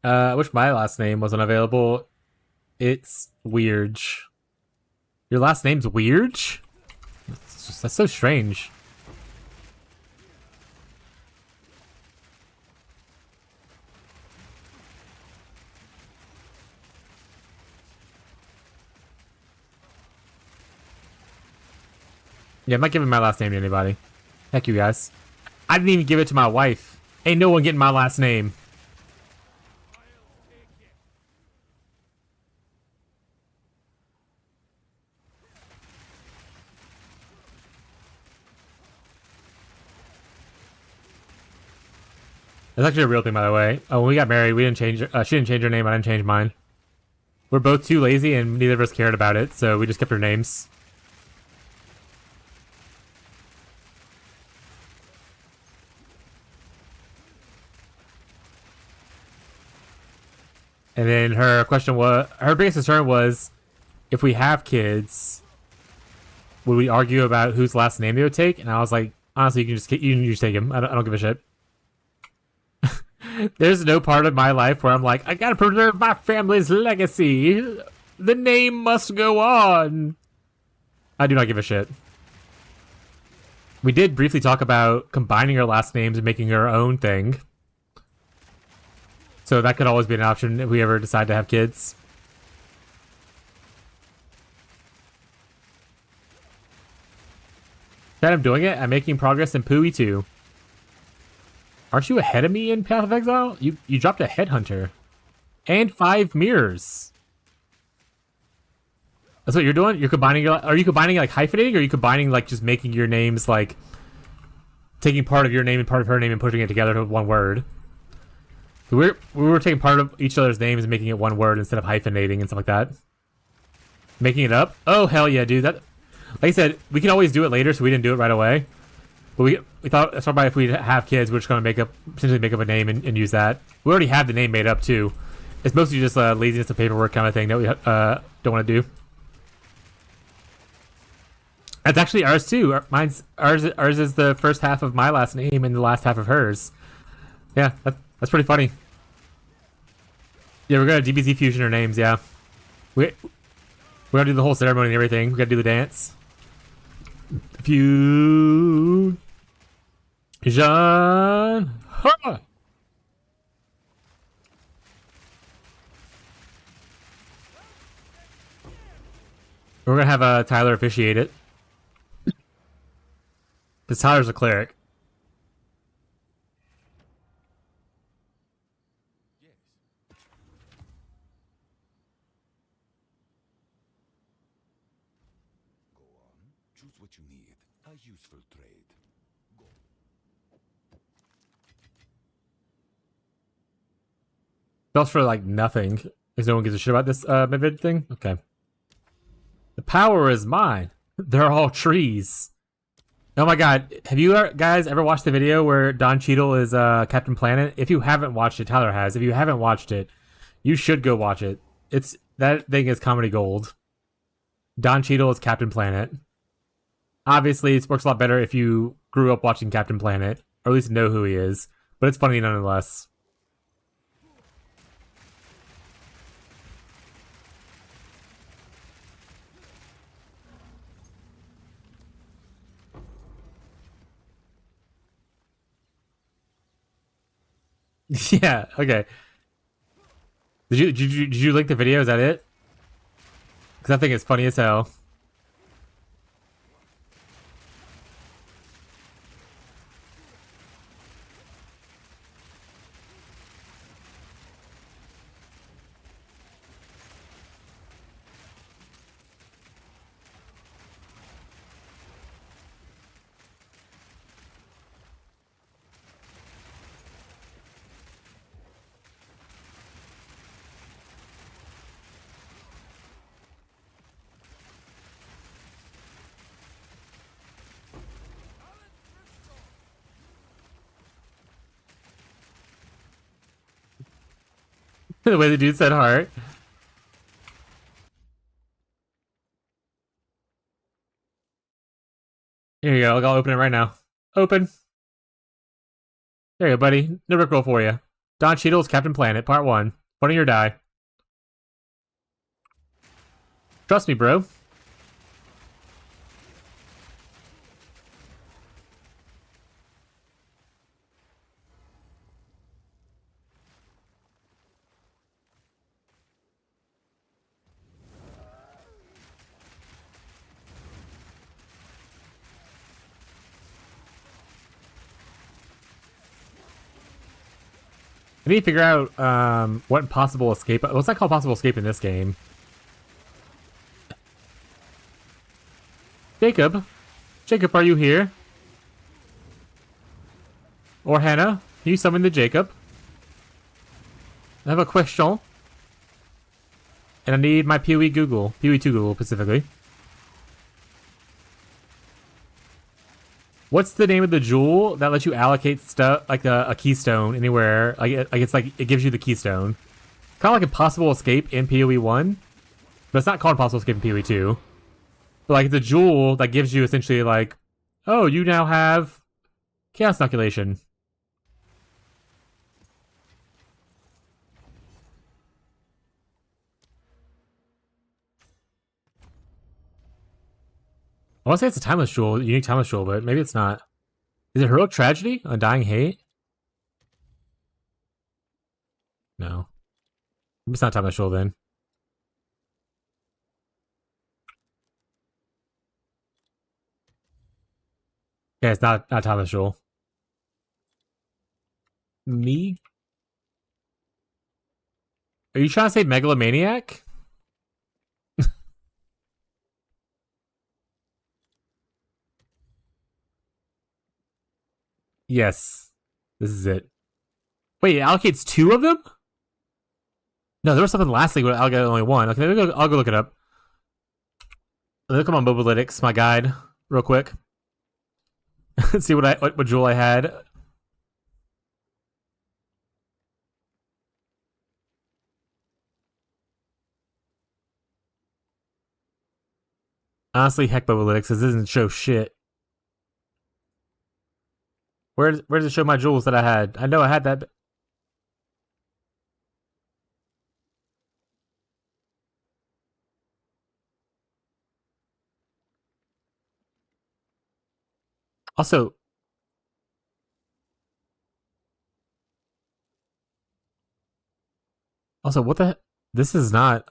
I wish my last name was unavailable. It's Weird. Your last name's Weird? That's so strange. Yeah, I'm not giving my last name to anybody. Heck you guys. I didn't even give it to my wife. Ain't no one getting my last name. That's actually a real thing, by the way. Oh, when we got married, we didn't change. She didn't change her name. I didn't change mine. We're both too lazy, and neither of us cared about it, so we just kept our names. And then her question was, her biggest concern was, if we have kids, would we argue about whose last name they would take? And I was like, honestly, you can just take him. I don't give a shit. There's no part of my life where I'm like, I gotta preserve my family's legacy. The name must go on. I do not give a shit. We did briefly talk about combining our last names and making our own thing. So that could always be an option if we ever decide to have kids. That I'm doing it. I'm making progress in Pooey 2. Aren't you ahead of me in Path of Exile? You dropped a Headhunter. And 5 mirrors. That's what you're doing? You're combining are you combining like hyphenating, or are you combining like just making your names like taking part of your name and part of her name and putting it together to one word? We were taking part of each other's names and making it one word instead of hyphenating and stuff like that. Making it up? Oh hell yeah, dude. That, like I said, we can always do it later, so we didn't do it right away. But we thought that's probably if we have kids, we're just gonna potentially make up a name and use that. We already have the name made up too. It's mostly just laziness and paperwork kind of thing that we don't want to do. That's actually ours too. Ours is the first half of my last name and the last half of hers. Yeah, that's pretty funny. Yeah, we're gonna DBZ fusion our names. Yeah, we're gonna do the whole ceremony and everything. We gotta do the dance. Fusion. Ha! We're gonna have Tyler officiate it. Because Tyler's a cleric. Yes. Go on. Choose what you need. A useful trade. Go. Spells for like nothing. Because no one gives a shit about this Mavid thing? Okay. The power is mine. They're all trees. Oh my god. Have you guys ever watched the video where Don Cheadle is Captain Planet? If you haven't watched it, Tyler has. If you haven't watched it, you should go watch it. That thing is comedy gold. Don Cheadle is Captain Planet. Obviously, it works a lot better if you grew up watching Captain Planet, or at least know who he is. But it's funny nonetheless. Yeah, okay. Did you link the video? Is that it? Because I think it's funny as hell. The way the dude said heart. Here you go. I'll open it right now. Open. There you go, buddy. No rickroll for you. Don Cheadle's Captain Planet, Part 1. Putting your die. Trust me, bro. I need to figure out what possible escape. What's that called? Possible escape in this game? Jacob, Jacob, are you here? Or Hannah, can you summon the Jacob? I have a question, and I need my Pee-wee Google, Pee-wee 2 Google specifically. What's the name of the jewel that lets you allocate stuff like a keystone anywhere? It's like it gives you the keystone. Kind of like Impossible Escape in PoE 1, but it's not called Impossible Escape in PoE 2. But like the jewel that gives you essentially like, oh, you now have chaos inoculation. I want to say it's a timeless jewel, unique timeless jewel, but maybe it's not. Is it Heroic Tragedy? Undying Hate? No. Maybe it's not timeless jewel then. Yeah, it's not timeless jewel. Me? Are you trying to say Megalomaniac? Yes. This is it. Wait, it allocates 2 of them? No, there was something last league where it allocated only 1. Okay, I'll go look it up. Look up on Mobalytics, my guide, real quick. See what jewel I had. Honestly, heck, Mobalytics, this doesn't show shit. Where does it show my jewels that I had? I know I had that. Also, what the? This is not.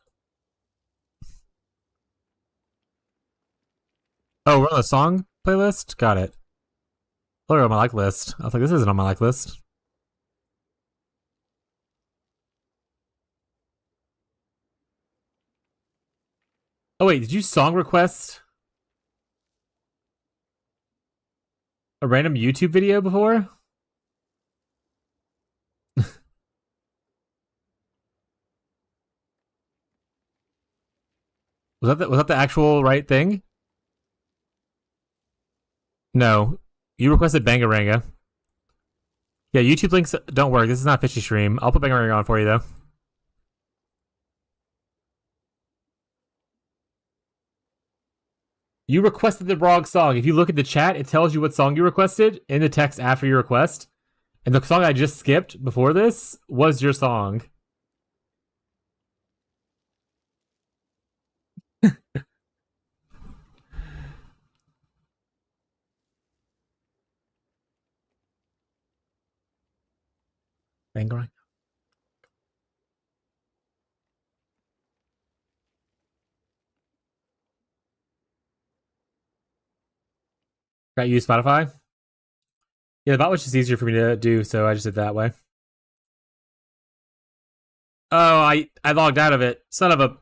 Oh, we're on the song playlist. Got it. Oh, we're on my like list. I was like, this isn't on my like list. Oh wait, did you song request a random YouTube video before? Was that the actual right thing? No. You requested Bangaranga. Yeah, YouTube links don't work. This is not a fishy stream. I'll put Bangaranga on for you, though. You requested the wrong song. If you look at the chat, it tells you what song you requested in the text after your request. And the song I just skipped before this was your song. Bangarang. Got you Spotify? Yeah, the bot was just easier for me to do, so I just did that way. Oh, I logged out of it. Son of a...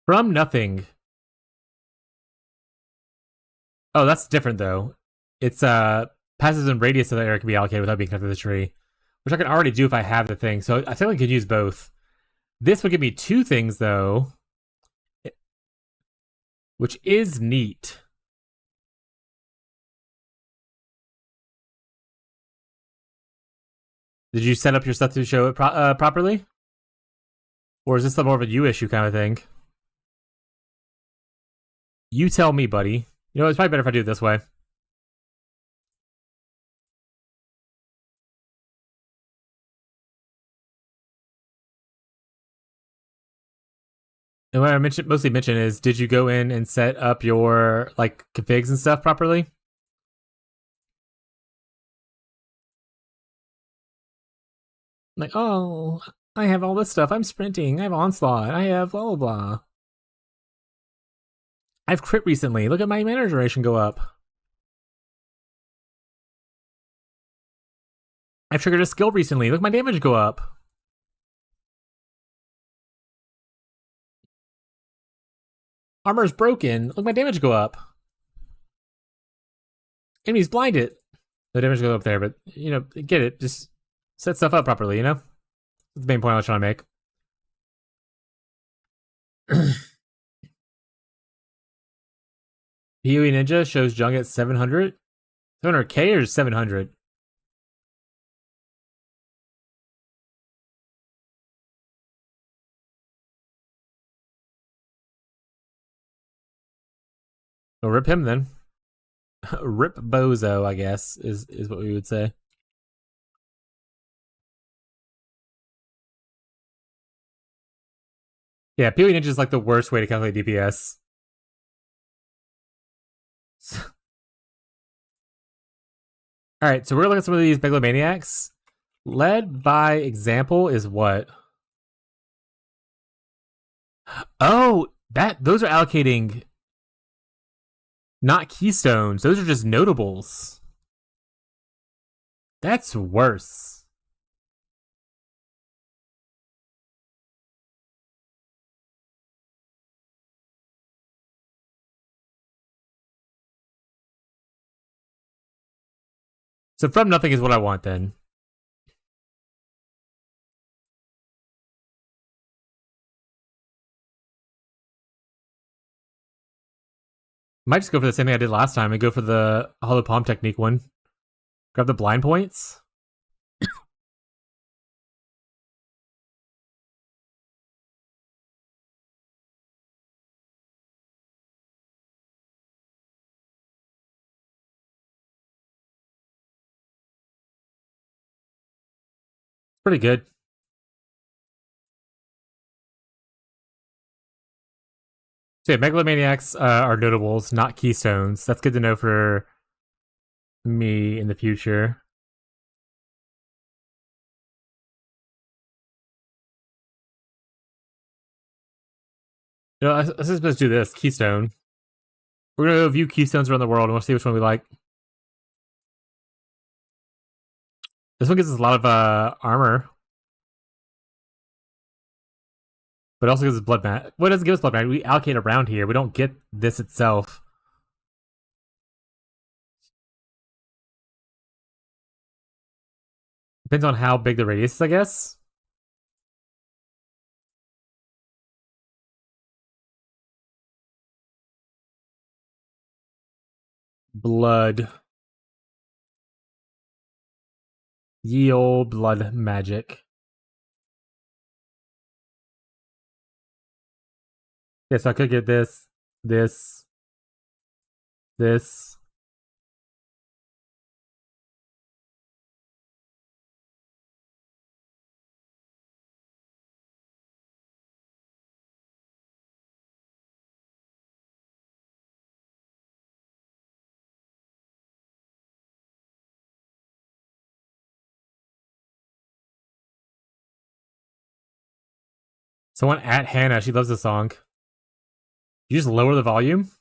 From nothing. Oh, that's different though. It's passives and radius of the area can be allocated without being connected to the tree, which I can already do if I have the thing. So I think I could use both. This would give me 2 things though, which is neat. Did you set up your stuff to show it properly? Or is this more of a you issue kind of thing? You tell me, buddy. You know, it's probably better if I do it this way. And what I mostly mention is, did you go in and set up your like configs and stuff properly? Like, oh, I have all this stuff. I'm sprinting. I have onslaught. I have blah blah blah. I've crit recently. Look at my mana duration go up. I've triggered a skill recently. Look at my damage go up. Armor's broken. Look at my damage go up. Enemies blinded. The damage goes up there, but you know, get it. Just set stuff up properly, you know? That's the main point I was trying to make. PoE Ninja shows Jung at 700. 700k or 700? Well, rip him then. Rip Bozo, I guess, is what we would say. Yeah, PoE Ninja is like the worst way to calculate DPS. Alright, so we're gonna look at some of these megalomaniacs. Led by example is what? Oh, those are allocating not keystones. Those are just notables. That's worse. So from nothing is what I want then. Might just go for the same thing I did last time and go for the hollow palm technique one. Grab the blind points. Pretty good. So yeah, megalomaniacs are notables, not keystones. That's good to know for me in the future. You know, I was supposed to do this keystone. We're gonna go view keystones around the world and we'll see which one we like. This one gives us a lot of armor. But it also gives us blood mat. What does it give us blood mat? We allocate around here. We don't get this itself. Depends on how big the radius is, I guess. Blood. Ye old blood magic. Yes, I could get this, this, this. Someone at Hannah, she loves the song. You just lower the volume?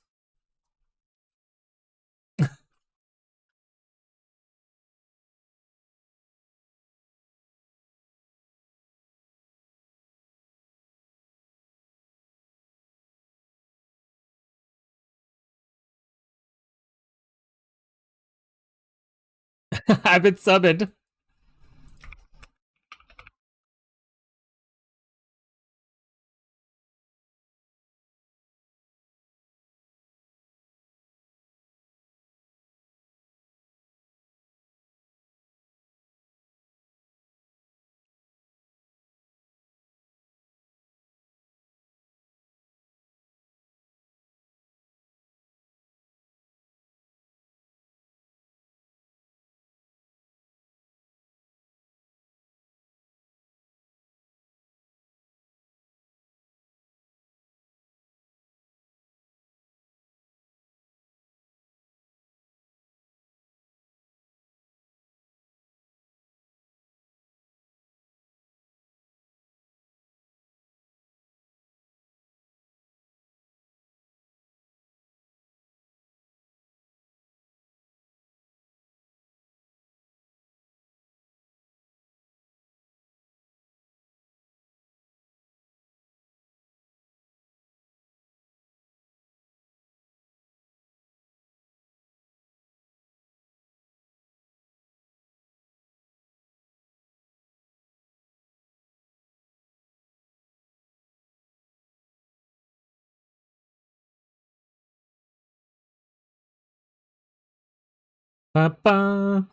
I've been summoned. Ba-ba.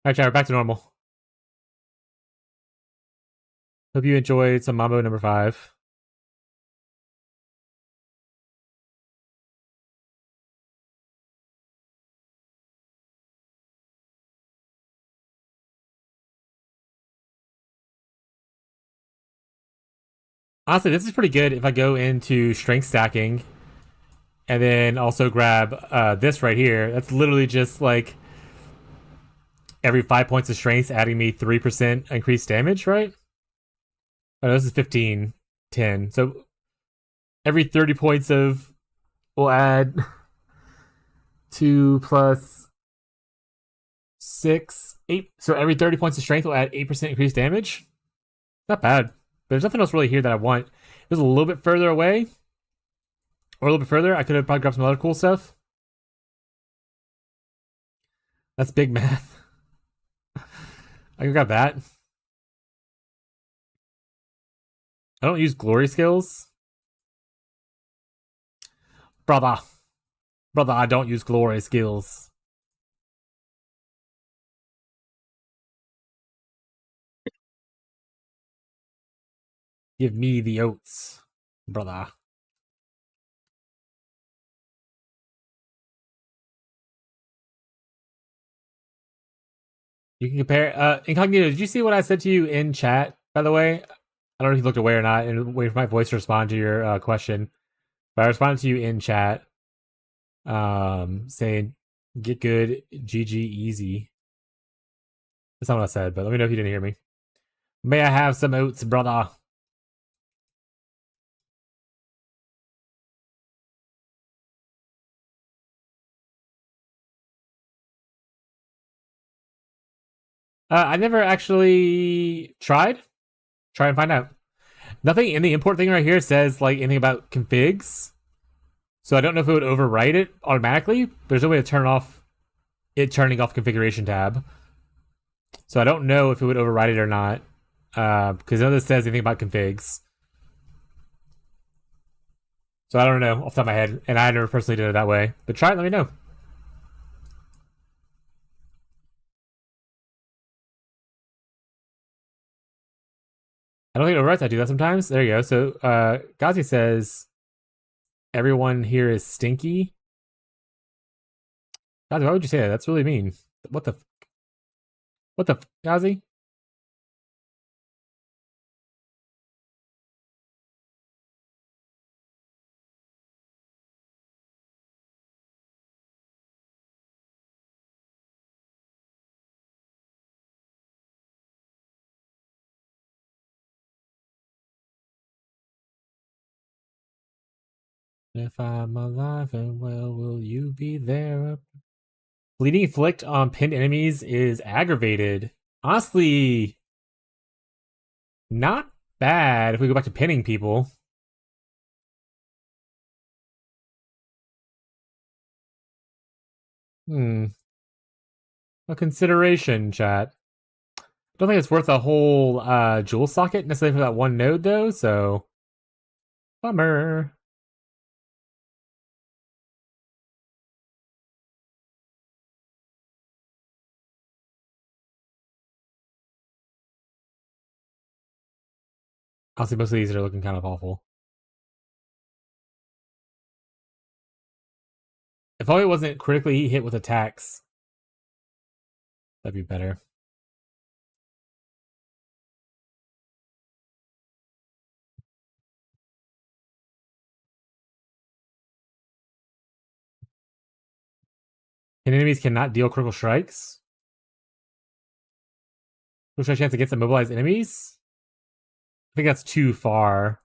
Alright, chat, we're back to normal. Hope you enjoyed some Mambo number 5. Honestly, this is pretty good if I go into strength stacking and then also grab this right here. That's literally just like every 5 points of strength adding me 3% increased damage, right? Oh, this is 15, 10. So every 30 points of will add 2 plus 6, 8. So every 30 points of strength will add 8% increased damage. Not bad. But there's nothing else really here that I want. If it was a little bit further away, or a little bit further, I could have probably grabbed some other cool stuff. That's big math. I can grab that. I don't use glory skills. Brother, I don't use glory skills. Give me the oats, brother. You can compare. Incognito, did you see what I said to you in chat, by the way? I don't know if you looked away or not, and wait for my voice to respond to your question. But I responded to you in chat, saying, get good, GG easy. That's not what I said, but let me know if you didn't hear me. May I have some oats, brother? I never actually tried. Try and find out. Nothing in the import thing right here says like anything about configs. So I don't know if it would overwrite it automatically, but there's no way to turn off it turning off configuration tab. So I don't know if it would override it or not. Because none of this says anything about configs. So I don't know off the top of my head, and I never personally did it that way. But try it, let me know. I don't think it overwrites. I do that sometimes. There you go. So Gazi says everyone here is stinky. Gazi, why would you say that? That's really mean. What the? What the, Gazi? If I'm alive and well, will you be there? Bleeding inflict on pinned enemies is aggravated. Honestly, not bad if we go back to pinning people. A consideration, chat. Don't think it's worth a whole jewel socket necessarily for that one node though, so bummer. Honestly, most of these are looking kind of awful. If only it wasn't critically hit with attacks, that'd be better. And enemies cannot deal critical strikes. Critical strike chance against immobilized enemies? I think that's too far.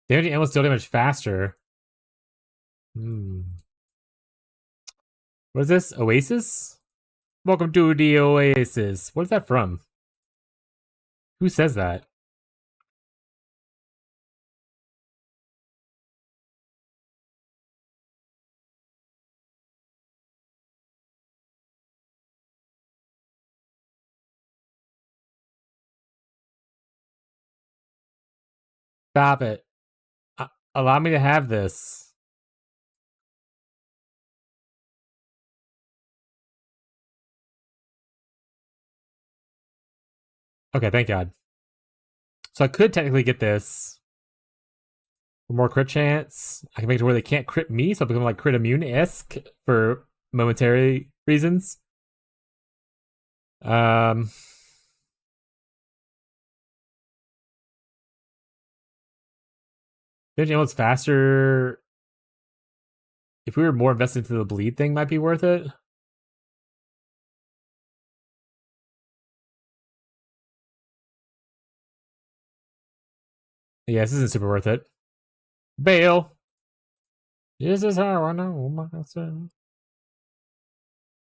Damaging animals deal damage faster. What is this? Oasis? Welcome to the Oasis. What is that from? Who says that? Stop it. Allow me to have this. Okay, thank God. So I could technically get this. For more crit chance. I can make it to where they can't crit me, so I become like crit immune-esque for momentary reasons. Damage ammo's faster. If we were more invested into the bleed thing, might be worth it. Yeah, this isn't super worth it. Bail. This is how I know myself.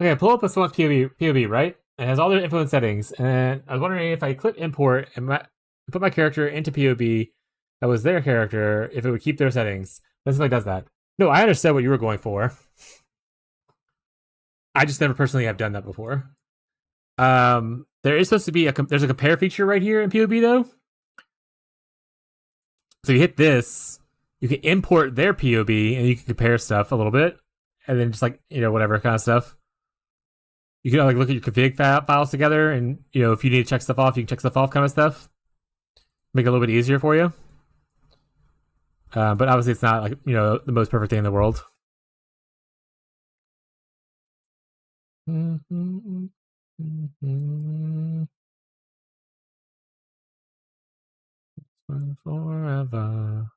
Okay, pull up this one's POV, right? It has all their influence settings, and I was wondering if I click import and put my character into POV that was their character, if it would keep their settings. This like does that. No, I understand what you were going for. I just never personally have done that before. There is supposed to be there's a compare feature right here in POV though. So you hit this, you can import their POV and you can compare stuff a little bit, and then just like whatever kind of stuff. You can like look at your config files together, and if you need to check stuff off, you can check stuff off, kind of stuff. Make it a little bit easier for you. But obviously, it's not like the most perfect thing in the world. Forever.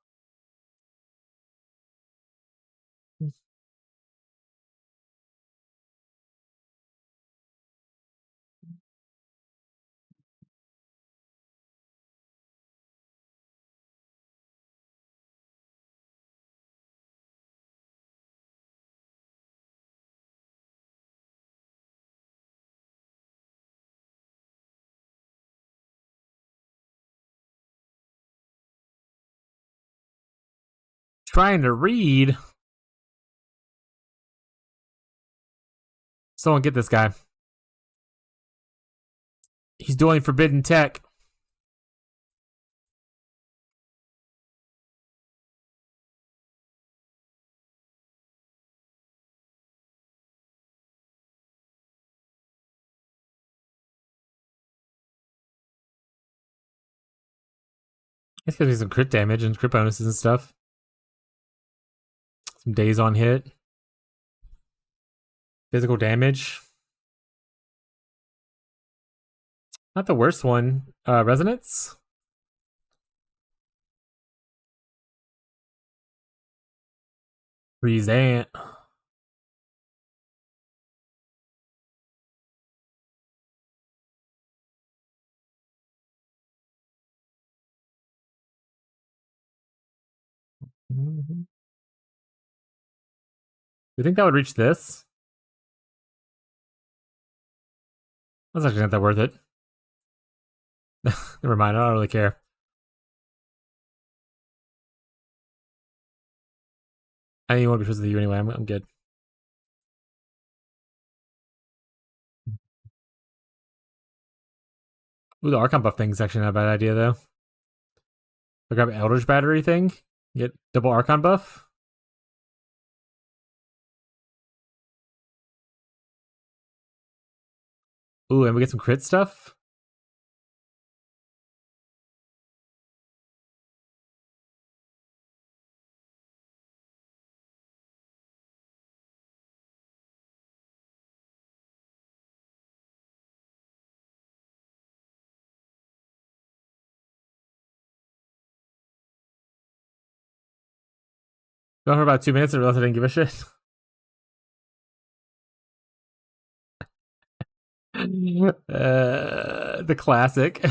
trying to read. Someone get this guy. He's doing forbidden tech. It's gonna be some crit damage and crit bonuses and stuff. Some days on hit. Physical damage. Not the worst one. Resonance? Resant. Mm-hmm. You think that would reach this? That's actually not that worth it. Never mind, I don't really care. I didn't want to be friends with you anyway, I'm good. Ooh, the Archon buff thing's actually not a bad idea, though. I grab Eldritch Battery thing, get double Archon buff. Ooh, and we get some crit stuff. Go for about 2 minutes and realized I didn't give a shit. The classic.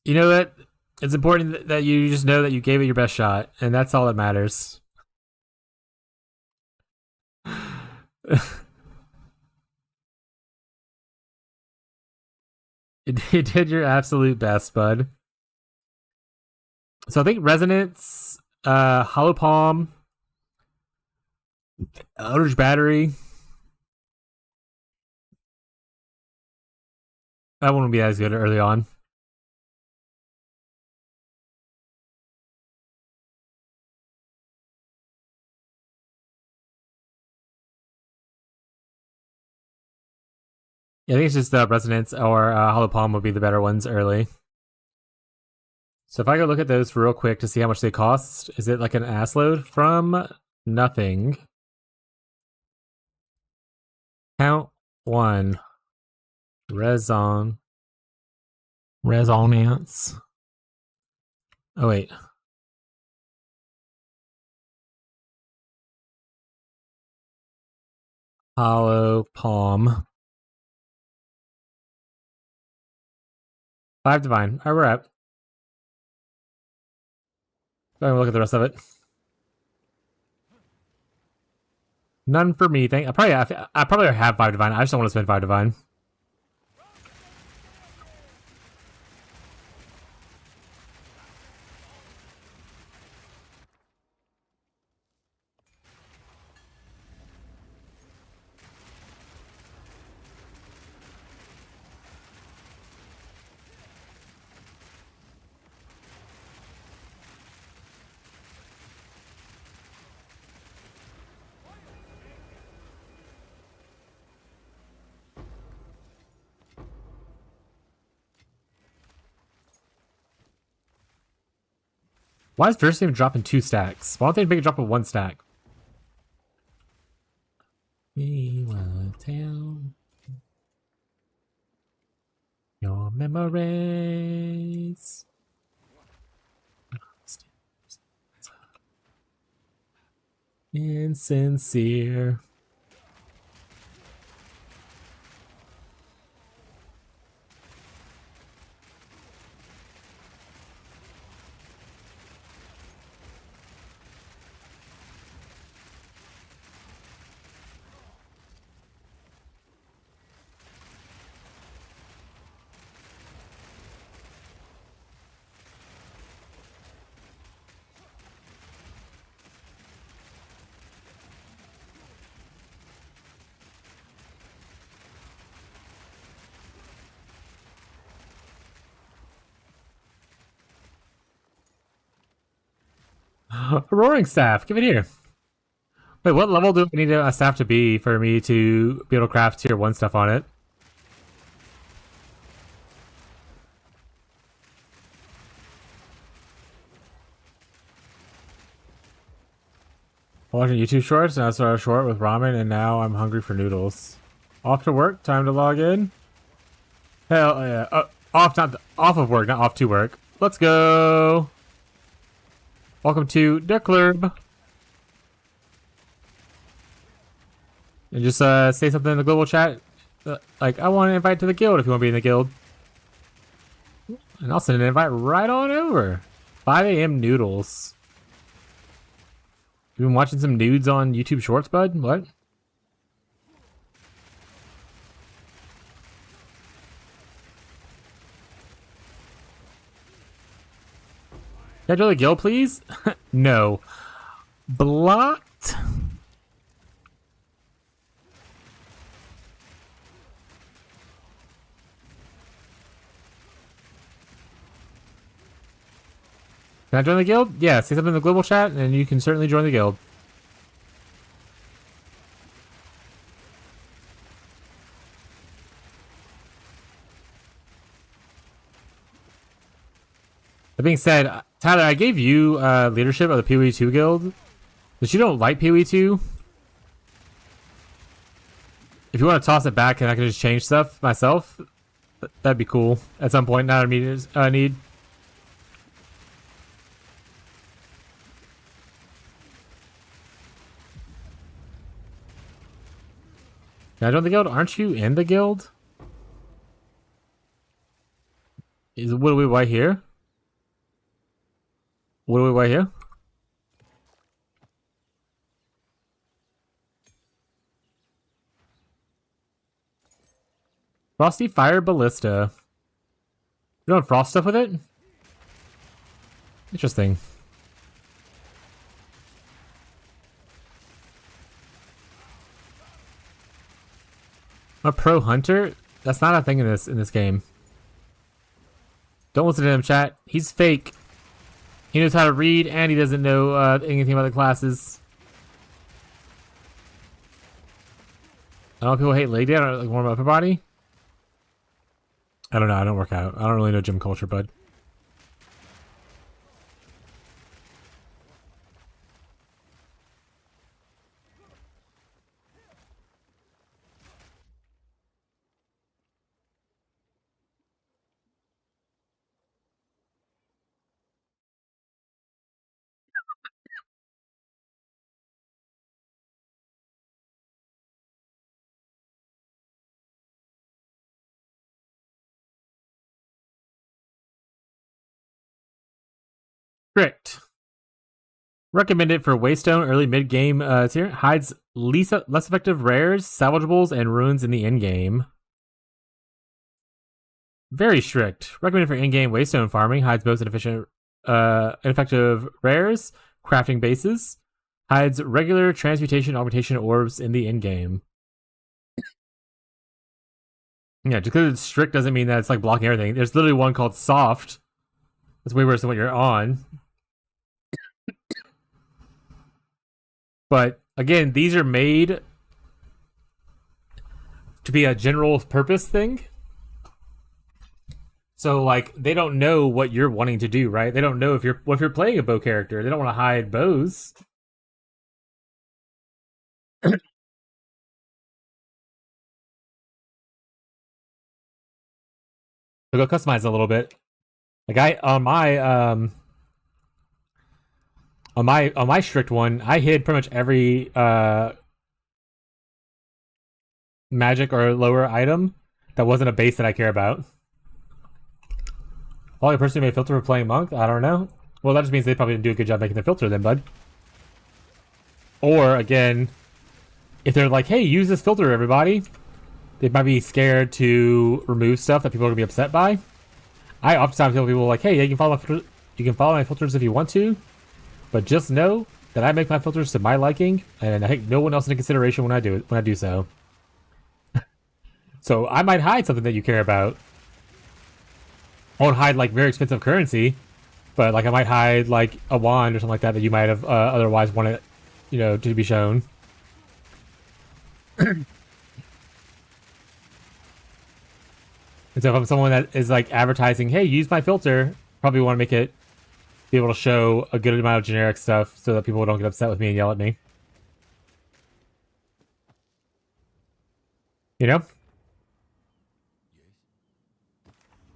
You know what? It's important that you just know that you gave it your best shot, and that's all that matters. You did your absolute best, bud. So I think Resonance, Hollow Palm, Eldritch Battery. That one would be as good early on. Yeah, I think it's just Resonance or Hollow Palm would be the better ones early. So if I go look at those real quick to see how much they cost, is it like an ass load from nothing? Count 1. Resonance. Oh wait. Hollow Palm. 5 divine. Alright, we're up. Go ahead and look at the rest of it. None for me. I probably have 5 divine. I just don't want to spend 5 divine. Why is First Name dropping 2 stacks? Why don't they make a drop of 1 stack? We want town. Your memories. Insincere. A roaring staff. Give it here. Wait, what level do I need a staff to be for me to be able to craft tier 1 stuff on it? Watching YouTube shorts, and I started a short with ramen, and now I'm hungry for noodles. Off to work, time to log in. Hell yeah. Off of work, not off to work. Let's go. Welcome to the club. And just say something in the global chat. Like, I want to invite to the guild if you want to be in the guild. And I'll send an invite right on over. 5 a.m. noodles. You been watching some nudes on YouTube Shorts, bud? What? Can I join the guild, please? No. Blocked? Can I join the guild? Yeah, say something in the global chat, and you can certainly join the guild. That being said, Tyler, I gave you leadership of the PoE 2 guild. But you don't like PoE 2? If you want to toss it back and I can just change stuff myself, that'd be cool at some point. Not immediate need. Can I join the guild? Aren't you in the guild? What do we wait here? What do we wait here? Frosty Fire Ballista. You doing frost stuff with it? Interesting. A pro hunter? That's not a thing in this game. Don't listen to him, chat. He's fake. He knows how to read, and he doesn't know anything about the classes. I don't know if people hate leg day. I don't like warm upper body. I don't know. I don't work out. I don't really know gym culture, bud. Strict. Recommended for Waystone early mid game tier. Hides less effective rares, salvageables, and ruins in the end game. Very strict. Recommended for in-game Waystone farming. Hides most ineffective rares, crafting bases. Hides regular transmutation augmentation orbs in the end game. Yeah, just because it's strict doesn't mean that it's like blocking everything. There's literally one called soft. That's way worse than what you're on. But again, these are made to be a general purpose thing. So like they don't know what you're wanting to do, right? They don't know if you're playing a bow character. They don't want to hide bows. So go customize a little bit. Like on my strict one, I hid pretty much every magic or lower item that wasn't a base that I care about. Probably a person who made a filter for playing monk. I don't know. Well, that just means they probably didn't do a good job making the filter, then, bud. Or again, if they're like, "Hey, use this filter, everybody," they might be scared to remove stuff that people are gonna be upset by. I oftentimes tell people like, "Hey, yeah, you can follow my filters if you want to, but just know that I make my filters to my liking, and I take no one else into consideration when I do so." So I might hide something that you care about. I won't hide like very expensive currency, But like I might hide like a wand or something like that that you might have otherwise wanted, you know, to be shown. And so if I'm someone that is like advertising, hey, use my filter, probably want to make it be able to show a good amount of generic stuff so that people don't get upset with me and yell at me. You know?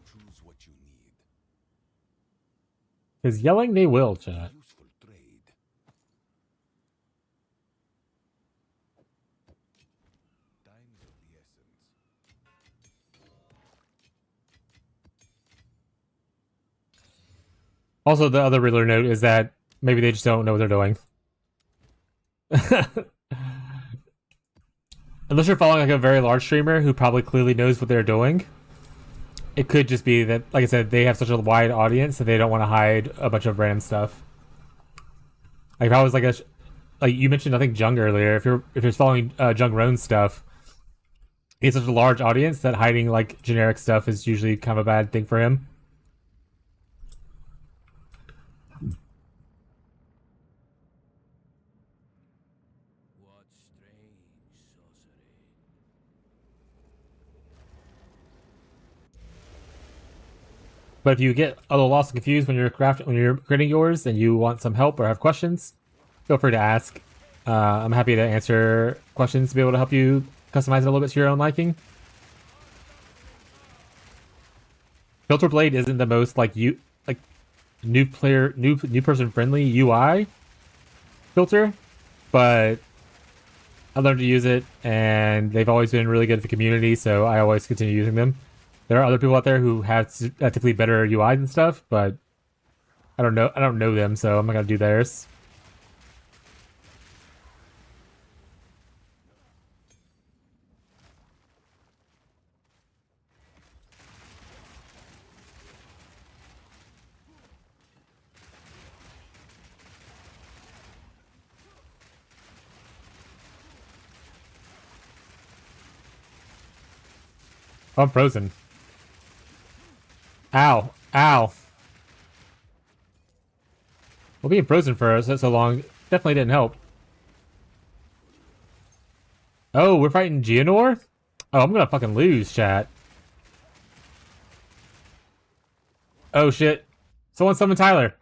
Choose what you need. Because yelling, they will, chat. Useful trade. Time's of the essence. Also, the other Riddler note is that maybe they just don't know what they're doing. Unless you're following like a very large streamer who probably clearly knows what they're doing, it could just be that, like I said, they have such a wide audience that they don't want to hide a bunch of random stuff. Like if I was like like you mentioned, I think Jung earlier. If you're following Jung Roan's stuff, he has such a large audience that hiding like generic stuff is usually kind of a bad thing for him. What strange sorcery. But if you get a little lost and confused when you're creating yours and you want some help or have questions, feel free to ask. I'm happy to answer questions to be able to help you customize it a little bit to your own liking. Filter Blade isn't the most like new person friendly UI filter, but I learned to use it and they've always been really good for the community, so I always continue using them. There are other people out there who have typically better UIs and stuff, but I don't know them, so I'm not gonna do theirs. Oh, I'm frozen. Ow. Ow. Well, being frozen for so long definitely didn't help. Oh, we're fighting Geonor? Oh, I'm gonna fucking lose, chat. Oh, shit. Someone summon Tyler.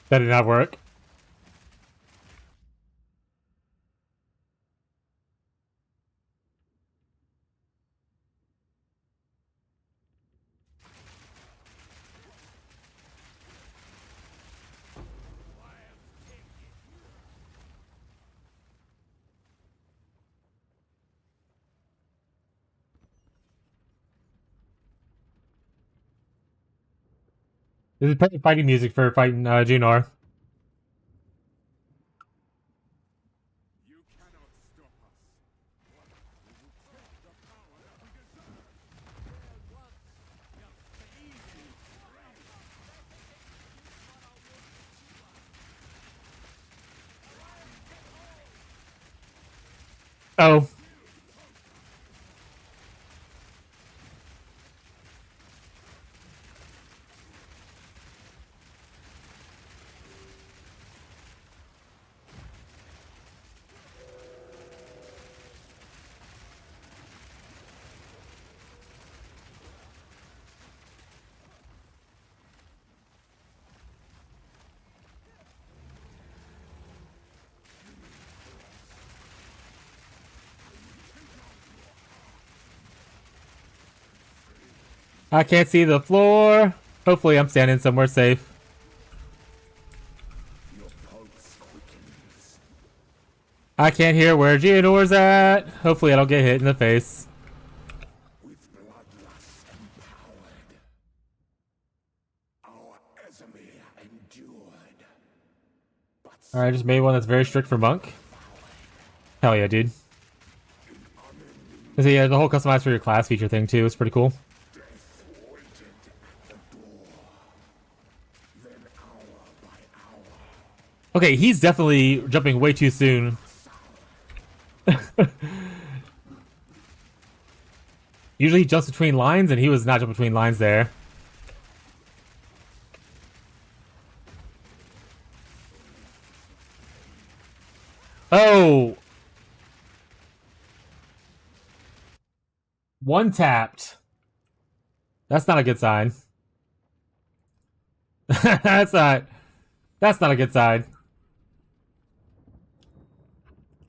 That did not work. This is perfect fighting music for fighting Geonor. Oh. I can't see the floor. Hopefully I'm standing somewhere safe. I can't hear where Geodore's at. Hopefully I don't get hit in the face. With bloodlust empowered, our Ezimir endured. Alright, just made one that's very strict for Monk. Hell yeah, dude. So yeah, the whole customize for your class feature thing too is pretty cool. Okay, he's definitely jumping way too soon. Usually he jumps between lines, and he was not jumping between lines there. Oh! One tapped. That's not a good sign. That's not a good sign.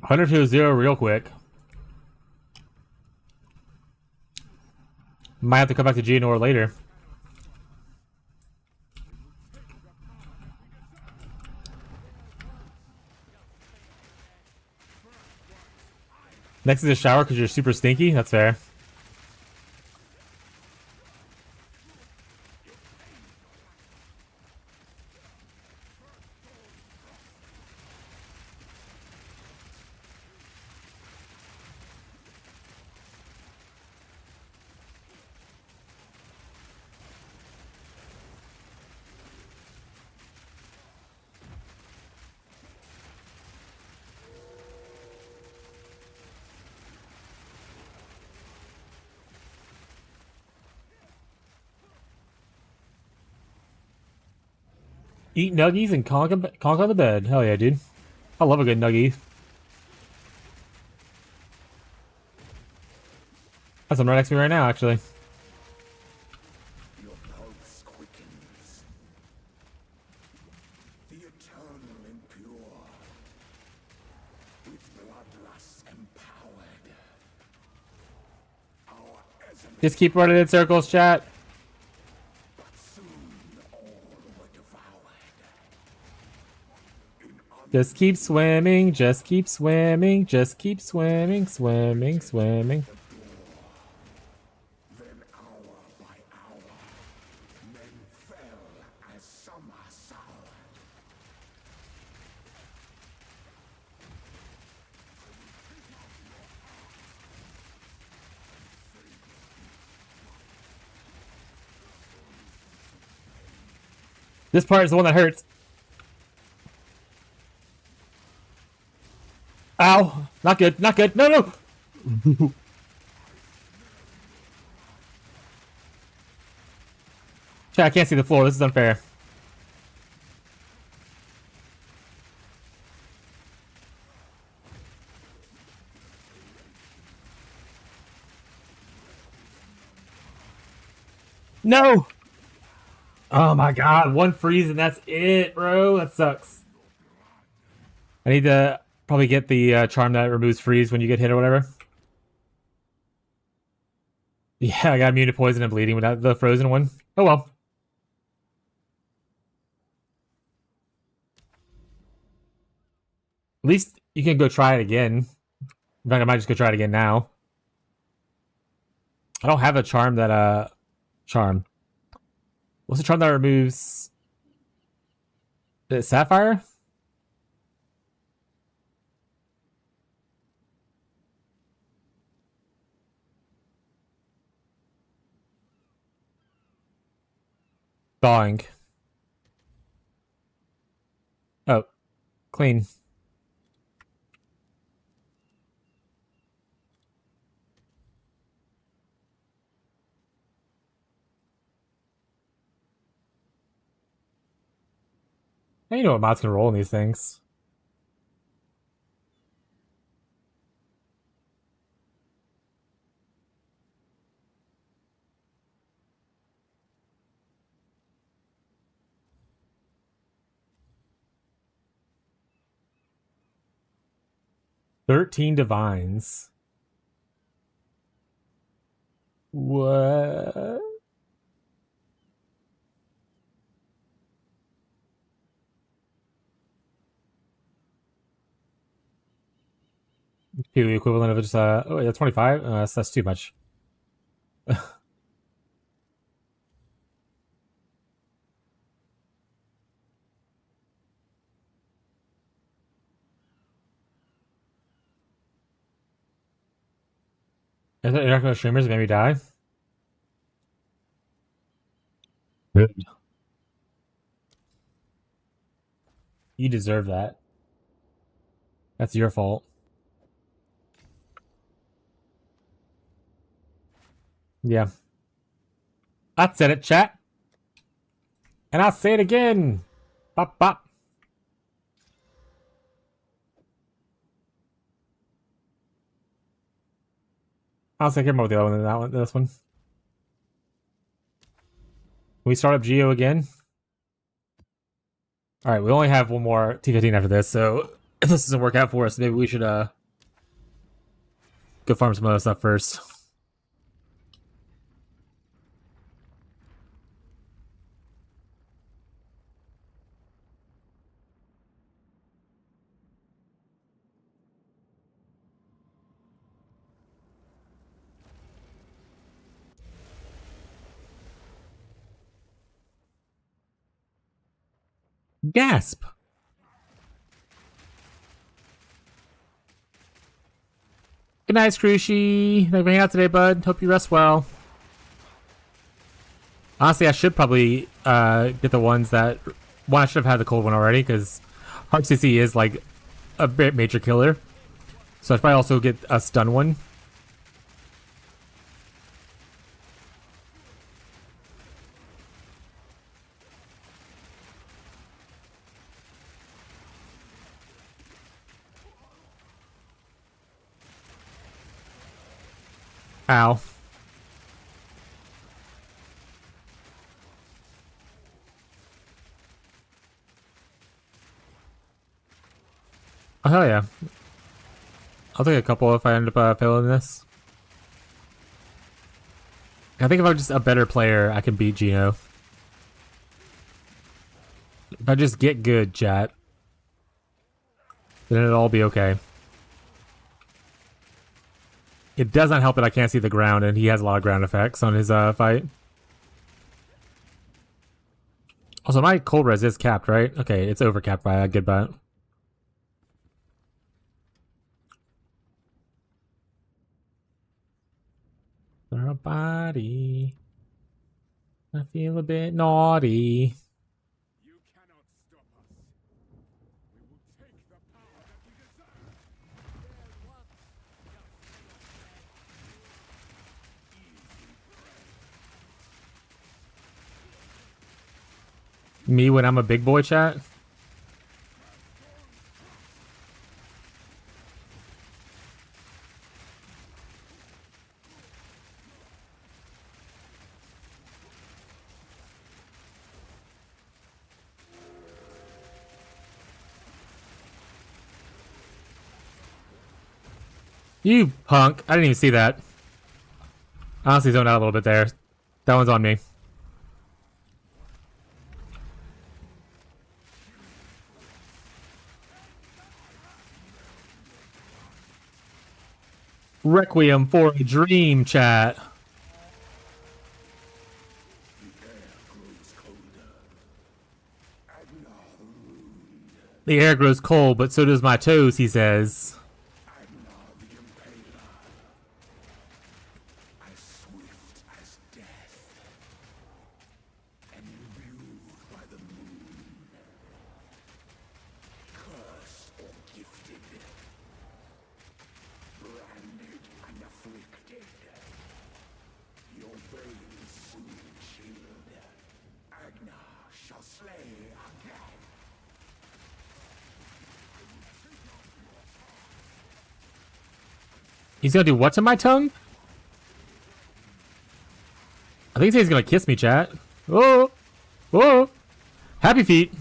100 to 0 real quick. Might have to come back to Geonor later. Next is a shower because you're super stinky. That's fair. Eat nuggies and conk on the bed. Hell yeah, dude. I love a good nuggie. That's one right next to me right now, actually. Your pulse quickens. The eternal impure. With bloodlust empowered. Our Ezimir Just keep running in circles, chat. soon all were devoured. Just keep swimming, just keep swimming, just keep swimming, swimming, swimming. Then hour by hour, men fell as summer soured. This part is the one that hurts. Ow! Not good, not good. No, no! Chat, I can't see the floor. This is unfair. No! Oh my god, one freeze and that's it, bro. That sucks. I need to probably get the charm that removes freeze when you get hit or whatever. Yeah, I got immune to poison and bleeding without the frozen one. Oh well. At least you can go try it again. In fact, I might just go try it again now. I don't have a charm that charm. What's the charm that removes Sapphire? Thawing. Oh, clean. Now you know what mods can roll in these things. "13 Divines." What? 2 equivalent of just oh wait, that's 25. That's too much. Is it international streamers that made me die? Good. You deserve that. That's your fault. Yeah. I said it, chat. And I'll say it again. Bop bop. I'll say more with the other one than that one. This one. Can we start up Geo again? All right, we only have one more T15 after this, so if this doesn't work out for us, maybe we should go farm some other stuff first. Gasp! Good night, Scrooshy. Thanks for hanging out today, bud. Hope you rest well. Honestly, I should probably get the ones that... One, I should have had the cold one already, because Hard CC is like a bit major killer. So I should probably also get a stun one. Ow. Oh, hell yeah. I'll take a couple if I end up failing this. I think if I'm just a better player, I can beat Gino. If I just get good, chat, then it'll all be okay. It does not help that I can't see the ground, and he has a lot of ground effects on his fight. Also, my cold res is capped, right? Okay, it's over capped by a good bit. Our body. I feel a bit naughty. You cannot stop us. We will take the power that we deserve. Me when I'm a big boy, chat? You punk. I didn't even see that. I honestly zoned out a little bit there. That one's on me. Requiem for a Dream, chat. The air grows cold, but so does my toes, he says. He's gonna do what to my tongue? I think he's gonna kiss me, chat. Oh! Oh! Happy feet!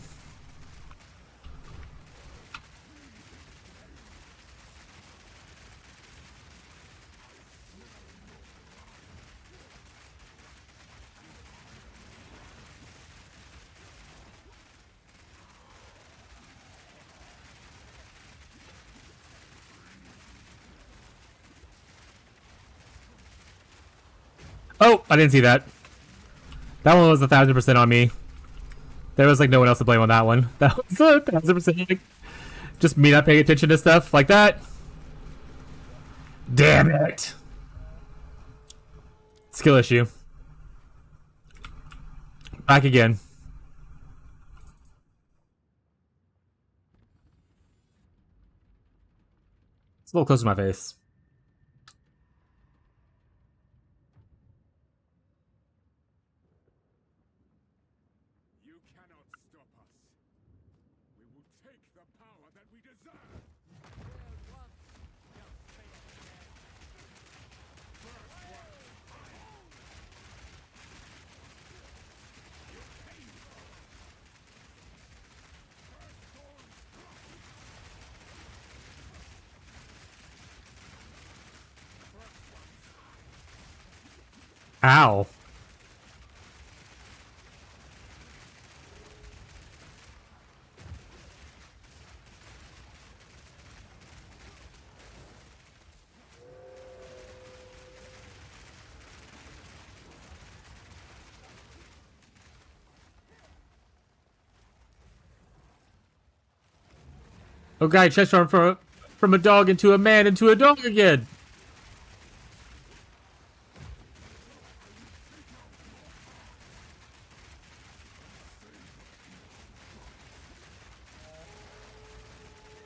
Oh, I didn't see that. That one was 1,000% on me. There was like no one else to blame on that one. That was 1,000% just me not paying attention to stuff like that. Damn it. Skill issue. Back again. It's a little close to my face. You cannot stop us. We will take the power that we deserve. Ow. Oh, guy transformed from a dog into a man into a dog again.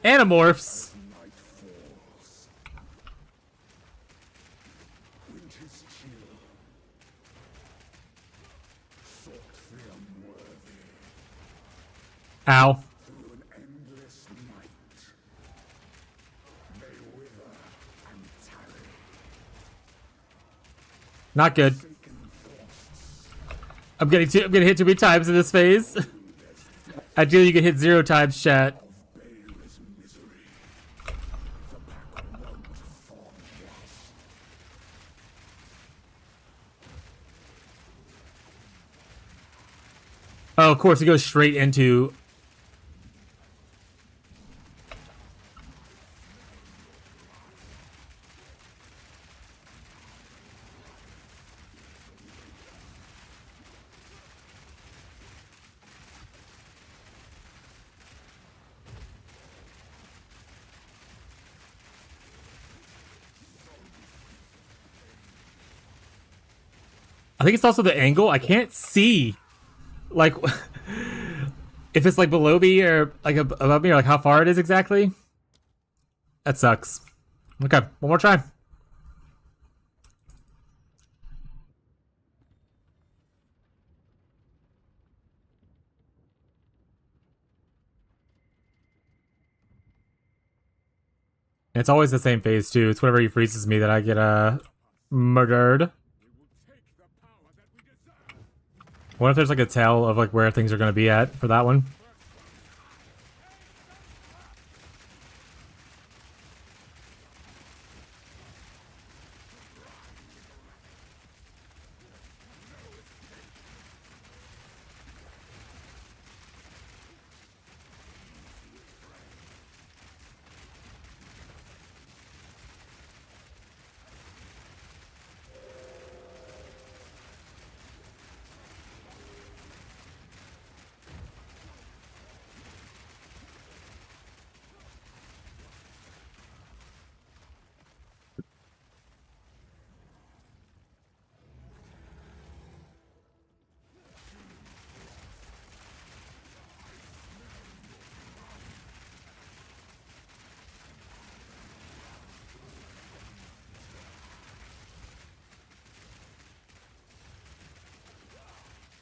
Animorphs. Night falls. Winter's chill. Sought the unworthy Ow. through an endless night. They wither and tarry. Not good. I'm getting hit too many times in this phase. Ideally, you get hit 0 times, chat. Baleless misery. The pack won't forget. Oh, of course, it goes straight into. I think it's also the angle. I can't see, like, if it's like below me or like above me or like how far it is exactly. That sucks. Okay, one more try. And it's always the same phase too. It's whenever he freezes me that I get murdered. What if there's like a tell of like where things are gonna be at for that one?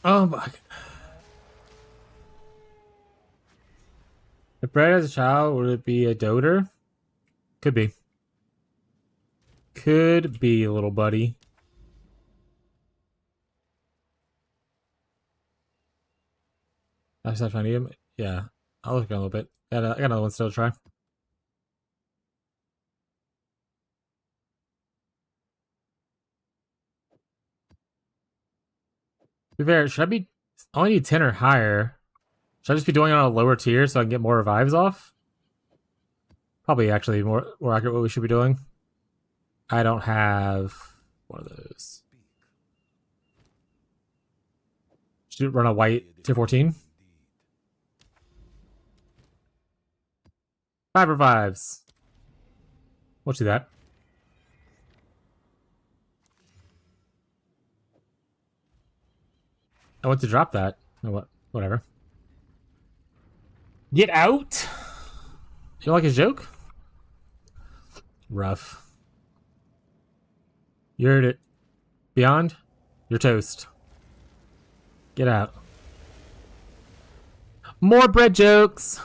Oh my. If bred as a child, would it be a doter? Could be. Could be, little buddy. I just have to find him. Yeah, I'll look at a little bit. I got another one still to try. To be fair, should I be... I only need 10 or higher. Should I just be doing it on a lower tier so I can get more revives off? Probably actually more accurate what we should be doing. I don't have one of those. Should run a white tier 14. 5 revives. We'll do that. I want to drop that. Oh, what? Whatever. Get out! You like his joke? Rough. You heard it. Beyond, you're toast. Get out. More bread jokes!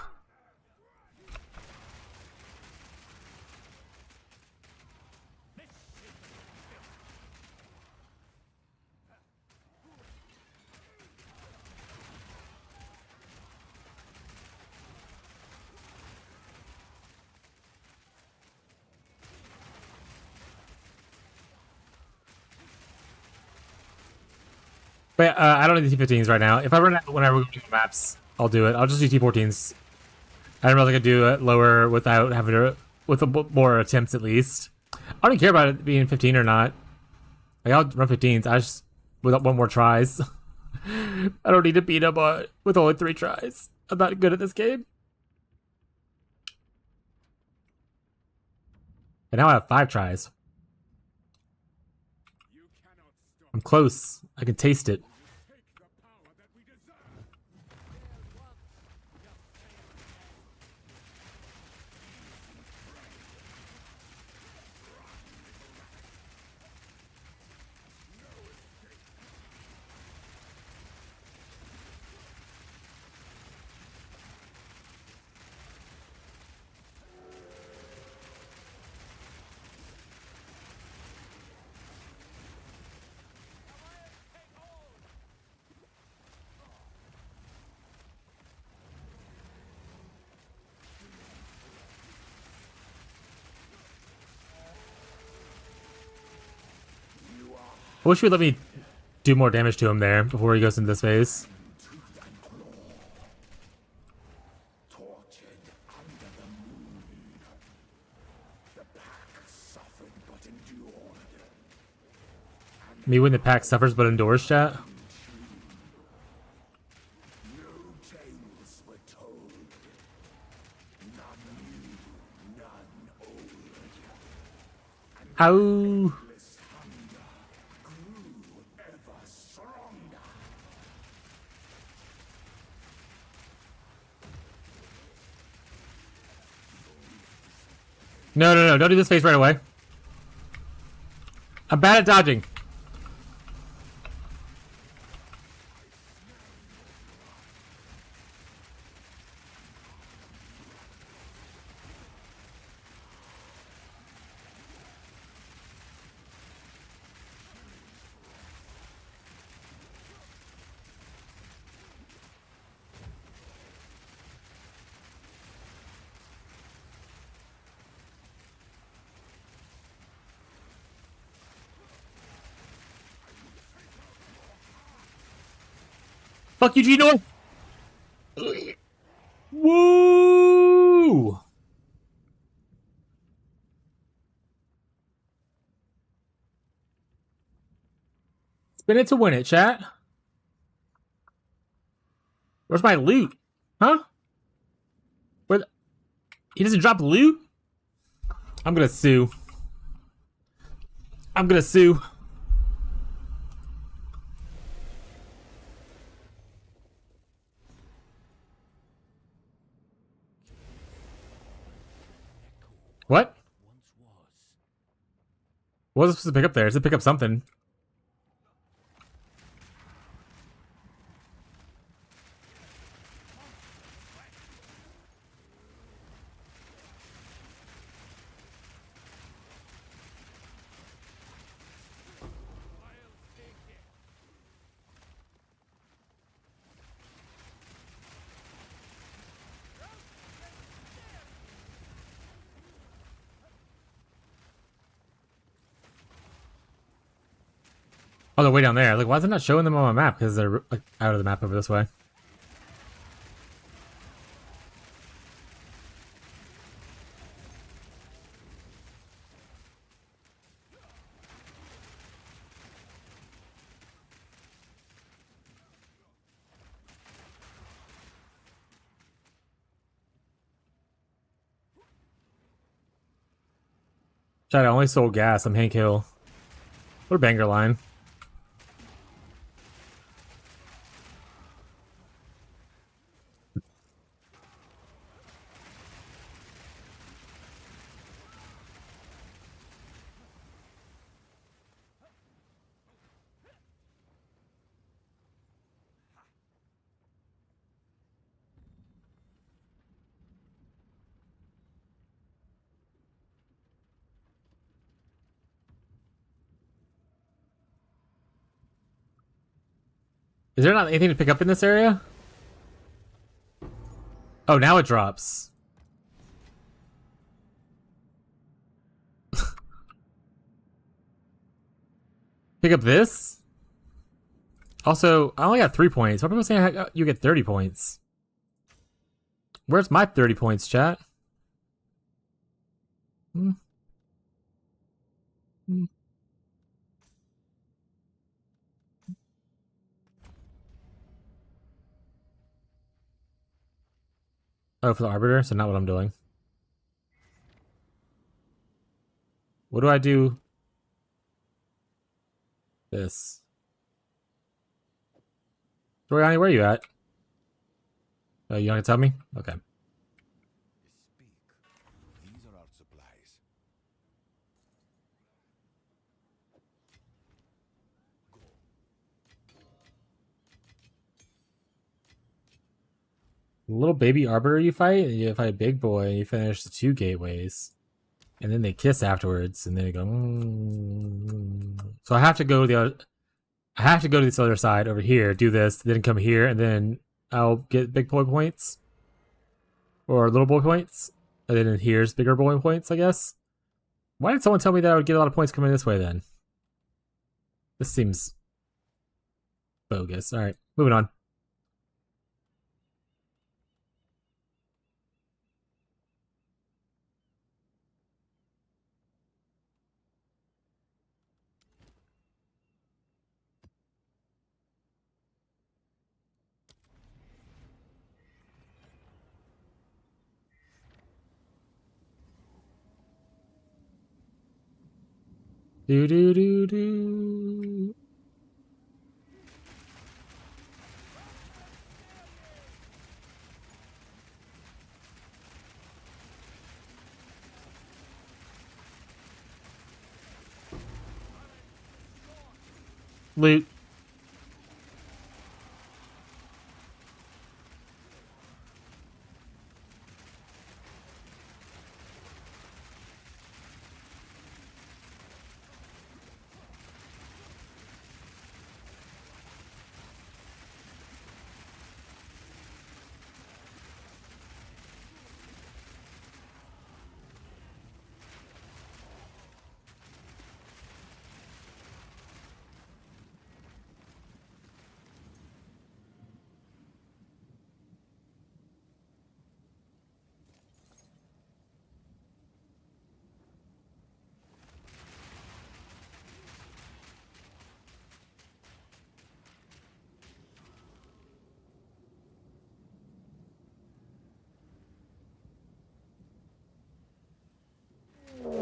But I don't need the T15s right now. If I run out whenever we do maps, I'll do it. I'll just do T14s. I don't know if I could do it lower without having to, with more attempts at least. I don't care about it being 15 or not. Like, I'll run 15s. I just without one more tries. I don't need to beat him with only 3 tries. I'm not good at this game. And now I have 5 tries. I'm close. I can taste it. I wish you'd let me do more damage to him there before he goes into this phase. Me when the pack suffers but endures, chat? How? No, don't do this phase right away. I'm bad at dodging. Fuck you, Gino! Woo! Spin it to win it, chat. Where's my loot? Huh? He doesn't drop loot? I'm gonna sue. I'm gonna sue. What? What was I supposed to pick up there? It's to pick up something. Oh, they're way down there. Like, why is it not showing them on my map? Because they're like out of the map over this way. Chat, I only sold gas. I'm Hank Hill. What a banger line. Is there not anything to pick up in this area? Oh, now it drops. Pick up this? Also, I only got 3 points. Why are people saying you get 30 points? Where's my 30 points, chat? Hmm. Hmm. Oh, for the Arbiter? So not what I'm doing. What do I do? This. Doriani, where are you at? Oh, you want to tell me? Okay. Speak. These are our supplies. Little baby Arbiter you fight, and you fight a big boy, and you finish the 2 gateways. And then they kiss afterwards, and then they go. So I have to go to the other. I have to go to this other side over here, do this, then come here, and then I'll get big boy points, or little boy points, and then here's bigger boy points, I guess. Why did someone tell me that I would get a lot of points coming this way then? This seems bogus. All right, moving on. Do do do do. Loot.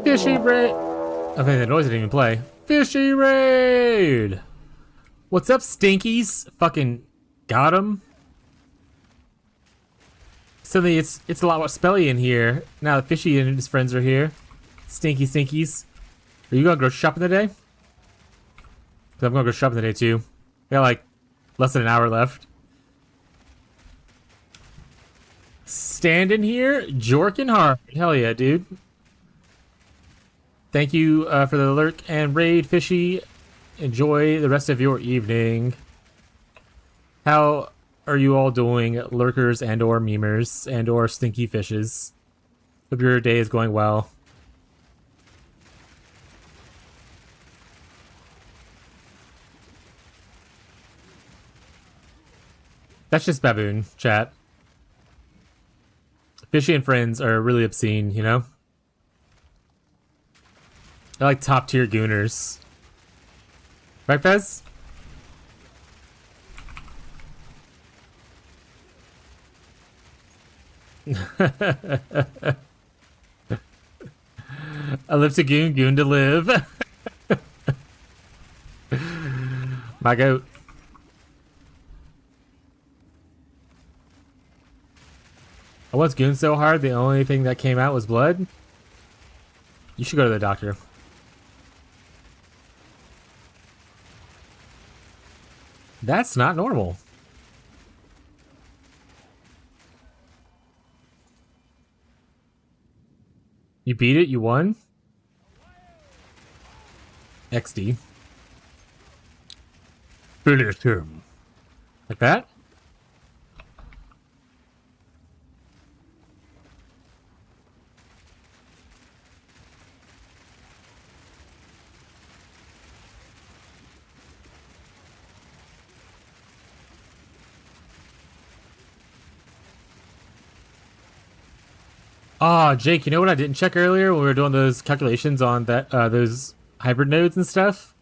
Fishy raid. I think the noise didn't even play. Fishy raid. What's up, stinkies? Fucking got him. Suddenly, it's a lot more spelly in here now that Fishy and his friends are here. Stinky stinkies. Are you gonna go shopping today? Cause I'm gonna go shopping today too. I got like less than an hour left. Standing here, jorking hard. Hell yeah, dude. Thank you for the lurk and raid, Fishy. Enjoy the rest of your evening. How are you all doing, lurkers and or memers and or stinky fishes? Hope your day is going well. That's just baboon, chat. Fishy and friends are really obscene, you know? They're like top tier gooners. Right, Fez? I live to goon, goon to live. My goat. I once gooned so hard, the only thing that came out was blood. You should go to the doctor. That's not normal. You beat it? You won? XD. Finish him. Like that? Ah, Jake, you know what I didn't check earlier when we were doing those calculations on that those hybrid nodes and stuff?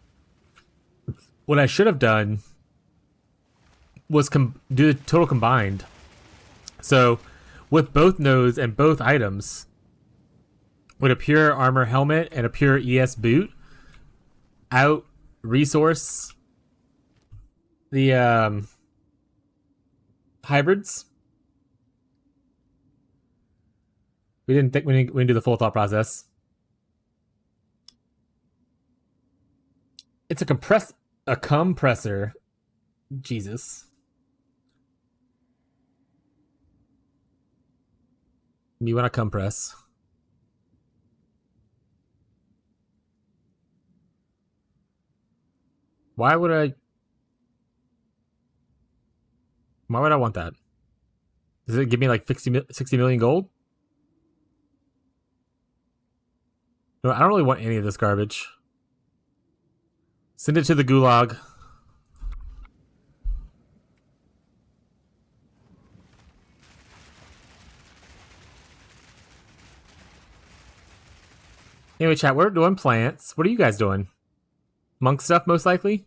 What I should have done was do the total combined. So, with both nodes and both items, with a pure armor helmet and a pure ES boot, out resource the hybrids. We didn't do the full thought process. It's a compressor. Jesus. You want to compress? Why would I want that? Does it give me like 60 million gold? No, I don't really want any of this garbage. Send it to the gulag. Anyway, chat, we're doing plants. What are you guys doing? Monk stuff, most likely?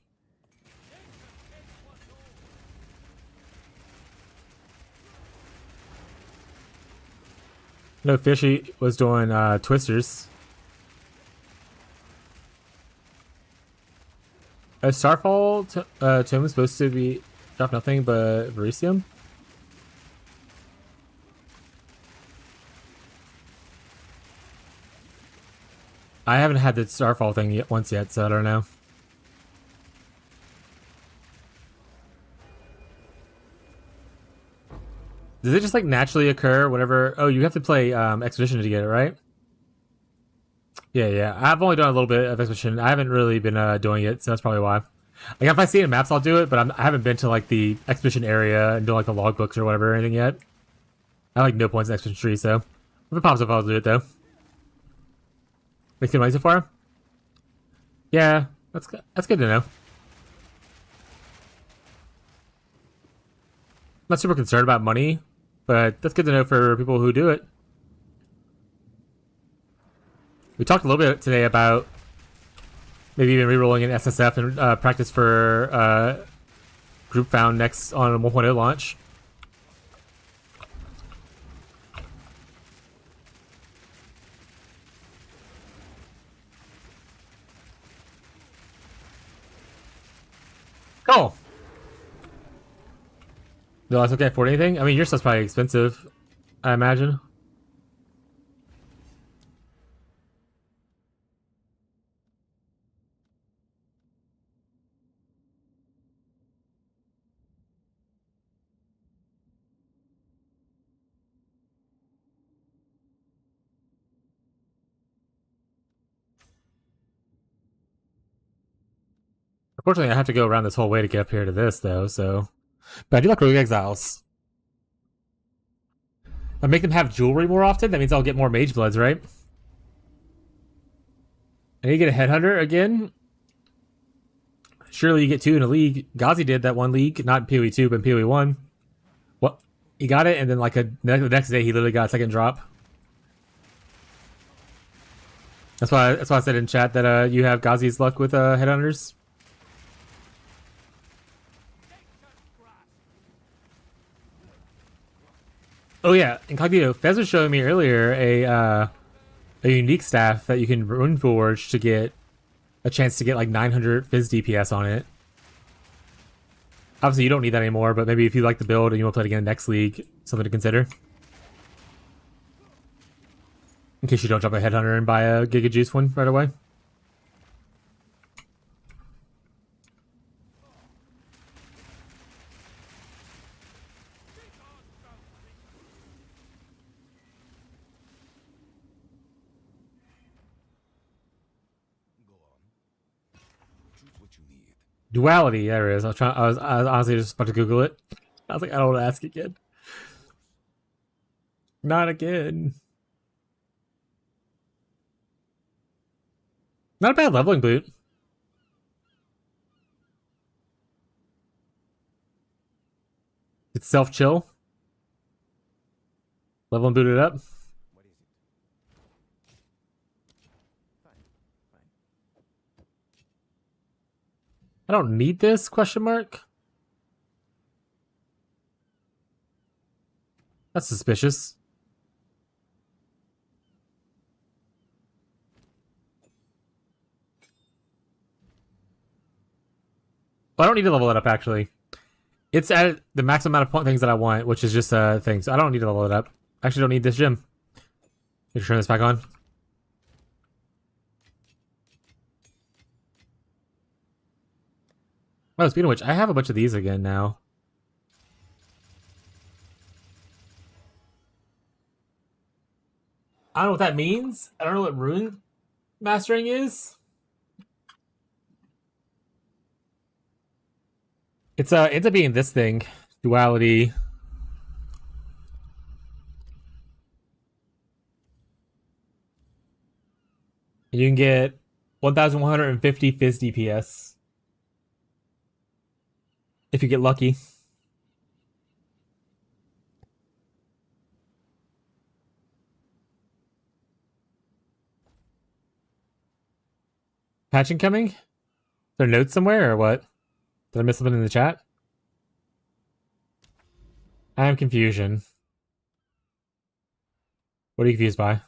No, Fishy was doing twisters. A Starfall Tome is supposed to be drop nothing but Verisium. I haven't had the Starfall thing yet once yet, so I don't know. Does it just like naturally occur whenever? Oh, you have to play Expedition to get it, right? Yeah. I've only done a little bit of Expedition. I haven't really been doing it, so that's probably why. Like if I see it in maps, I'll do it, but I haven't been to like the Expedition area and doing like the logbooks or whatever or anything yet. I like no points in Expedition tree, so if it pops up, I'll do it though. Makes good money so far. Yeah, that's good to know. Not super concerned about money, but that's good to know for people who do it. We talked a little bit today about maybe even rerolling an SSF and practice for group found next on a 1.0 launch. Cool. No, that's okay. Afford anything? I mean, your stuff's probably expensive, I imagine. Unfortunately, I have to go around this whole way to get up here to this, though, so... But I do like Rogue Exiles. If I make them have jewelry more often, that means I'll get more Mage Bloods, right? I need to get a Headhunter again. Surely you get 2 in a league. Ghazi did that one league, not in PoE 2, but in PoE 1. What? He got it, and then like the next day he literally got a second drop. That's why I said in chat that you have Ghazi's luck with Headhunters. Oh yeah, Incognito. Fez was showing me earlier a unique staff that you can rune forge to get a chance to get like 900 Fizz DPS on it. Obviously, you don't need that anymore, but maybe if you like the build and you want to play it again next league, something to consider. In case you don't drop a Headhunter and buy a Giga Juice one right away. Duality, there it is. I was honestly just about to Google it. I was like, I don't want to ask again. Not again. Not a bad leveling boot. It's self-chill. Level and boot it up. I don't need this, question mark? That's suspicious. Well, I don't need to level it up, actually. It's at the maximum amount of point things that I want, which is just things. So I don't need to level it up. I actually don't need this gym. Let me turn this back on. Oh, speaking of which, I have a bunch of these again now. I don't know what that means. I don't know what rune mastering is. It's ends up being this thing, duality. And you can get 1,150 Fizz DPS if you get lucky. Patching coming? Is there notes somewhere or what? Did I miss something in the chat? I am confusion. What are you confused by?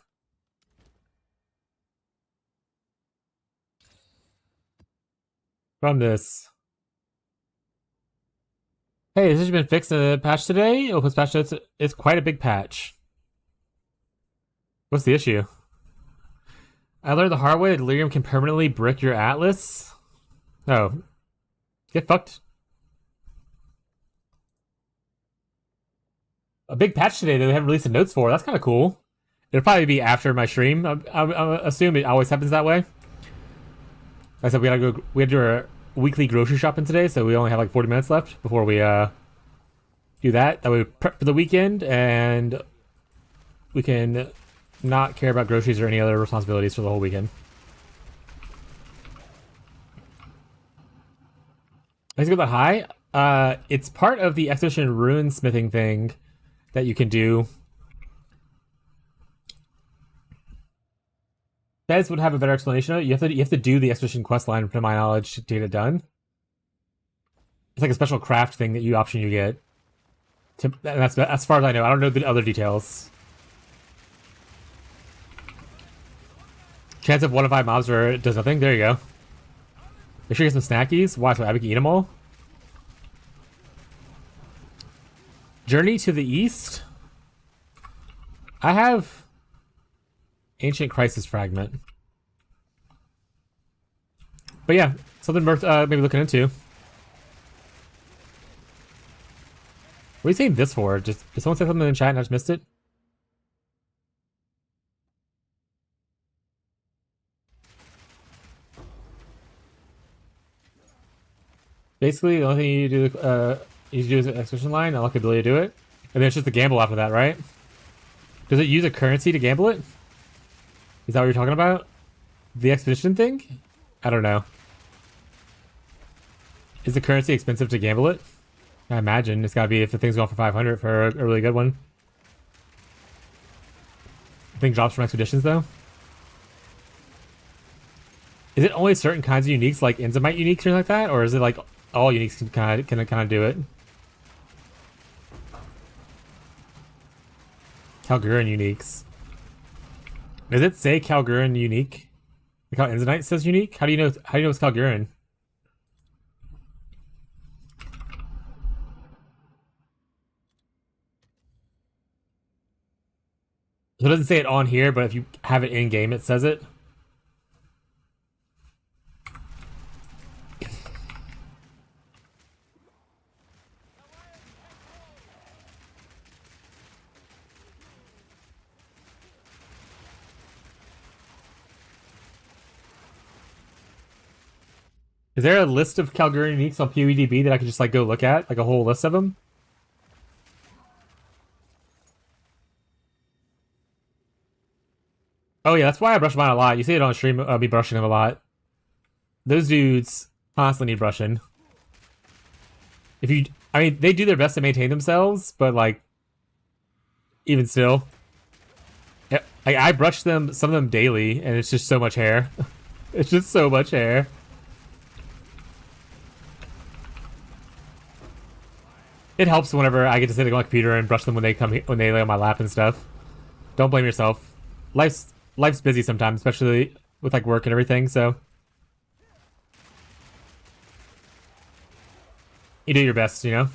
From this. Hey, this has been fixed in the patch today. Opus patch notes. It's quite a big patch. What's the issue? I learned the hard way that Delirium can permanently brick your Atlas. Oh. Get fucked. A big patch today that they haven't released the notes for. That's kind of cool. It'll probably be after my stream. I assume it always happens that way. Like I said, we had to do our weekly grocery shopping today, so we only have like 40 minutes left before we do that. That way we prep for the weekend, and we can not care about groceries or any other responsibilities for the whole weekend. Let's go that high. It's part of the Expedition Rune Smithing thing that you can do. Fez would have a better explanation of it. You have to do the Expedition quest line, to my knowledge, to get it done. It's like a special craft thing that option you get. That's as far as I know. I don't know the other details. Chance of 1 in 5 mobs where it does nothing. There you go. Make sure you get some snackies. Why? So Abby can eat them all. Journey to the East. I have Ancient Crisis Fragment. But yeah, something worth maybe looking into. What are you saying this for? Did someone say something in the chat and I just missed it? Basically, the only thing you do is an expedition line, unlock the ability to do it, and then it's just a gamble after that, right? Does it use a currency to gamble it? Is that what you're talking about? The expedition thing? I don't know. Is the currency expensive to gamble it? I imagine it's gotta be if the thing's going for 500 for a really good one. The thing drops from expeditions though. Is it only certain kinds of uniques, like Enzymite uniques or like that, or is it like all uniques can kind of do it? Calguran uniques. Does it say Calgurin unique? Like how Enzonite says unique? How do you know? How do you know it's Calgurin? So it doesn't say it on here, but if you have it in game, it says it. Is there a list of Calgary uniques on PewDB that I could just like go look at, like a whole list of them? Oh yeah, that's why I brush mine a lot. You see it on stream, me brushing them a lot. Those dudes constantly need brushing. If you, I mean, they do their best to maintain themselves, but like, even still, I brush them, some of them daily, and it's just so much hair. It's just so much hair. It helps whenever I get to sit on my computer and brush them when they come when they lay on my lap and stuff. Don't blame yourself. Life's busy sometimes, especially with like work and everything. So you do your best, you know.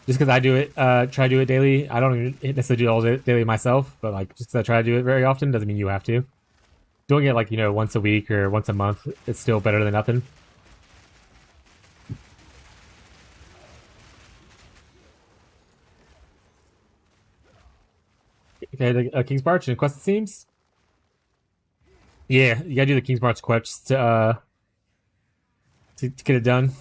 Just because I do it, try to do it daily. I don't even necessarily do it all daily myself, but like just because I try to do it very often doesn't mean you have to. Doing it like, you know, once a week or once a month, it's still better than nothing. Okay, the King's March and quest, it seems. Yeah, you gotta do the King's March quest to get it done.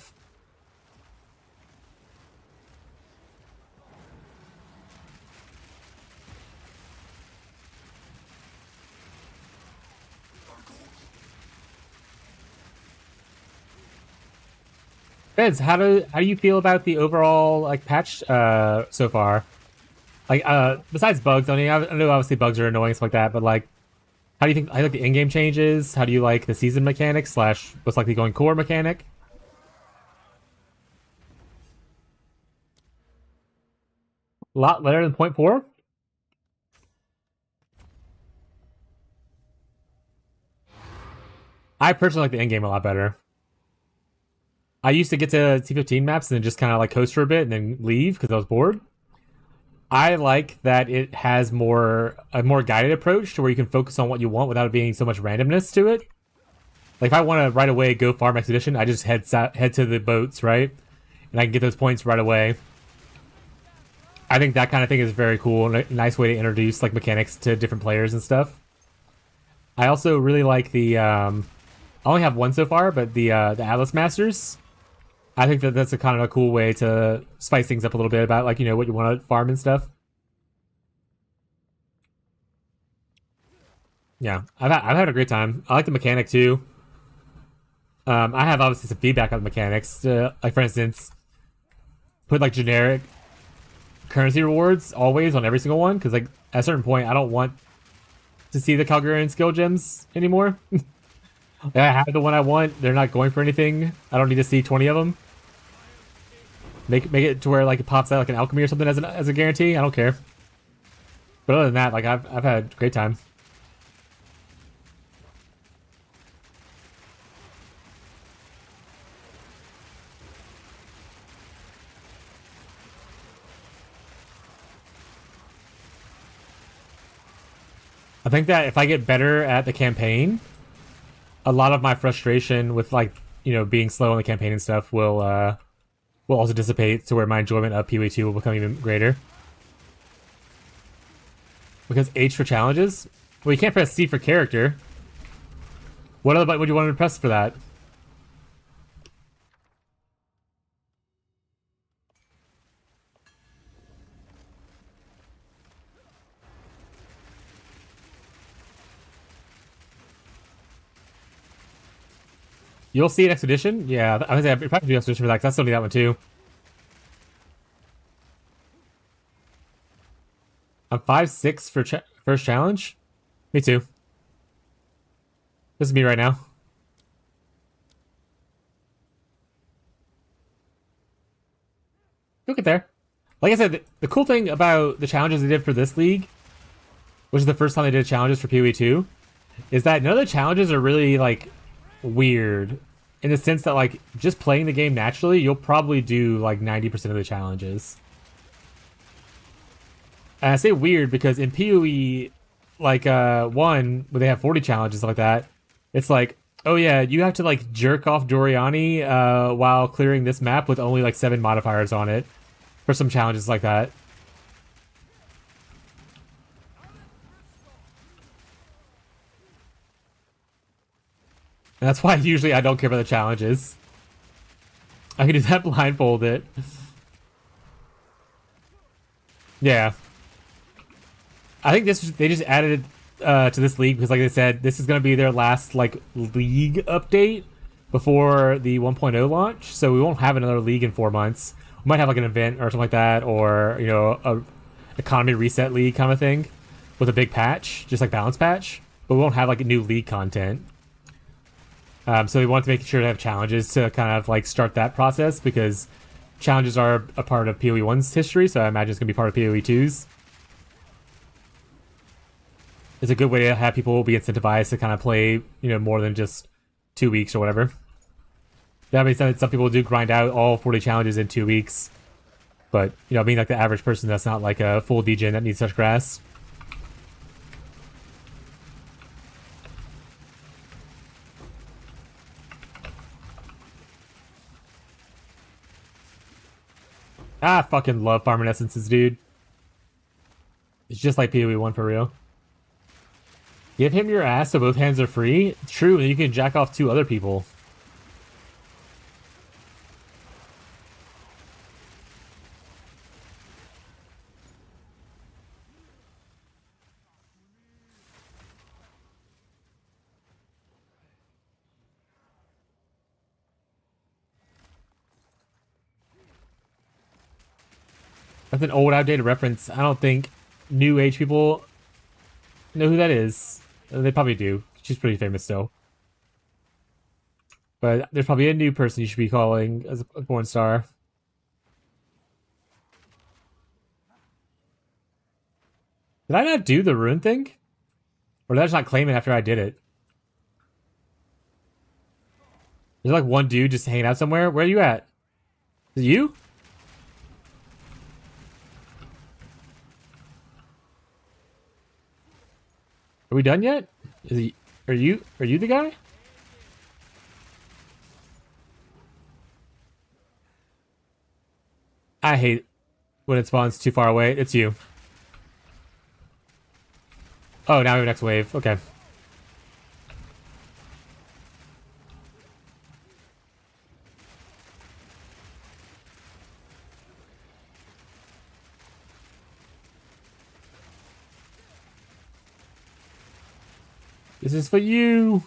Feds, how do you feel about the overall like patch so far? Like besides bugs, I mean, I know obviously bugs are annoying and stuff like that, but like, how do you think? I like the in-game changes. How do you like the season mechanic slash what's like the going core mechanic? A lot better than 0.4. I personally like the in-game a lot better. I used to get to T15 maps and then just kind of like coast for a bit and then leave because I was bored. I like that it has a more guided approach to where you can focus on what you want without it being so much randomness to it. Like if I want to right away go farm expedition, I just head to the boats, right? And I can get those points right away. I think that kind of thing is very cool and a nice way to introduce like mechanics to different players and stuff. I also really like the I only have one so far, but the Atlas Masters. I think that that's a kind of a cool way to spice things up a little bit about like, you know, what you want to farm and stuff. Yeah, I've had a great time. I like the mechanic too. I have obviously some feedback on the mechanics. Like for instance, put like generic currency rewards always on every single one because like at a certain point I don't want to see the Calgarian skill gems anymore. I have the one I want. They're not going for anything. I don't need to see 20 of them. Make it to where like it pops out like an alchemy or something as a guarantee. I don't care. But other than that, like I've had a great time. I think that if I get better at the campaign, a lot of my frustration with like, you know, being slow on the campaign and stuff will also dissipate to where my enjoyment of PvE2 will become even greater. Because H for challenges? Well, you can't press C for character. What other button would you want to press for that? You'll see an expedition? Yeah, I was gonna say I'd probably do expedition for that because I still need that one too. I'm 5'6" for first challenge. Me too. This is me right now. You'll get there. Like I said, the cool thing about the challenges they did for this league which is the first time they did challenges for PoE 2, is that none of the challenges are really like weird in the sense that like just playing the game naturally, you'll probably do like 90% of the challenges. And I say weird because in PoE, like 1, when they have 40 challenges like that, it's like, oh yeah, you have to like jerk off Doriani while clearing this map with only like 7 modifiers on it for some challenges like that. And that's why usually I don't care about the challenges. I can do that blindfolded. Yeah. I think they just added it to this league because, like I said, this is going to be their last like league update before the 1.0 launch. So we won't have another league in 4 months. We might have like an event or something like that, or you know, a economy reset league kind of thing with a big patch, just like balance patch. But we won't have like new league content. So we wanted to make sure to have challenges to kind of like start that process because challenges are a part of PoE 1's history. So I imagine it's going to be part of PoE 2's. It's a good way to have people be incentivized to kind of play, you know, more than just 2 weeks or whatever. That makes sense. Some people do grind out all 40 challenges in 2 weeks. But, you know, being like the average person, that's not like a full degen that needs such grass. I fucking love farming essences, dude. It's just like PoE 1 for real. Give him your ass so both hands are free? True, and you can jack off 2 other people. That's an old, outdated reference. I don't think new age people know who that is. They probably do. She's pretty famous still. But there's probably a new person you should be calling as a porn star. Did I not do the rune thing? Or did I just not claim it after I did it? There's like one dude just hanging out somewhere. Where are you at? Is it you? Are we done yet? Is he? Are you the guy? I hate when it spawns too far away. It's you. Oh, now we have next wave. Okay. This is for you.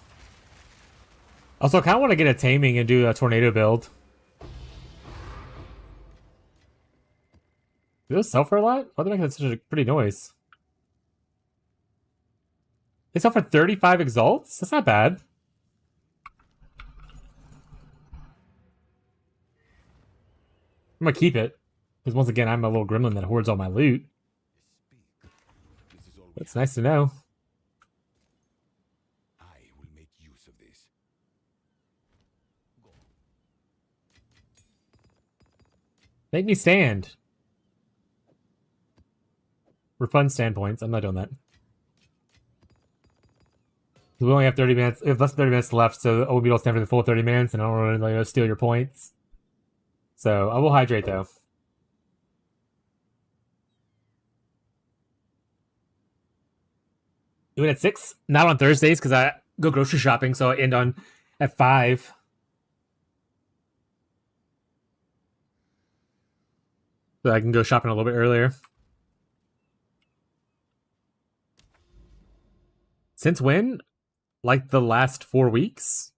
Also, I kind of want to get a taming and do a tornado build. Do those sell for a lot? Why do they make that such a pretty noise? They sell for 35 exalts? That's not bad. I'm gonna keep it. Because once again, I'm a little gremlin that hoards all my loot. That's nice to know. I will make use of this. Make me stand. For fun standpoints, I'm not doing that. We only have 30 minutes. We have less than 30 minutes left, so I won't be able to stand for the full 30 minutes, and I don't want to like, steal your points. So I will hydrate though. Doing at 6? Not on Thursdays because I go grocery shopping, so I end on at 5. So I can go shopping a little bit earlier. Since when? Like the last 4 weeks?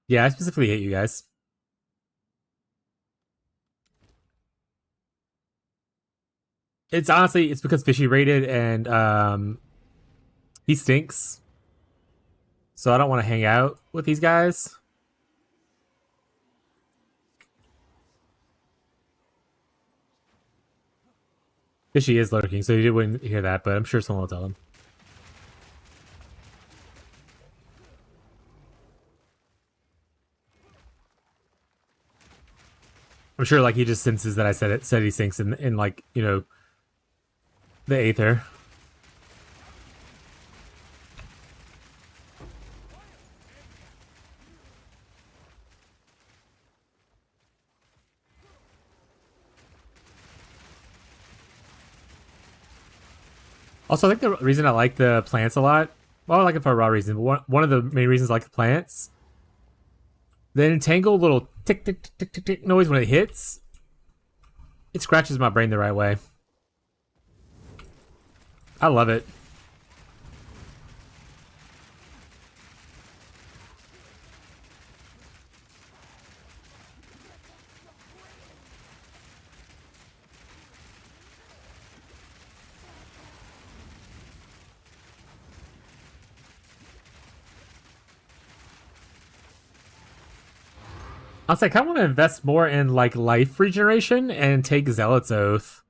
Yeah, I specifically hate you guys. It's honestly, it's because Fishy rated and he stinks. So I don't want to hang out with these guys. Because she is lurking, so you wouldn't hear that, but I'm sure someone will tell him. I'm sure, like, he just senses that I said he sinks in like, you know, the aether. Also, I think the reason I like the plants a lot, well, I like it for a raw reason, but one of the main reasons I like the plants, the entangled little tick, tick, tick, tick, tick, tick noise when it hits, it scratches my brain the right way. I love it. I'll say I kind of want to invest more in like life regeneration and take Zealot's Oath.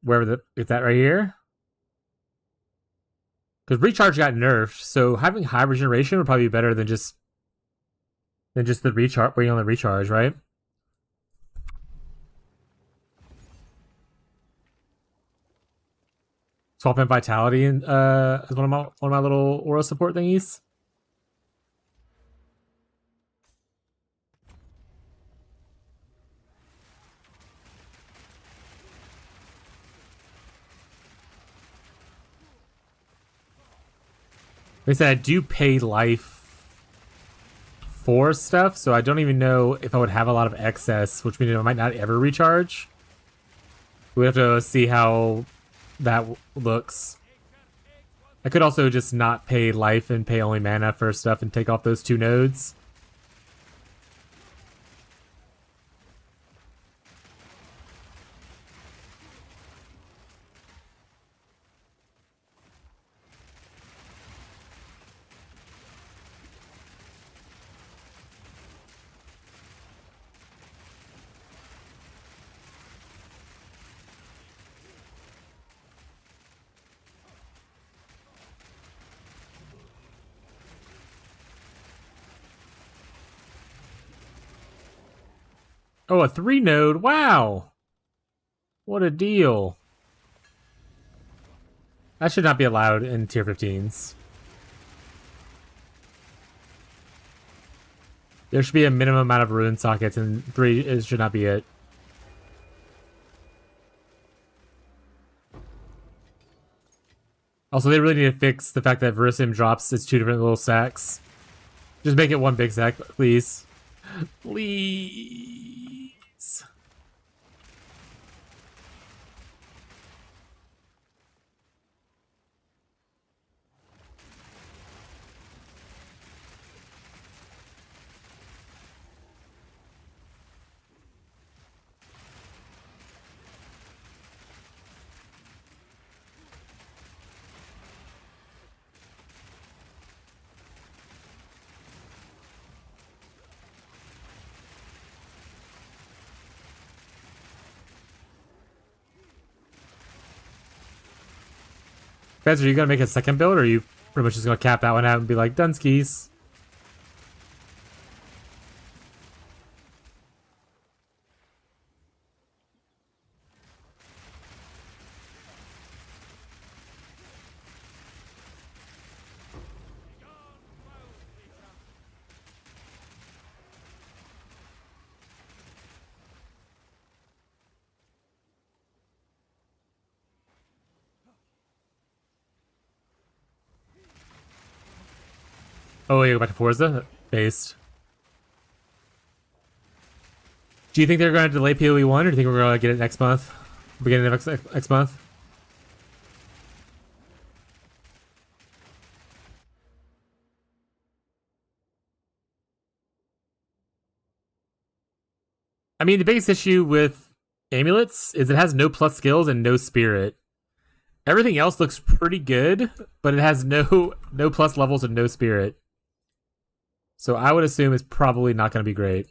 Wherever is that right here? Because recharge got nerfed, so having high regeneration would probably be better than just the recharge, waiting on the recharge, right? Swap in vitality and as one of my little aura support thingies. Like I said, I do pay life for stuff, so I don't even know if I would have a lot of excess, which means I might not ever recharge. We have to see how that looks. I could also just not pay life and pay only mana for stuff and take off those 2 nodes. Oh, a 3 node. Wow. What a deal. That should not be allowed in tier 15s. There should be a minimum amount of rune sockets, and 3 should not be it. Also, they really need to fix the fact that Verusium drops its 2 different little sacks. Just make it 1 big sack, please. Please. Guys, are you gonna make a second build, or are you pretty much just gonna cap that one out and be like, Dunskies? Oh, you go back to Forza? Based. Do you think they're going to delay PoE 1, or do you think we're going to get it next month? Beginning of next month? I mean, the biggest issue with amulets is it has no plus skills and no spirit. Everything else looks pretty good, but it has no plus levels and no spirit. So I would assume it's probably not going to be great.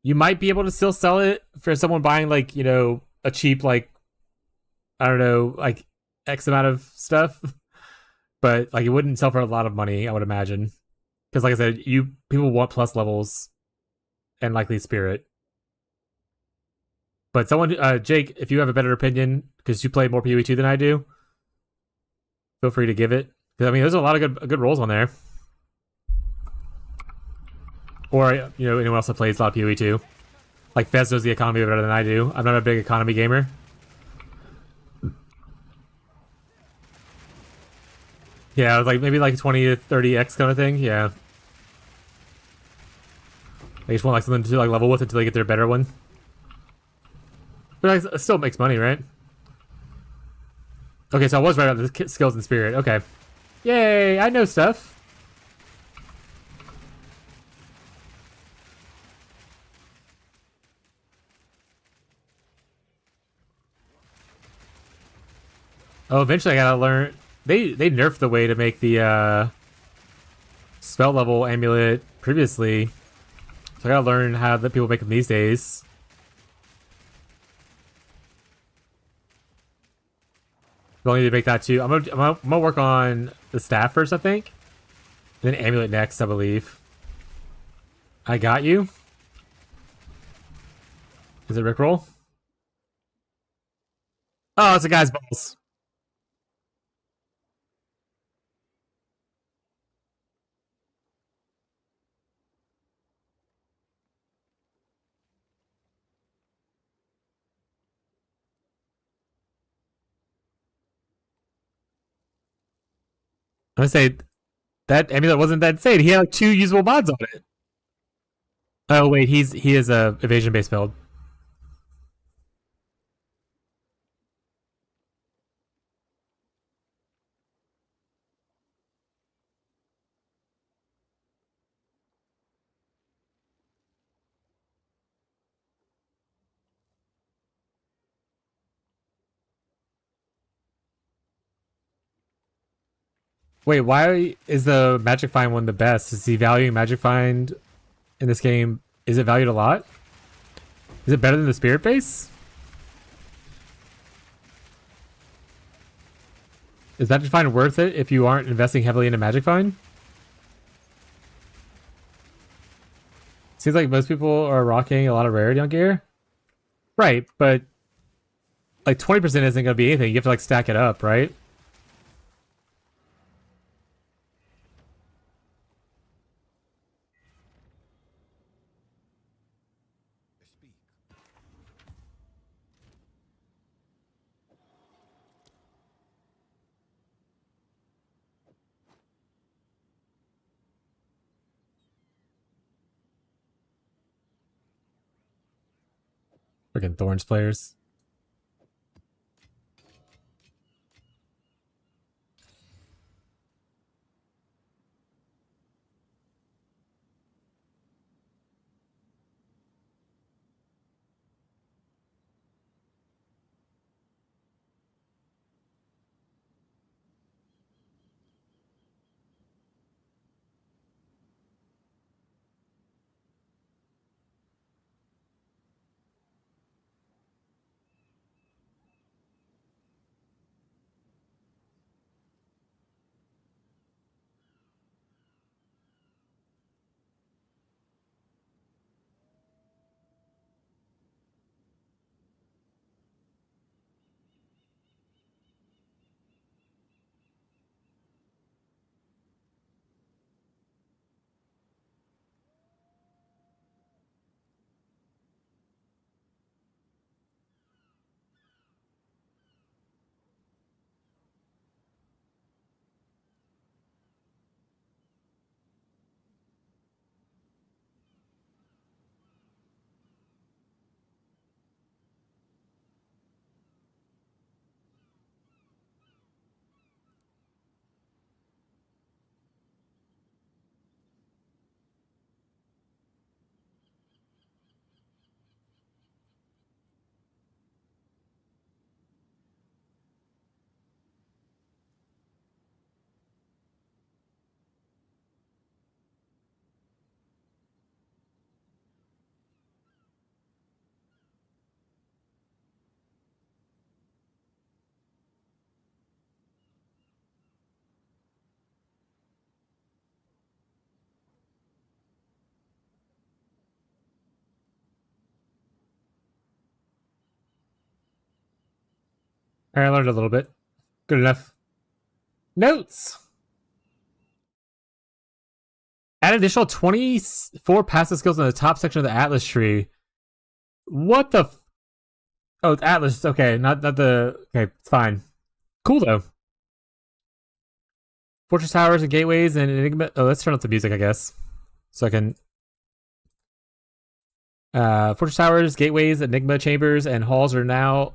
You might be able to still sell it for someone buying like, you know, a cheap like I don't know, like X amount of stuff, but like it wouldn't sell for a lot of money, I would imagine. Because like I said, people want plus levels and likely spirit. But someone, Jake, if you have a better opinion, because you play more PoE2 than I do, feel free to give it. Because I mean, there's a lot of good rolls on there. Or you know, anyone else that plays a lot of PoE2. Like Fez knows the economy better than I do. I'm not a big economy gamer. Yeah, like maybe like 20 to 30x kind of thing. Yeah. They just want like something to like level with until they get their better one. But like, it still makes money, right? Okay, so I was right about the skills and spirit. Okay. Yay, I know stuff. Oh, eventually I gotta learn. They nerfed the way to make the spell level amulet previously. So I gotta learn how the people make them these days. We'll need to make that too. I'm gonna work on the staff first, I think. And then amulet next, I believe. I got you. Is it Rickroll? Oh, it's a guy's balls. I'm gonna say that amulet wasn't that insane. He had like 2 usable mods on it. Oh wait, he is a evasion based build. Wait, why is the Magic Find one the best? Is he valuing Magic Find in this game? Is it valued a lot? Is it better than the Spirit base? Is Magic Find worth it if you aren't investing heavily into Magic Find? Seems like most people are rocking a lot of rarity on gear. Right, but like 20% isn't going to be anything. You have to like stack it up, right? Speak. Freaking Thorns players. All right, I learned a little bit. Good enough. Notes. Add additional 24 passive skills in the top section of the Atlas tree. What the? Oh, it's Atlas. Okay, not the. Okay, it's fine. Cool though. Fortress towers and gateways and Enigma. Oh, let's turn up the music, I guess, so I can. Fortress towers, gateways, Enigma chambers, and halls are now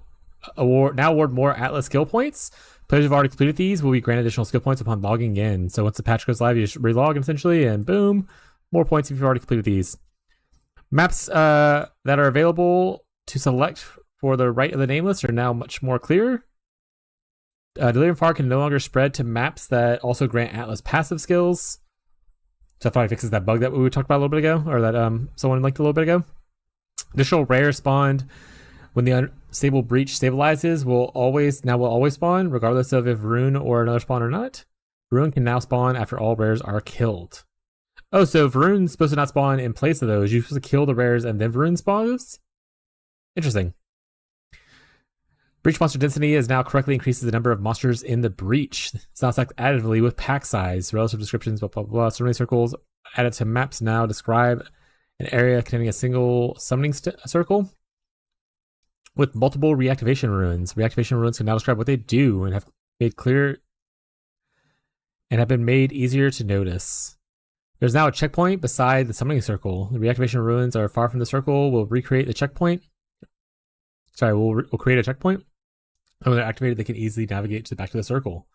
award more Atlas skill points. Players who've already completed these will be granted additional skill points upon logging in. So once the patch goes live, you just relog essentially, and boom, more points if you've already completed these. Maps that are available to select for the right of the name list are now much more clear. Delirium Far can no longer spread to maps that also grant Atlas passive skills. So that probably fixes that bug that we talked about a little bit ago, or that someone linked a little bit ago. Additional rare spawned when the unstable breach stabilizes will always spawn, regardless of if Rune or another spawn or not. Rune can now spawn after all rares are killed. Oh, so if Rune's supposed to not spawn in place of those, you're supposed to kill the rares and then Rune spawns? Interesting. Breach monster density is now correctly increases the number of monsters in the breach. It's now stacked additively with pack size, relative descriptions, blah, blah, blah. Summoning circles added to maps now describe an area containing a single summoning circle with multiple reactivation runes. Reactivation runes can now describe what they do and have made clear and have been made easier to notice. There's now a checkpoint beside the summoning circle. The reactivation runes are far from the circle. We'll recreate the checkpoint. We'll create a checkpoint. And when they're activated, they can easily navigate back to the circle.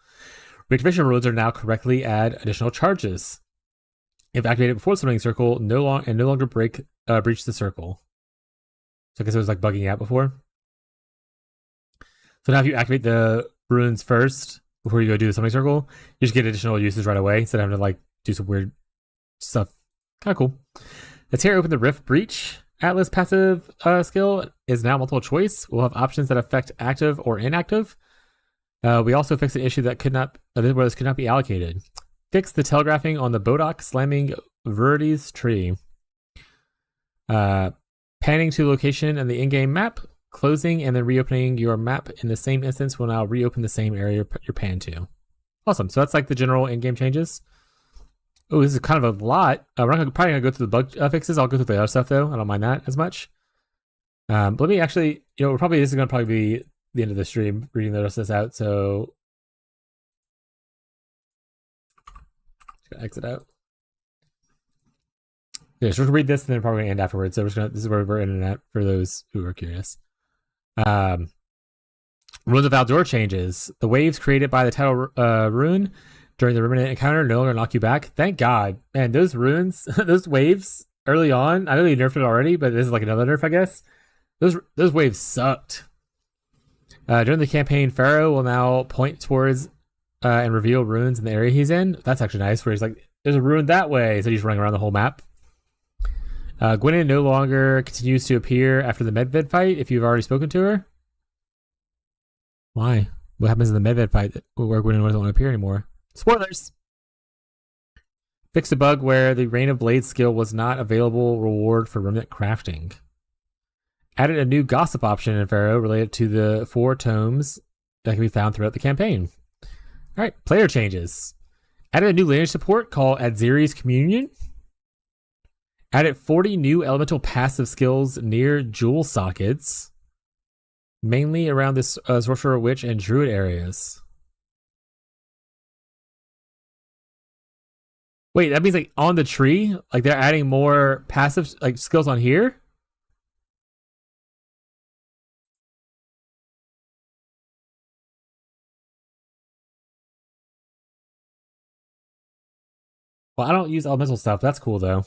Reactivation runes are now correctly add additional charges. If activated before the summoning circle, no longer breach the circle. So I guess it was like bugging out before. So now if you activate the runes first before you go do the summoning circle, you just get additional uses right away instead of having to like do some weird stuff. Kind of cool. The tear open the rift breach. Atlas passive skill is now multiple choice. We'll have options that affect active or inactive. We also fixed an issue that could not be allocated. Fix the telegraphing on the Bodok slamming Verity's tree. Panning to location in the in-game map, closing and then reopening your map in the same instance will now reopen the same area you're panned to. Awesome. So that's like the general in-game changes. Oh, this is kind of a lot. We're probably gonna go through the bug fixes. I'll go through the other stuff though. I don't mind that as much. Let me actually, this is gonna probably be the end of the stream, reading the rest of this out. So just gonna exit out. Yeah, so we're gonna read this and then probably gonna end afterwards. So this is where we're ending at for those who are curious. Runes of Valdor changes. The waves created by the title rune during the remnant encounter no longer knock you back. Thank God. Man, those runes, those waves early on, I know they nerfed it already, but this is like another nerf, I guess. Those waves sucked. During the campaign, Pharaoh will now point towards and reveal runes in the area he's in. That's actually nice, where he's like, there's a rune that way. So he's running around the whole map. Gwynnen no longer continues to appear after the Medved fight if you've already spoken to her. Why? What happens in the Medved fight where Gwynnen doesn't want to appear anymore? Spoilers! Fixed a bug where the Rain of Blades skill was not available reward for remnant crafting. Added a new gossip option in Pharaoh related to the 4 tomes that can be found throughout the campaign. Alright, player changes. Added a new lineage support called Adziri's Communion. Added 40 new elemental passive skills near jewel sockets, mainly around the Sorcerer, Witch, and Druid areas. Wait, that means like on the tree? Like they're adding more passive like skills on here? Well, I don't use elemental stuff. That's cool though.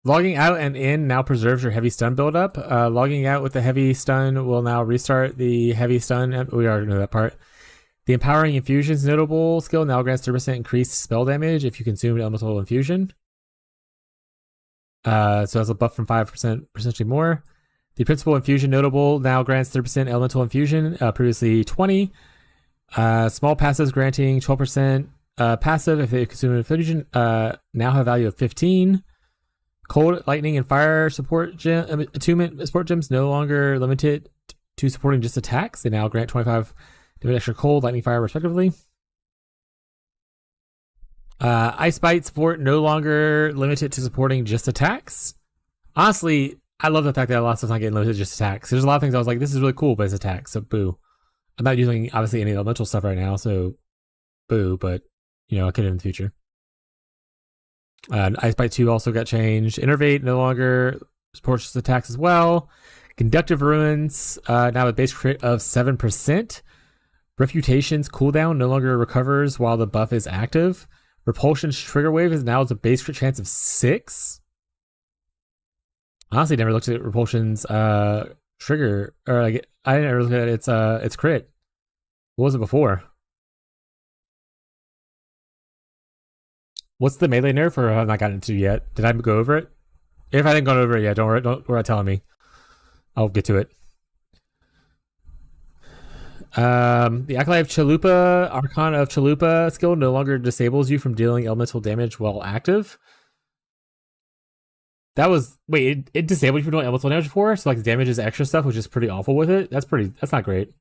Logging out and in now preserves your heavy stun buildup. Logging out with the heavy stun will now restart the heavy stun. We already know that part. The Empowering Infusion's notable skill now grants 30% increased spell damage if you consume elemental infusion. So that's a buff from 5%, essentially more. The Principal Infusion notable now grants 30% elemental infusion, previously 20. Small passives granting 12% passive if they consume an infusion now have a value of 15. Cold, lightning, and fire support gem attunement support gems no longer limited to supporting just attacks. They now grant 25 damage extra cold, lightning, fire, respectively. Ice Bite support no longer limited to supporting just attacks. Honestly, I love the fact that a lot of stuff's not getting limited to just attacks. There's a lot of things I was like, this is really cool, but it's attacks, so boo. I'm not using, obviously, any elemental stuff right now, so boo, but, you know, I could in the future. Ice Bite 2 also got changed. Innervate no longer supports just attacks as well. Conductive Ruins, now with base crit of 7%. Refutation's cooldown no longer recovers while the buff is active. Repulsion's trigger wave is now a base crit chance of 6. Honestly, never looked at Repulsion's trigger, or like I didn't ever look at its crit. What was it before? What's the melee nerf, or have I not gotten into yet? Did I go over it? If I didn't go over it yet, don't worry telling me. I'll get to it. The Acolyte of Chalupa, Archon of Chalupa skill no longer disables you from dealing elemental damage while active. That was it disabled you from doing elemental damage before, so like the damage is extra stuff, which is pretty awful with it. That's not great.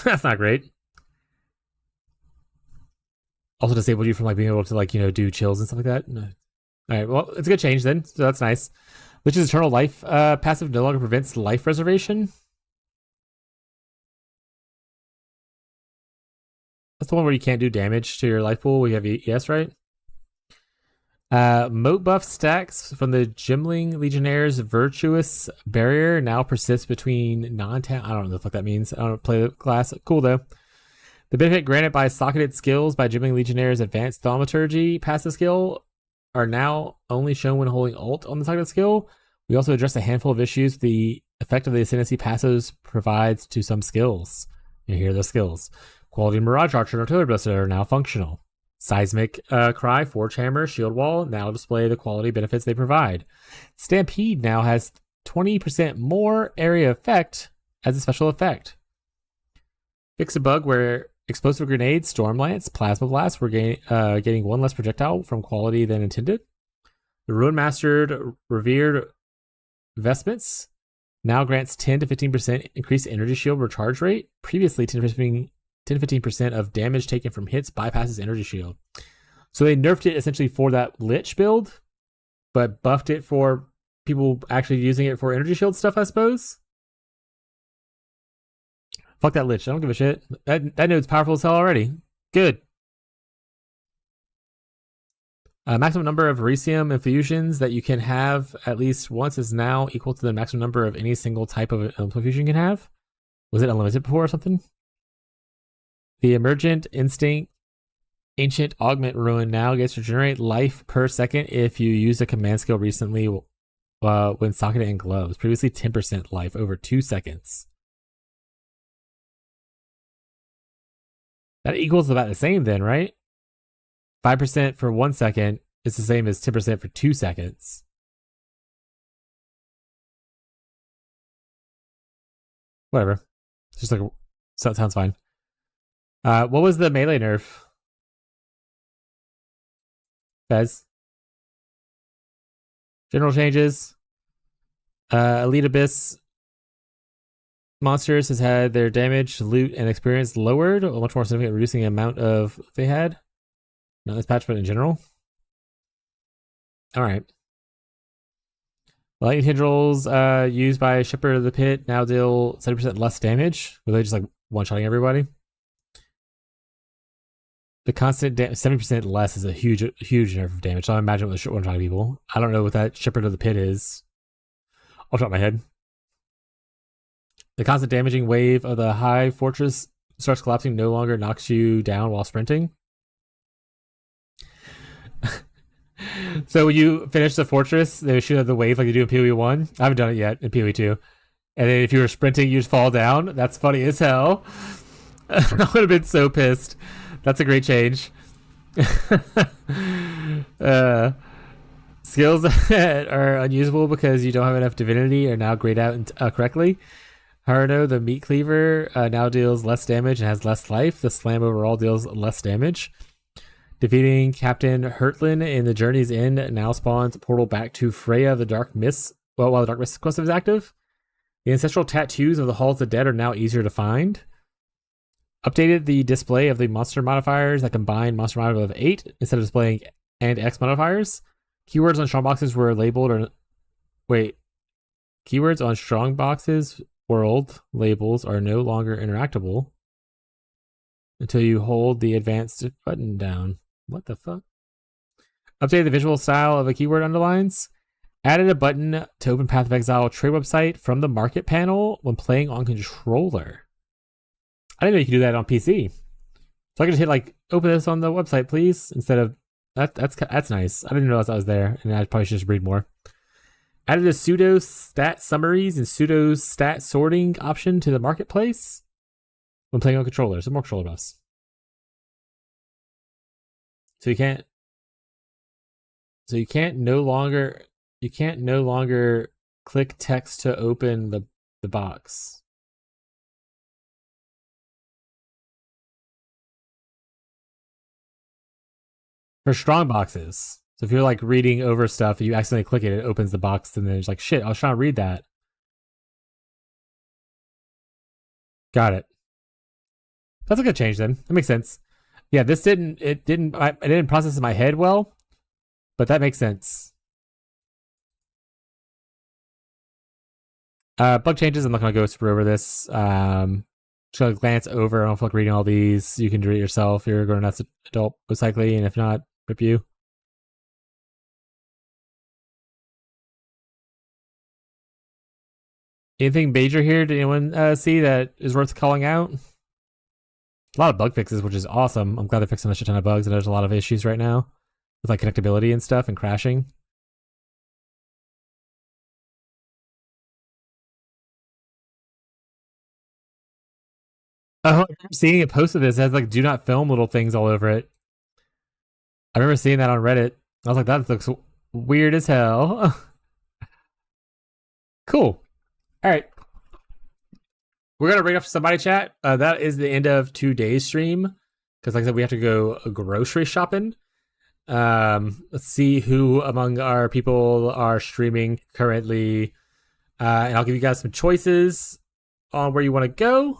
That's not great. Also disabled you from like being able to like, you know, do chills and stuff like that. No. All right, well, it's a good change then, so that's nice. Lich's Eternal Life passive no longer prevents life reservation. That's the one where you can't do damage to your life pool. We have ES, right? Moat buff stacks from the Gimling Legionnaire's Virtuous Barrier now persists between non-town. I don't know what the fuck that means. I don't play the class. Cool though. The benefit granted by socketed skills by Gimling Legionnaire's Advanced Thaumaturgy passive skill are now only shown when holding Alt on the socketed skill. We also addressed a handful of issues the effect of the Ascendancy passives provides to some skills. Here are the skills. Quality Mirage Archer and Artillery Blister are now functional. Seismic Cry, Forge Hammer, Shield Wall now display the quality benefits they provide. Stampede now has 20% more area effect as a special effect. Fix a bug where Explosive Grenades, Storm Lance, Plasma Blast were getting one less projectile from quality than intended. The Ruin Mastered Revered Vestments now grants 10 to 15% increased energy shield recharge rate. Previously, 10 to 15% of damage taken from hits bypasses energy shield. So they nerfed it essentially for that Lich build, but buffed it for people actually using it for energy shield stuff, I suppose. Fuck that Lich. I don't give a shit. That node's powerful as hell already. Good. Maximum number of Verisium infusions that you can have at least once is now equal to the maximum number of any single type of infusion you can have. Was it unlimited before or something? The Emergent Instinct Ancient Augment Ruin now gets to generate life per second if you use a command skill recently when socketed in gloves. Previously 10% life over 2 seconds. That equals about the same then, right? 5% for 1 second is the same as 10% for 2 seconds. Whatever. It's just like, so it sounds fine. What was the melee nerf? Fez? General changes. Elite Abyss monsters has had their damage, loot, and experience lowered, a much more significant reducing the amount of they had. Not this patch, but in general. Alright. Lightning tendrils used by Shepherd of the Pit now deal 70% less damage. Were they just like one-shotting everybody? The constant 70% less is a huge nerf of damage. So I imagine it was one-shotting people. I don't know what that Shepherd of the Pit is. Off the top of my head. The constant damaging wave of the high fortress starts collapsing no longer knocks you down while sprinting. So when you finish the fortress, they would shoot at the wave like you do in PoE 1. I haven't done it yet in PoE 2. And then if you were sprinting, you just fall down. That's funny as hell. I would have been so pissed. That's a great change. Skills that are unusable because you don't have enough divinity are now grayed out correctly. Harno, the meat cleaver, now deals less damage and has less life. The slam overall deals less damage. Defeating Captain Hurtlin in the Journey's End now spawns a portal back to Freya the Dark Mist. Well, while the Dark Mist quest is active. The ancestral tattoos of the Halls of the Dead are now easier to find. Updated the display of the monster modifiers that combine monster modifier of 8 instead of displaying and X modifiers. Keywords on strongboxes were labeled or keywords on strongboxes world labels are no longer interactable until you hold the advanced button down. What the fuck? Updated the visual style of a keyword underlines. Added a button to open Path of Exile trade website from the market panel when playing on controller. I didn't know you could do that on PC. So I could just hit like open this on the website, please, instead of that's nice. I didn't realize that was there, and I probably should just read more. Added a pseudo stat summaries and pseudo stat sorting option to the marketplace when playing on controller. Some more controller buffs. So you can't no longer click text to open the box. For strong boxes. So if you're like reading over stuff, you accidentally click it, it opens the box, and then it's like, shit, I was trying to read that. Got it. That's a good change then. That makes sense. Yeah, this didn't process in my head well, but that makes sense. Bug changes, I'm not gonna go super over this. Just gonna glance over. I don't feel like reading all these. You can do it yourself. You're a grown-ass adult, most likely, and if not, rip you. Anything major here? Did anyone see that is worth calling out? A lot of bug fixes, which is awesome. I'm glad they're fixing a shit ton of bugs, and there's a lot of issues right now with like connectability and stuff and crashing. Oh, I remember seeing a post of this. It has like do not film little things all over it. I remember seeing that on Reddit. I was like, that looks weird as hell. Cool. All right. We're going to read off somebody chat. That is the end of today's stream. Because like I said, we have to go grocery shopping. Let's see who among our people are streaming currently. And I'll give you guys some choices on where you want to go.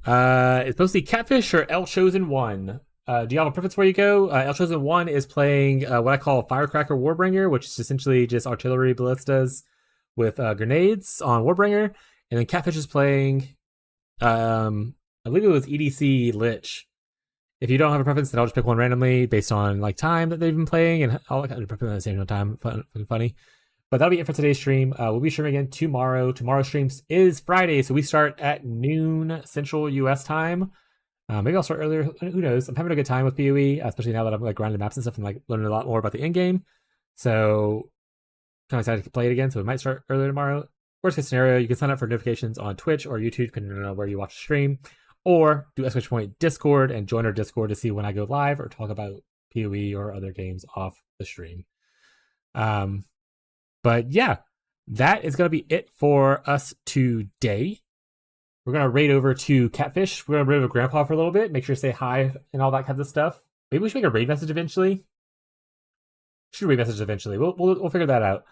It's mostly Catfish or El Chosen One. Do you have a preference where you go? El Chosen One is playing what I call Firecracker Warbringer, which is essentially just artillery ballistas with grenades on Warbringer. And then Catfish is playing, I believe it was EDC Lich. If you don't have a preference, then I'll just pick one randomly based on like time that they've been playing, and I'll like preference at the same time. Funny. But that'll be it for today's stream. We'll be streaming again tomorrow. Tomorrow's streams is Friday, so we start at noon Central US time. Maybe I'll start earlier. Who knows? I'm having a good time with PoE, especially now that I'm like grinding maps and stuff and like learning a lot more about the end game. So kind of excited to play it again. So we might start earlier tomorrow. Worst case scenario, you can sign up for notifications on Twitch or YouTube, depending on where you watch the stream, or do !point Discord and join our Discord to see when I go live or talk about PoE or other games off the stream. But yeah, that is going to be it for us today. We're going to raid over to Catfish. We're going to raid over Grandpa for a little bit. Make sure to say hi and all that kind of stuff. Maybe we should make a raid message eventually. Should raid message eventually. We'll figure that out.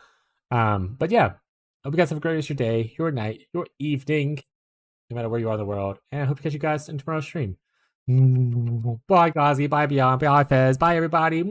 But yeah, hope you guys have a great rest of your day, your night, your evening, no matter where you are in the world. And I hope to catch you guys in tomorrow's stream. Bye, Gazi. Bye, Beyond. Bye, Fez. Bye, everybody.